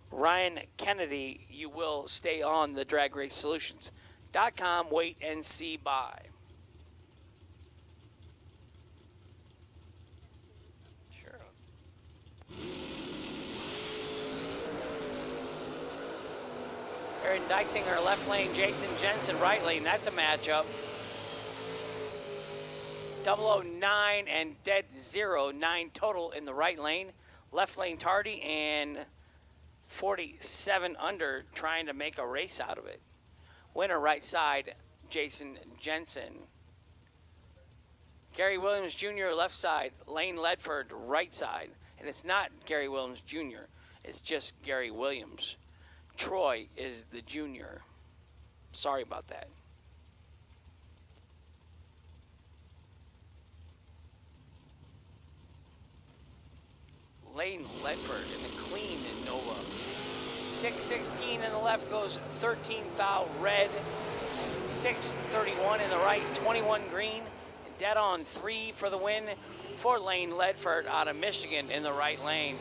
Ryan Kennedy, you will stay on the Drag Race Solutions.com, wait and see, bye. Aaron Dysinger, left lane. Jason Jensen, right lane. That's a matchup. 009 and dead 0, 9 total in the right lane. Left lane Tardy and 47 under trying to make a race out of it. Winner right side, Jason Jensen. Gary Williams Jr. left side, Lane Ledford right side. And it's not Gary Williams Jr., it's just Gary Williams. Troy is the junior. Sorry about that. Lane Ledford in the clean Nova. 616 in the left goes 13 thou red. 631 in the right, 21 green. Dead on 3 for the win for Lane Ledford out of Michigan in the right lane.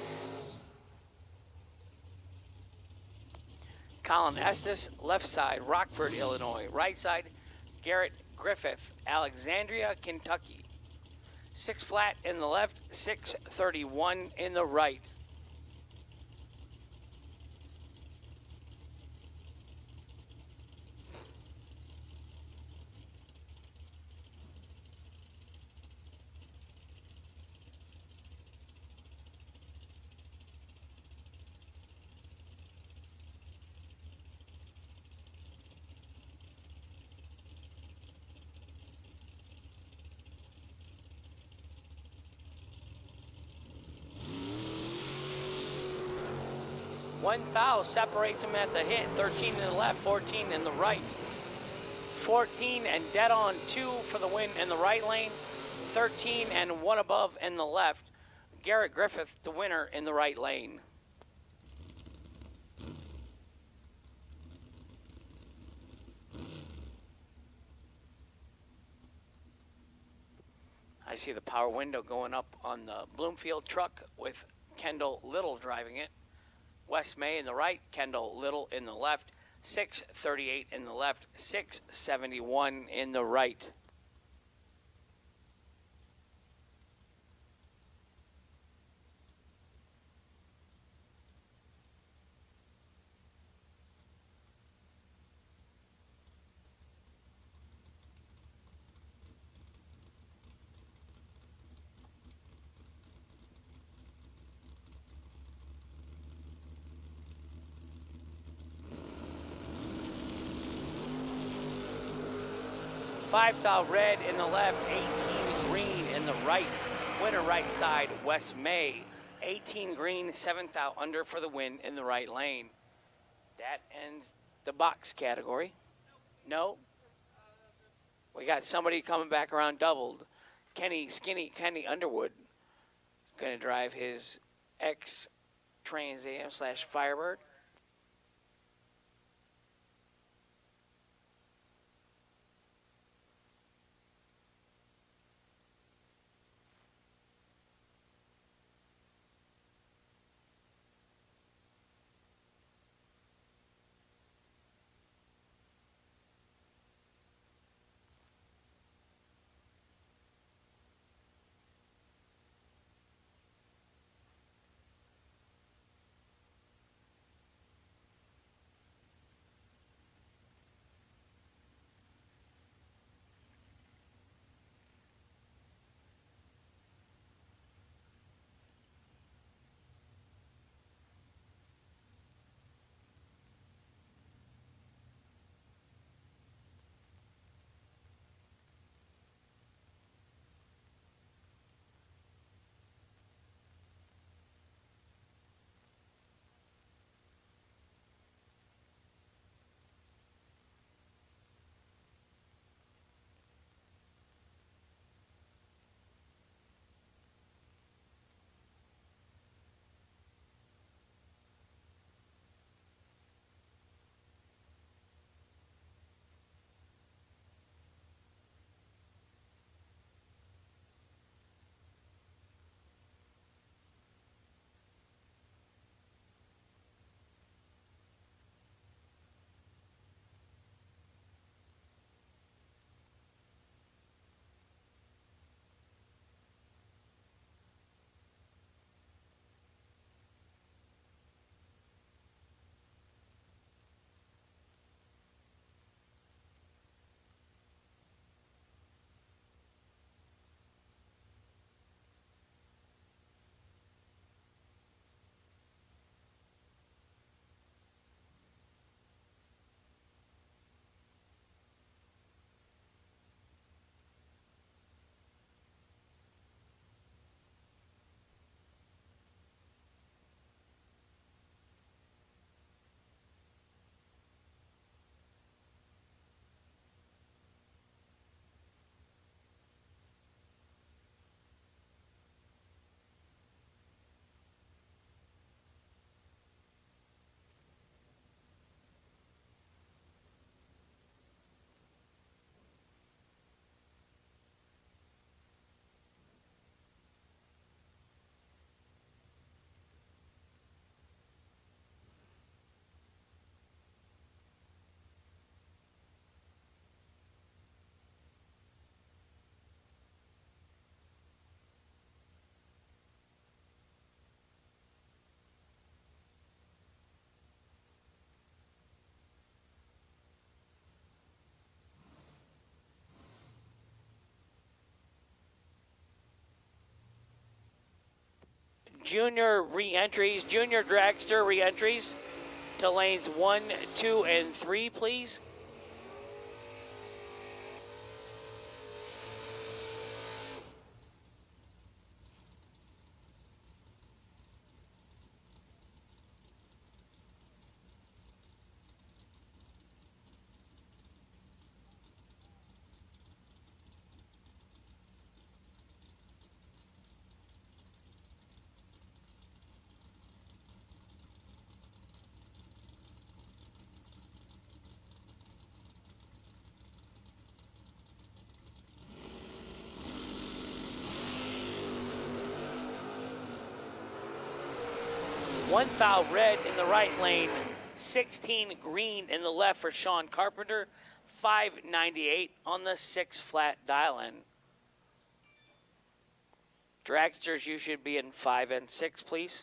Colin Estes, left side, Rockford, Illinois. Right side, Garrett Griffith, Alexandria, Kentucky. 6 flat in the left, 631 in the right. One foul separates them at the hit. 13 in the left, 14 in the right. 14 and dead on 2 for the win in the right lane. 13 and 1 above in the left. Garrett Griffith, the winner in the right lane. I see the power window going up on the Bloomfield truck with Kendall Little driving it. Wes May in the right, Kendall Little in the left, 638 in the left, 671 in the right. Five thou red in the left, 18 green in the right. Winner right side, Wes May. 18 green, 7 thou under for the win in the right lane. That ends the box category. No? We got somebody coming back around doubled. Kenny Underwood going to drive his Trans Am / Firebird. Junior re-entries, junior dragster re-entries to lanes 1, 2, and 3, please. One foul red in the right lane, 16 green in the left for Sean Carpenter, 598 on the 6 flat dial-in. Dragsters, you should be in 5 and 6, please.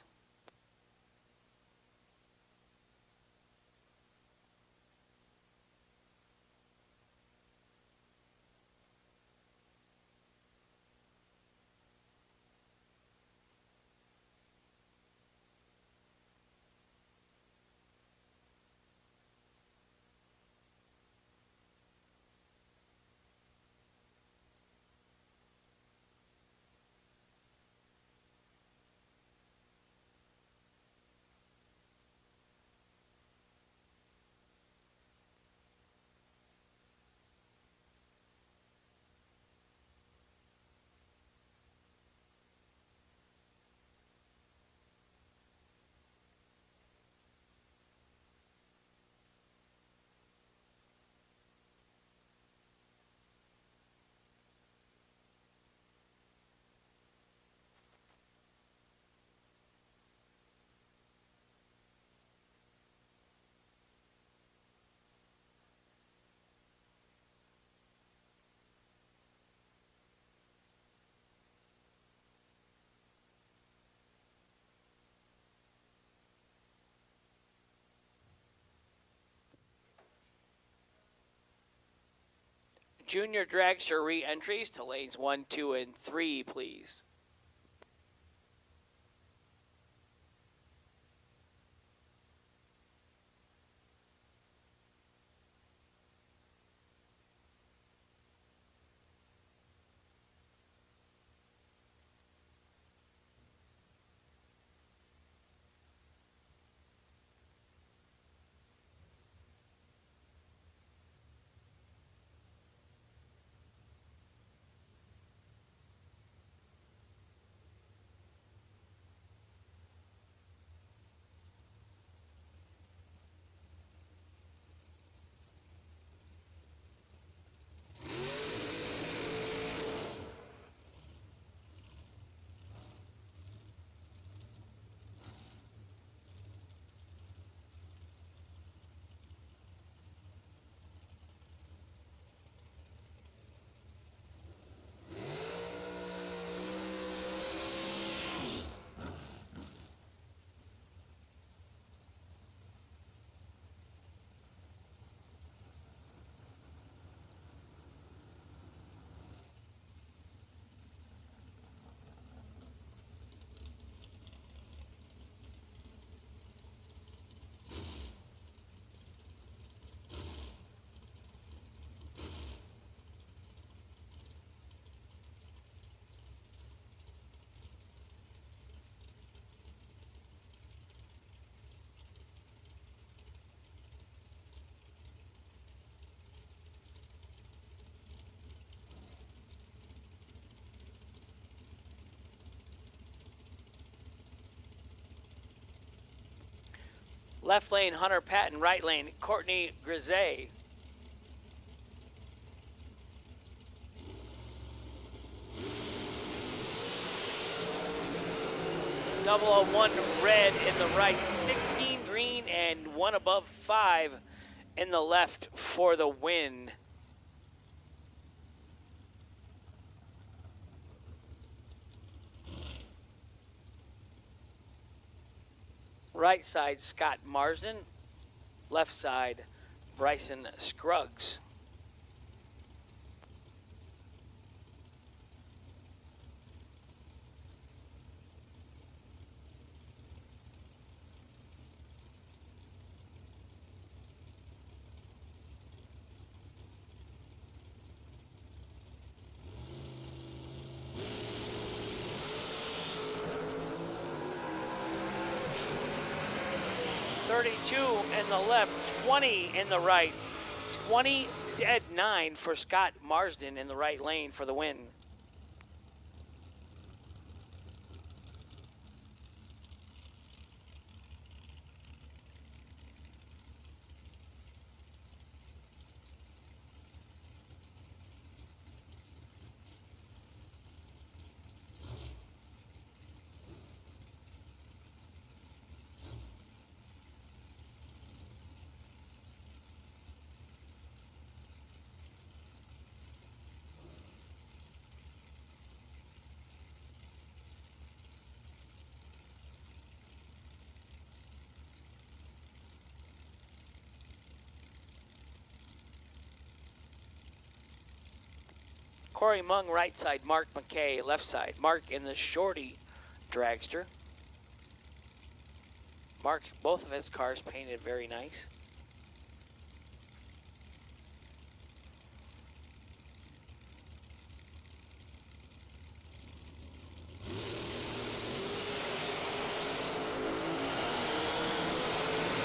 Junior dragster re-entries to lanes 1, 2, and 3, please. Left lane, Hunter Patton. Right lane, Courtney Grisey. .001 red in the right, 16 green, and 1 above 5 in the left for the win. Right side, Scott Marsden. Left side, Bryson Scruggs. 32 in the left, 20 in the right, 20 dead 9 for Scott Marsden in the right lane for the win. Corey Mung, right side. Mark McKay, left side. Mark in the shorty dragster. Mark, both of his cars painted very nice.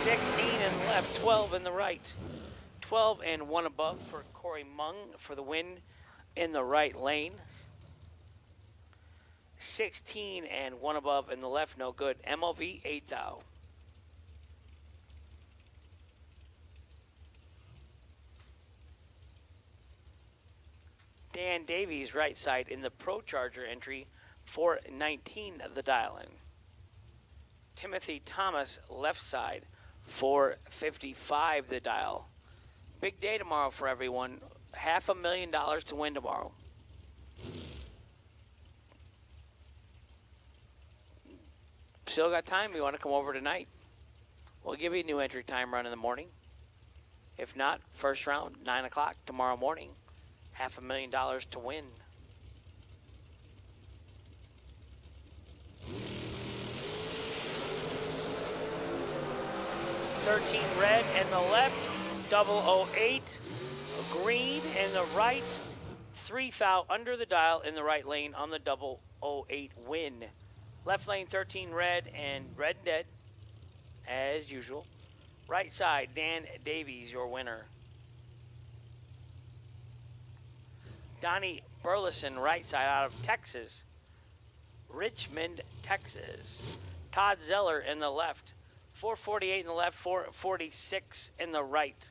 In the left, 12 in the right. 12 and 1 above for Corey Mung for the win in the right lane. 16 and 1 above in the left, no good. MLV 8 thou. Dan Davies, right side in the Pro Charger entry, 419 of the dial-in. Timothy Thomas, left side, 455 the dial. Big day tomorrow for everyone. $500,000 to win tomorrow. Still got time. You want to come over tonight? We'll give you a new entry time run in the morning. If not, first round, 9 o'clock tomorrow morning. $500,000 to win. $13 red in the left, 008 green in the right, 3 thou under the dial in the right lane on the 008 win. Left lane 13 red and red dead as usual. Right side Dan Davies, your winner. Donnie Burleson, right side out of Texas, Richmond, Texas. Todd Zeller in the left. 448 in the left, 446 in the right.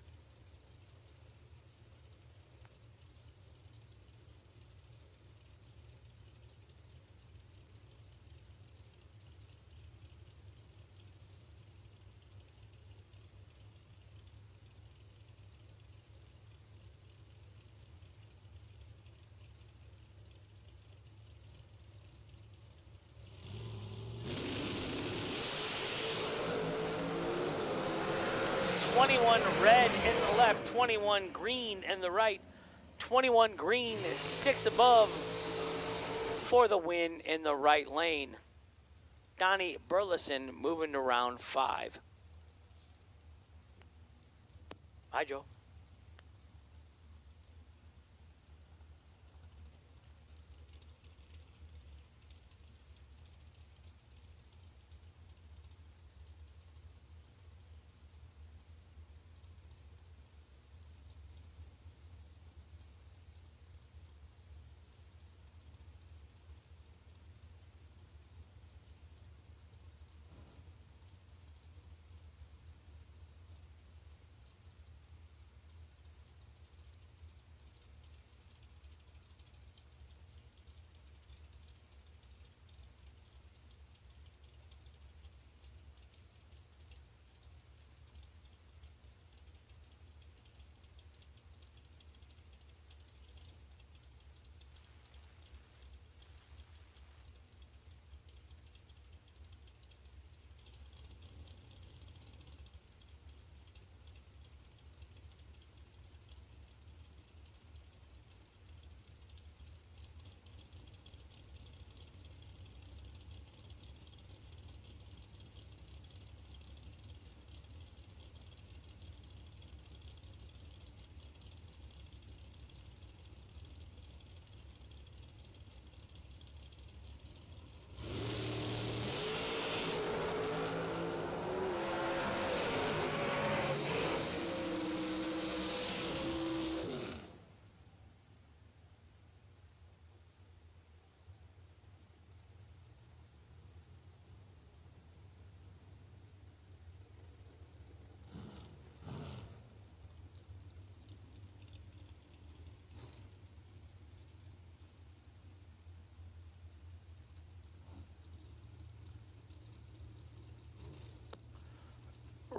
Red in the left, 21 green in the right, 21 green, 6 above for the win in the right lane. Donnie Burleson moving to round 5. Hi, Joe.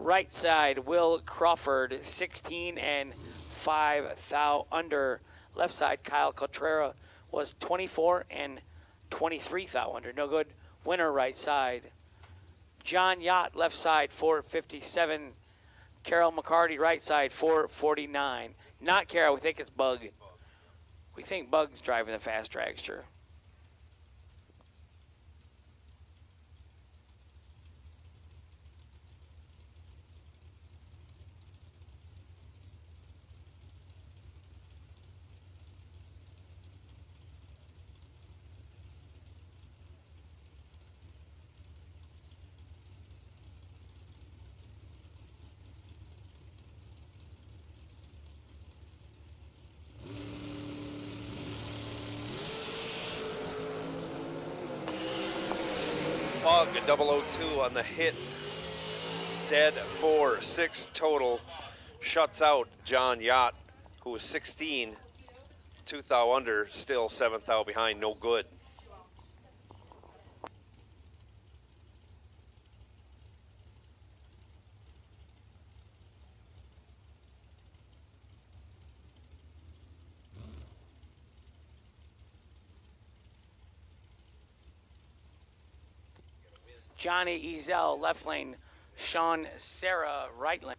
Right side, Will Crawford, 16 and 5 thou under. Left side, Kyle Cotrera was 24 and 23 thou under. No good. Winner, right side. John Yacht, left side, 457. Carol McCarty, right side, 449. Not Carol, we think it's Bug. We think Bug's driving the fast dragster.
Bug 002 on the hit. Dead 4-6 total. Shuts out John Yacht, who was 16, 2 thou under, still 7 thou behind, no good.
Johnny Ezel, left lane. Sean Serra, right lane.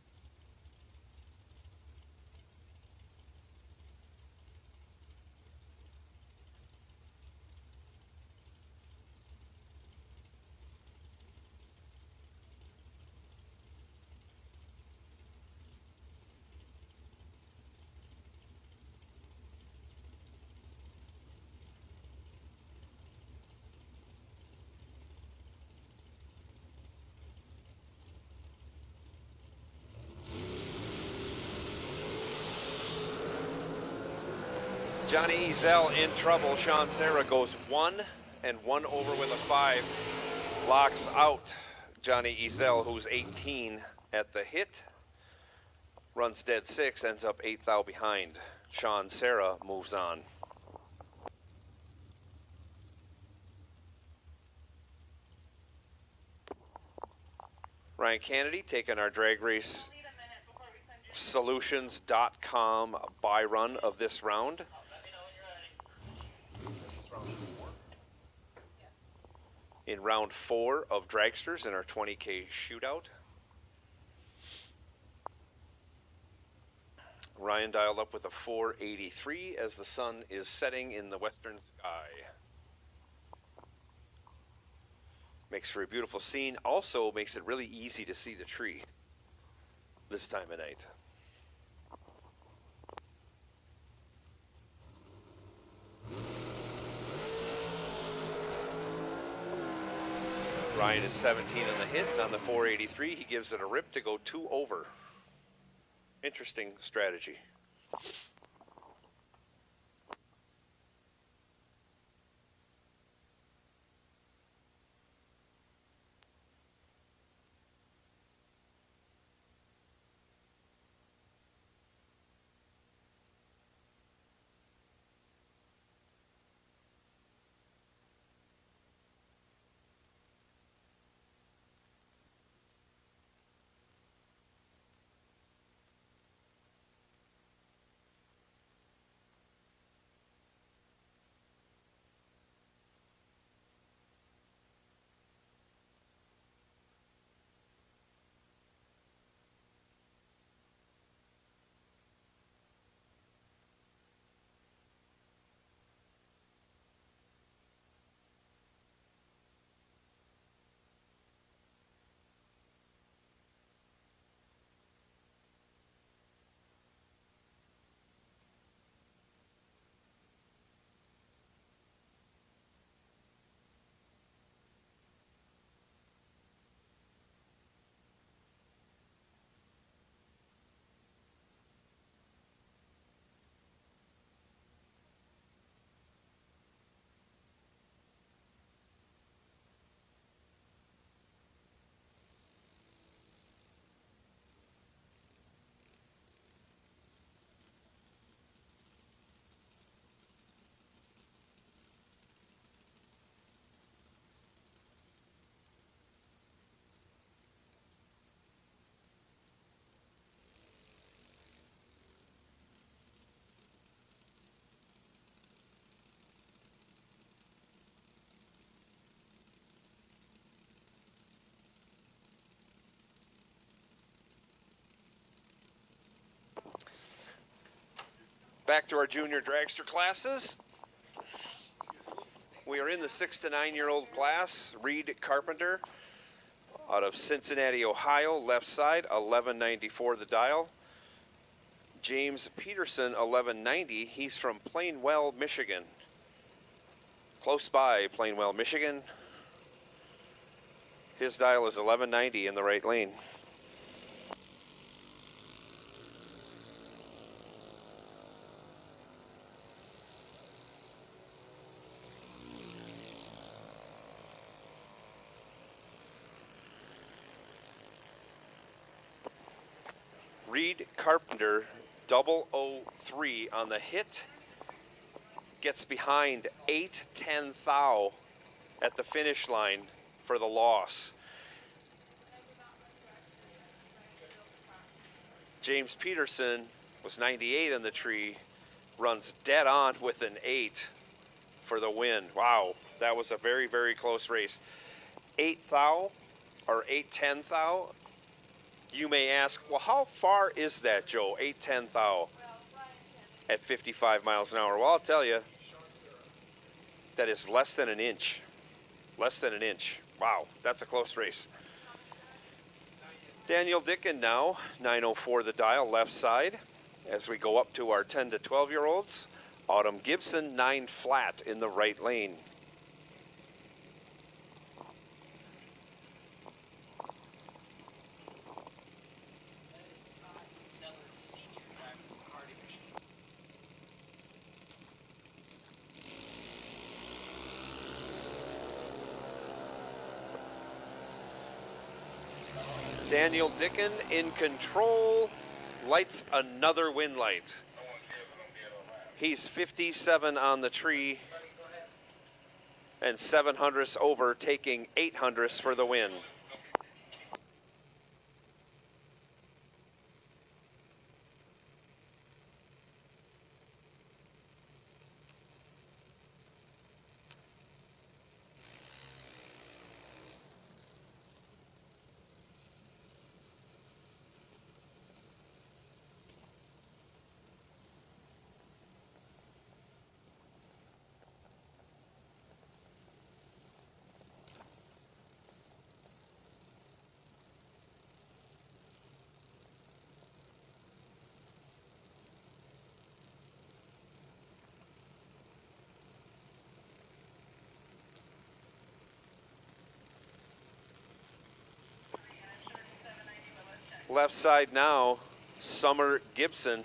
Johnny Ezel in trouble. Sean Serra goes 1 and 1 over with a 5. Locks out Johnny Ezel, who's 18 at the hit. Runs dead 6, ends up 8 thou behind. Sean Serra moves on. Ryan Kennedy taking our drag race solutions.com buy run of this round. In round 4 of dragsters in our 20K shootout. Ryan dialed up with a 483 as the sun is setting in the western sky. Makes for a beautiful scene. Also makes it really easy to see the tree this time of night. Ryan is 17 on the hit, and on the 483, he gives it a rip to go 2 over. Interesting strategy. Back to our junior dragster classes. We are in the 6 to 9 year old class. Reed Carpenter out of Cincinnati, Ohio, left side, 1194 the dial. James Peterson, 1190. He's from Plainwell, Michigan. Close by Plainwell, Michigan. His dial is 1190 in the right lane. Reed Carpenter, 003 on the hit. Gets behind 8-10 thou at the finish line for the loss. James Peterson was 98 on the tree, runs dead on with an 8 for the win. Wow, that was a very, very close race. 8 thou or 8-10 thou. You may ask, well, how far is that, Joe? 8-10 thou at 55 miles an hour. Well, I'll tell you, that is less than an inch. Less than an inch. Wow, that's a close race. Daniel Dicken now, 904 the dial, left side. As we go up to our 10 to 12 year olds, Autumn Gibson, 9 flat in the right lane. Daniel Dicken in control, lights another win light. He's 57 on the tree and 700ths over, taking 800ths for the win. Left side now, Summer Gibson.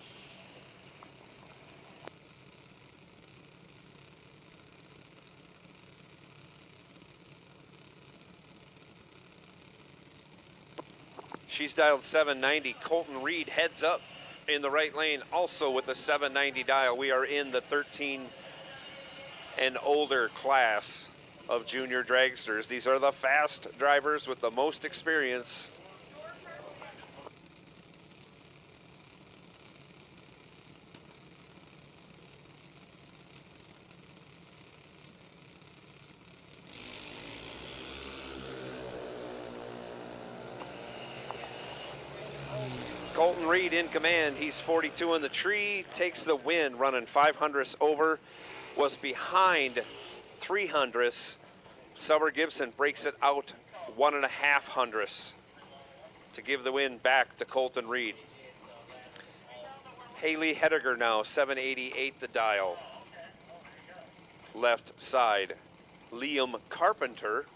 She's dialed 790. Colton Reed heads up in the right lane, also with a 790 dial. We are in the 13 and older class of junior dragsters. These are the fast drivers with the most experience. Colton Reed in command. He's 42 in the tree, takes the win, running 500ths over, was behind 300ths. Summer Gibson breaks it out 1.5 hundredths to give the win back to Colton Reed. Haley Hediger now, 788 the dial. Left side, Liam Carpenter,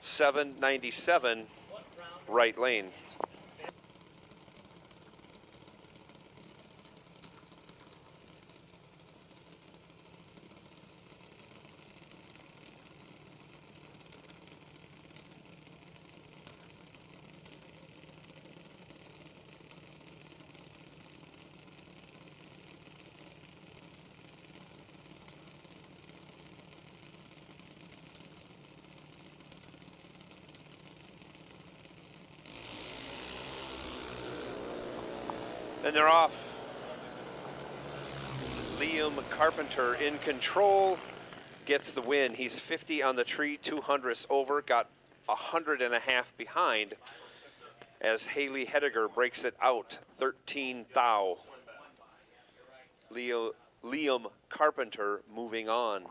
797 right lane. And they're off. Liam Carpenter in control, gets the win. He's 50 on the tree, 200ths over, got 100.5 behind. as Haley Hediger breaks it out, 13 thou. Liam Carpenter moving on.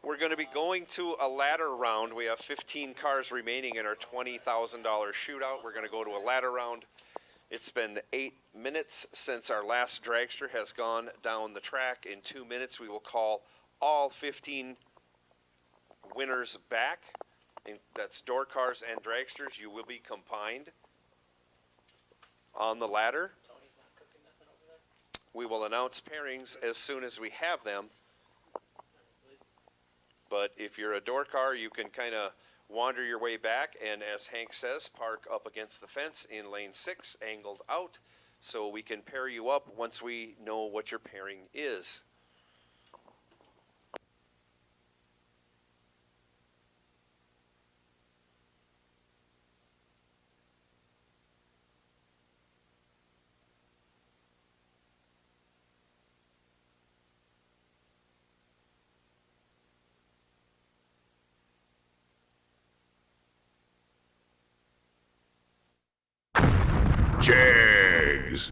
We're going to be going to a ladder round. We have 15 cars remaining in our $20,000 shootout. We're going to go to a ladder round. It's been 8 minutes since our last dragster has gone down the track. In 2 minutes, we will call all 15 winners back. And that's door cars and dragsters. You will be combined on the ladder. We will announce pairings as soon as we have them. But if you're a door car, you can kind of wander your way back, and as Hank says, park up against the fence in lane 6, angled out, so we can pair you up once we know what your pairing is.
Jags.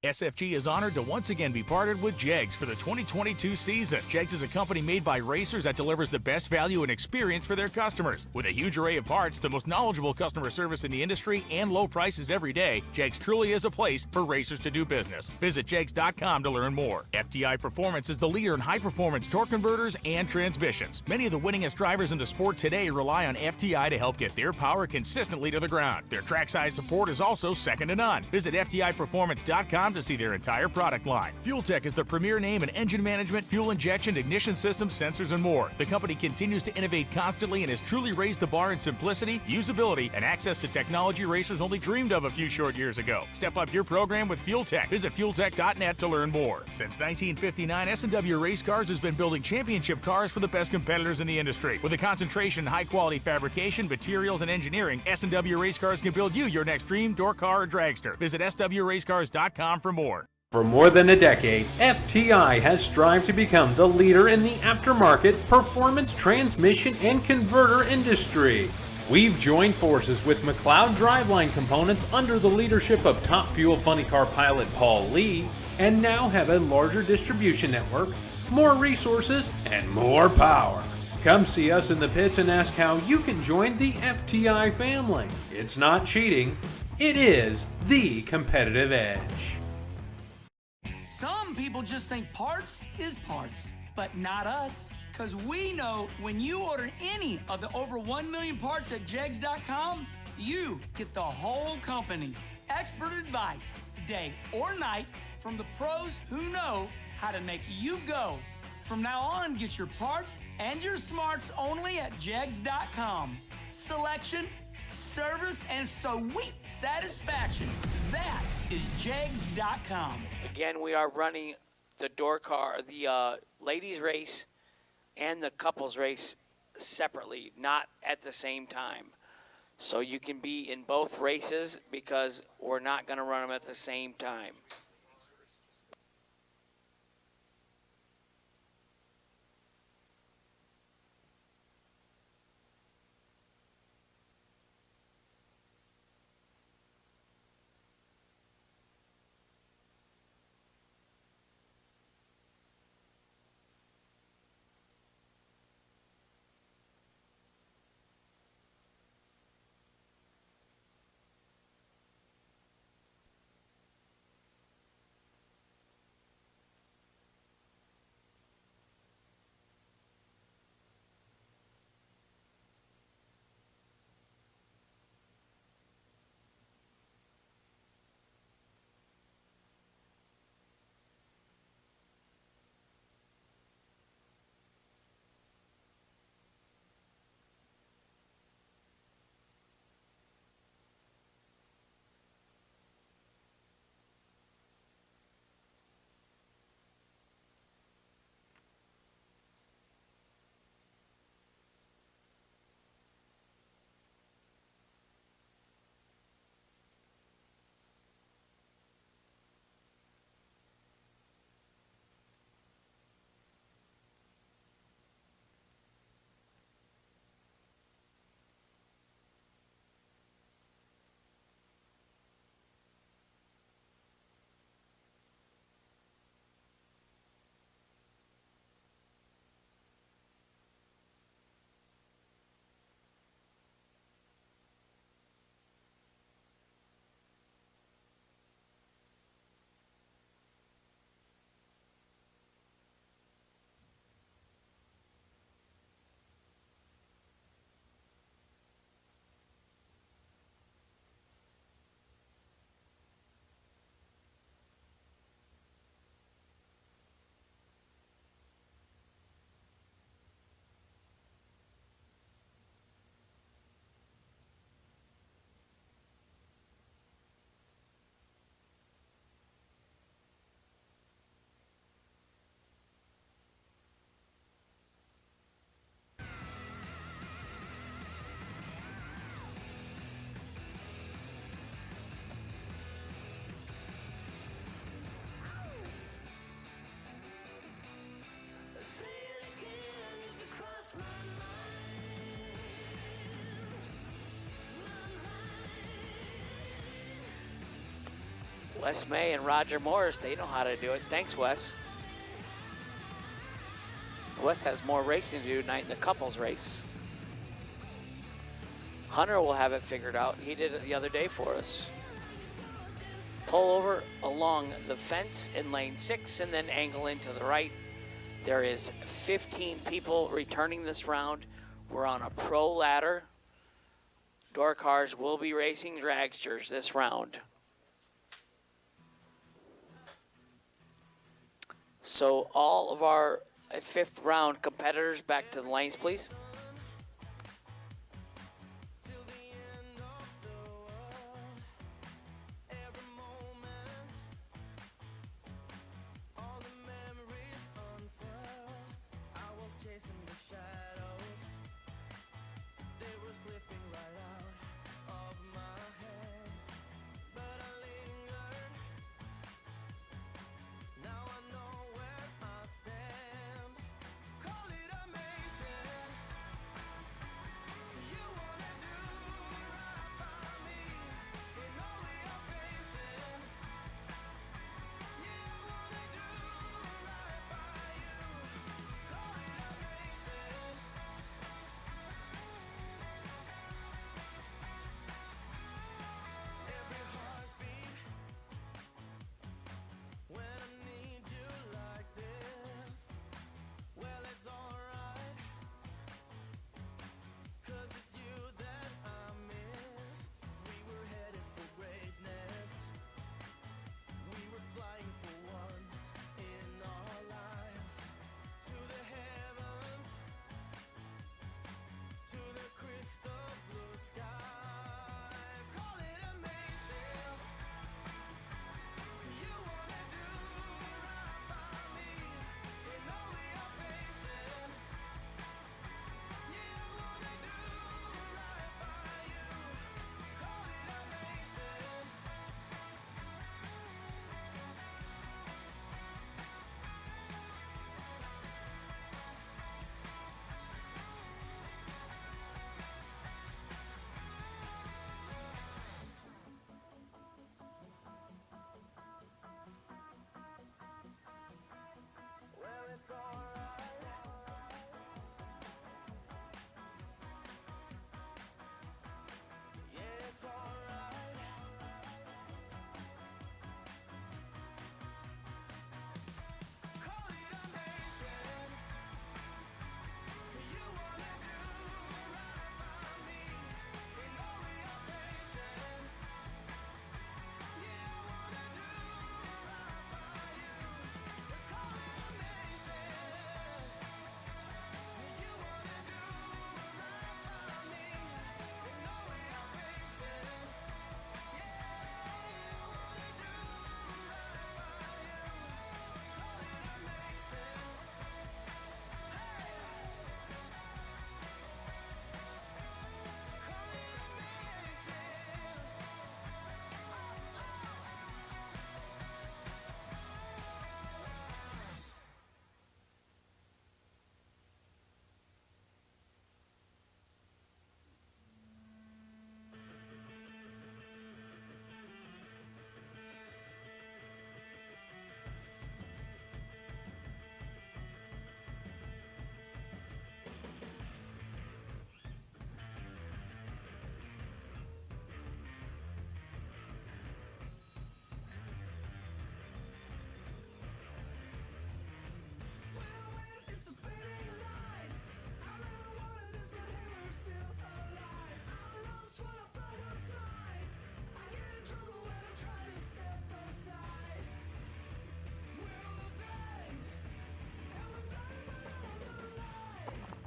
SFG is honored to once again be partnered with Jegs for the 2022 season. Jegs is a company made by racers that delivers the best value and experience for their customers. With a huge array of parts, the most knowledgeable customer service in the industry, and low prices every day, Jegs truly is a place for racers to do business. Visit jegs.com to learn more. FTI Performance is the leader in high-performance torque converters and transmissions. Many of the winningest drivers in the sport today rely on FTI to help get their power consistently to the ground. Their trackside support is also second to none. Visit FTIperformance.com to see their entire product line. Fuel Tech is the premier name in engine management, fuel injection, ignition systems, sensors, and more. The company continues to innovate constantly and has truly raised the bar in simplicity, usability, and access to technology racers only dreamed of a few short years ago. Step up your program with Fuel Tech. Visit fueltech.net to learn more. Since 1959, S&W Race Cars has been building championship cars for the best competitors in the industry. With a concentration in high-quality fabrication, materials, and engineering, S&W Race Cars can build you your next dream door car or dragster. Visit swracecars.com for more.
For more than a decade, FTI has strived to become the leader in the aftermarket performance transmission and converter industry. We've joined forces with McLeod Driveline Components under the leadership of top fuel funny car pilot Paul Lee, and now have a larger distribution network, more resources, and more power. Come see us in the pits and ask how you can join the FTI family. It's not cheating, it is the competitive edge.
Some people just think parts is parts, but not us. Because we know when you order any of the over 1 million parts at jegs.com, you get the whole company. Expert advice, day or night, from the pros who know how to make you go. From now on, get your parts and your smarts only at jegs.com. Selection, service, and sweet satisfaction. That is jegs.com.
Again, we are running the door car, the ladies race and the couples race separately, not at the same time. So you can be in both races because we're not going to run them at the same time. Wes May and Roger Morris, they know how to do it. Thanks, Wes. Wes has more racing to do tonight in the couples race. Hunter will have it figured out. He did it the other day for us. Pull over along the fence in lane 6 and then angle into the right. There is 15 people returning this round. We're on a pro ladder. Door cars will be racing dragsters this round. So all of our 5th round competitors back to the lanes, please.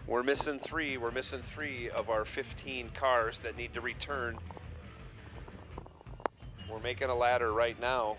We're missing three. We're missing 3 of our 15 cars that need to return. We're making a ladder right now.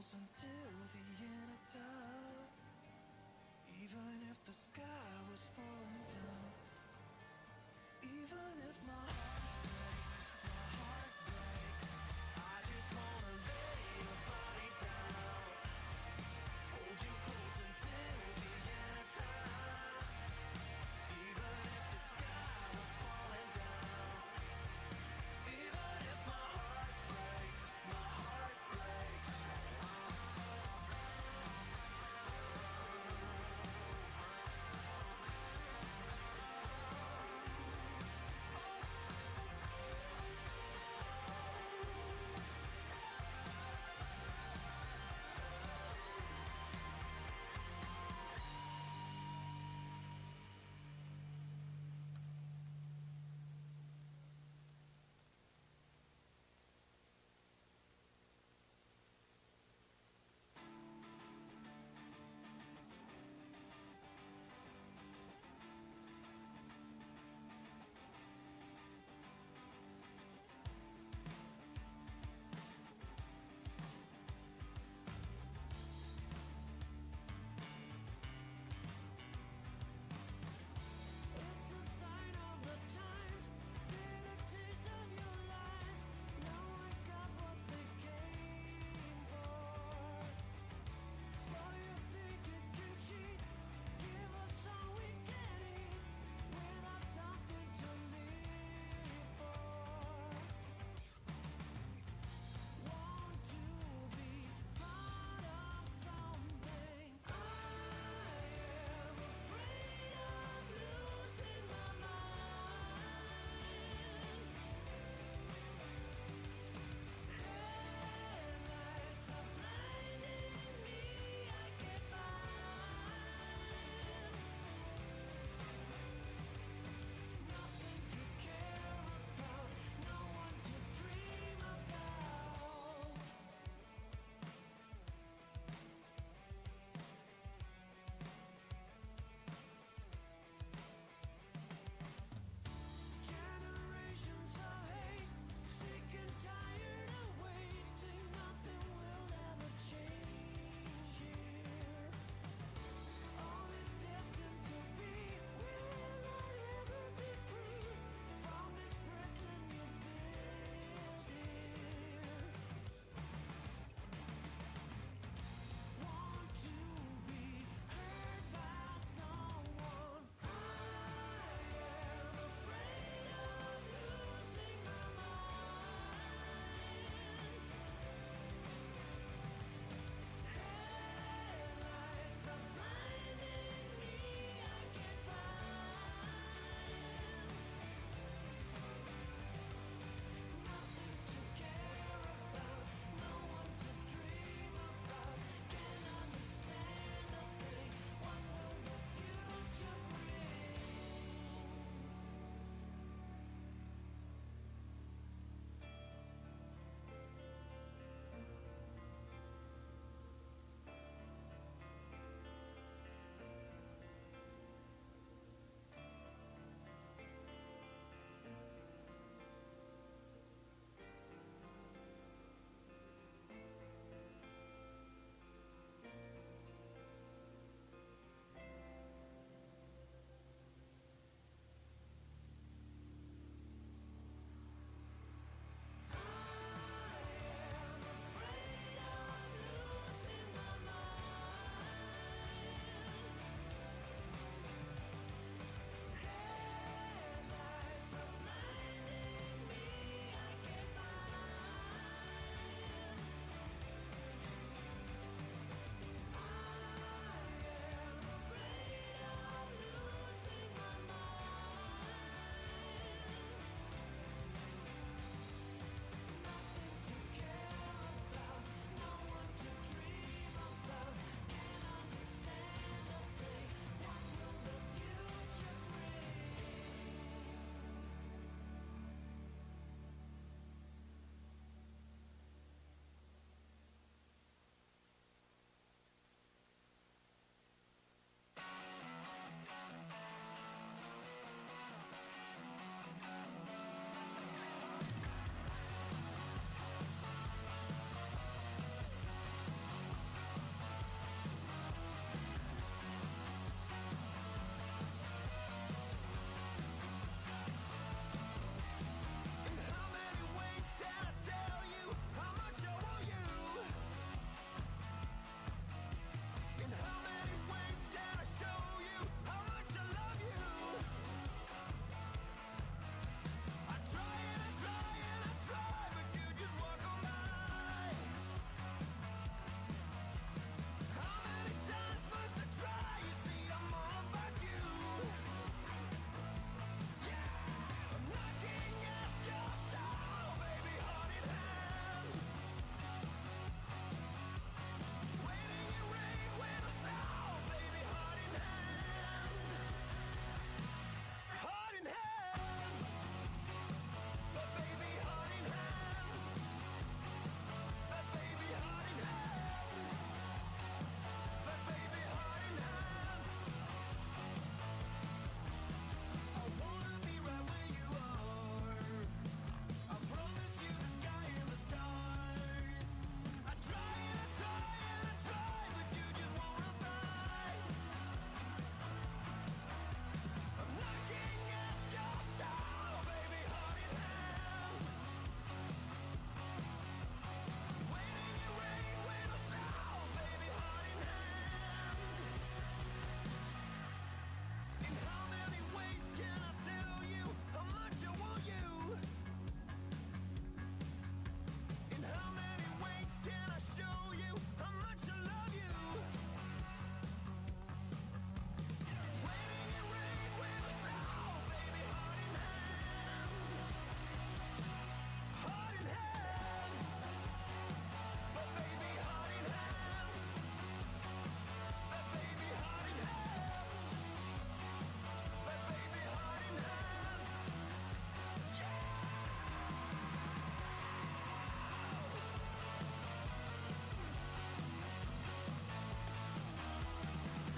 close until the end of time. Even if the sky was falling down. Even if my heart breaks, I just wanna lay your body down. Hold you close until the end of time. Even if the sky was falling down. Even if my heart breaks, my heart breaks.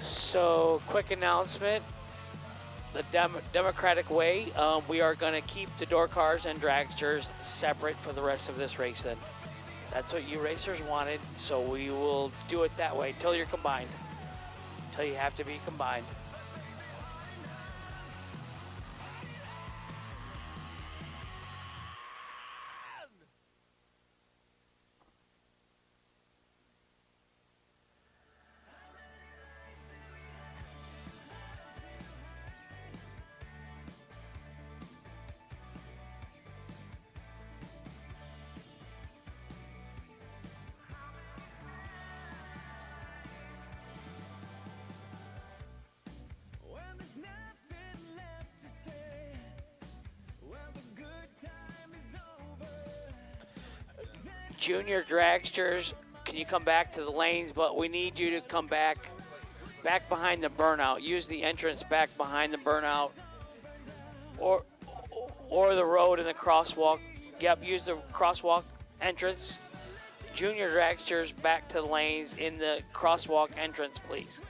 So, quick announcement. The Democratic way, we are going to keep the door cars and dragsters separate for the rest of this race then. That's what you racers wanted, so we will do it that way until you're combined. Until you have to be combined.
When there's nothing left to say, well, the good time is over.
Junior dragsters, can you come back to the lanes? But we need you to come back behind the burnout. Use the entrance back behind the burnout, or the road and the crosswalk. Yep, use the crosswalk entrance. Junior dragsters back to the lanes in the crosswalk entrance, please.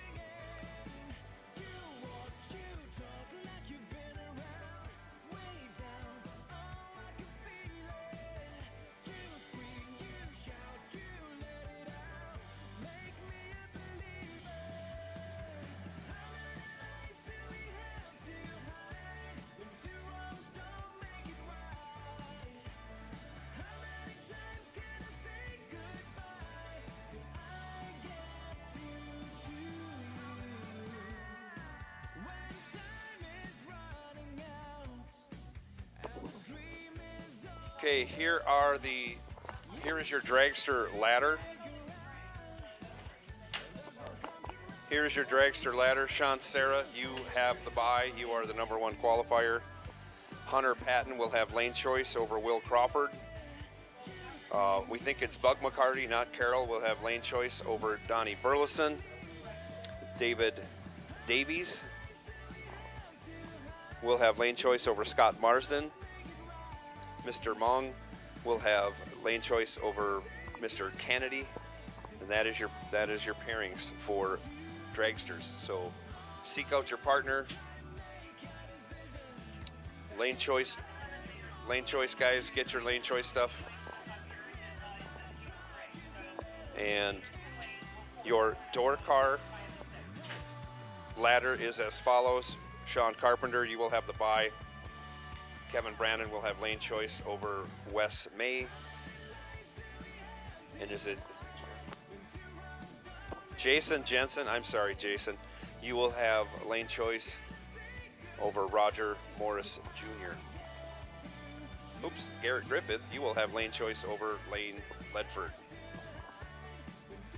Okay, here is your dragster ladder. Here is your dragster ladder. Sean, Sarah, you have the bye. You are the #1 qualifier. Hunter Patton will have lane choice over Will Crawford. We think it's Bug McCarty, not Carroll, will have lane choice over Donnie Burleson. David Davies will have lane choice over Scott Marsden. Mr. Mong will have lane choice over Mr. Kennedy, and that is your pairings for dragsters. So seek out your partner. Lane choice, guys. Get your lane choice stuff. And your door car ladder is as follows. Sean Carpenter, you will have the bye. Kevin Brandon will have lane choice over Wes May. And is it Jason Jensen? I'm sorry, Jason. You will have lane choice over Roger Morris Jr. Oops, Garrett Griffith, you will have lane choice over Lane Ledford.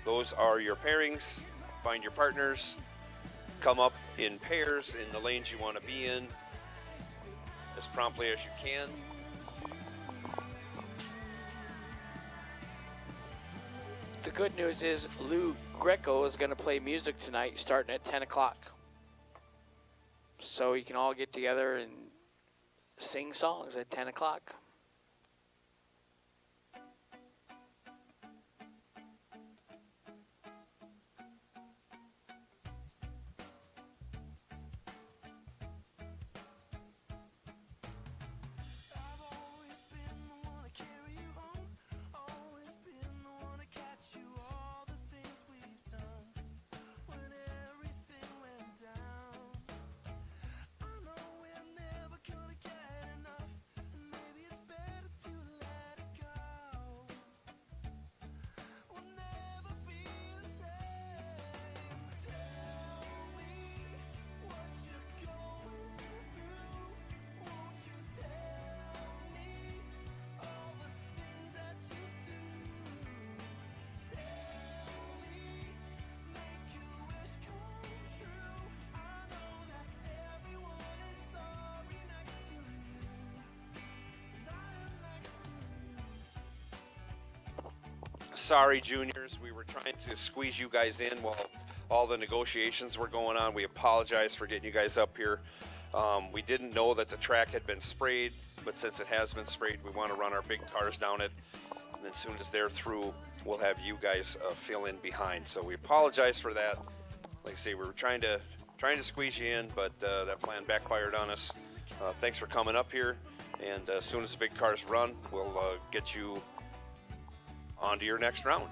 Those are your pairings. Find your partners. Come up in pairs in the lanes you want to be in as promptly as you can.
The good news is Lou Greco is going to play music tonight starting at 10 o'clock. So you can all get together and sing songs at 10 o'clock.
I've always been the one to carry you home, always been the one to catch you. All the things we've done when everything went down. I know we're never gonna get enough, and maybe it's better to let it go. We'll never be the same. Tell me what you're going through. Won't you tell me all the things that you do? Tell me, make your wish come true. I know that everyone is sorry next to you, and I am next to you.
Sorry, juniors. We were trying to squeeze you guys in while all the negotiations were going on. We apologize for getting you guys up here. We didn't know that the track had been sprayed, but since it has been sprayed, we want to run our big cars down it. And then as soon as they're through, we'll have you guys fill in behind. So we apologize for that. like I say, we were trying to squeeze you in, but that plan backfired on us. Thanks for coming up here, and as soon as the big cars run, we'll get you on to your next round.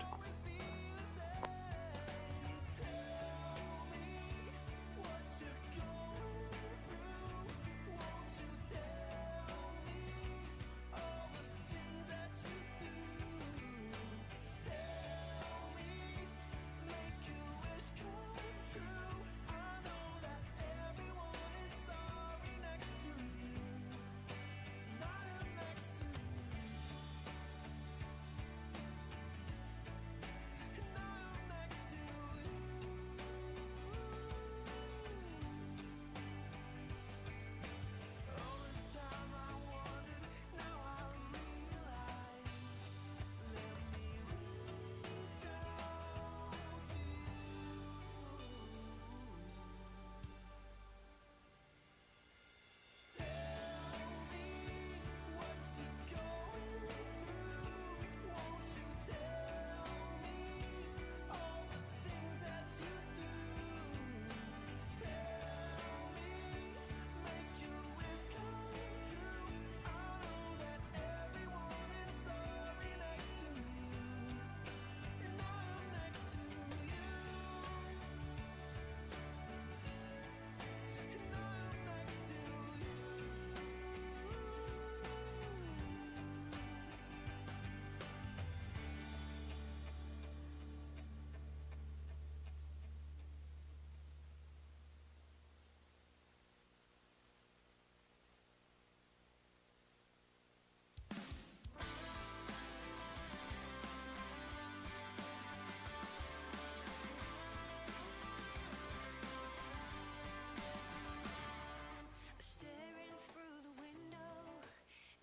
Staring through the window,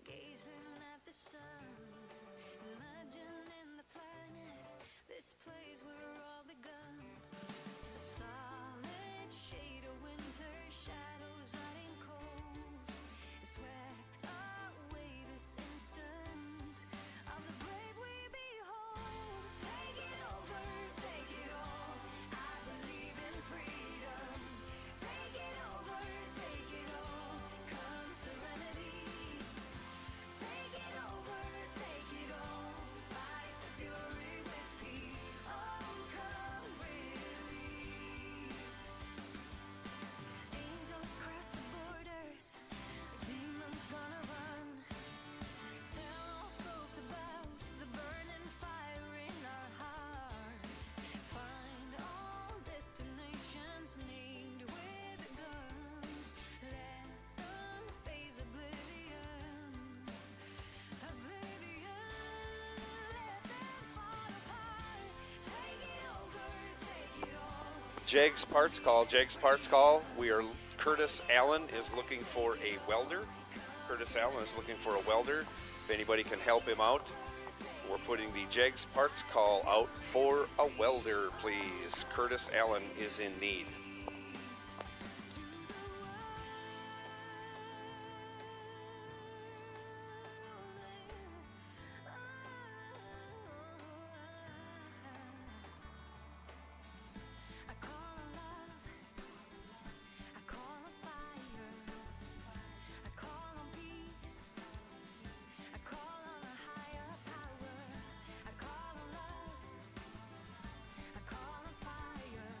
gazing at the sun, imagining the planet, this place where all begun. A solid shade of winter, shadows running cold, swept away this instant of the brave we behold. Take it over, take it all. I believe in freedom. Take it over, take it all. Come serenity. Take it over, take it all. Fight the fury with peace. Oh, come release. Angels cross the borders. Demons gonna run. Tell all folks about the burning fire in our hearts. Find all destinations named with guns. Let them face oblivion. Oblivion. Let them fall apart. Take it over, take it all.
Jags Parts Call. Jags Parts Call. Curtis Allen is looking for a welder. Curtis Allen is looking for a welder. If anybody can help him out, we're putting the Jags Parts Call out for a welder, please. Curtis Allen is in need.
I call on love, I call on fire, I call on peace, I call on a higher power, I call on love, I call on fire,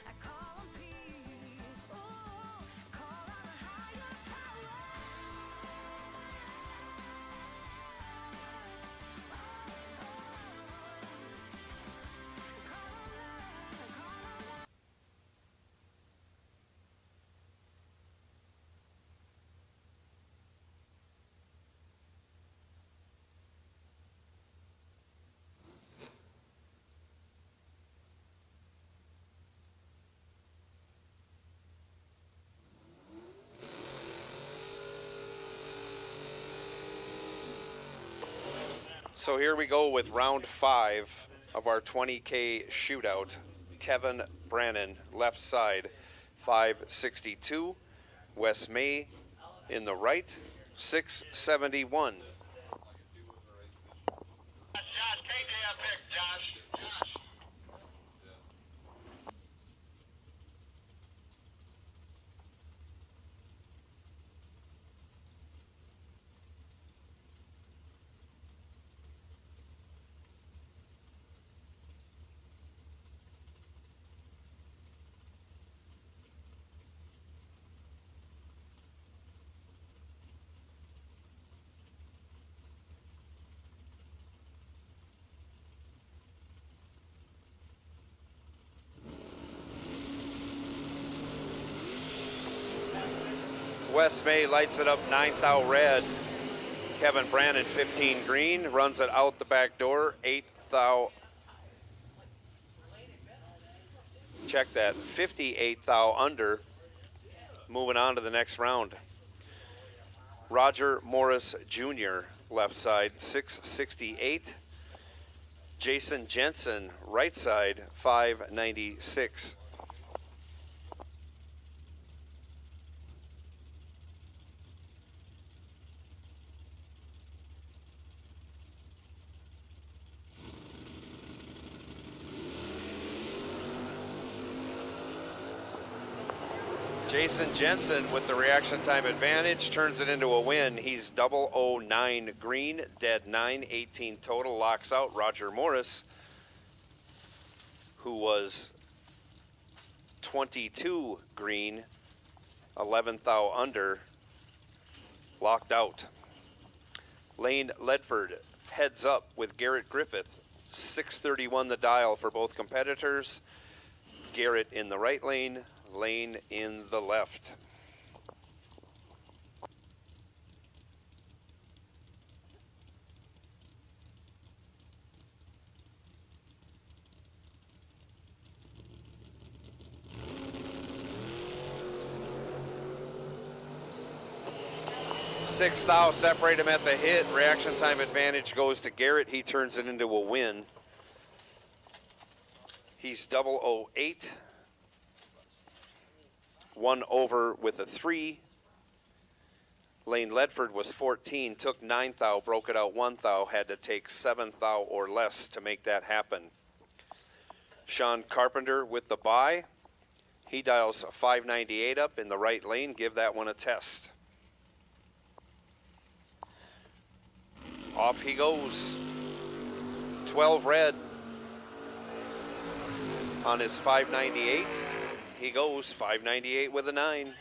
I call on peace, oh, I call on a higher power.
So here we go with round 5 of our 20K shootout. Kevin Brannon, left side, 562. Wes May in the right, 671.
Josh, KJ up pick, Josh.
Wes May lights it up 9th thou red. Kevin Brannon 15 green, runs it out the back door, 8th thou. Check that, 58th thou under. Moving on to the next round. Roger Morris Jr., left side, 668. Jason Jensen, right side, 596. Jason Jensen with the reaction time advantage turns it into a win. He's 009 green, dead 918 total, locks out Roger Morris, who was 22 green, 11th thou under, locked out. Lane Ledford heads up with Garrett Griffith, 631 the dial for both competitors. Garrett in the right lane, Lane in the left. Sixth thou, separate him at the hit. Reaction time advantage goes to Garrett. He turns it into a win. He's 008. 1 over with a 3. Lane Ledford was 14, took 9th thou, broke it out 1 thou, had to take 7th thou or less to make that happen. Sean Carpenter with the bye. He dials 598 up in the right lane. Give that one a test. Off he goes. 12 red on his 598. He goes 598 with a 9.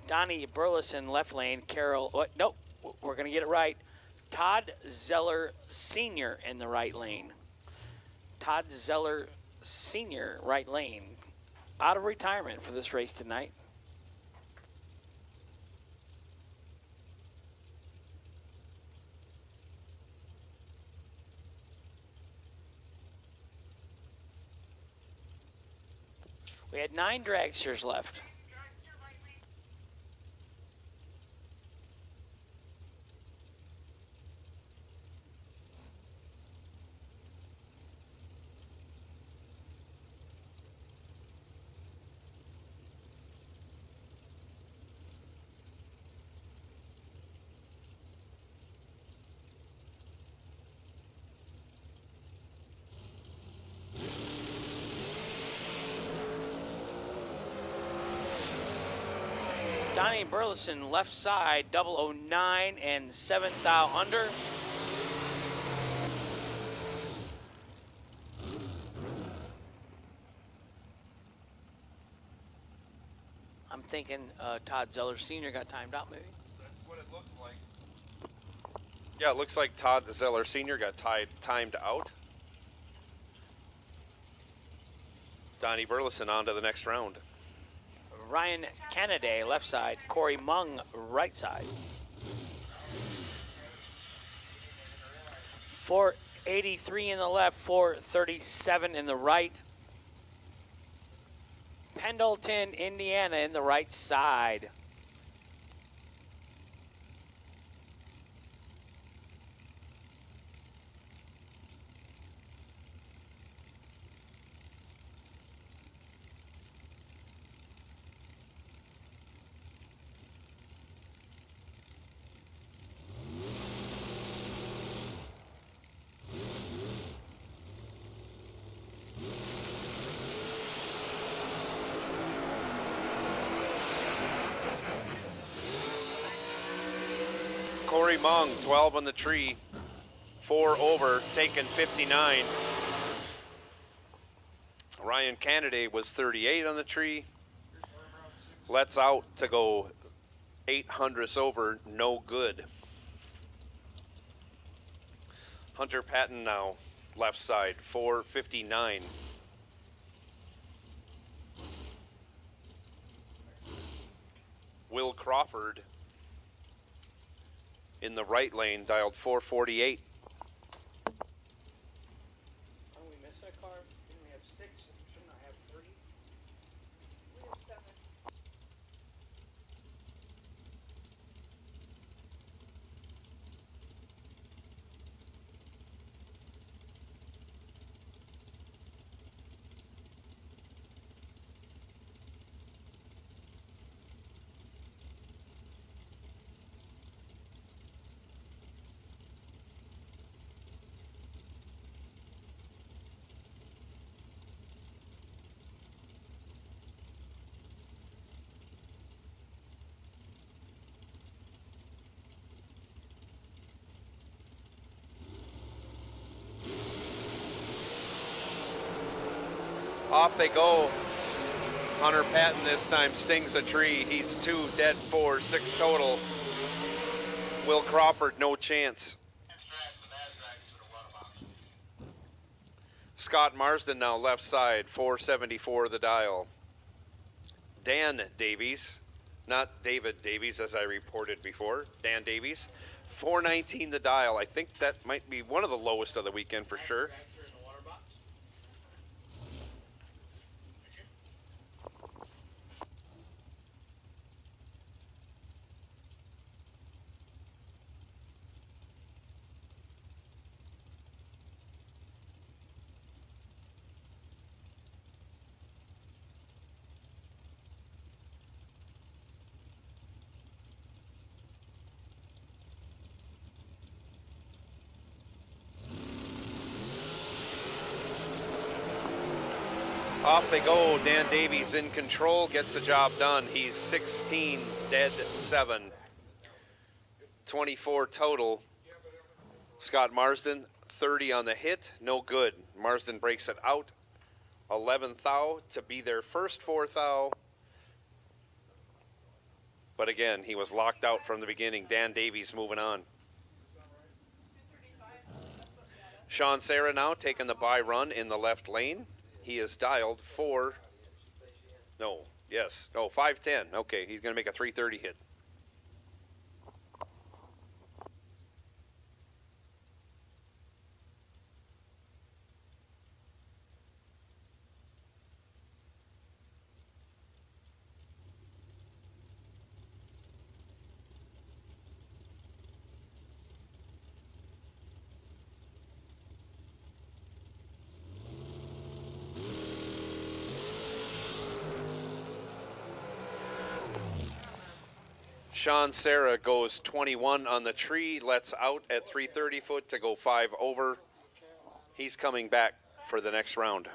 Donnie Burleson, left lane. Carol, nope, we're going to get it right. Todd Zeller Sr. in the right lane. Todd Zeller Sr., right lane. Out of retirement for this race tonight. We had 9 dragsters left. Donnie Burleson, left side, 009 and 7th thou under. I'm thinking Todd Zeller Sr. got timed out, maybe.
That's what it looks like. Yeah, it looks like Todd Zeller Sr. got timed out. Donnie Burleson on to the next round.
Ryan Kennedy, left side. Corey Mung, right side. 483 in the left, 437 in the right. Pendleton, Indiana in the right side.
Mung, 12 on the tree, 4 over, taking 59. Ryan Kennedy was 38 on the tree. Let's out to go 800ths over, no good. Hunter Patton now, left side, 459. Will Crawford in the right lane, dialed 448.
Oh, we missed a car? Didn't we have 6? Shouldn't I have 3?
We have 7.
Off they go. Hunter Patton this time stings a tree. He's 2 dead, 4, 6 total. Will Crawford, no chance. Scott Marsden now left side, 474 the dial. Dan Davies, not David Davies as I reported before, Dan Davies, 419 the dial. I think that might be one of the lowest of the weekend for sure. Off they go. Dan Davies in control, gets the job done. He's 16 dead, 7. 24 total. Scott Marsden, 30 on the hit, no good. Marsden breaks it out. 11th thou to be their first 4th thou. But again, he was locked out from the beginning. Dan Davies moving on. Sean Serra now taking the bye run in the left lane. He is dialed 510. Okay, he's going to make a 330 hit. Sean Serra goes 21 on the tree, lets out at 330 foot to go 5 over. He's coming back for the next round.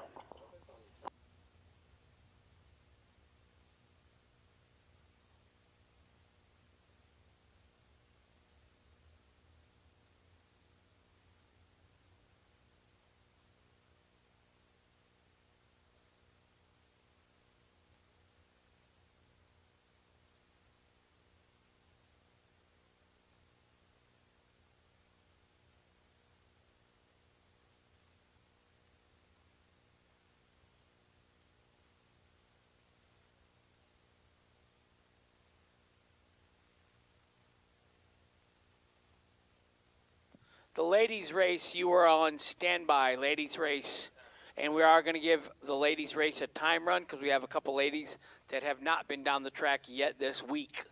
The ladies race, you are on standby, ladies race. And we are going to give the ladies race a time run because we have a couple ladies that have not been down the track yet this week.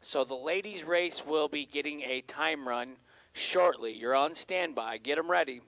So the ladies race will be getting a time run shortly. You're on standby. Get them ready.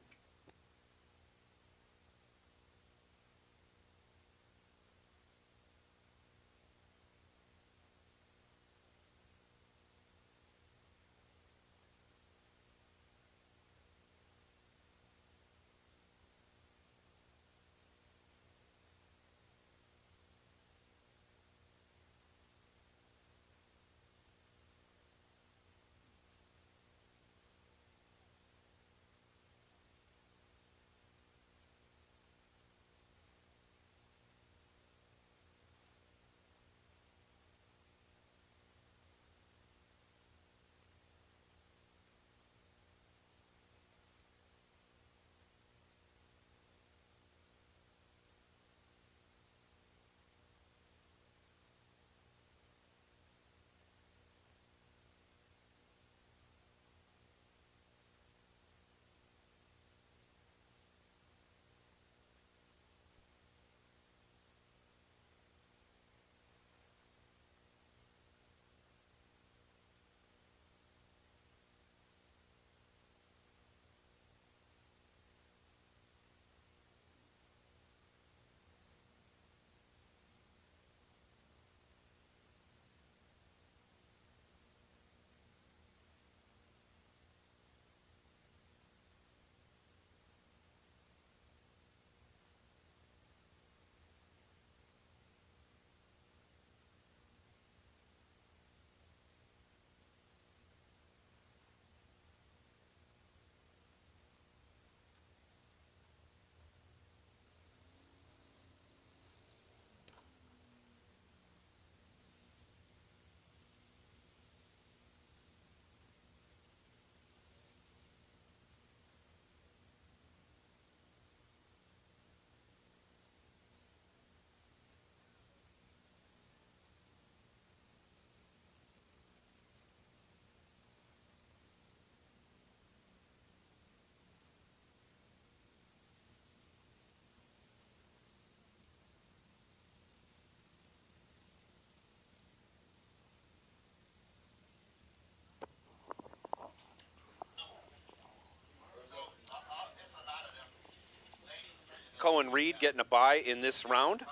Cohen Reed getting a bye in this round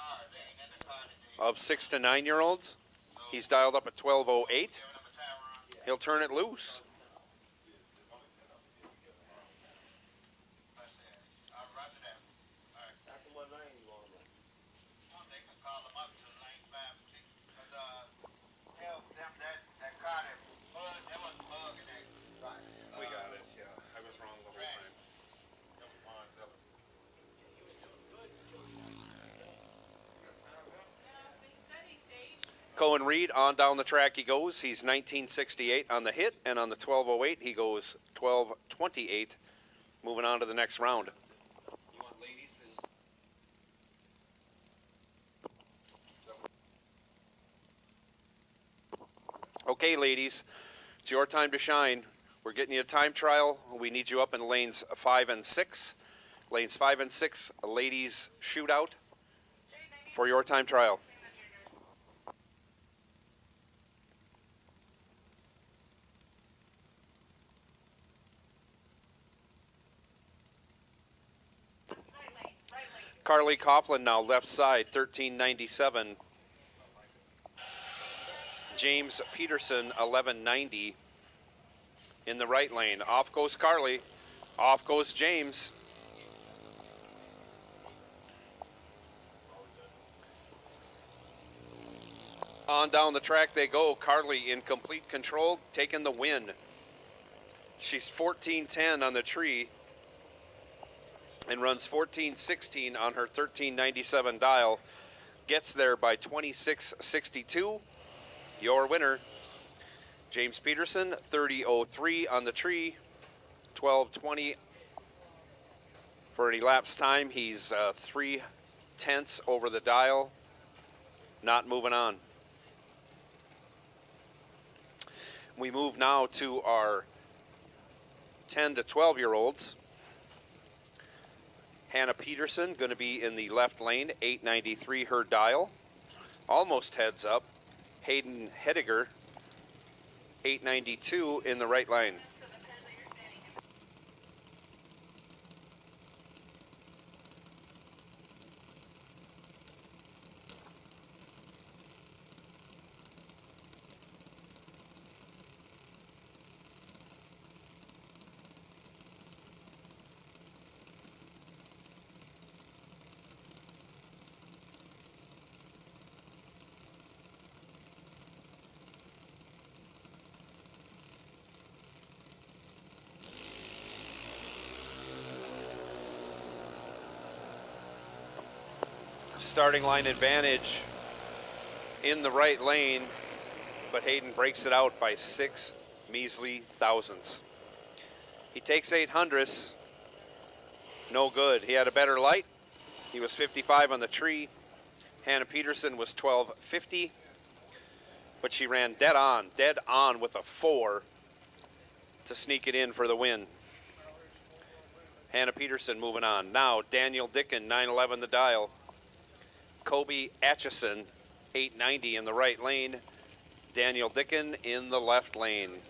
of 6 to 9 year olds. He's dialed up at 12:08. He'll turn it loose. We got it, yeah. I was wrong the whole time. Cohen Reed, on down the track he goes. He's 1968 on the hit, and on the 12:08 he goes 12:28. Moving on to the next round. You want ladies? Okay, ladies, it's your time to shine. We're getting you a time trial. We need you up in lanes 5 and 6. Lanes 5 and 6, a ladies shootout for your time trial. Carly Coughlin now left side, 1397. James Peterson, 1190. In the right lane. Off goes Carly. Off goes James. On down the track they go. Carly in complete control, taking the win. She's 14:10 on the tree and runs 14:16 on her 1397 dial. Gets there by 26:62. Your winner, James Peterson, 30:03 on the tree, 12:20 for an elapsed time. He's 3/10 over the dial. Not moving on. We move now to our 10 to 12 year olds. Hannah Peterson going to be in the left lane, 893 her dial. Almost heads up. Hayden Hediger, 892 in the right lane. Starting line advantage in the right lane, but Hayden breaks it out by 6 measly thousandths. He takes 800ths, no good. He had a better light. He was 55 on the tree. Hannah Peterson was 1250, but she ran dead on with a 4 to sneak it in for the win. Hannah Peterson moving on. Now Daniel Dicken, 911 the dial. Kobe Atchison, 890 in the right lane. Daniel Dicken in the left lane.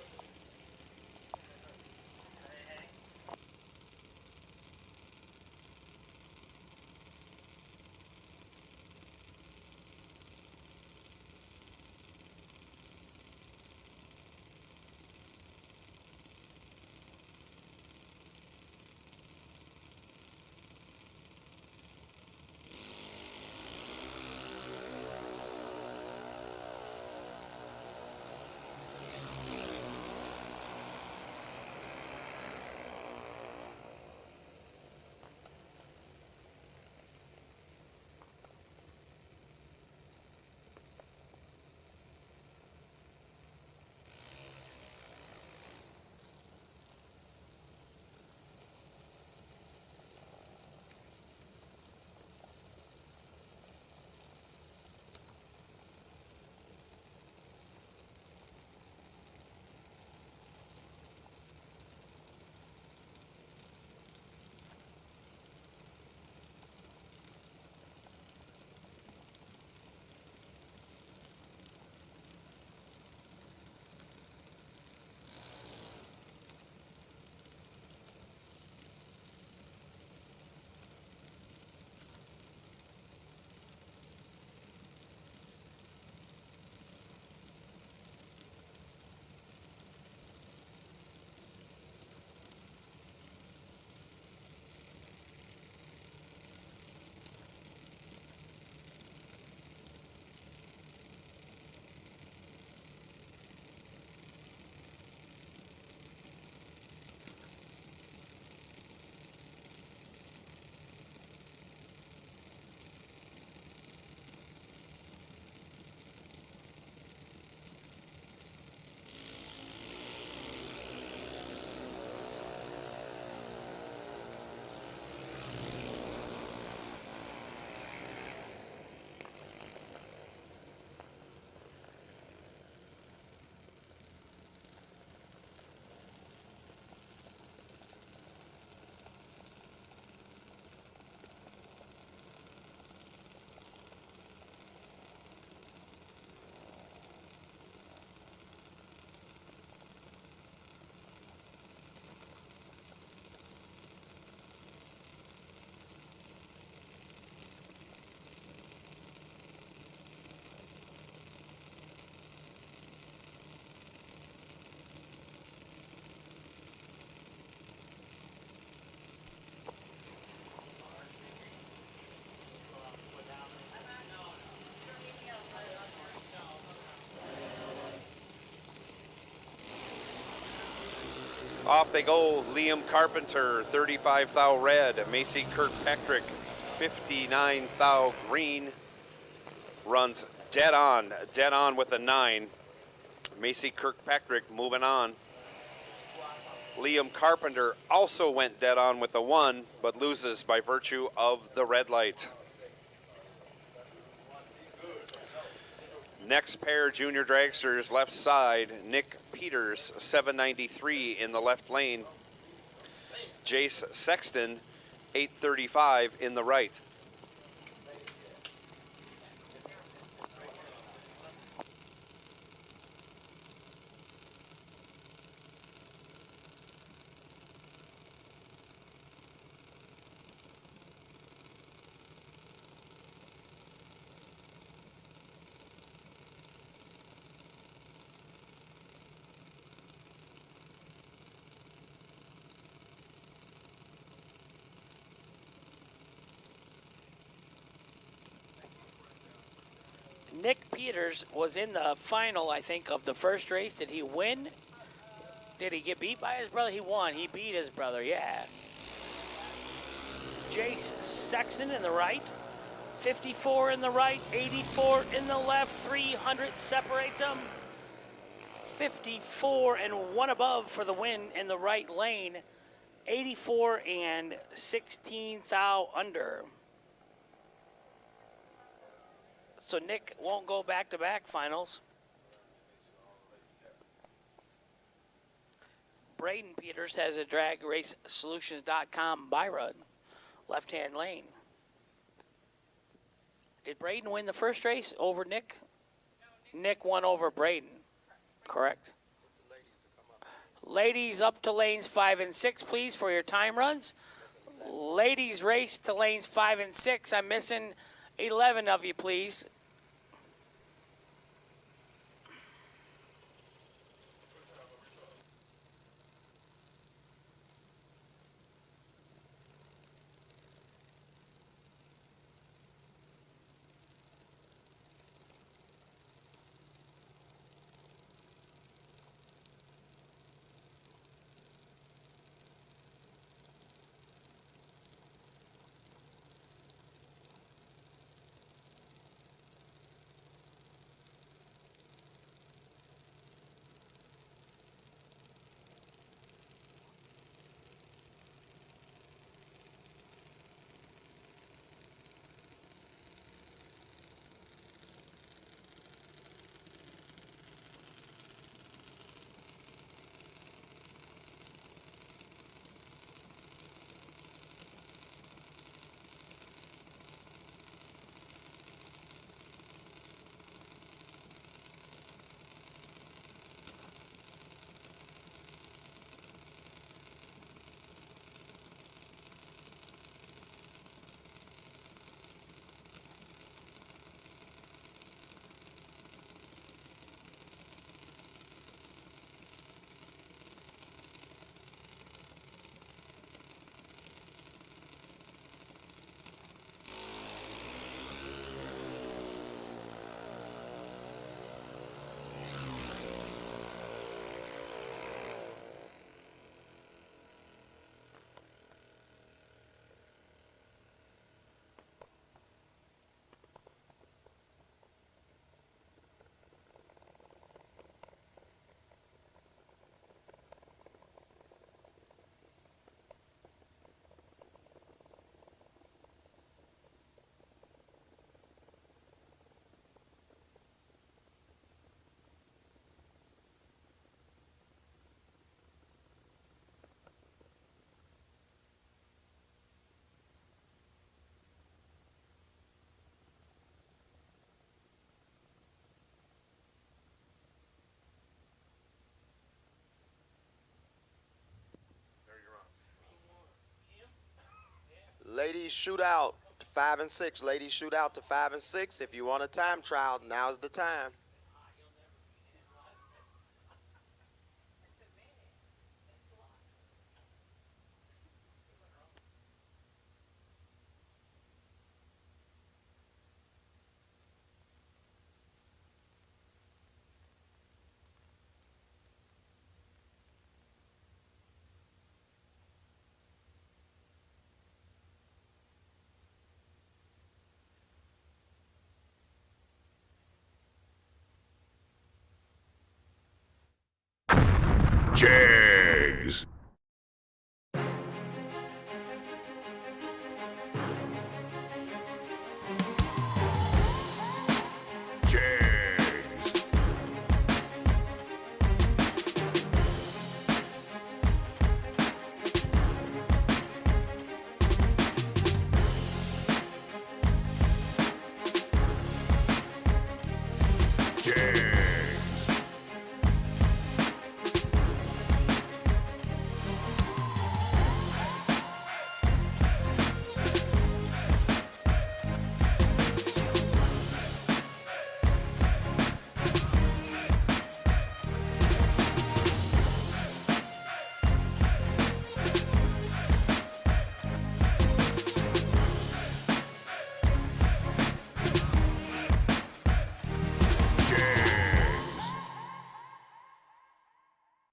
Off they go. Liam Carpenter, 35 thou red. Macy Kirkpatrick, 59 thou green. Runs dead on with a 9. Macy Kirkpatrick moving on. Liam Carpenter also went dead on with a 1, but loses by virtue of the red light. Next pair, junior dragsters, left side. Nick Peters, 793 in the left lane. Jace Sexton, 835 in the right.
Nick Peters was in the final, I think, of the first race. Did he win? Did he get beat by his brother? He won. He beat his brother, yeah. Jace Sexton in the right. 54 in the right, 84 in the left. 300 separates them. 54 and 1 above for the win in the right lane. 84 and 16 thou under. So Nick won't go back-to-back finals. Braden Peters has a DragRaceSolutions.com buy run, left-hand lane. Did Braden win the first race over Nick? Nick won over Braden, correct? Ladies up to lanes 5 and 6, please, for your time runs. Ladies race to lanes 5 and 6. I'm missing 11 of you, please.
Ladies shoot out to 5 and 6. Ladies shoot out to 5 and 6. If you want a time trial, now's the time.
Jags.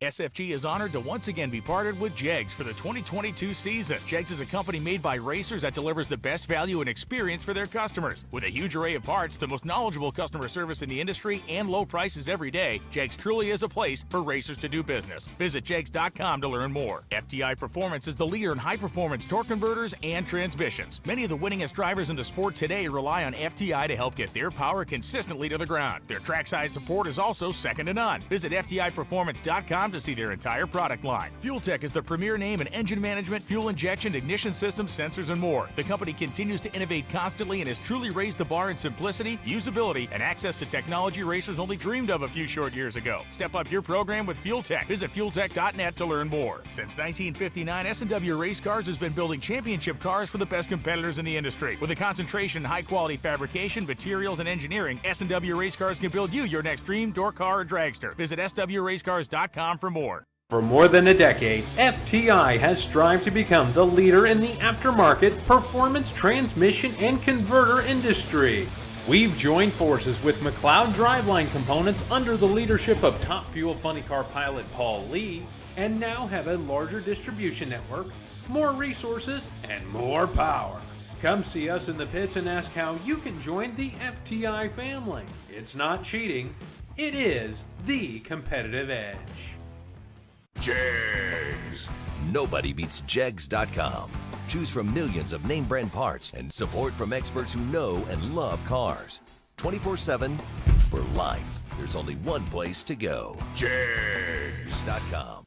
SFG is honored to once again be partnered with Jegs for the 2022 season. Jegs is a company made by racers that delivers the best value and experience for their customers. With a huge array of parts, the most knowledgeable customer service in the industry, and low prices every day, Jegs truly is a place for racers to do business. Visit jegs.com to learn more. FTI Performance is the leader in high-performance torque converters and transmissions. Many of the winningest drivers in the sport today rely on FTI to help get their power consistently to the ground. Their trackside support is also second to none. Visit FTIperformance.com to see their entire product line. Fuel Tech is the premier name in engine management, fuel injection, ignition systems, sensors, and more. The company continues to innovate constantly and has truly raised the bar in simplicity, usability, and access to technology racers only dreamed of a few short years ago. Step up your program with Fuel Tech. Visit fueltech.net to learn more. Since 1959, S&W Race Cars has been building championship cars for the best competitors in the industry. With a concentration in high-quality fabrication, materials, and engineering, S&W Race Cars can build you your next dream, door car, or dragster. Visit swracecars.com for more.
For more than a decade, FTI has strived to become the leader in the aftermarket performance transmission and converter industry. We've joined forces with McLeod Driveline Components under the leadership of Top Fuel Funny Car pilot Paul Lee, and now have a larger distribution network, more resources, and more power. Come see us in the pits and ask how you can join the FTI family. It's not cheating, it is the competitive edge.
Jags.
Nobody beats Jegs.com. Choose from millions of name brand parts and support from experts who know and love cars. 24/7 for life. There's only one place to go. Jegs.com.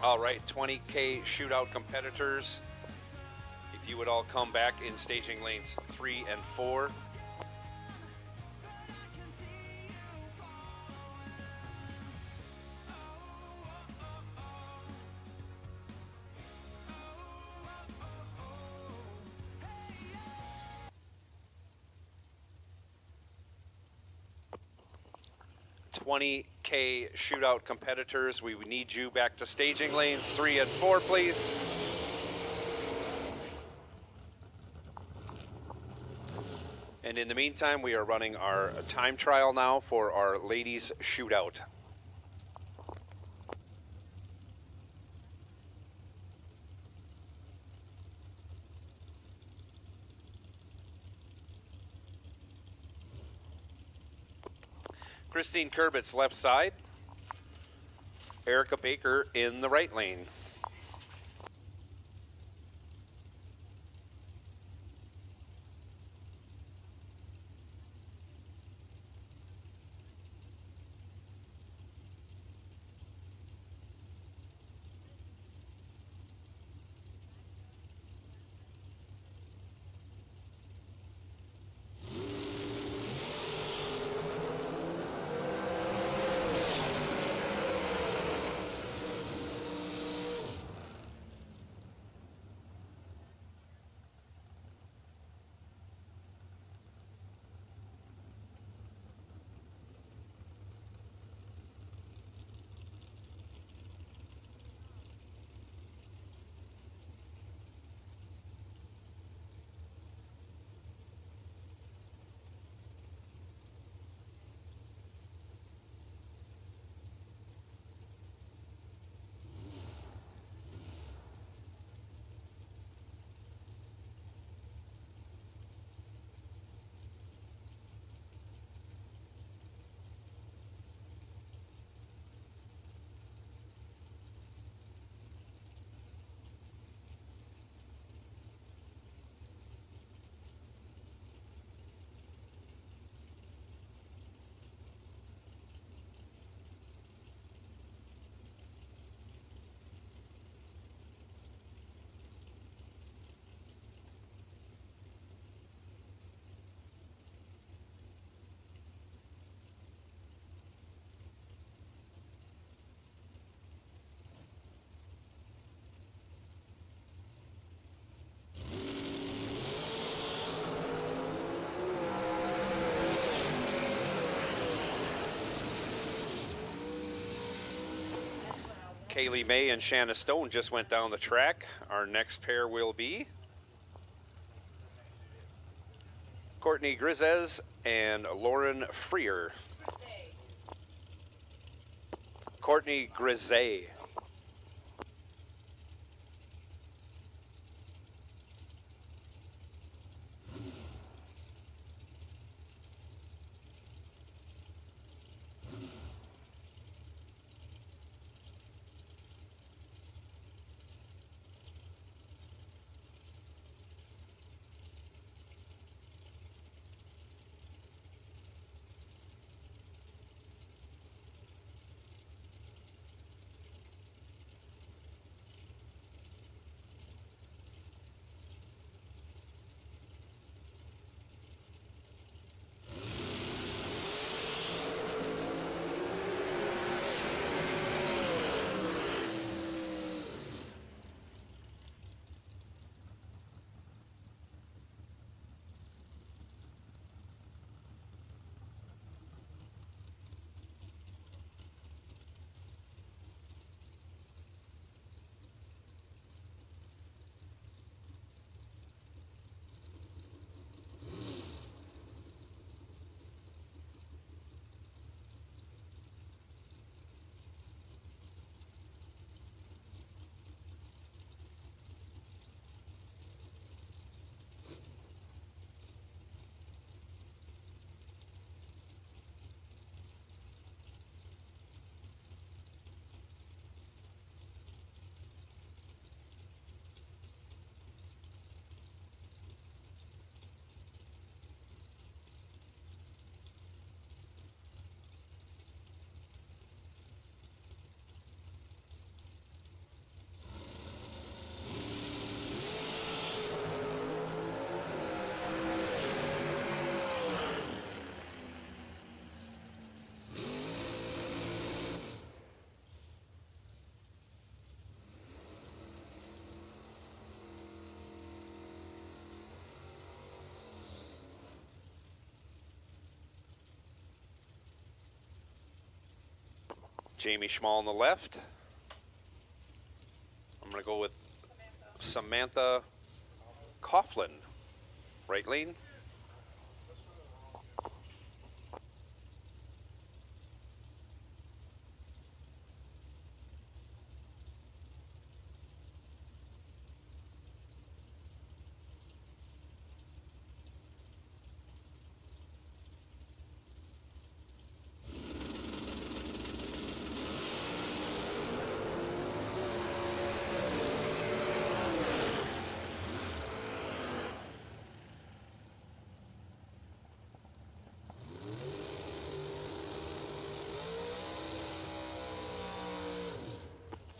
All right, 20K shootout competitors. If you would all come back in staging lanes 3 and 4. $20K shootout competitors, we would need you back to staging lanes 3 and 4, please. And in the meantime, we are running our time trial now for our ladies shootout. Christine Kurbitz left side. Erica Baker in the right lane. Kaylee May and Shanna Stone just went down the track. Our next pair will be Courtney Grizez and Lauren Freer. Courtney Grizez. Jamie Schmall on the left. I'm going to go with Samantha Coughlin, right lane.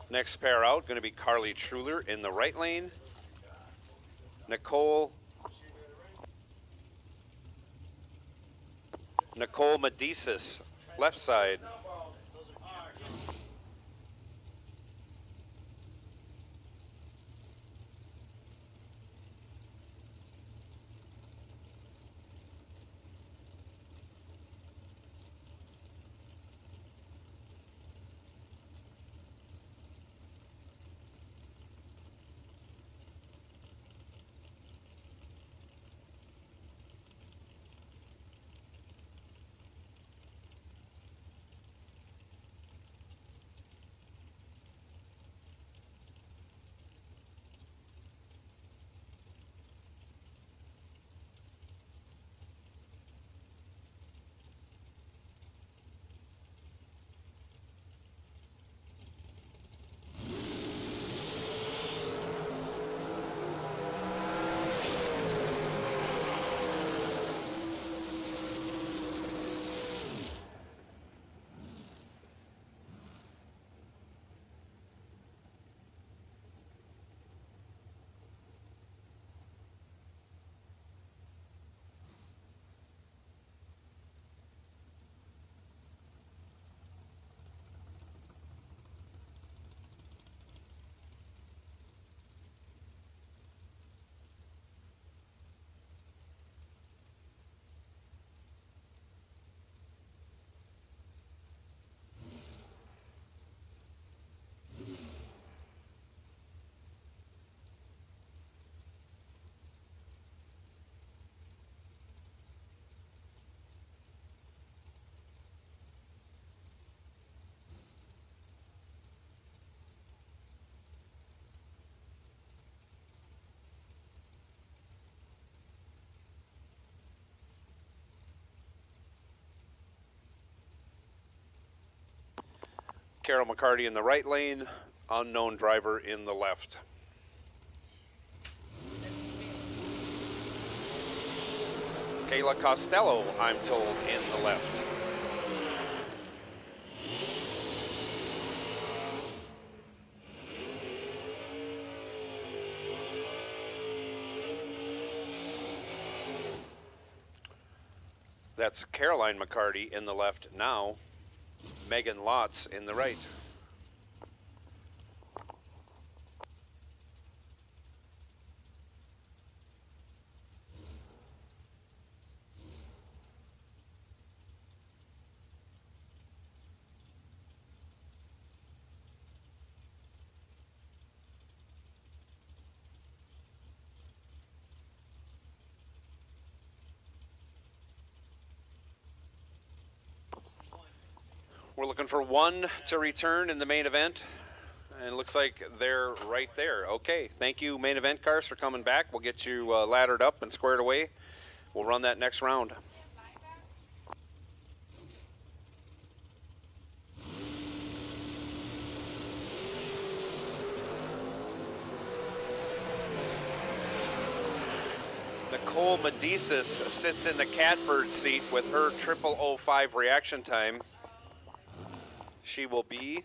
Next pair out, going to be Carly Truler in the right lane. Nicole Medicis, left side. Carol McCarty in the right lane, unknown driver in the left. Kayla Costello, I'm told, in the left. That's Caroline McCarty in the left now. Megan Lotz in the right. We're looking for one to return in the main event, and it looks like they're right there. Okay, thank you, main event cars, for coming back. We'll get you laddered up and squared away. We'll run that next round. Nicole Medicis sits in the catbird seat with her 0005 reaction time. She will be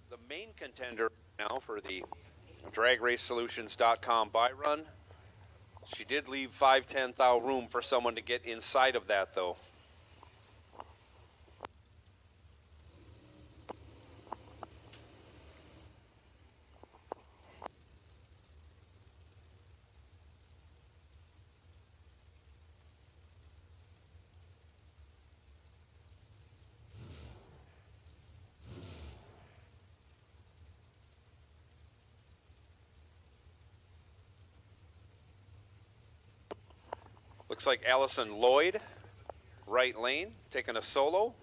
the main contender now for the DragRaceSolutions.com buy run. She did leave 5/10 thou room for someone to get inside of that, though. looks like Allison Lloyd, right lane, taking a solo.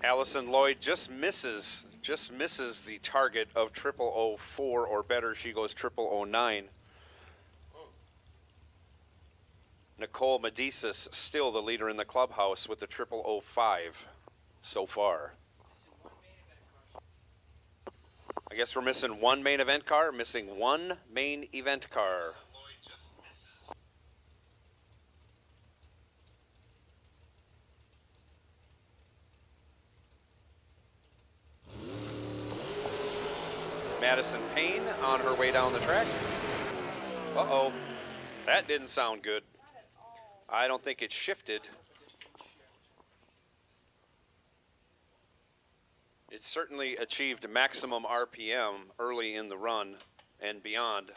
Allison Lloyd just misses the target of 0004 or better. She goes 0009. Nicole Medicis still the leader in the clubhouse with the 0005 so far. I guess we're missing one main event car. Missing one main event car. Madison Payne on her way down the track. Uh-oh. That didn't sound good. I don't think it shifted. It certainly achieved maximum RPM early in the run and beyond.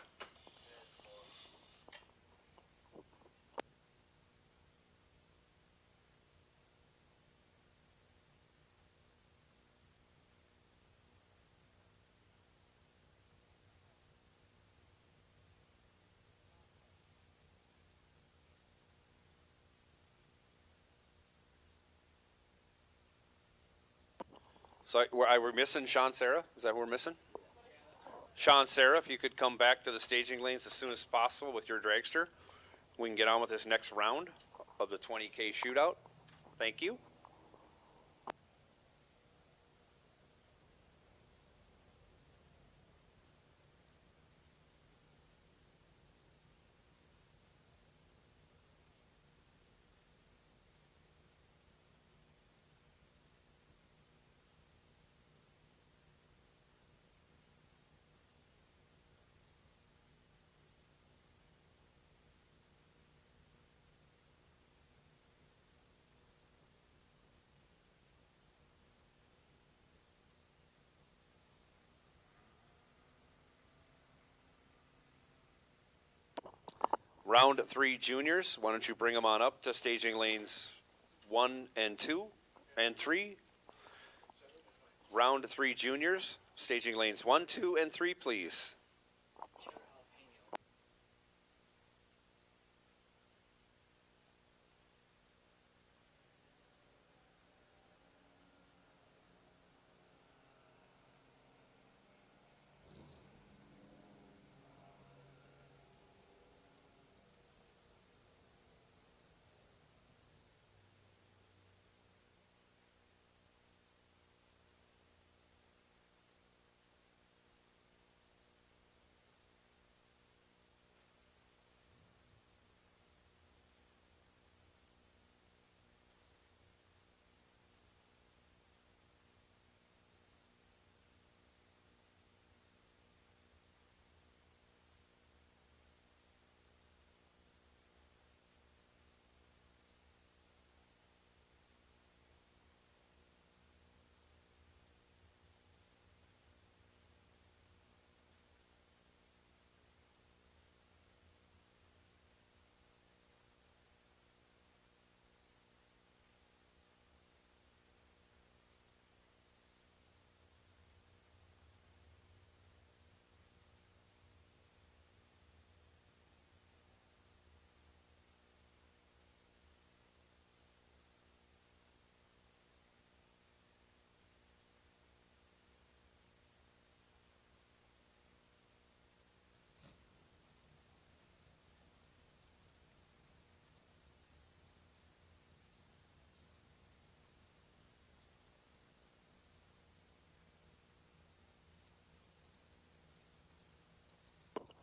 So are we missing Sean Sarah? Is that who we're missing? Sean Sarah, if you could come back to the staging lanes as soon as possible with your dragster, we can get on with this next round of the 20K shootout. Thank you. Round 3 juniors, why don't you bring them on up to staging lanes 1 and 2 and 3. Round 3 juniors, staging lanes 1, 2, and 3, please.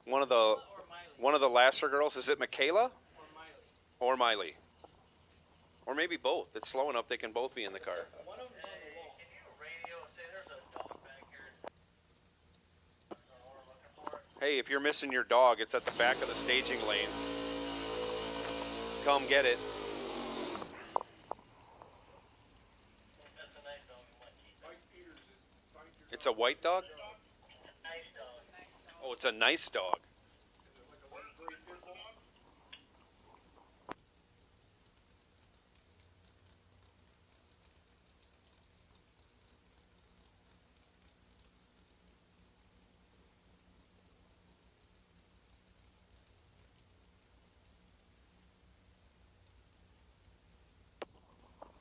One of the Lasser girls, is it Michaela? Or Miley? Or maybe both. It's slow enough they can both be in the car. Hey, if you're missing your dog, it's at the back of the staging lanes. Come get it. It's a white dog? Oh, it's a nice dog.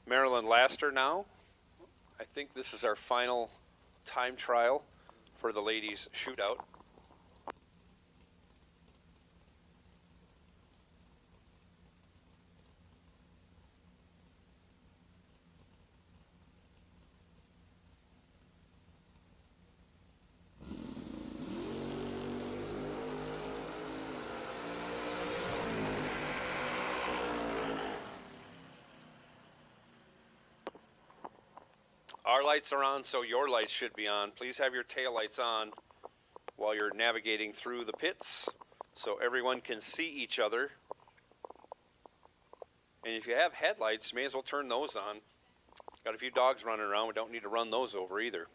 Marilyn Laster now. I think this is our final time trial for the ladies shootout. Our lights are on, so your lights should be on. Please have your tail lights on while you're navigating through the pits so everyone can see each other. And if you have headlights, you may as well turn those on. Got a few dogs running around. We don't need to run those over either.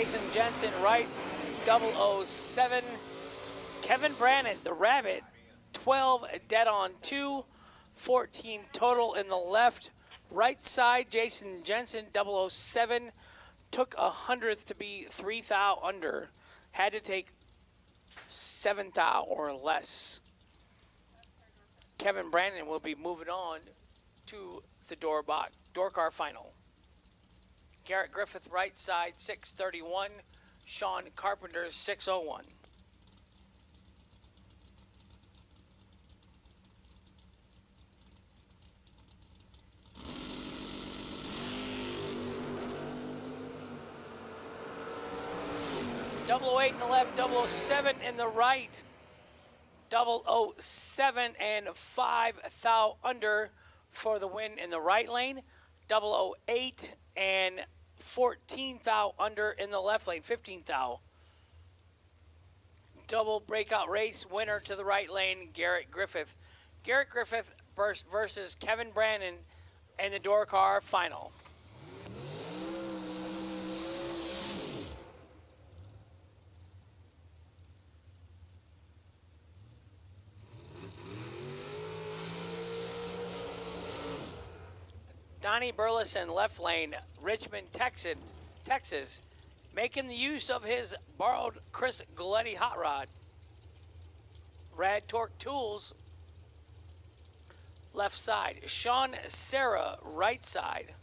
Jason Jensen, right, 007. Kevin Brannon, the Rabbit, 12 dead on 2, 14 total in the left. Right side, Jason Jensen, 007, took 100th to be 3 thou under. Had to take 7 thou or less. Kevin Brannon will be moving on to the door car final. Garrett Griffith, right side, 631. Sean Carpenter, 601. Double 08 in the left, 007 in the right. 007 and 5 thou under for the win in the right lane. 008 and 14 thou under in the left lane, 15 thou. Double breakout race winner to the right lane, Garrett Griffith. Garrett Griffith versus Kevin Brannon in the door car final. Donnie Burleson, left lane, Richmond, Texas, making the use of his borrowed Chris Galletti hot rod. Rad Torque Tools, left side. Sean Serra, right side.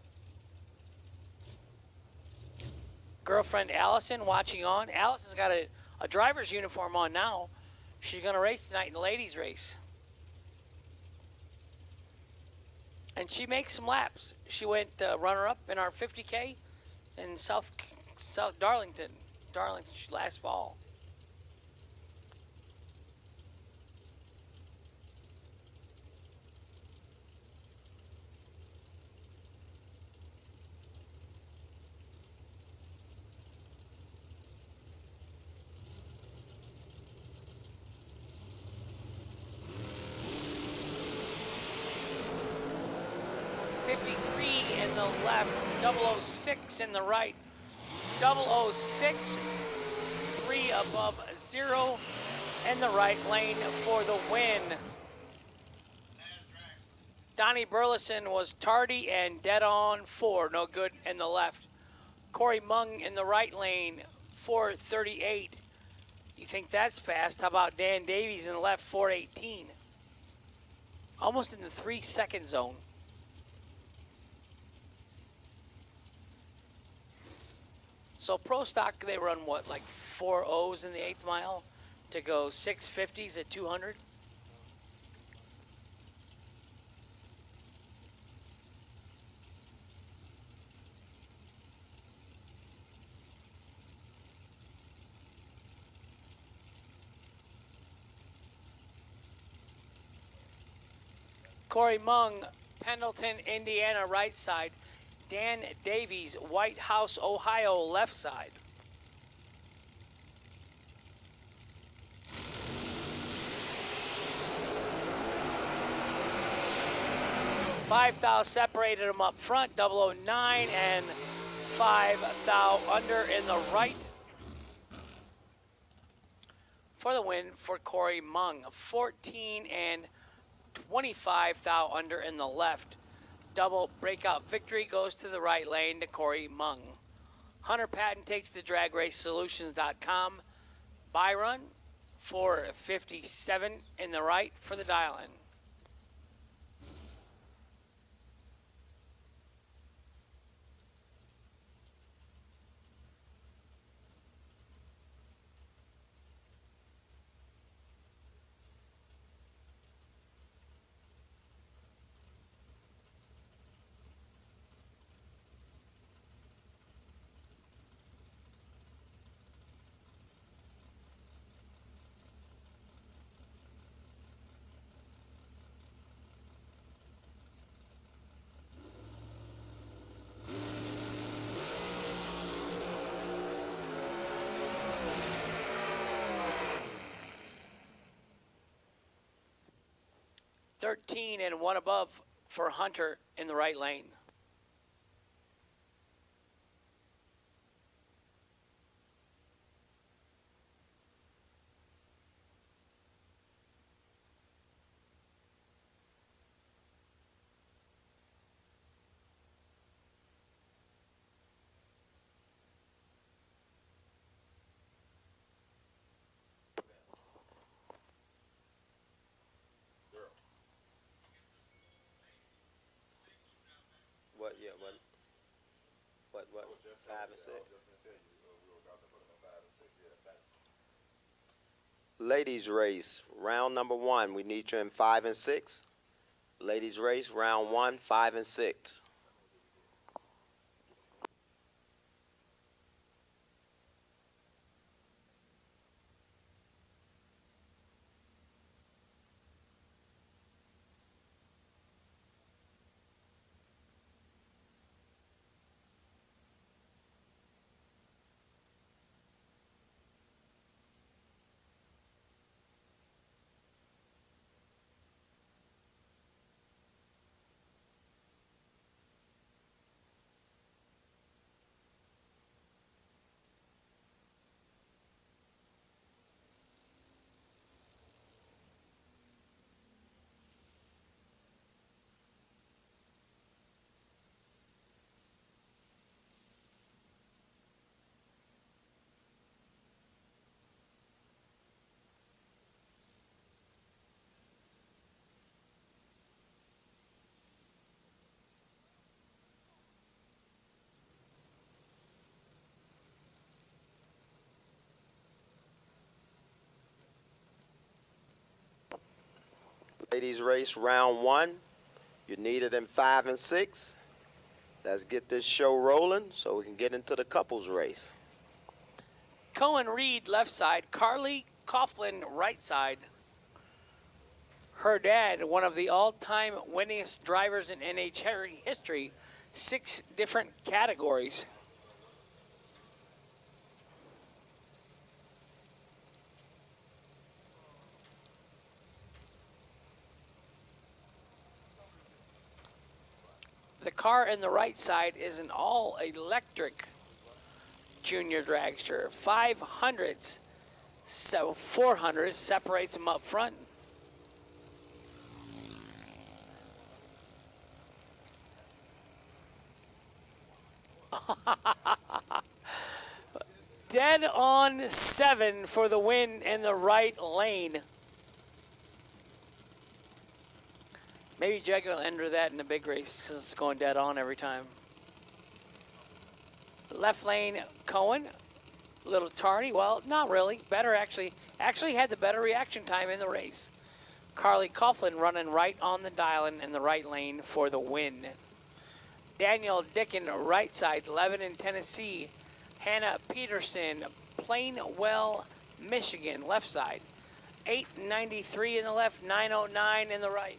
Girlfriend Allison watching on. Allison's got a driver's uniform on now. She's going to race tonight in the ladies' race. And she makes some laps. She went runner-up in our 50K in South Darlington last fall. In the left, 006 in the right, 006, 3 above 0 in the right lane for the win. Donnie Burleson was tardy and dead on 4, no good in the left. Corey Mung in the right lane, 438. You think that's fast? How about Dan Davies in the left, 418? Almost in the 3-second zone. So Pro Stock, they run what, like 4 O's in the 8th mile to go 650s at 200? Corey Mung, Pendleton, Indiana, right side. Dan Davies, White House, Ohio, left side. Five thou separated them up front, 009 and 5 thou under in the right. For the win for Corey Mung, 14 and 25 thou under in the left. Double breakout victory goes to the right lane to Corey Mung. Hunter Patton takes the DragRaceSolutions.com by run for 57 in the right for the dial-in. $13 and 1 above for Hunter in the right lane.
Yeah, what? 5 and 6. Ladies race, round number 1. We need you in 5 and 6. Ladies race, round 1, 5 and 6. Ladies race, round 1. You need it in 5 and 6. Let's get this show rolling so we can get into the couples race.
Cohen Reed, left side. Carly Coughlin, right side. Her dad, one of the all-time winningest drivers in NHRA history, 6 different categories. The car in the right side is an all-electric junior dragster. 500s, so 400s separates them up front. Dead on 7 for the win in the right lane. Maybe Jag will enter that in the big race because it's going dead on every time. Left lane, Cohen. A little tardy. Well, not really. Better actually had the better reaction time in the race. Carly Coughlin running right on the dial in the right lane for the win. Daniel Dicken, right side, Lebanon, Tennessee. Hannah Peterson, Plainwell, Michigan, left side. 893 in the left, 909 in the right.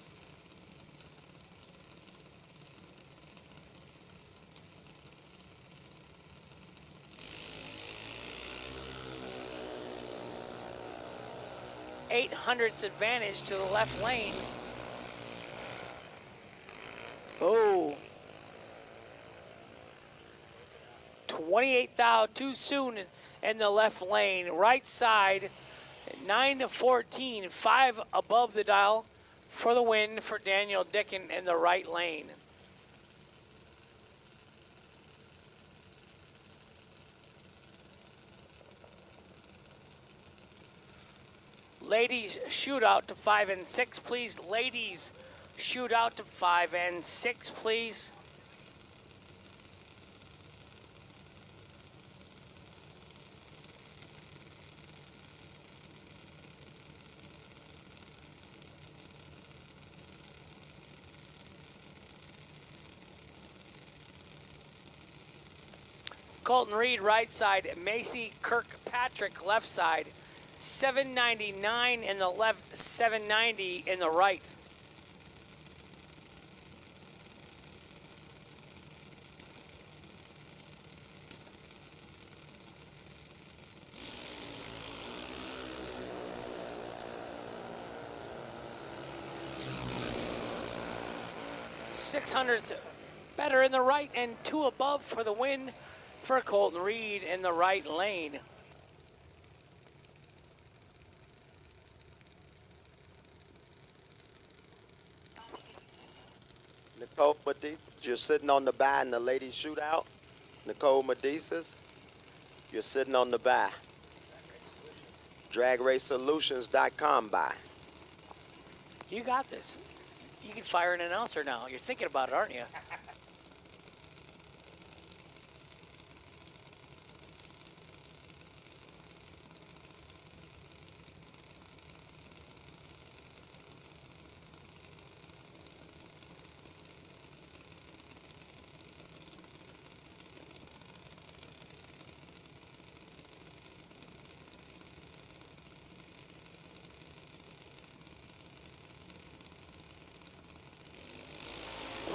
.800ths advantage to the left lane. Oh. 28 thou too soon in the left lane. Right side, 9-14, 5 above the dial for the win for Daniel Dicken in the right lane. Ladies shootout to 5 and 6, please. Ladies shootout to 5 and 6, please. Colton Reed, right side. Macy Kirkpatrick, left side. 799 in the left, 790 in the right. .600s better in the right and 2 above for the win for Colton Reed in the right lane.
Nicole Medices, you're sitting on the bye in the ladies shootout. Nicole Medices, you're sitting on the bye. DragRaceSolutions.com bye.
You got this. You can fire an announcer now. You're thinking about it, aren't you?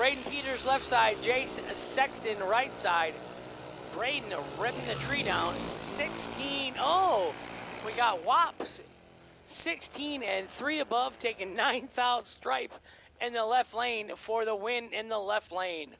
Braden Peters left side, Jace Sexton right side. Braden ripping the tree down. 16. Oh, we got Wops. 16 and 3 above, taking 9,000 stripe in the left lane for the win in the left lane.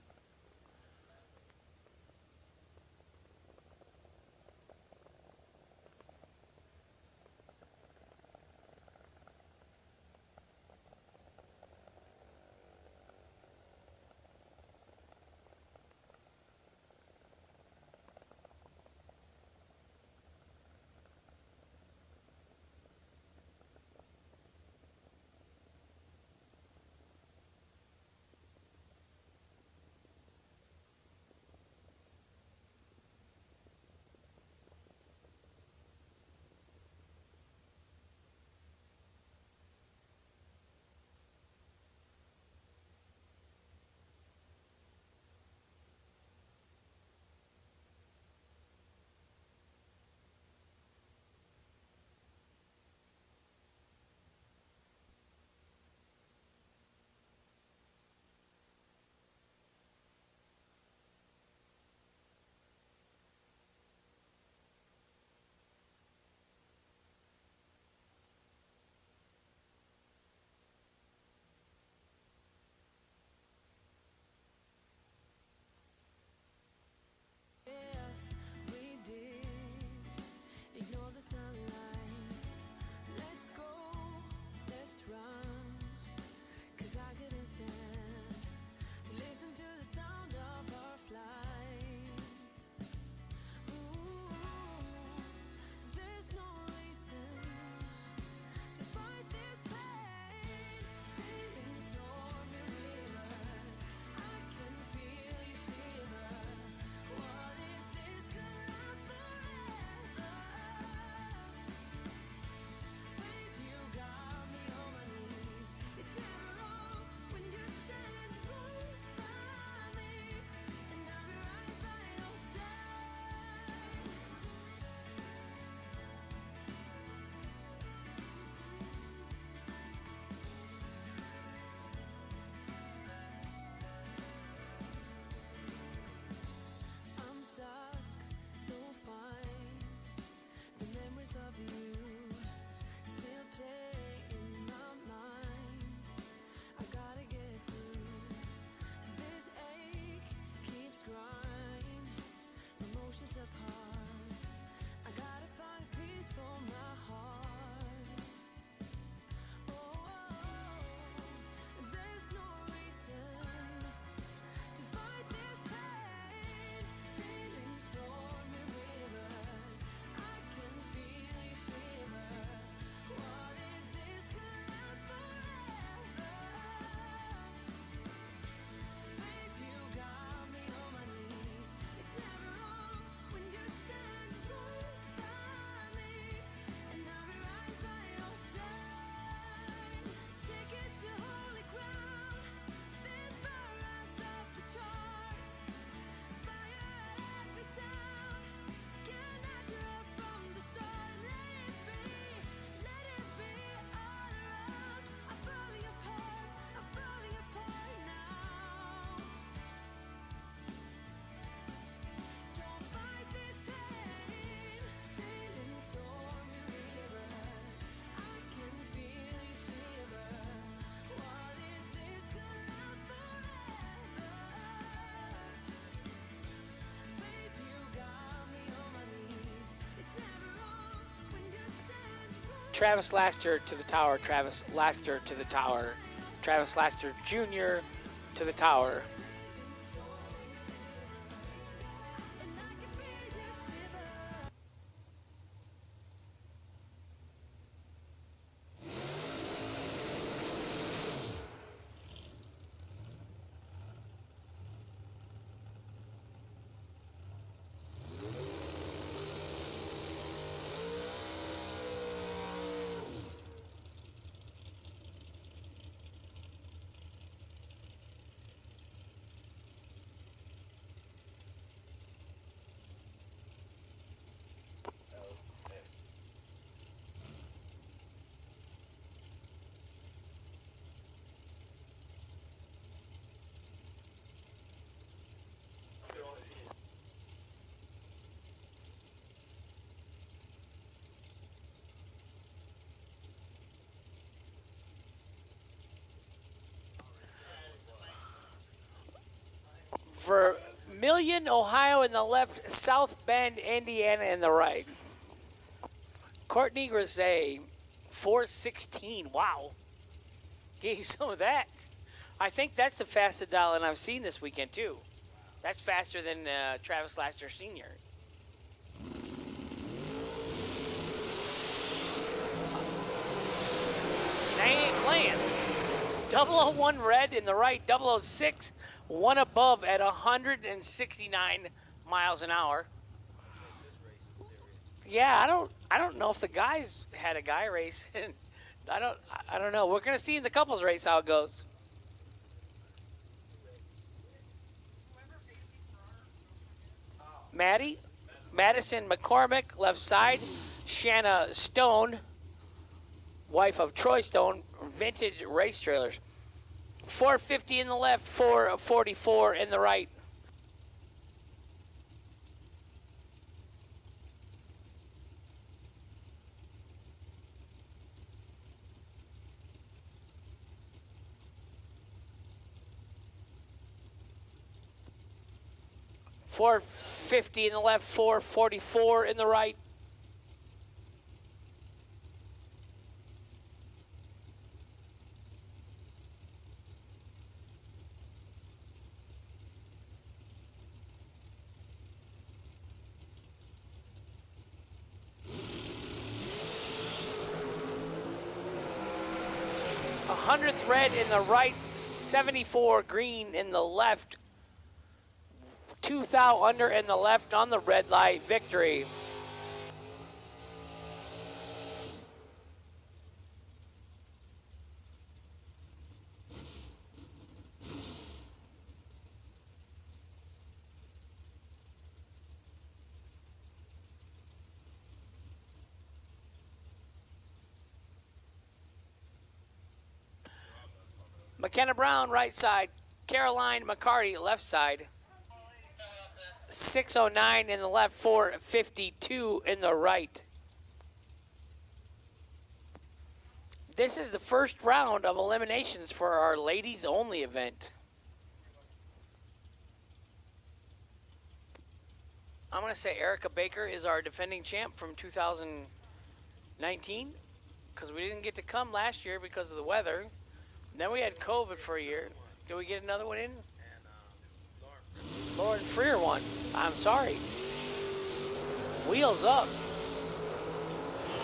Travis Laster to the tower, Travis Laster to the tower, Travis Laster Jr. to the tower. Million, Ohio in the left, South Bend, Indiana in the right. Courtney Grisey, 416. Wow. Gave you some of that. I think that's the fastest dial I've seen this weekend, too. That's faster than Travis Laster Sr. They ain't playing. 001 red in the right, 006, one above at 169 miles an hour. Yeah, I don't know if the guys had a guy race. I don't know. We're gonna see in the couples race how it goes. Madison McCormick, left side. Shanna Stone, wife of Troy Stone, Vintage Race Trailers. 450 in the left, 444 in the right. .450 in the left, 444 in the right. .100th red in the right, 74 green in the left. 2 thou under in the left on the red light, victory. McKenna Brown, right side. Caroline McCarty, left side. 609 in the left, 452 in the right. This is the first round of eliminations for our ladies only event. I'm going to say Erica Baker is our defending champ from 2019 because we didn't get to come last year because of the weather. Then we had COVID for a year. Did we get another one in? Lauren Freer won. I'm sorry. Wheels up.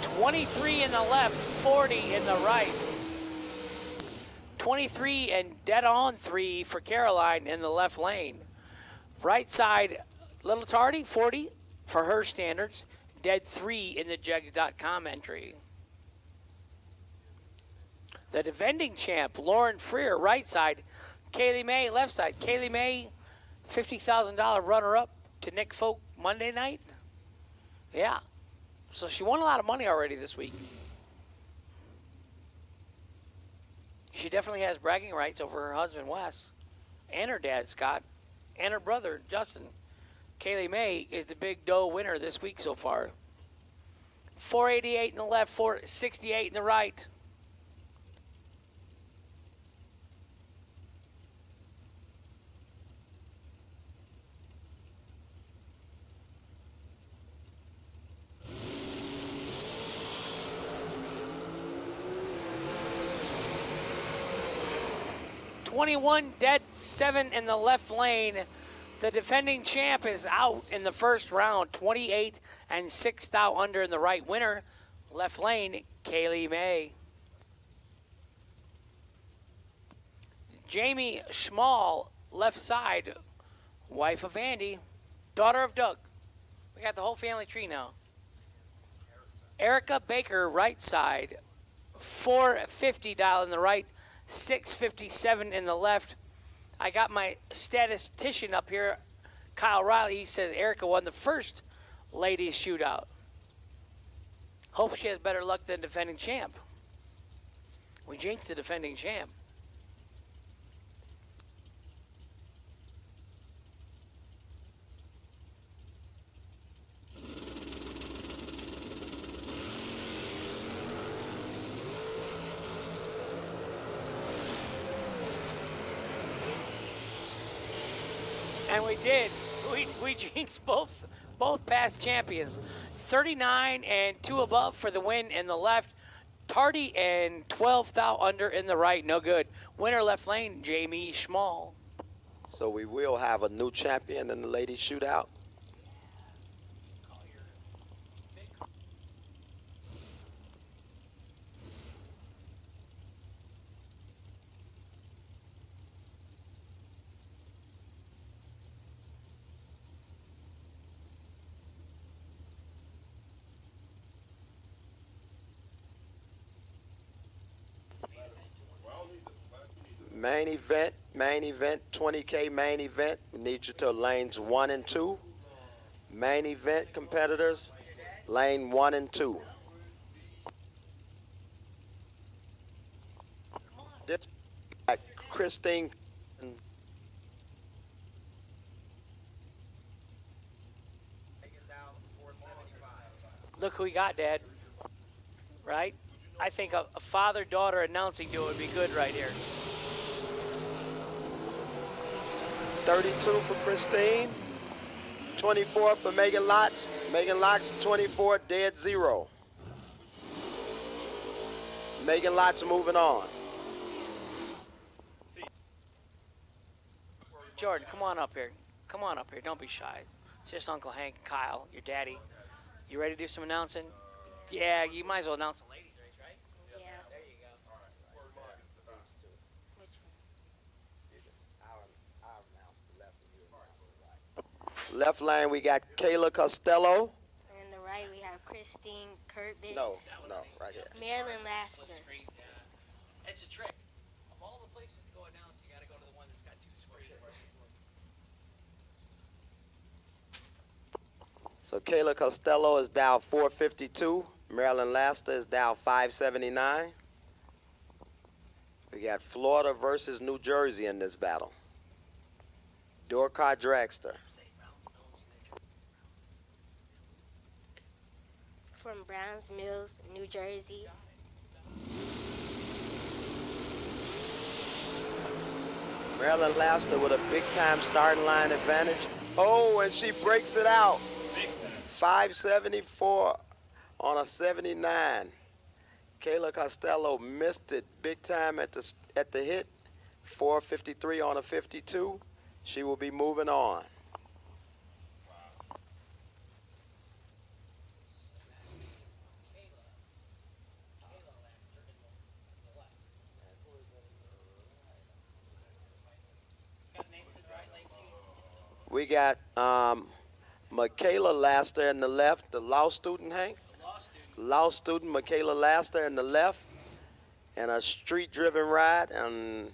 23 in the left, 40 in the right. 23 and dead on 3 for Caroline in the left lane. Right side, little tardy, 40 for her standards. Dead 3 in the Jegs.com entry. The defending champ, Lauren Freer, right side. Kaylee May, left side. Kaylee May, $50,000 runner-up to Nick Folk Monday night. Yeah. So she won a lot of money already this week. She definitely has bragging rights over her husband, Wes, and her dad, Scott, and her brother, Justin. Kaylee May is the big dough winner this week so far. 488 in the left, 468 in the right. .21 dead, 7 in the left lane. The defending champ is out in the first round. 28 and 6 thou under in the right. Winner, left lane, Kaylee May. Jamie Schmall, left side, wife of Andy, daughter of Doug. We got the whole family tree now. Erica Baker, right side, 450 dial in the right. 657 in the left. I got my statistician up here, Kyle Riley. He says Erica won the first ladies shootout. Hope she has better luck than defending champ. We jinxed the defending champ. And we did. we jinxed both past champions. 39 and 2 above for the win in the left. Tardy and 12 thou under in the right. No good. Winner left lane, Jamie Schmall.
So we will have a new champion in the ladies shootout. Main event, 20K main event. We need you to lanes 1 and 2. Main event competitors, lane 1 and 2. This Christine.
Look who we got, Dad. Right? I think a father-daughter announcing duo would be good right here.
32 for Christine, 24 for Megan Lotz. Megan Lotz, 24, dead 0. Megan Lotz moving on.
Jordan, come on up here. Come on up here. Don't be shy. It's just Uncle Hank and Kyle, your daddy. You ready to do some announcing? Yeah, you might as well announce the ladies race, right?
Yeah.
There you go.
Left lane, we got Kayla Costello.
And the right, we have Christine Kurtbitz.
No, right here.
Marilyn Laster.
It's a trick. Of all the places to go announce, you got to go to the one that's got 2 screens.
So Kayla Costello is dial 452. Marilyn Laster is dial 579. We got Florida versus New Jersey in this battle. Dorcar Dragster.
From Browns Mills, New Jersey.
Marilyn Laster with a big-time starting line advantage. Oh, and she breaks it out. 574 on a 79. Kayla Costello missed it big time at the hit. 453 on a 52. She will be moving on. We got Michaela Laster in the left, the law student, Hank. Law student Michaela Laster in the left, and a street-driven ride. And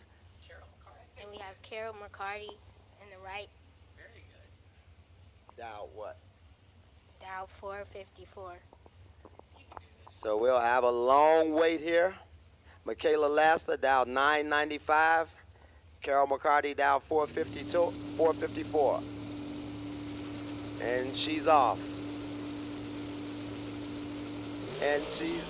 we have Carol McCarty in the right.
Very good.
Dial what?
Dial 454.
So we'll have a long wait here. Michaela Laster dial 995. Carol McCarty dial 454. And she's off. And she's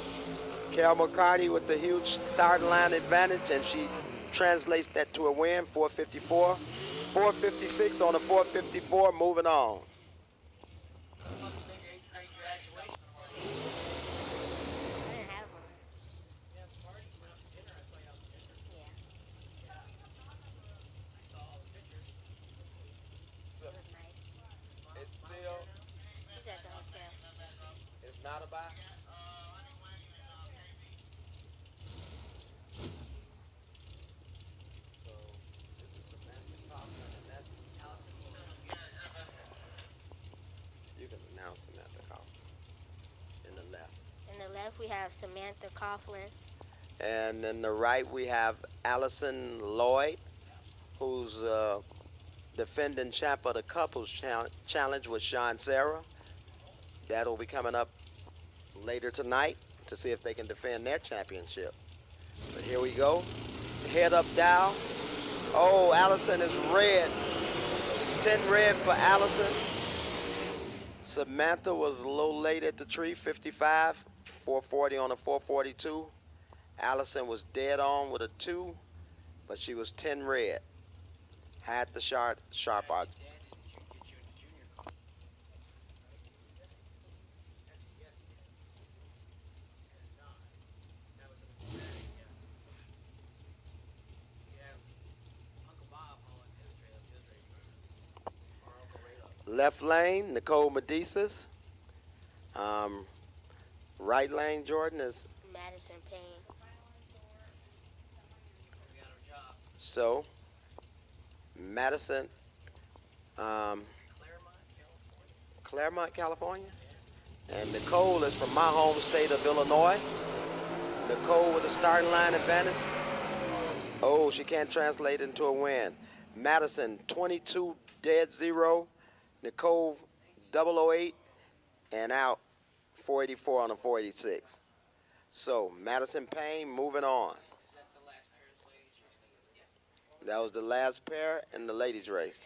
Carol McCarty with the huge start line advantage, and she translates that to a win, 454. 456 on the 454, moving on. Not a buy? So this is Samantha Kaufman, and that's Allison. You can announce Samantha Kaufman in the left.
In the left, we have Samantha Coughlin.
And in the right, we have Allison Lloyd, who's defending champ of the couples challenge with Sean Sarah. That'll be coming up later tonight to see if they can defend their championship. But here we go. Head up dial. Oh, Allison is red. 10 red for Allison. Samantha was a little late at the tree, 55, 440 on a 442. Allison was dead on with a 2, but she was 10 red. Had the sharp arc. Left lane, Nicole Medisas. Right lane, Jordan, is
Madison Payne.
so. Madison, Claremont, California. And Nicole is from my home state of Illinois. Nicole with a starting line advantage. Oh, she can't translate into a win. Madison, 22.0. Nicole, 008. And out, 484 on a 486. So, Madison Payne moving on. That was the last pair in the ladies' race.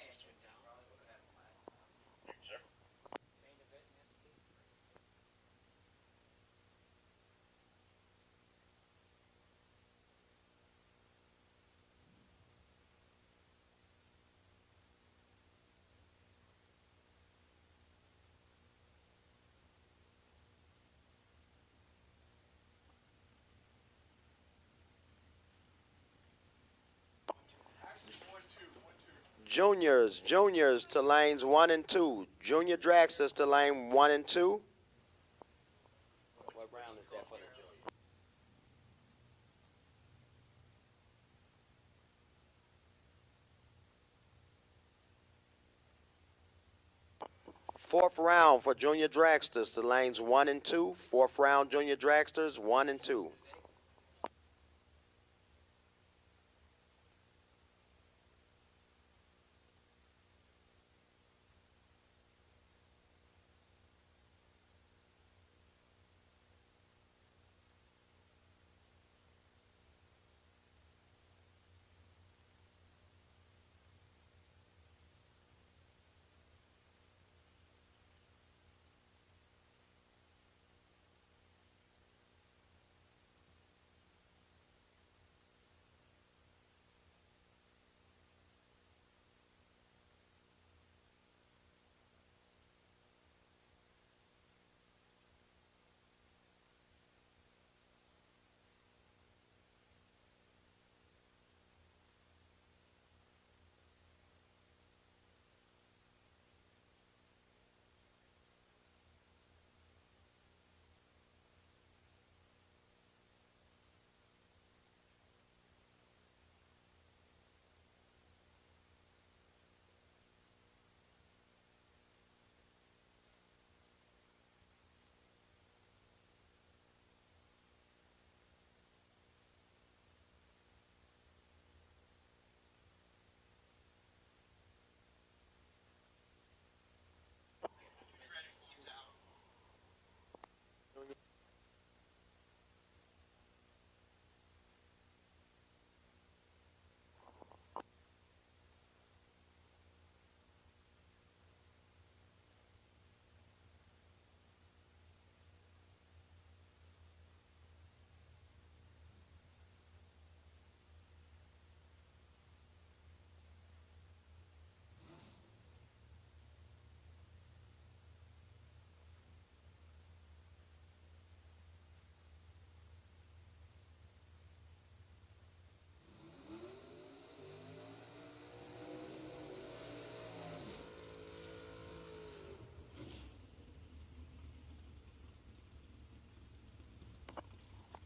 Juniors to lanes 1 and 2. Junior dragsters to lane 1 and 2. What round is that for the junior? Fourth round for junior dragsters to lanes 1 and 2. Fourth round junior dragsters 1 and 2.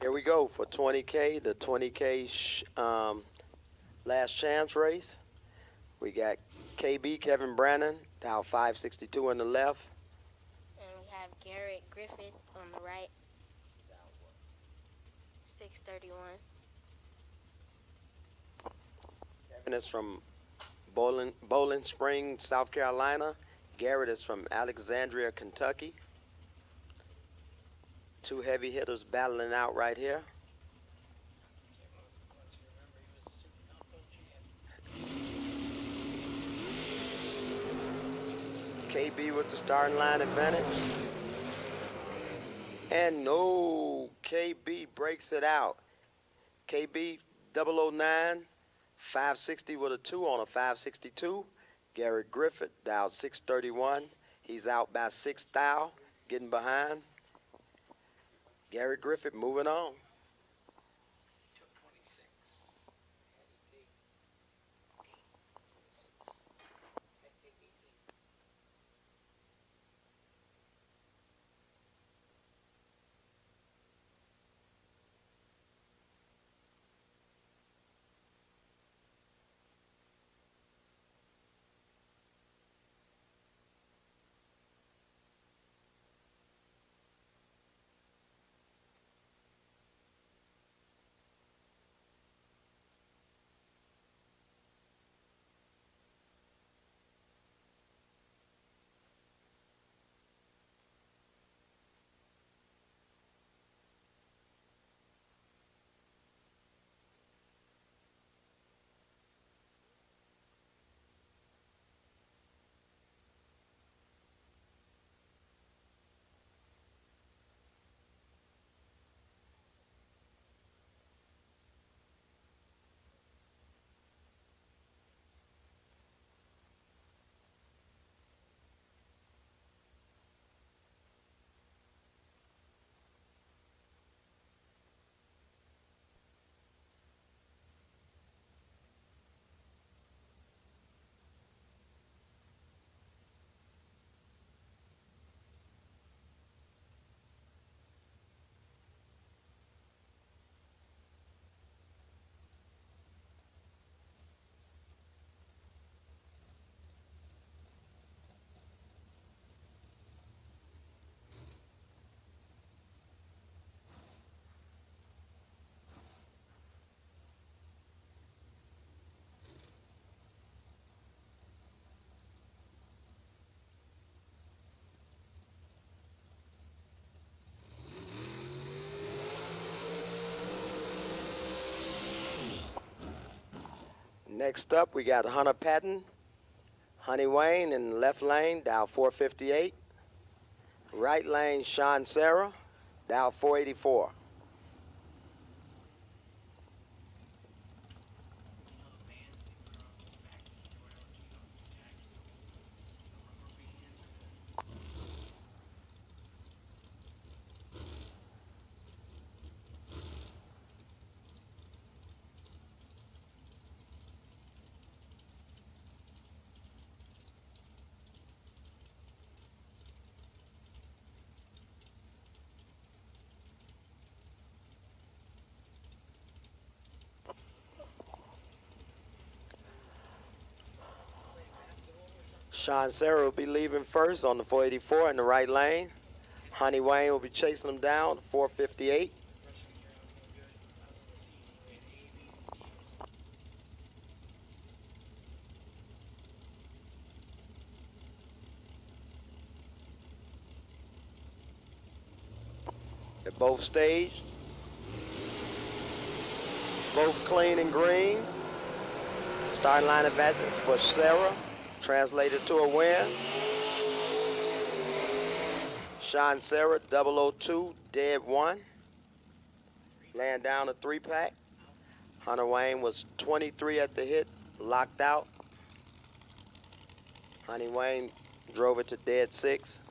Here we go for 20K, the 20K last chance race. We got KB, Kevin Brannon, dial 562 on the left.
And we have Garrett Griffith on the right. 631.
Kevin is from Bowling Spring, South Carolina. Garrett is from Alexandria, Kentucky. Two heavy hitters battling out right here. KB with the starting line advantage. And no, KB breaks it out. KB 009, 560 with a 2 on a 562. Garrett Griffith dialed 631. He's out by 6 thou, getting behind. Garrett Griffith moving on. Next up, we got Hunter Patton, Honey Wayne in the left lane, Dow 458. Right lane, Sean Sarah, Dow 484. Sean Sarah will be leaving first on the 484 in the right lane. Honey Wayne will be chasing him down, 458. They're both staged, both clean and green. Starting line advantage for Sarah, translated to a win. Sean Sarah, 002, dead one. Laying down a 3-pack. Hunter Wayne was 23 at the hit, locked out. Honey Wayne drove it to dead 6,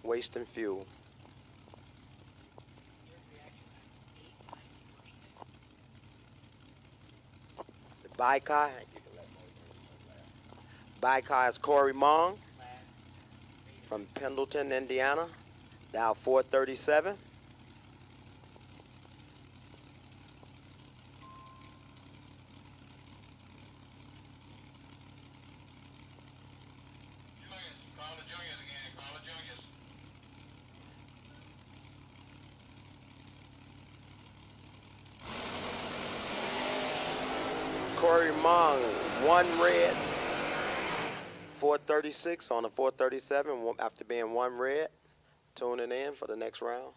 wasting fuel. The Bycar is Corey Mong from Pendleton, Indiana, Dow 437. Corey Mong, 1 red, 436 on the 437 after being 1 red. Tuning in for the next round.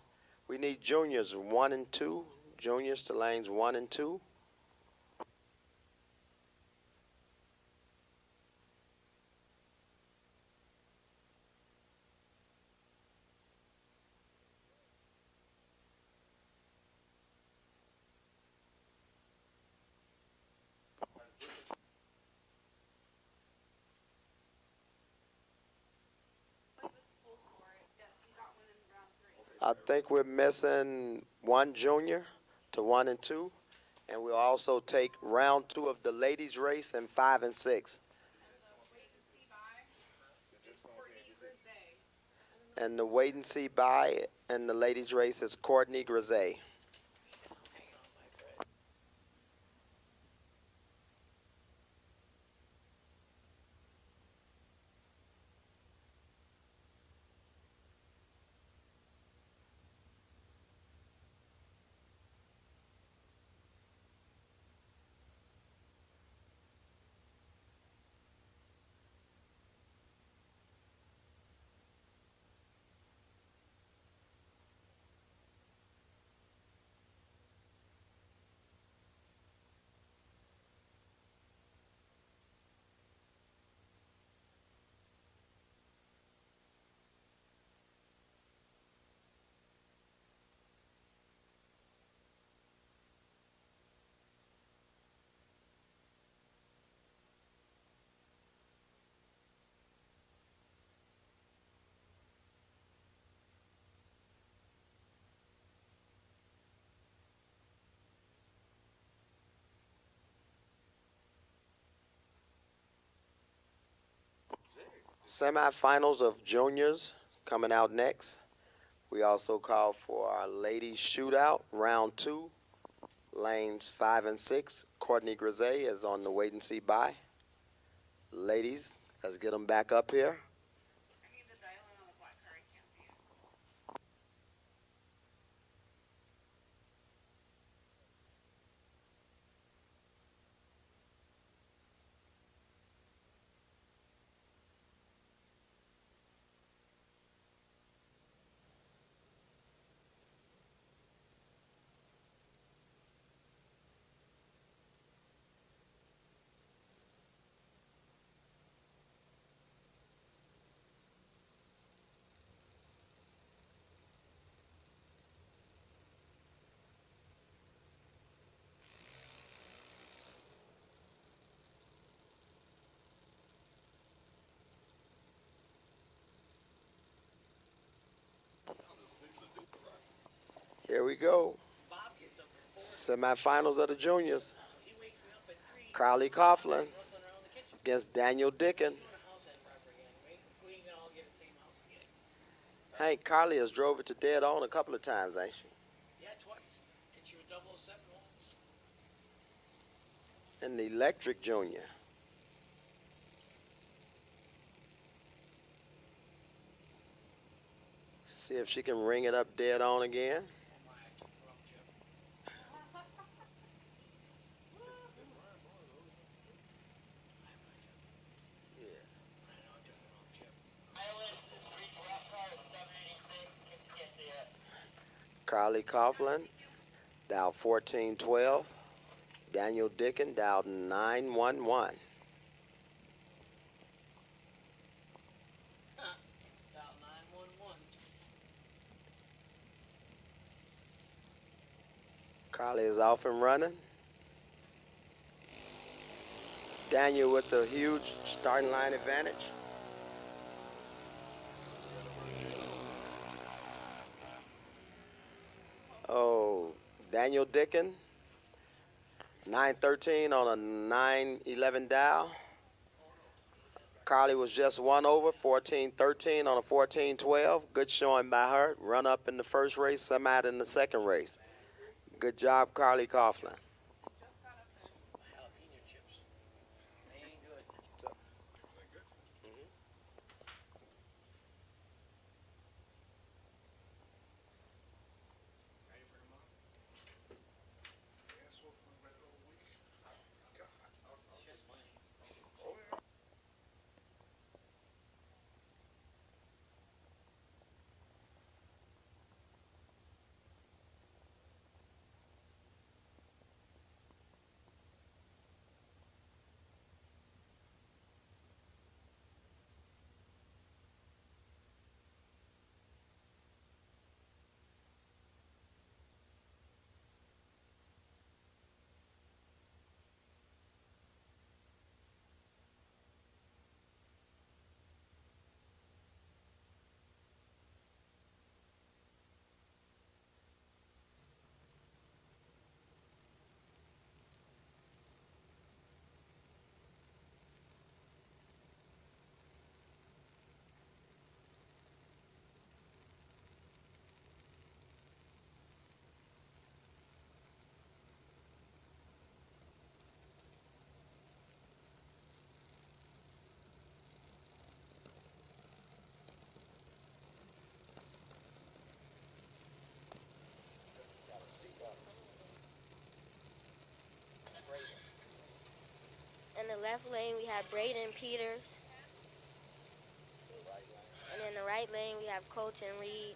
We need juniors 1 and 2. Juniors to lanes 1 and 2. I think we're missing 1 junior to 1 and 2. And we'll also take round 2 of the ladies race and 5 and 6. And the wait and see by in the ladies race is Courtney Grisey. Semifinals of juniors coming out next. We also call for our ladies shootout, round 2, lanes 5 and 6. Courtney Grisey is on the wait and see by. Ladies, let's get them back up here. Here we go. Semifinals of the juniors. Carly Coughlin against Daniel Dickin. Hank, Carly has drove it to dead on a couple of times, ain't she?
Yeah, twice. And she was 007 once.
And the Electric Junior. See if she can ring it up dead on again. Carly Coughlin dialed 1412. Daniel Dickin dialed 911. Carly is off and running. Daniel with the huge starting line advantage. Oh, Daniel Dickin, 913 on a 911 dial. Carly was just one over, 1413 on a 1412. Good showing by her. Run up in the first race, some out in the second race. Good job, Carly Coughlin.
In the left lane, we have Braden Peters. And in the right lane, we have Colton Reed.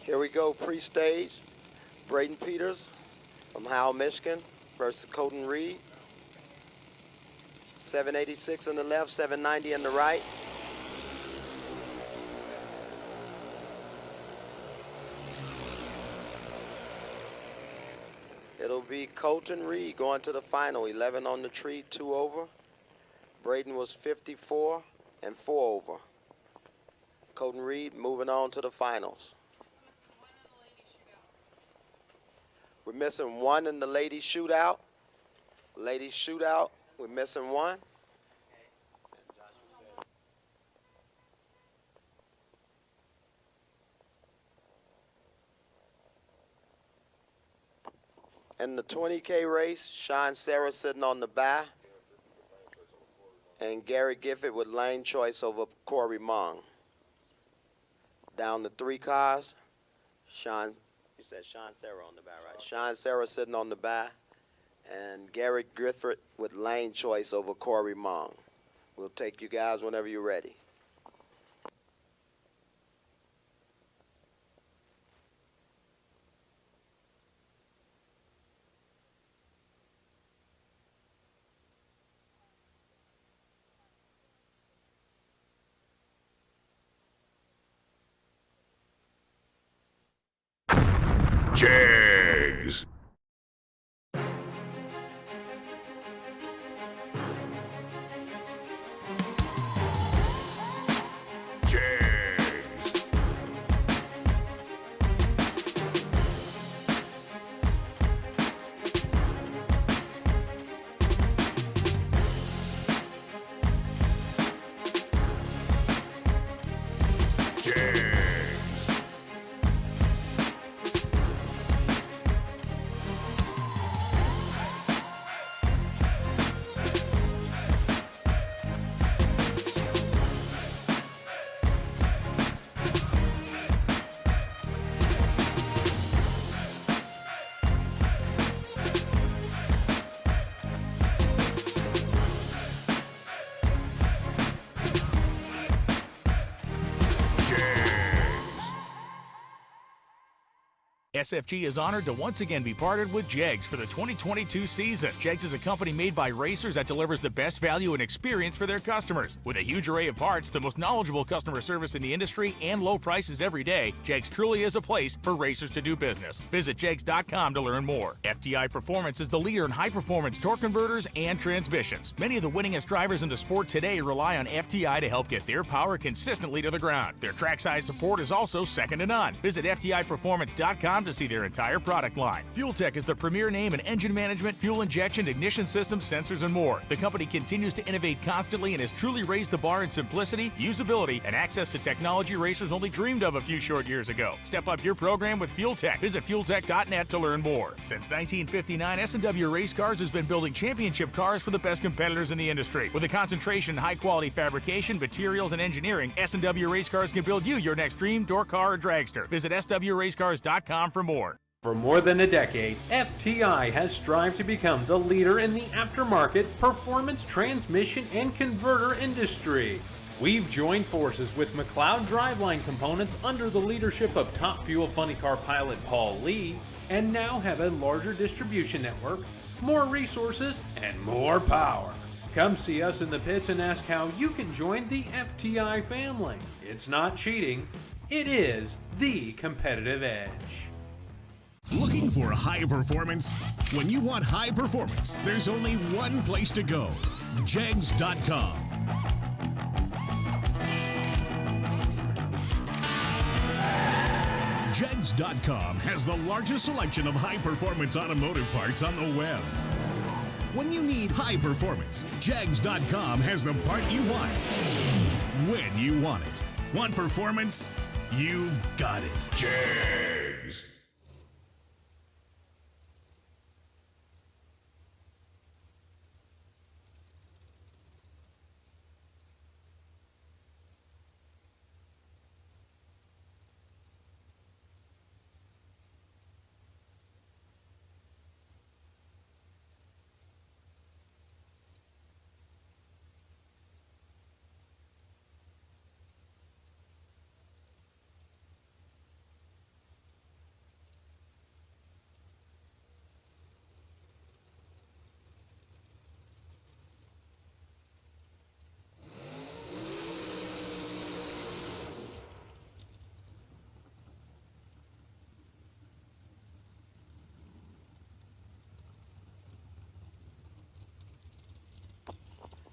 Here we go, pre-stage. Braden Peters from Howell, Michigan versus Colton Reed. 786 on the left, 790 on the right. It'll be Colton Reed going to the final. 11 on the tree, 2 over. Braden was 54 and 4 over. Colton Reed moving on to the finals. We're missing 1 in the ladies shootout. Ladies shootout, we're missing 1. In the 20K race, Sean Sarah sitting on the bye, and Gary Gifford with lane choice over Corey Mong. Down to 3 cars, you said Sean Sarah on the bye, right? Sean Sarah sitting on the bye, and Gary Gifford with lane choice over Corey Mong. We'll take you guys whenever you're ready.
Jags.
SFG is honored to once again be partnered with Jegs for the 2022 season. Jegs is a company made by racers that delivers the best value and experience for their customers. With a huge array of parts, the most knowledgeable customer service in the industry, and low prices every day, Jegs truly is a place for racers to do business. Visit jegs.com to learn more. FTI Performance is the leader in high-performance torque converters and transmissions. Many of the winningest drivers in the sport today rely on FTI to help get their power consistently to the ground. Their trackside support is also second to none. Visit FTIperformance.com to see their entire product line. Fuel Tech is the premier name in engine management, fuel injection, ignition systems, sensors, and more. The company continues to innovate constantly and has truly raised the bar in simplicity, usability, and access to technology racers only dreamed of a few short years ago. Step up your program with Fuel Tech. Visit fueltech.net to learn more. Since 1959, S&W Race Cars has been building championship cars for the best competitors in the industry. With a concentration in high-quality fabrication, materials, and engineering, S&W Race Cars can build you your next dream, door car, or dragster. Visit swracecars.com for more.
For more than a decade, FTI has strived to become the leader in the aftermarket performance transmission and converter industry. We've joined forces with McLeod Driveline Components under the leadership of top fuel funny car pilot Paul Lee, and now have a larger distribution network, more resources, and more power. Come see us in the pits and ask how you can join the FTI family. It's not cheating, it is the competitive edge.
Looking for high performance? When you want high performance, there's only one place to go. Jegs.com. Jegs.com has the largest selection of high performance automotive parts on the web. When you need high performance, Jegs.com has the part you want when you want it. Want performance? You've got it. Jegs.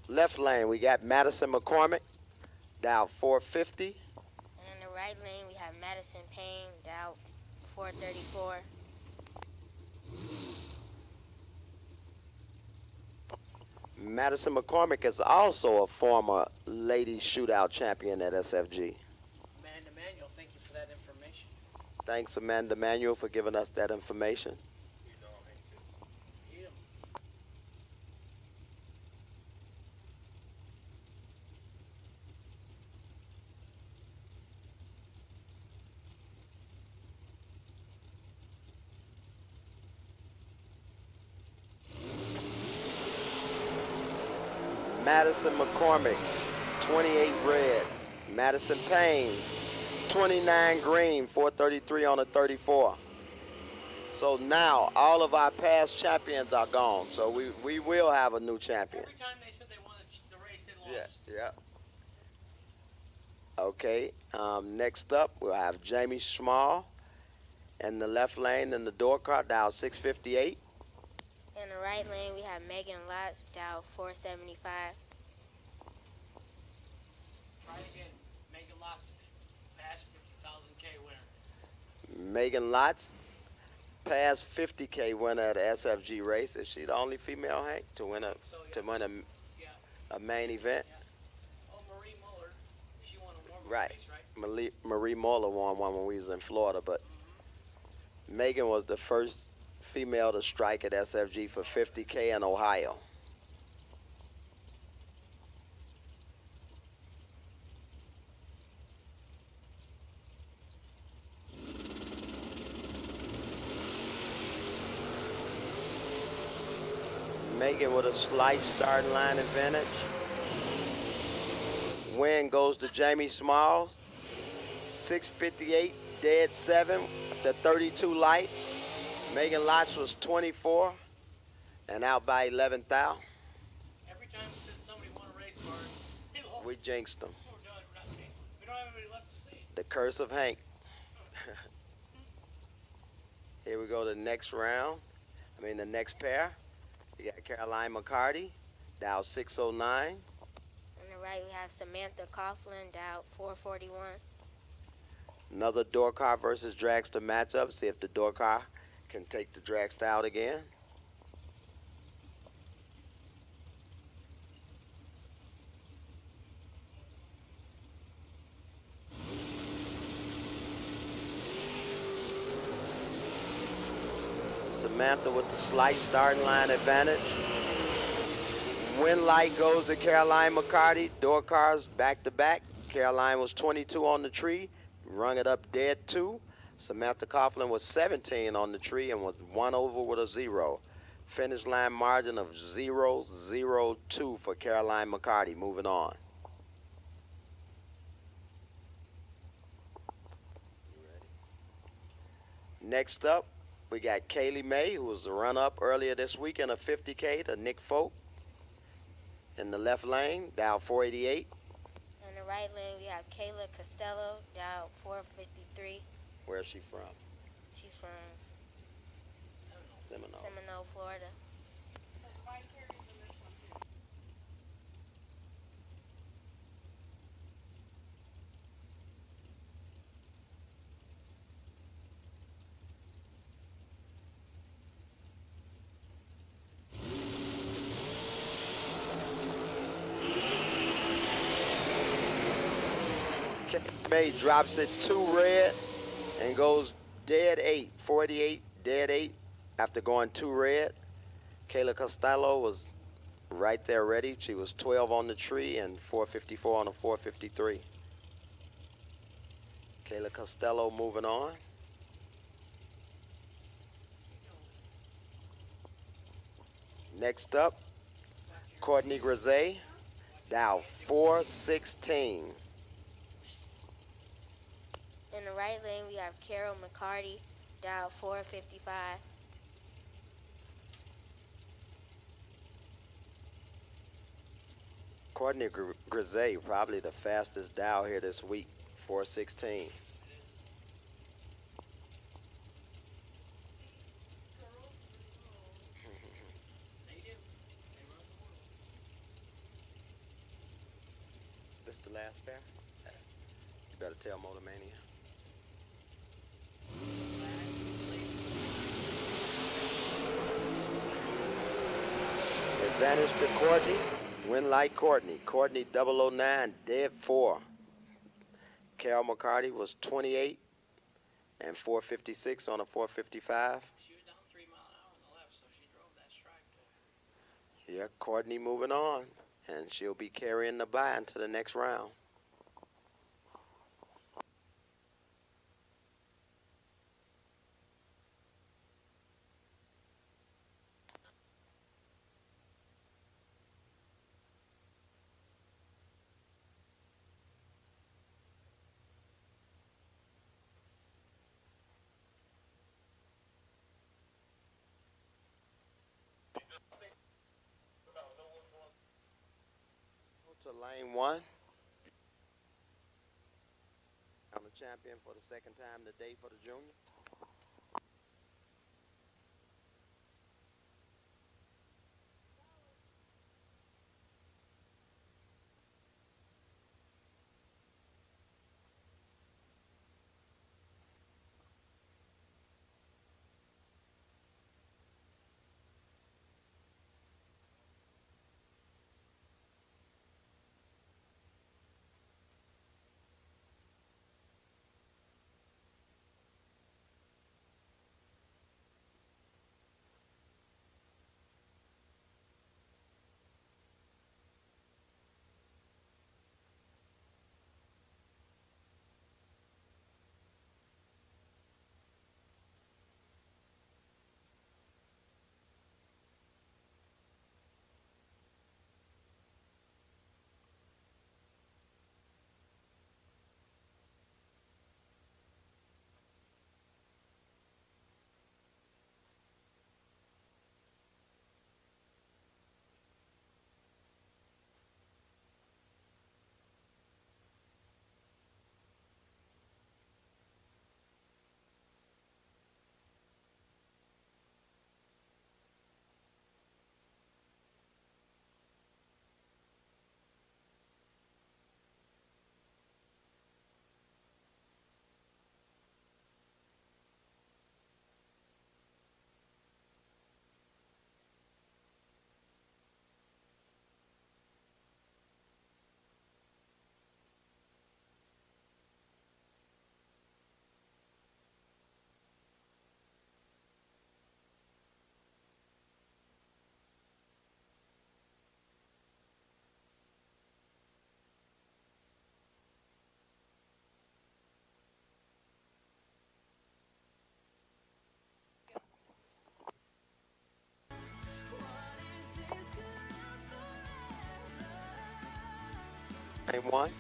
Left lane, we got Madison McCormick. dial 450.
And in the right lane, we have Madison Payne, dial 434.
Madison McCormick is also a former ladies shootout champion at SFG.
Amanda Manuel, thank you for that information.
Thanks, Amanda Manuel, for giving us that information.
Eat 'em.
Madison McCormick, 28 red. Madison Payne, 29 green, 433 on a 34. So now all of our past champions are gone. So we will have a new champion.
Every time they said they won the race, they lost.
Yeah. Okay. Next up, we'll have Jamie Small in the left lane in the door car, dial 658.
In the right lane, we have Megan Lotz, dial 475.
Try again. Megan Lotz, past 50,000K winner.
Megan Lotz, past 50K winner at the SFG race. Is she the only female, Hank, to win a main event?
Yeah. Oh, Marie Muller, she won a normal
Right.
race, right?
Marie Muller won one when we was in Florida, but Megan was the first female to strike at SFG for 50K in Ohio. Megan with a slight starting line advantage. Win goes to Jamie Smalls. 658, dead 7, the 32 light. Megan Lotz was 24 and out by 11th thou.
Every time we said somebody won a race car, they lost.
We jinxed them.
We're done. We're not seeing. We don't have anybody left to see.
The curse of Hank. Here we go to the next round. The next pair. We got Caroline McCarty, dial 609.
On the right, we have Samantha Coughlin, dial 441.
Another door car versus dragster matchup. See if the door car can take the dragster out again. Samantha with the slight starting line advantage. Win light goes to Caroline McCarty. Door cars back to back. Caroline was 22 on the tree, rung it up dead 2. Samantha Coughlin was 17 on the tree and was 1 over with a 0. Finish line margin of 0-0-2 for Caroline McCarty. Moving on. Next up, we got Kaylee May, who was the run-up earlier this week in a 50K to Nick Folk. In the left lane, dial 488.
In the right lane, we have Kayla Costello, dial 453.
Where is she from?
She's from
Seminole.
Seminole, Florida.
May drops it 2 red and goes dead 8, 48, dead 8 after going 2 red. Kayla Costello was right there ready. She was 12 on the tree and 454 on a 453. Kayla Costello moving on. Next up, Courtney Grisey, dial 416.
In the right lane, we have Carol McCarty, dial 455.
Courtney Grisey, probably the fastest dial here this week, 416. the last pair? You better tell Motor Mania. Advantage to Courtney. Win like Courtney. Courtney 009, dead 4. Carol McCarty was 28 and 456 on a 455.
She was down 3 mile an hour on the left, so she drove that strike to
Yeah, Courtney moving on, and she'll be carrying the bye into the next round. To lane 1. I'm the champion for the second time today for the junior. Lane 1.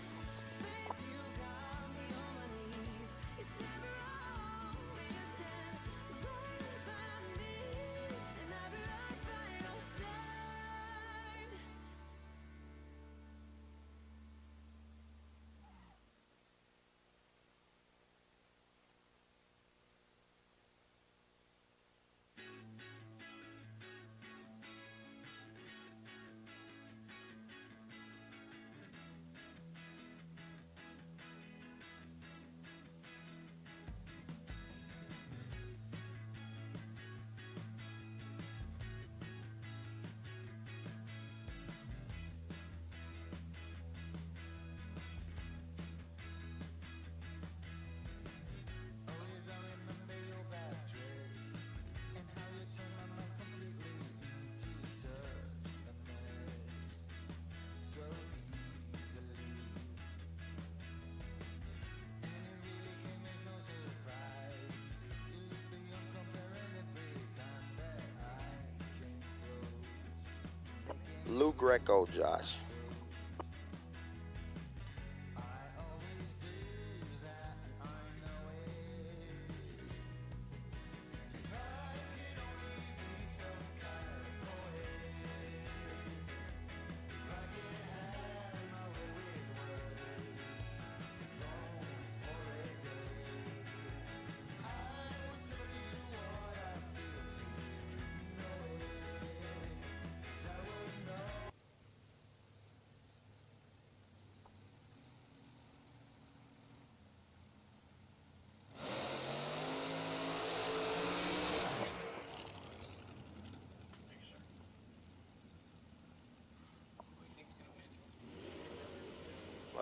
Lou Greco, Josh.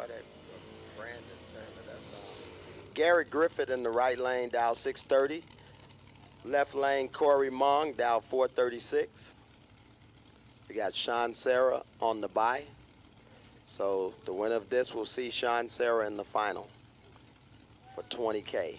that Brandon Taylor. That's Garrett Griffith in the right lane, dial 630. Left lane, Corey Mong, dial 436. We got Sean Sarah on the bye. So the winner of this will see Sean Sarah in the final for $20K.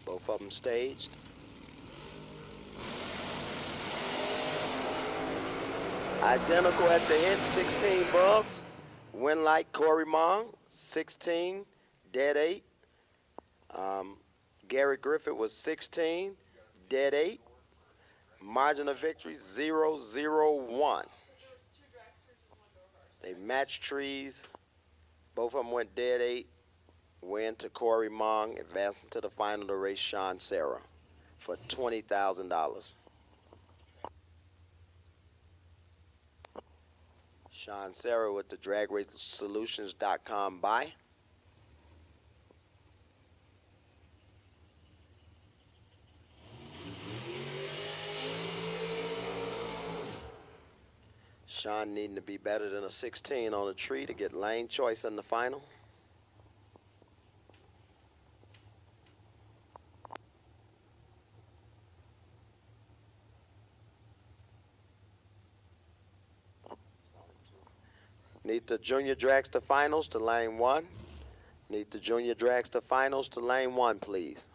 Both of them staged. Identical at the hit, 16 Bubs. Win like Corey Mong, 16, dead 8. Garrett Griffith was 16, dead 8. Margin of victory, 0-0-1. They matched trees. Both of them went dead 8. Win to Corey Mong, advancing to the final to race Sean Sarah for $20,000. Sean Sarah with the DragRaceSolutions.com buy. Sean needing to be better than a 16 on a tree to get lane choice in the final. Need the junior dragster finals to lane 1. Need the junior dragster finals to lane 1, please.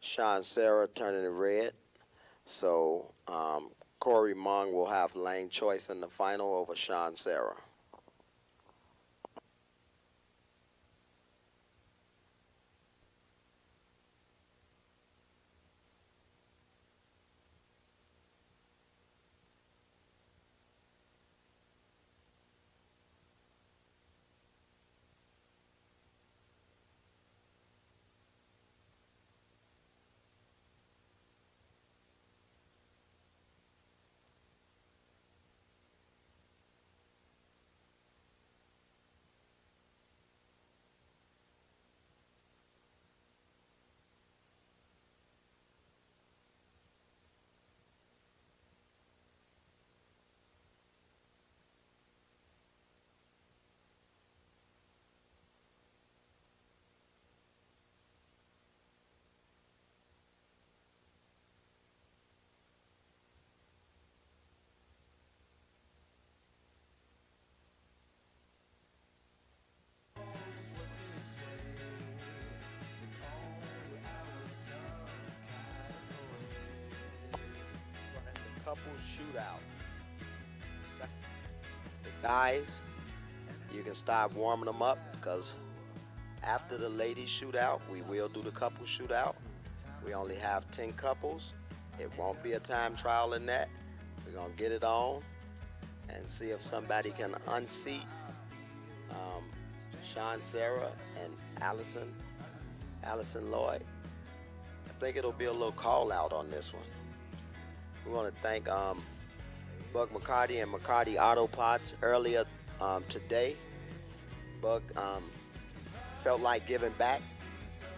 Sean Sarah turning it red. So Corey Mong will have lane choice in the final over Sean Sarah. Couples shootout. The guys, you can start warming them up because after the ladies shootout, we will do the couple shootout. We only have 10 couples. It won't be a time trial in that. We're gonna get it on and see if somebody can unseat Sean Sarah and Allison Lloyd. I think it'll be a little call out on this one. We want to thank Bug McCarty and McCarty Auto Parts earlier today. Bug felt like giving back.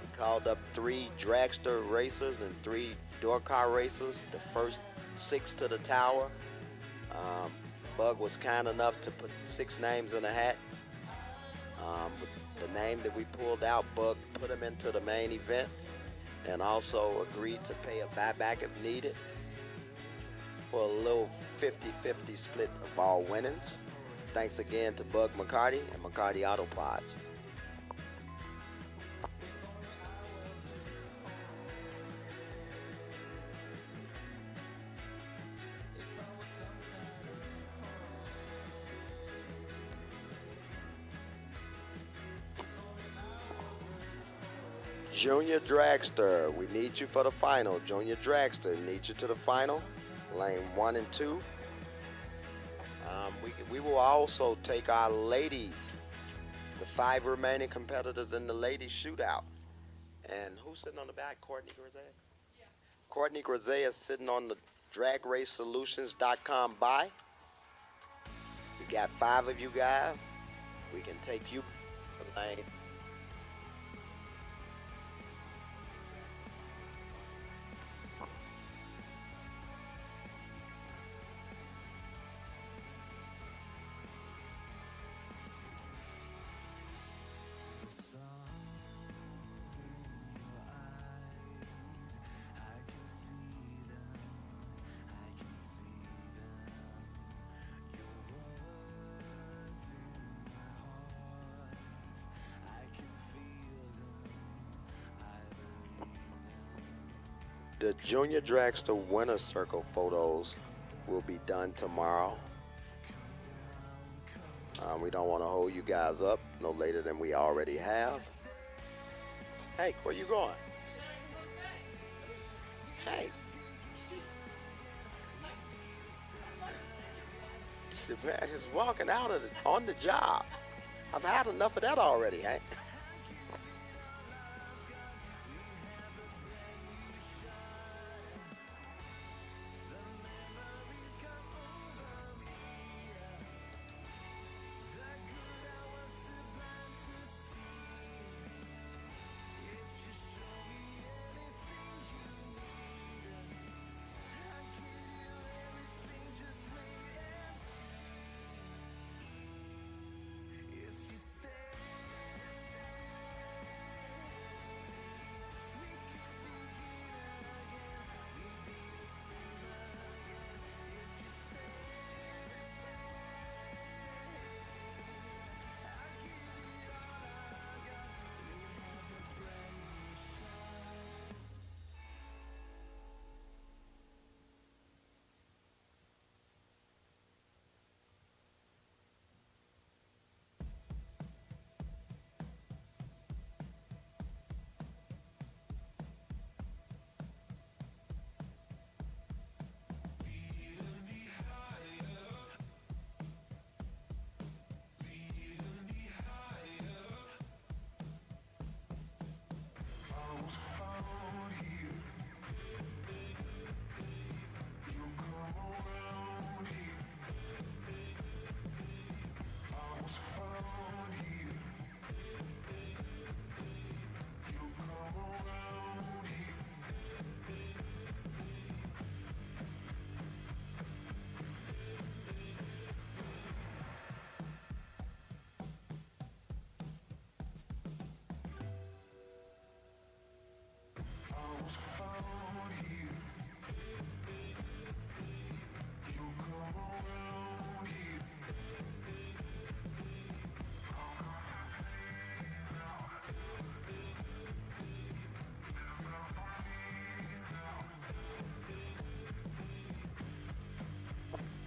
He called up 3 dragster racers and 3 door car racers, the first 6 to the tower. Bug was kind enough to put 6 names in a hat. The name that we pulled out, Bug put him into the main event and also agreed to pay a buyback if needed. for a little 50-50 split of all winnings. Thanks again to Bug McCarty and McCarty Auto Pods. Junior Dragster, we need you for the final. Junior Dragster, need you to the final. Lane 1 and 2. We will also take our ladies, the 5 remaining competitors in the ladies shootout. And who's sitting on the back? Courtney Grisey? Yeah. Courtney Grisey is sitting on the dragracesolutions.com buy. We got 5 of you guys. We can take you for the lane. The Junior Dragster Winner Circle photos will be done tomorrow. We don't want to hold you guys up no later than we already have. Hey, where you going? Hey. Man, just walking out of on the job. I've had enough of that already, hey?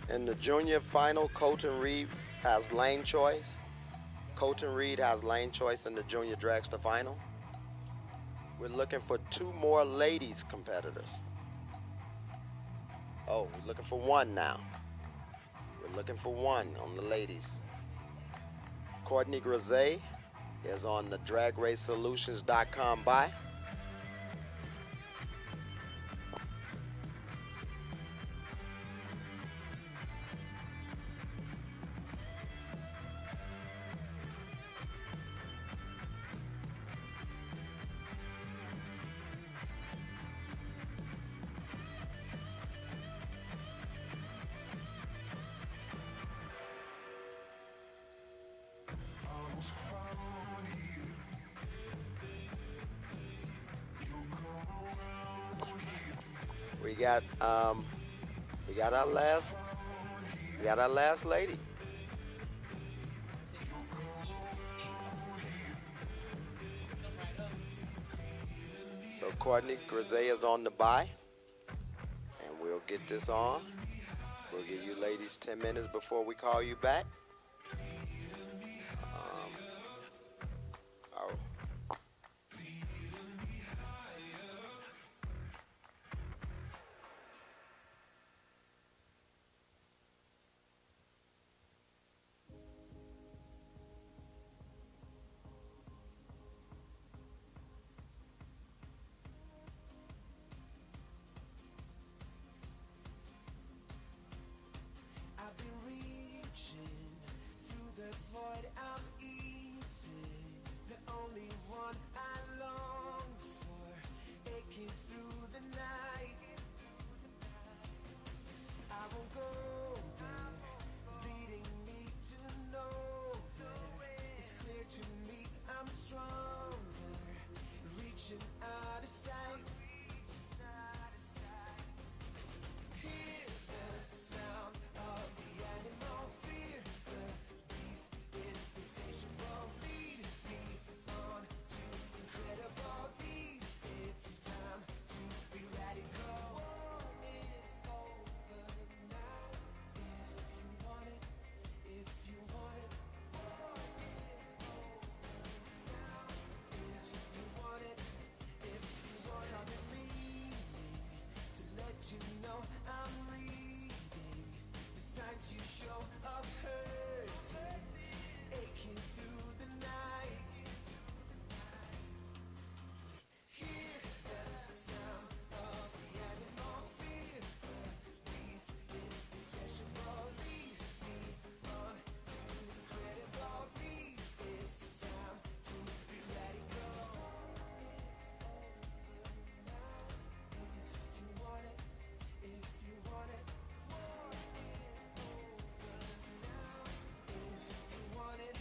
In the junior final, Colton Reed has lane choice. Colton Reed has lane choice in the junior dragster final. We're looking for 2 more ladies competitors. Oh, we're looking for 1 now. We're looking for 1 on the ladies. Courtney Grisey is on the dragracesolutions.com buy. We got our last lady. So Courtney Grisea's on the bye, and we'll get this on. We'll give you ladies 10 minutes before we call you back. Oh.
I've been reaching through the void, I'm easing. The only one I long for, aching through the night. I won't go there, leading me to nowhere. It's clear to me I'm stronger, reaching out of sight. Hear the sound of the animal fear. The beast is insatiable. Lead me on to incredible ease. It's time to be radical. War is over now. If you want it, if you want it. War is over now. If you want it, if you want it. I've been meaning to let you know I'm reading the signs you show of hurting, aching through the night. Hear the sound of the animal fear. The beast is insatiable. Lead me on to incredible peace. It's time to be radical. If you want it, if you want it. War is over now. If you want it,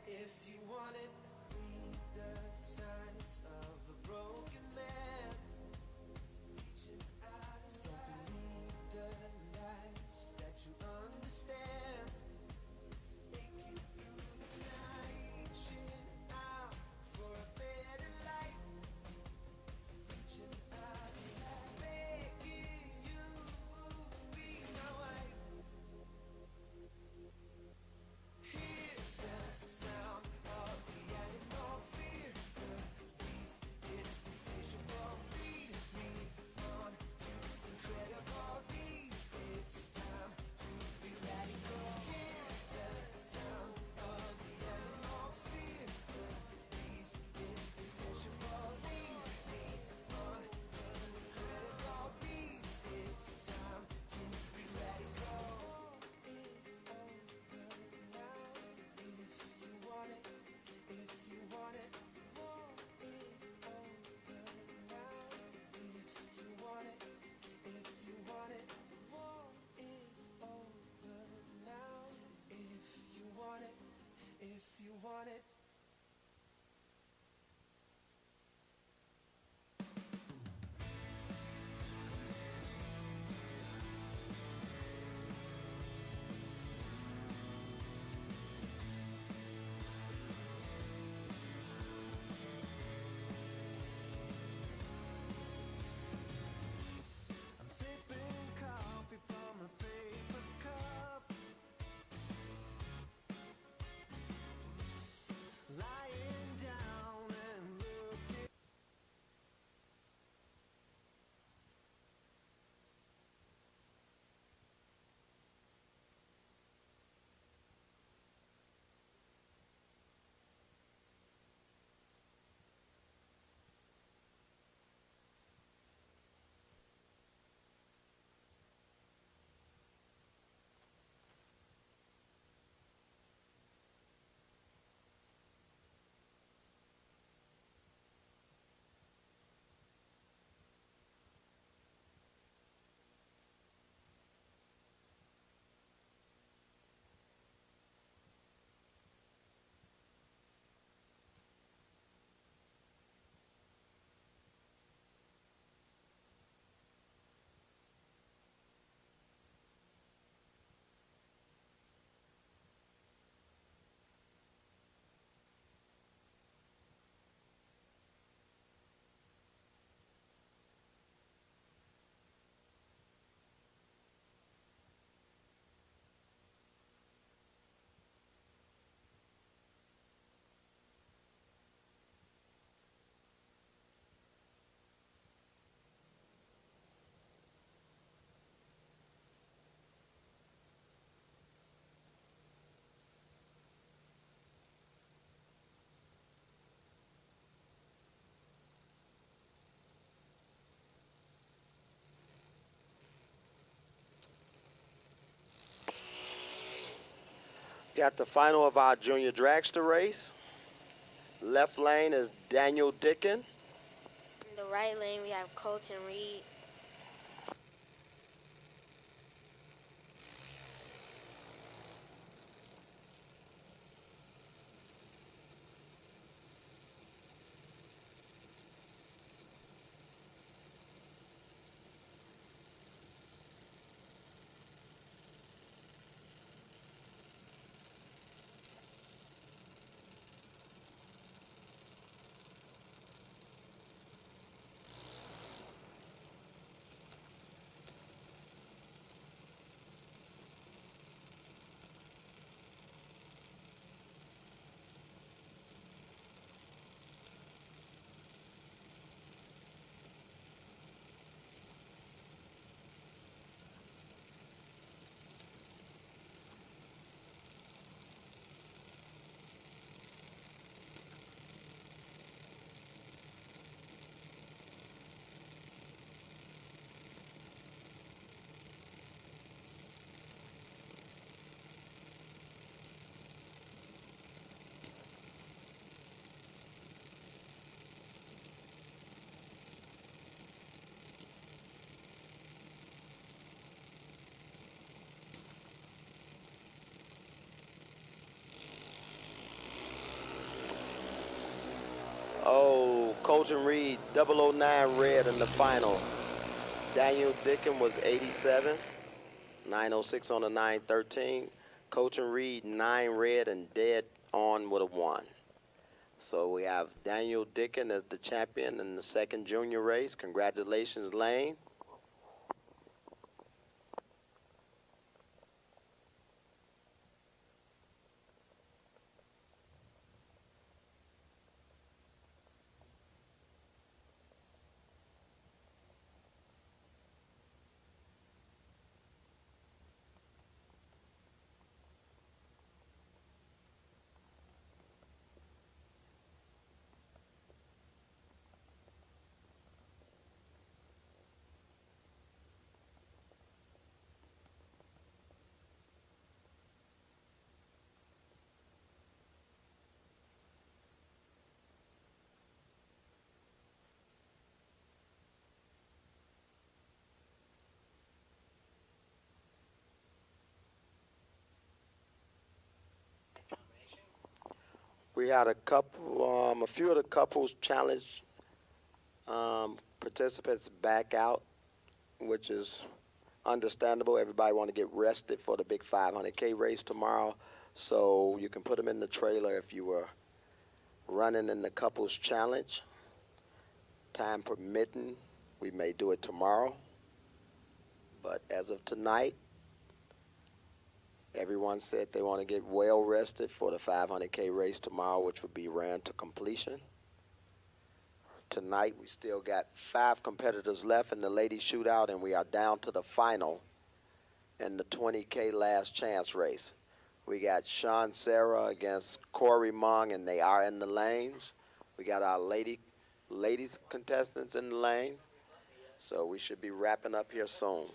if you want it. Read the signs of a broken man, reaching out of sight. Believe the lies that you understand, aching through the night, reaching out for a better life, reaching out of sight, begging you be my wife. Hear the sound of the animal fear. The beast is insatiable. Lead me on to incredible peace. It's time to be radical. Hear the sound of the animal fear. The beast is insatiable. Lead me on to incredible peace. It's time to be radical. If you want it, if you want it. War is over now. If you want it, if you want it. War is over now. If you want it, if you want it. I'm sipping coffee from a paper cup.
Got the final of our junior dragster race. Left lane is Daniel Dickin.
In the right lane, we have Colton Reed.
Oh, Colton Reed, 009 red in the final. Daniel Dickin was 87, 906 on the 913. Colton Reed, 9 red and dead on with a 1. So we have Daniel Dickin as the champion in the second junior race. Congratulations, Lane. We had a few of the couples challenge participants back out, which is understandable. Everybody want to get rested for the big 500K race tomorrow, so you can put them in the trailer if you were running in the couples challenge. Time permitting, we may do it tomorrow, but as of tonight, everyone said they want to get well rested for the 500K race tomorrow, which would be ran to completion. Tonight, we still got 5 competitors left in the ladies shootout, and we are down to the final in the 20K last chance race. We got Sean Sarah against Corey Mong, and they are in the lanes. We got our ladies contestants in the lane, so we should be wrapping up here soon.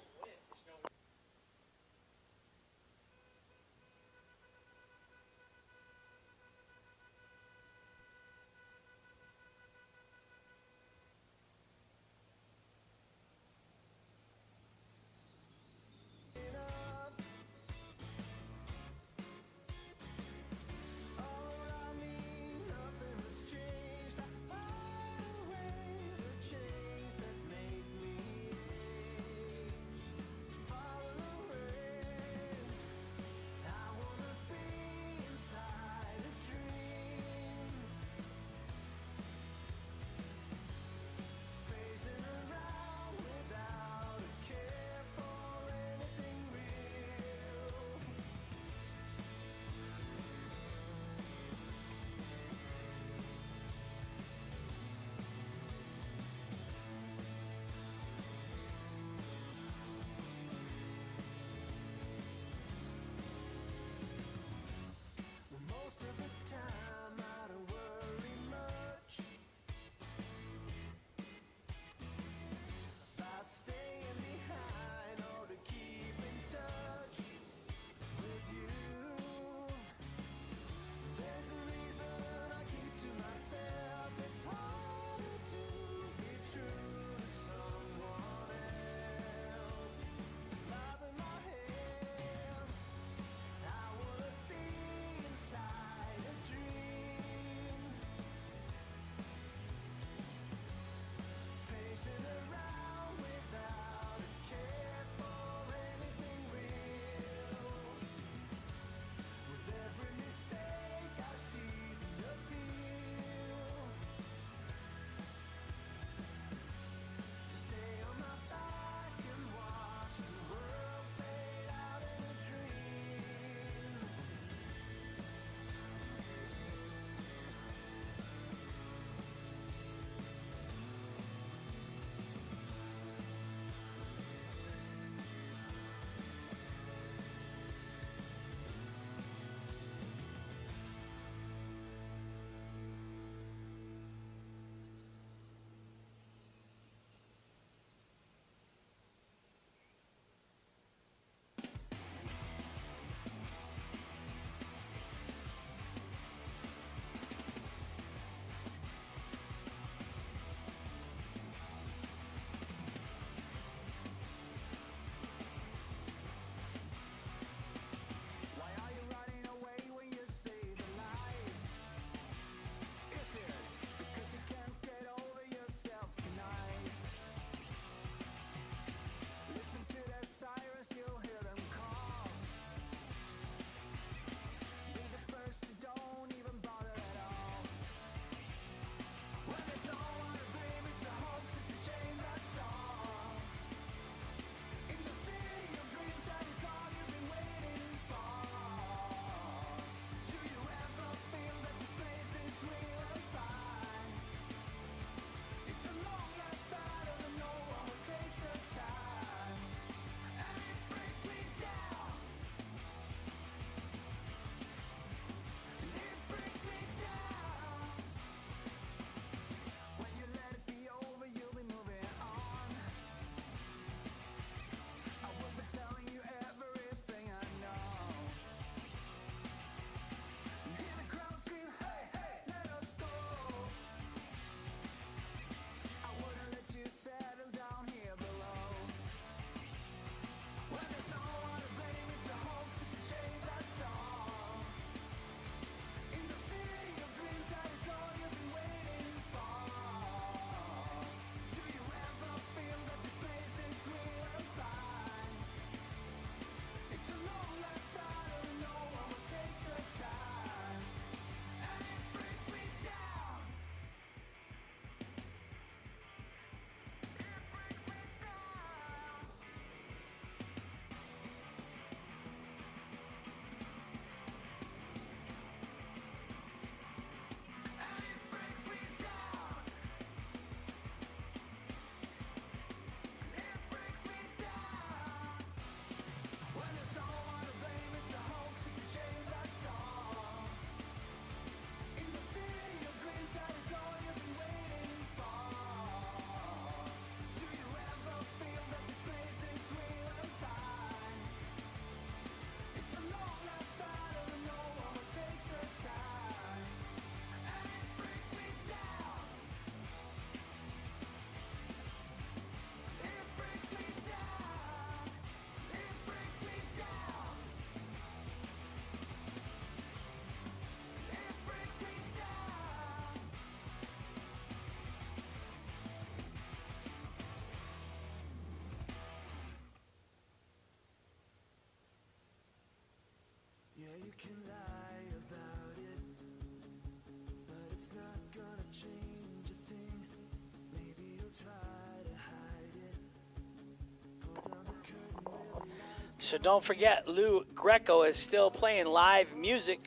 So don't forget, Lou Greco is still playing live music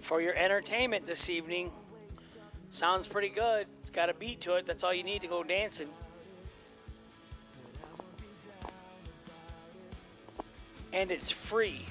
for your entertainment this evening. Sounds pretty good. It's got a beat to it. That's all you need to go dancing. And it's free.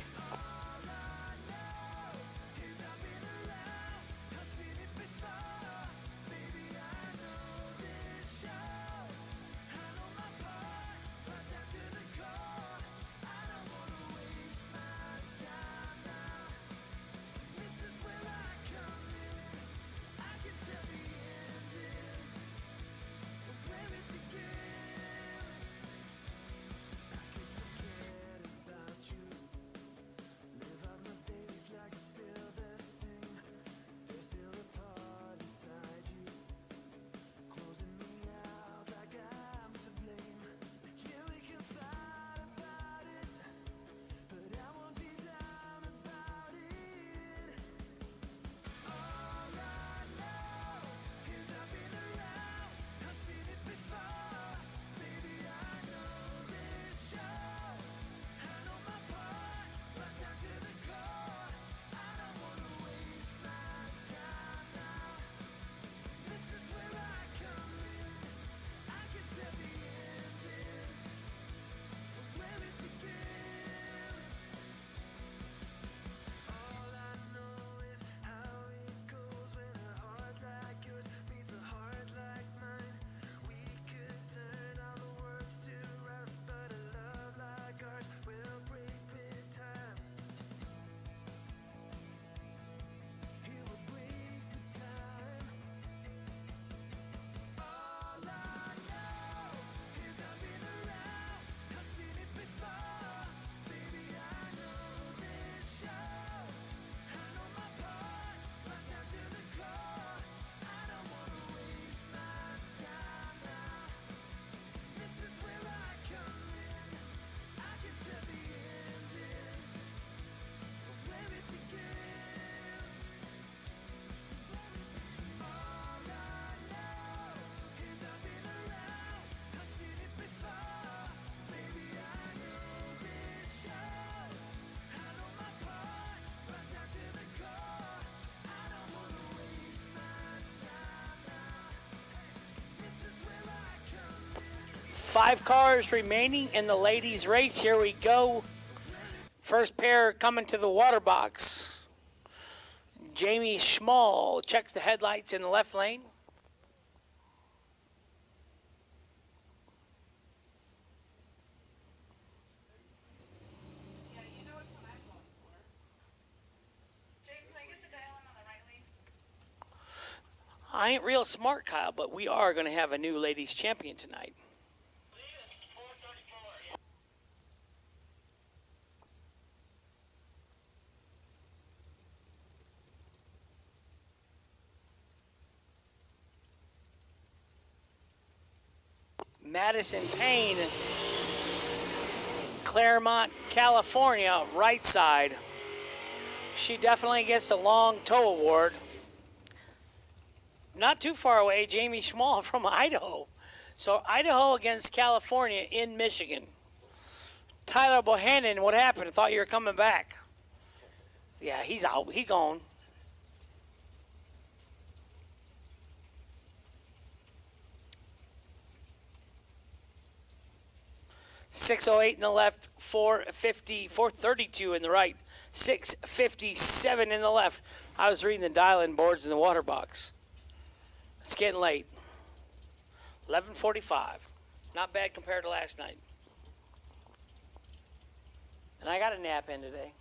Five cars remaining in the ladies' race. Here we go. First pair coming to the water box. Jamie Schmall checks the headlights in the left lane. I ain't real smart, Kyle, but we are going to have a new ladies champion tonight. Madison Payne, Claremont, California, right side. She definitely gets the long tow award. Not too far away, Jamie Schmall from Idaho. So Idaho against California in Michigan. Tyler Bohannon, what happened? I thought you were coming back. Yeah, he's out. He gone. .608 in the left, 432 in the right, 657 in the left. I was reading the dial-in boards in the water box. It's getting late. 11:45. Not bad compared to last night. And I got a nap in today.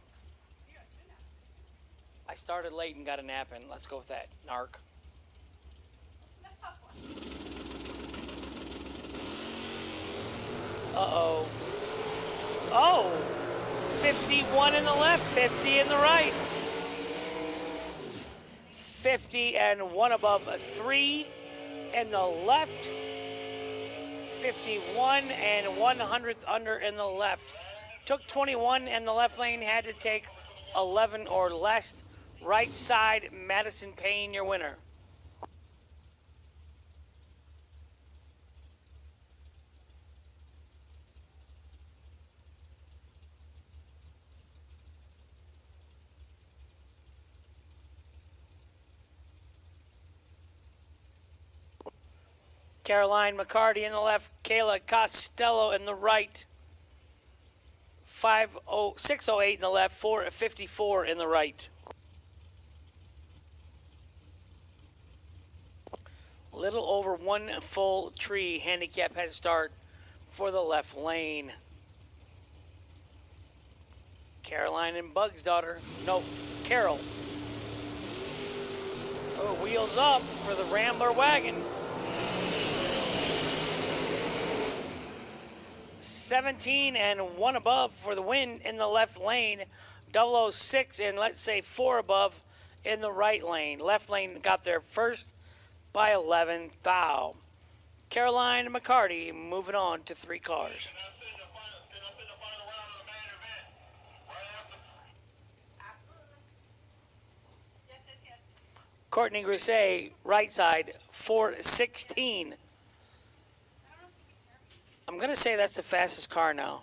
I started late and got a nap in. Let's go with that. Narc. Uh-oh. Oh! 51 in the left, 50 in the right. 50 and one above, 3 in the left. 51 and 100th under in the left. Took 21 in the left lane, had to take 11 or less. Right side, Madison Payne, your winner. Caroline McCarty in the left, Kayla Costello in the right. 608 in the left, 454 in the right. Little over 1 full tree handicap head start for the left lane. Caroline and Bug's daughter. No, Carol. Oh, wheels up for the Rambler wagon. 17 and 1 above for the win in the left lane. 006 and let's say 4 above in the right lane. Left lane got there first by 11 thou. Caroline McCarty moving on to 3 cars. Courtney Grisey, right side, 416. I'm going to say that's the fastest car now.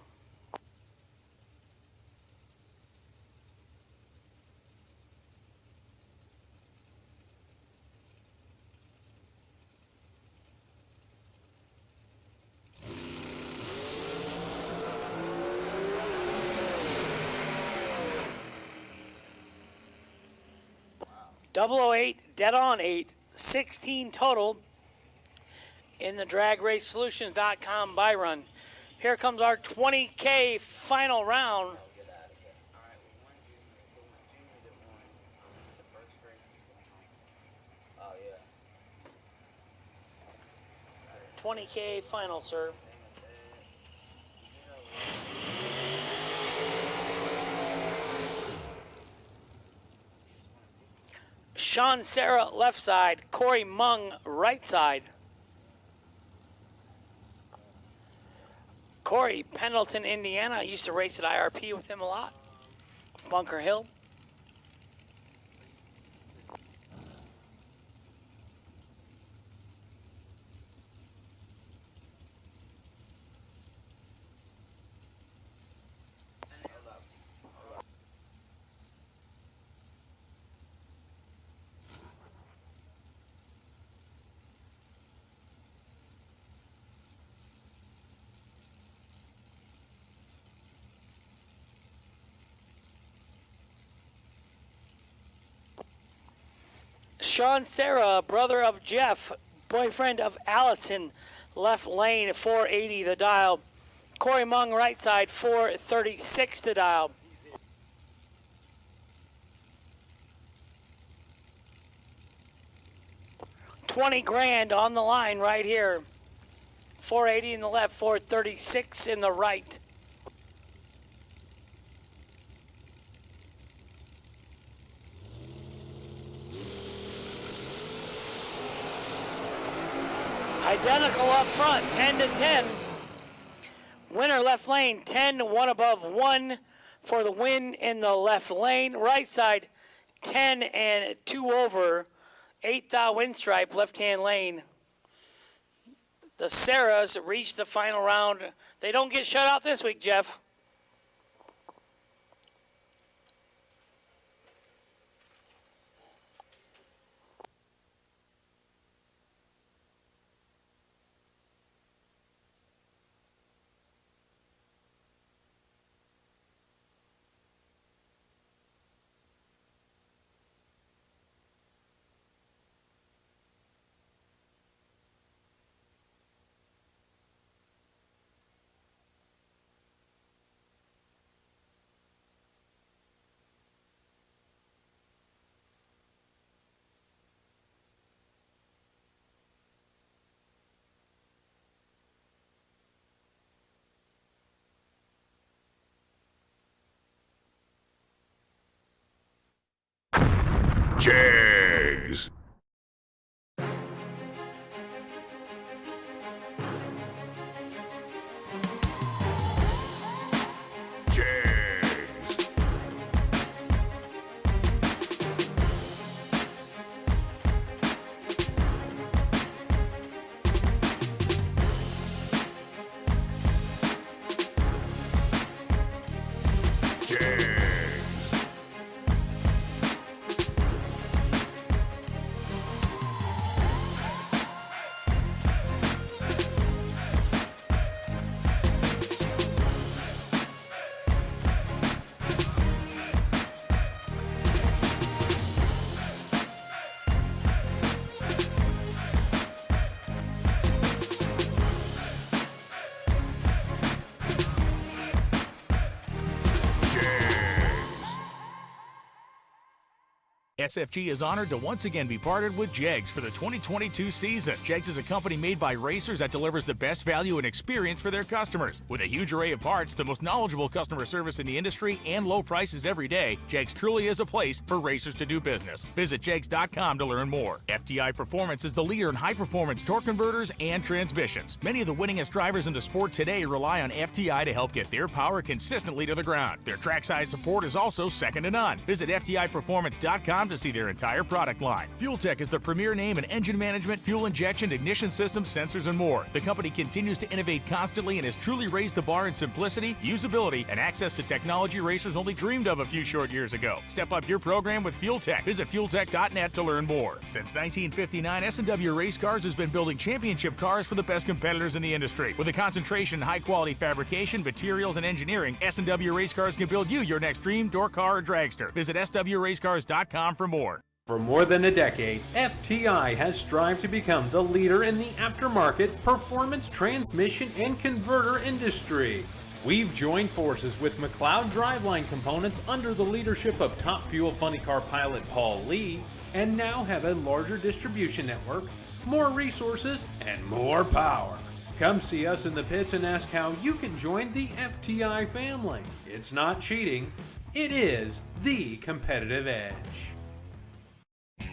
Wow. 008, dead on 8, 16 total in the DragRaceSolutions.com buy run. Here comes our 20K final round. 20K final, sir. Sean Sarah, left side. Corey Mung, right side. Corey, Pendleton, Indiana. I used to race at IRP with him a lot. Bunker Hill. Sean Sarah, brother of Jeff, boyfriend of Allison, left lane, 480 the dial. Corey Mung, right side, 436 the dial. $20,000 on the line right here. 480 in the left, 436 in the right. Identical up front, 10 to 10. Winner left lane, 10 to 1 above 1 for the win in the left lane. Right side, 10 and 2 over. 8 thou win stripe, left-hand lane. The Sarahs reach the final round. They don't get shut out this week, Jeff.
Jags.
SFG is honored to once again be partnered with Jegs for the 2022 season. Jegs is a company made by racers that delivers the best value and experience for their customers. With a huge array of parts, the most knowledgeable customer service in the industry, and low prices every day, Jegs truly is a place for racers to do business. Visit Jegs.com to learn more. FTI Performance is the leader in high-performance torque converters and transmissions. Many of the winningest drivers in the sport today rely on FTI to help get their power consistently to the ground. Their trackside support is also second to none. Visit FTIperformance.com to see their entire product line. Fuel Tech is the premier name in engine management, fuel injection, ignition systems, sensors, and more. The company continues to innovate constantly and has truly raised the bar in simplicity, usability, and access to technology racers only dreamed of a few short years ago. Step up your program with Fuel Tech. Visit fueltech.net to learn more. Since 1959, S&W Race Cars has been building championship cars for the best competitors in the industry. With a concentration in high-quality fabrication, materials, and engineering, S&W Race Cars can build you your next dream, door car, or dragster. Visit swracecars.com for more.
For more than a decade, FTI has strived to become the leader in the aftermarket performance transmission and converter industry. We've joined forces with McLeod Driveline Components under the leadership of Top Fuel Funny Car pilot Paul Lee, and now have a larger distribution network, more resources, and more power. Come see us in the pits and ask how you can join the FTI family. It's not cheating, it is the competitive edge.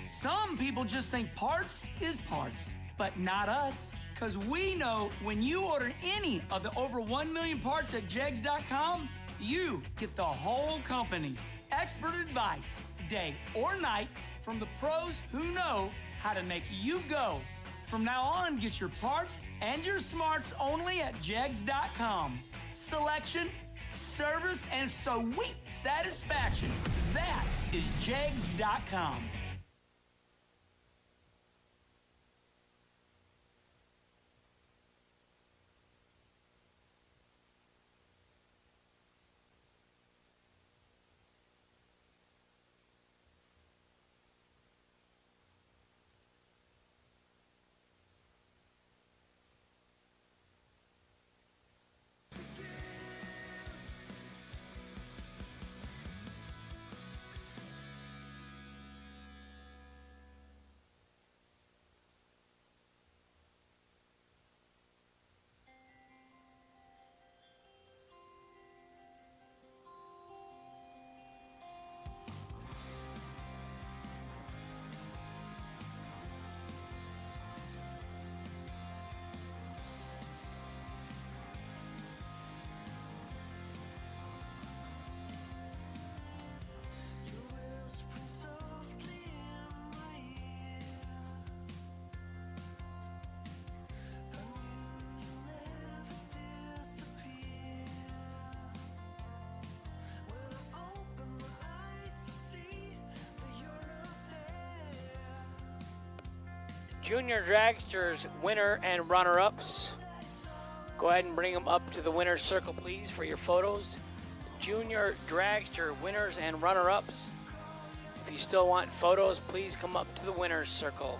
Some people just think parts is parts, but not us. Because we know when you order any of the over 1 million parts at Jegs.com, you get the whole company. Expert advice, day or night, from the pros who know how to make you go. From now on, get your parts and your smarts only at Jegs.com. Selection, service, and sweet satisfaction. That is Jegs.com.
Junior Dragsters winner and runner-ups. Go ahead and bring them up to the winner's circle, please, for your photos. Junior Dragster winners and runner-ups. If you still want photos, please come up to the winner's circle.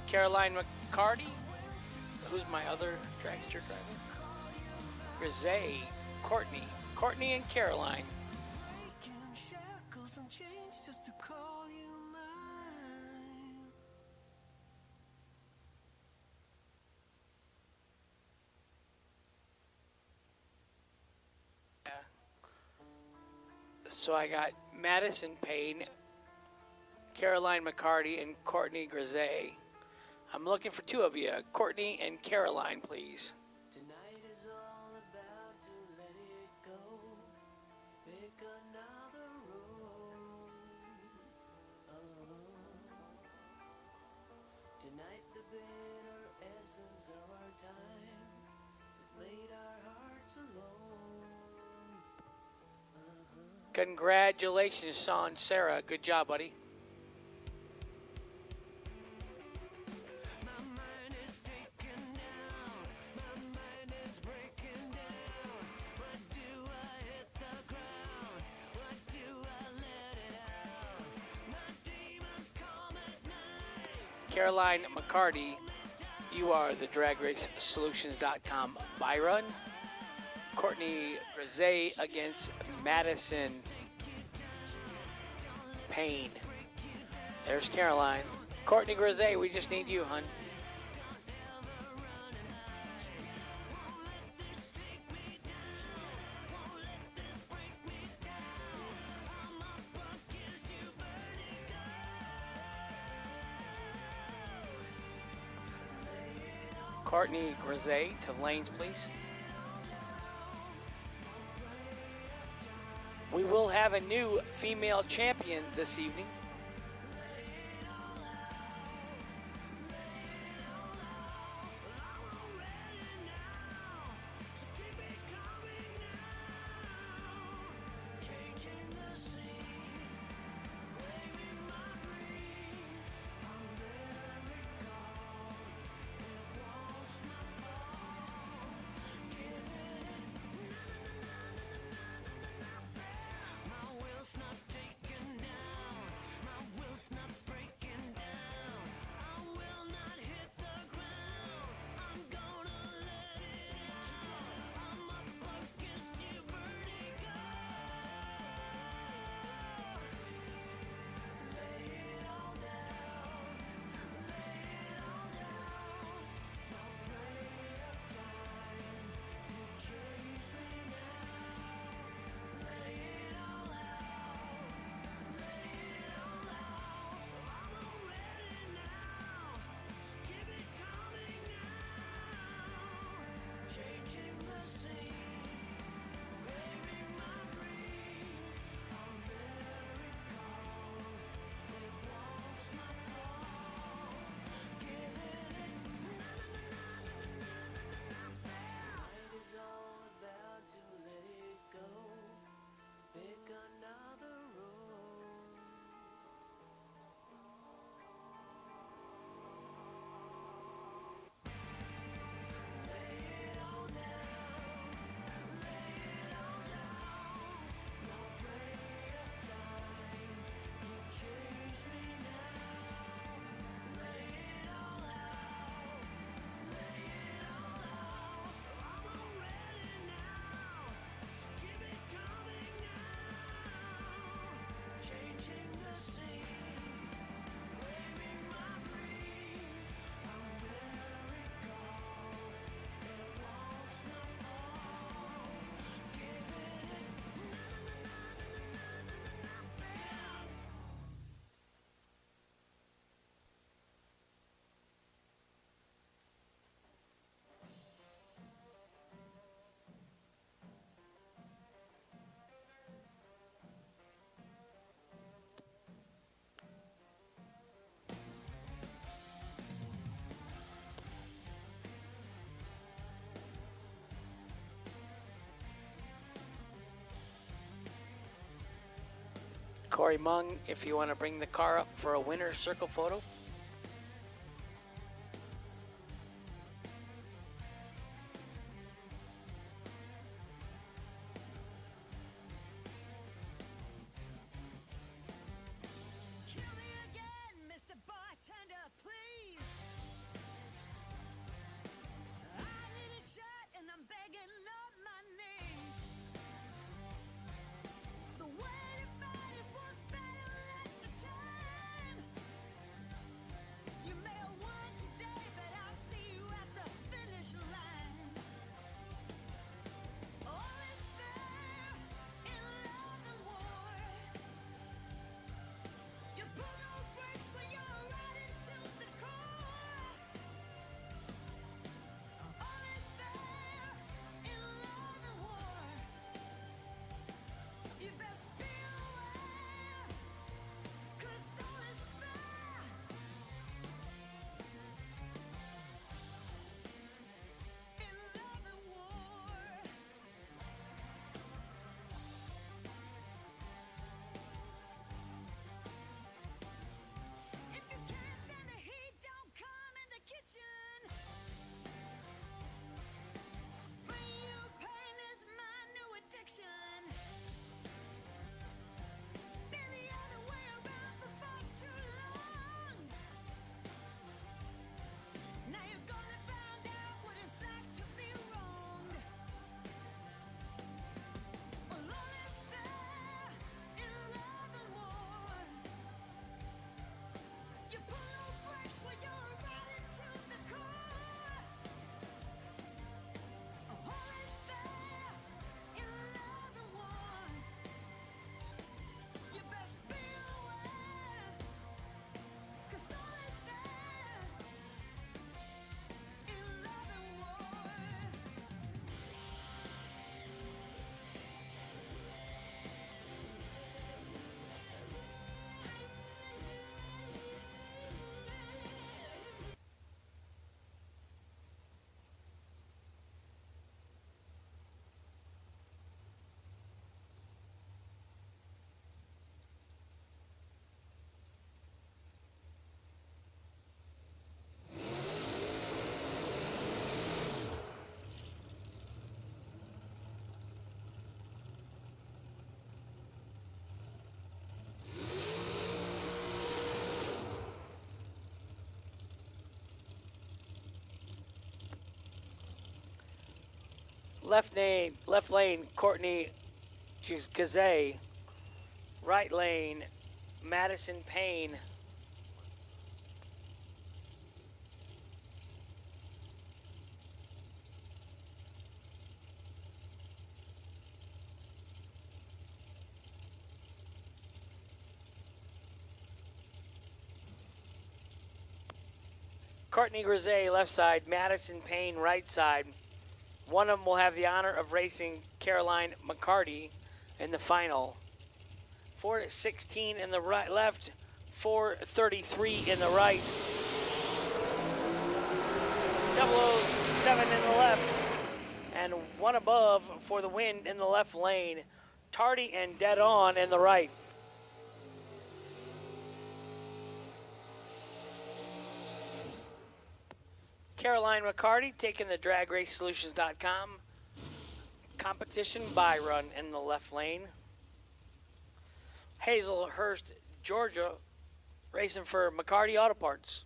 Caroline McCarty, who's my other dragster driver. Grisey, Courtney and Caroline.
Shackles and chains just to call you mine.
So I got Madison Payne, Caroline McCarty, and Courtney Grisey. I'm looking for two of you, Courtney and Caroline, please.
Tonight is all about to let it go. Pick another road. Tonight the bitter essence of our time has made our hearts alone.
Congratulations, Sean, Sarah. Good job, buddy. Caroline McCarty, you are the DragRaceSolutions.com Byron. Courtney Grisey against Madison Payne. There's Caroline. Courtney Grisey, we just need you, hun. Courtney Grisey to lanes, please. We will have a new female champion this evening. Corey Mung, if you want to bring the car up for a winner circle photo.
Kill me again, Mr. Bartender, please.
Left lane, Courtney Gazay. Right lane, Madison Payne. Courtney Grisey, left side. Madison Payne, right side. One of them will have the honor of racing Caroline McCarty in the final. 4:16 in the right, left. 4:33 in the right. 007 in the left. And one above for the win in the left lane. Tardy and dead on in the right. Caroline McCarty taking the DragRaceSolutions.com competition by run in the left lane. Hazelhurst, Georgia, racing for McCarty Auto Parts.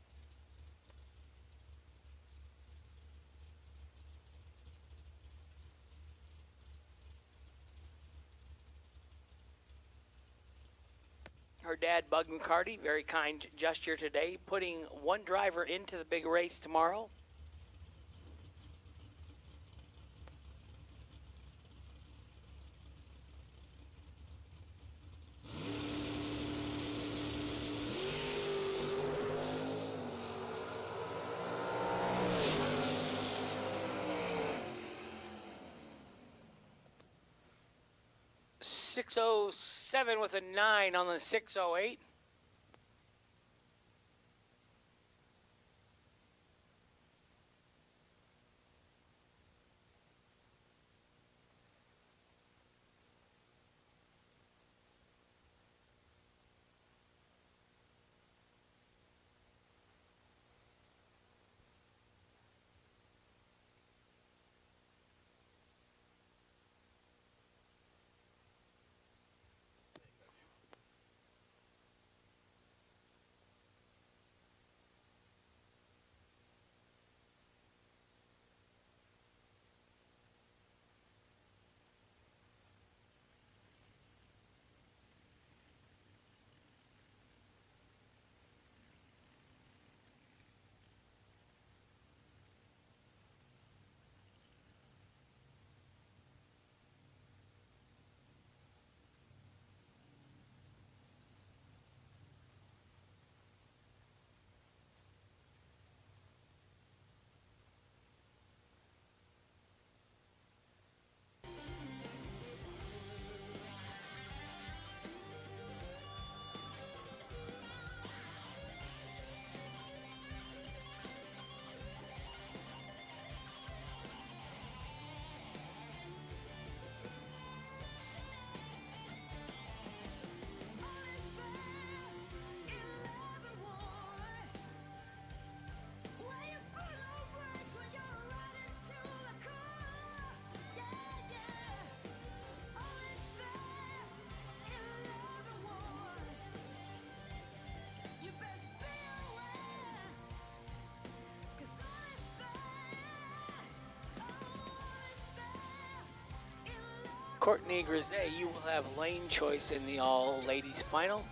Her dad, Bug McCarty, very kind gesture today, putting one driver into the big race tomorrow. .607 with a 9 on the 608. Courtney Grisey, you will have lane choice in the all-ladies final.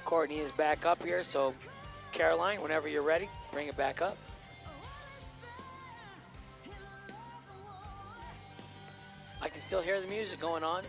Courtney is back up here, so Caroline, whenever you're ready, bring it back up. I can still hear the music going on.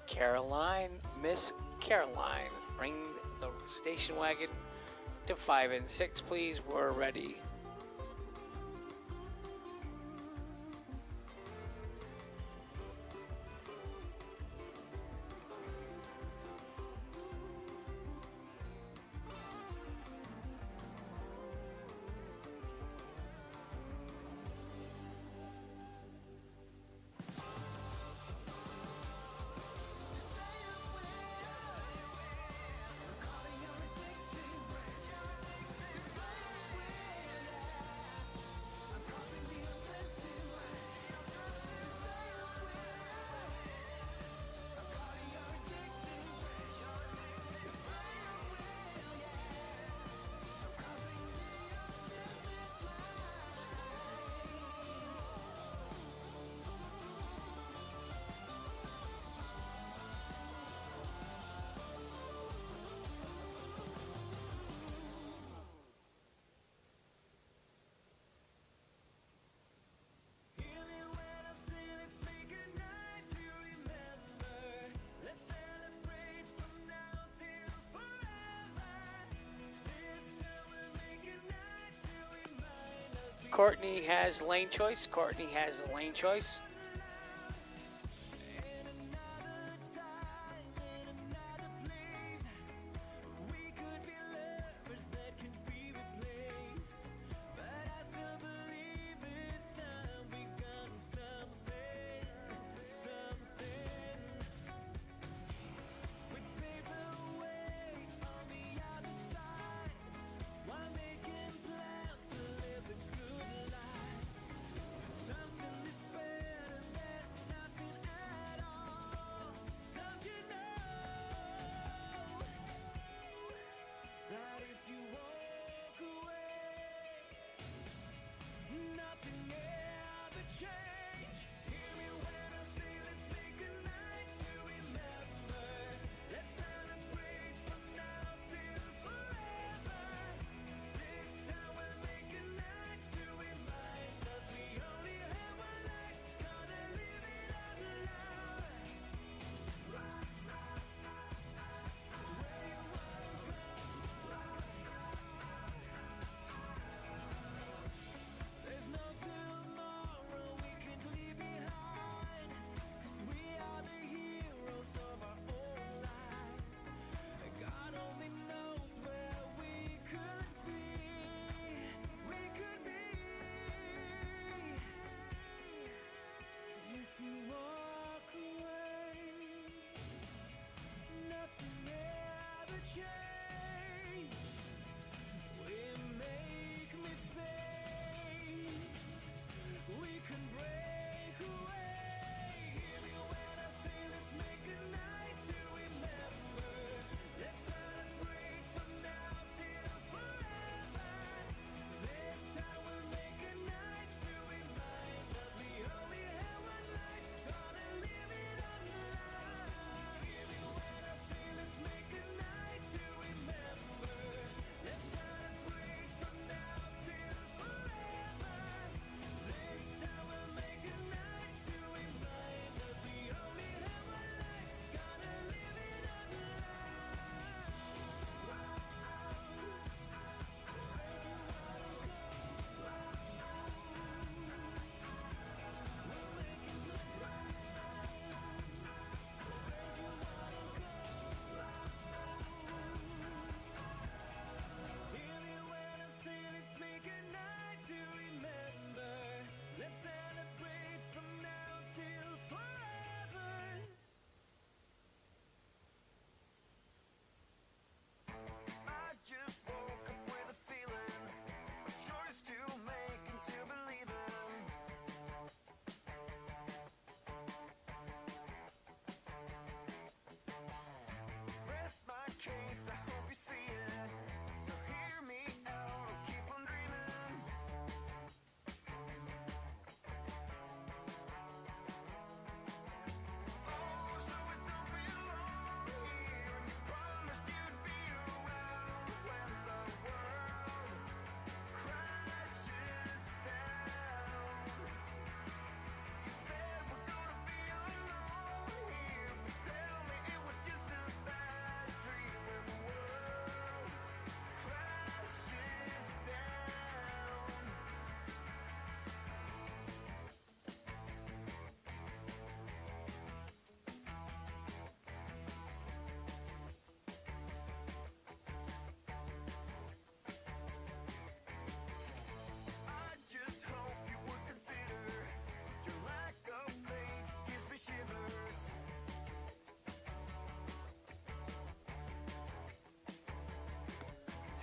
Caroline, Miss Caroline, bring the station wagon to 5 and 6, please. We're ready. Courtney has lane choice. Courtney has a lane choice.
Something to spare.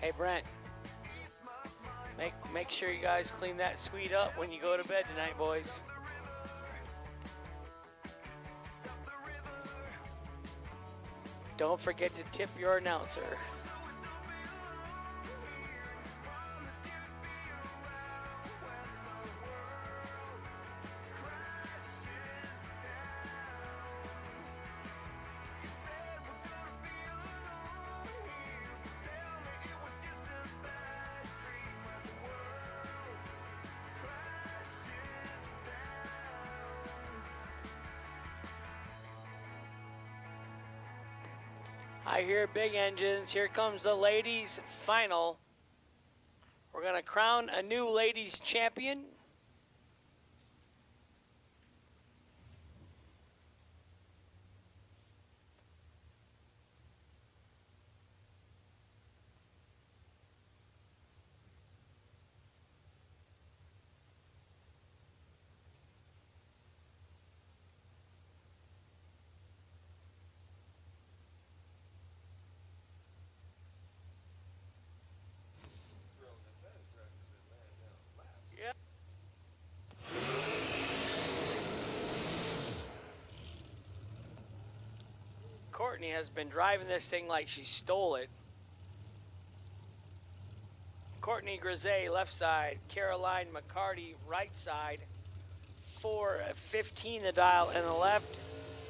Hey, Brent. Make sure you guys clean that suite up when you go to bed tonight, boys. Don't forget to tip your announcer. I hear big engines. Here comes the ladies' final. We're going to crown a new ladies' champion. Courtney has been driving this thing like she stole it. Courtney Grisey, left side. Caroline McCarty, right side. 415 the dial in the left.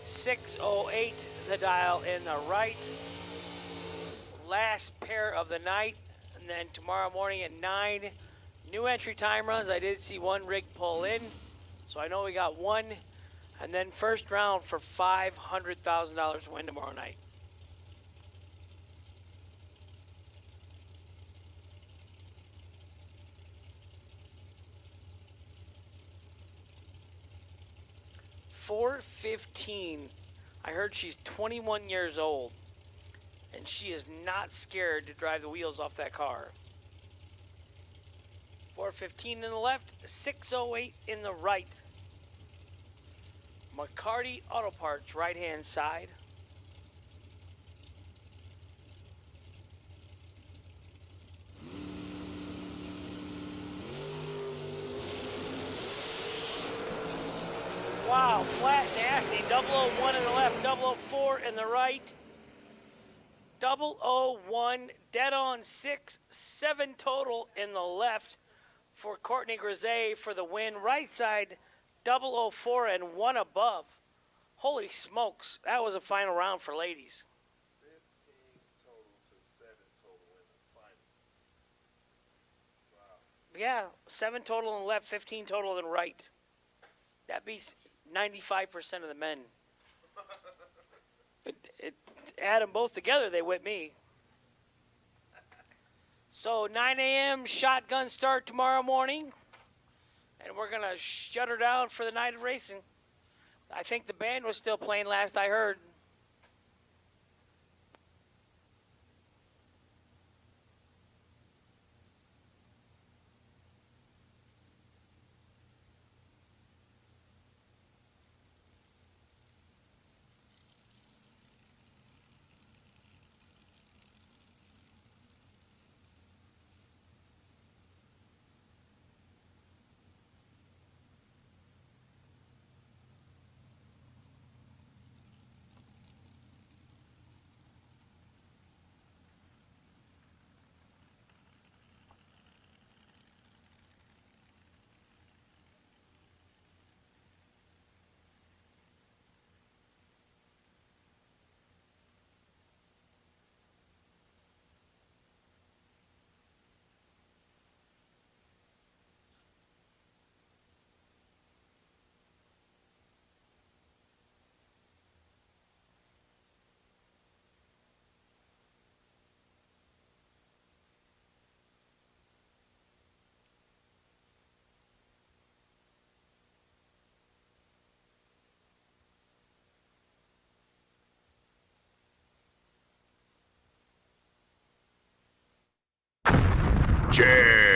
608 the dial in the right. Last pair of the night. And then tomorrow morning at 9, new entry time runs. I did see one rig pull in, so I know we got one. And then first round for $500,000 win tomorrow night. $415. I heard she's 21 years old, and she is not scared to drive the wheels off that car. 415 in the left, 608 in the right. McCarty Auto Parts, right-hand side. Wow, flat, nasty. 001 in the left, 004 in the right. 001, dead on 6, 7 total in the left for Courtney Grisey for the win. Right side, 004 and 1 above. Holy smokes, that was a final round for ladies.
15 total to 7 total in the final. Wow.
Yeah, 7 total in the left, 15 total in the right. That beats 95% of the men. Add them both together, they whip me. So 9 a.m. shotgun start tomorrow morning. And we're going to shut her down for the night of racing. I think the band was still playing last I heard.
Jag.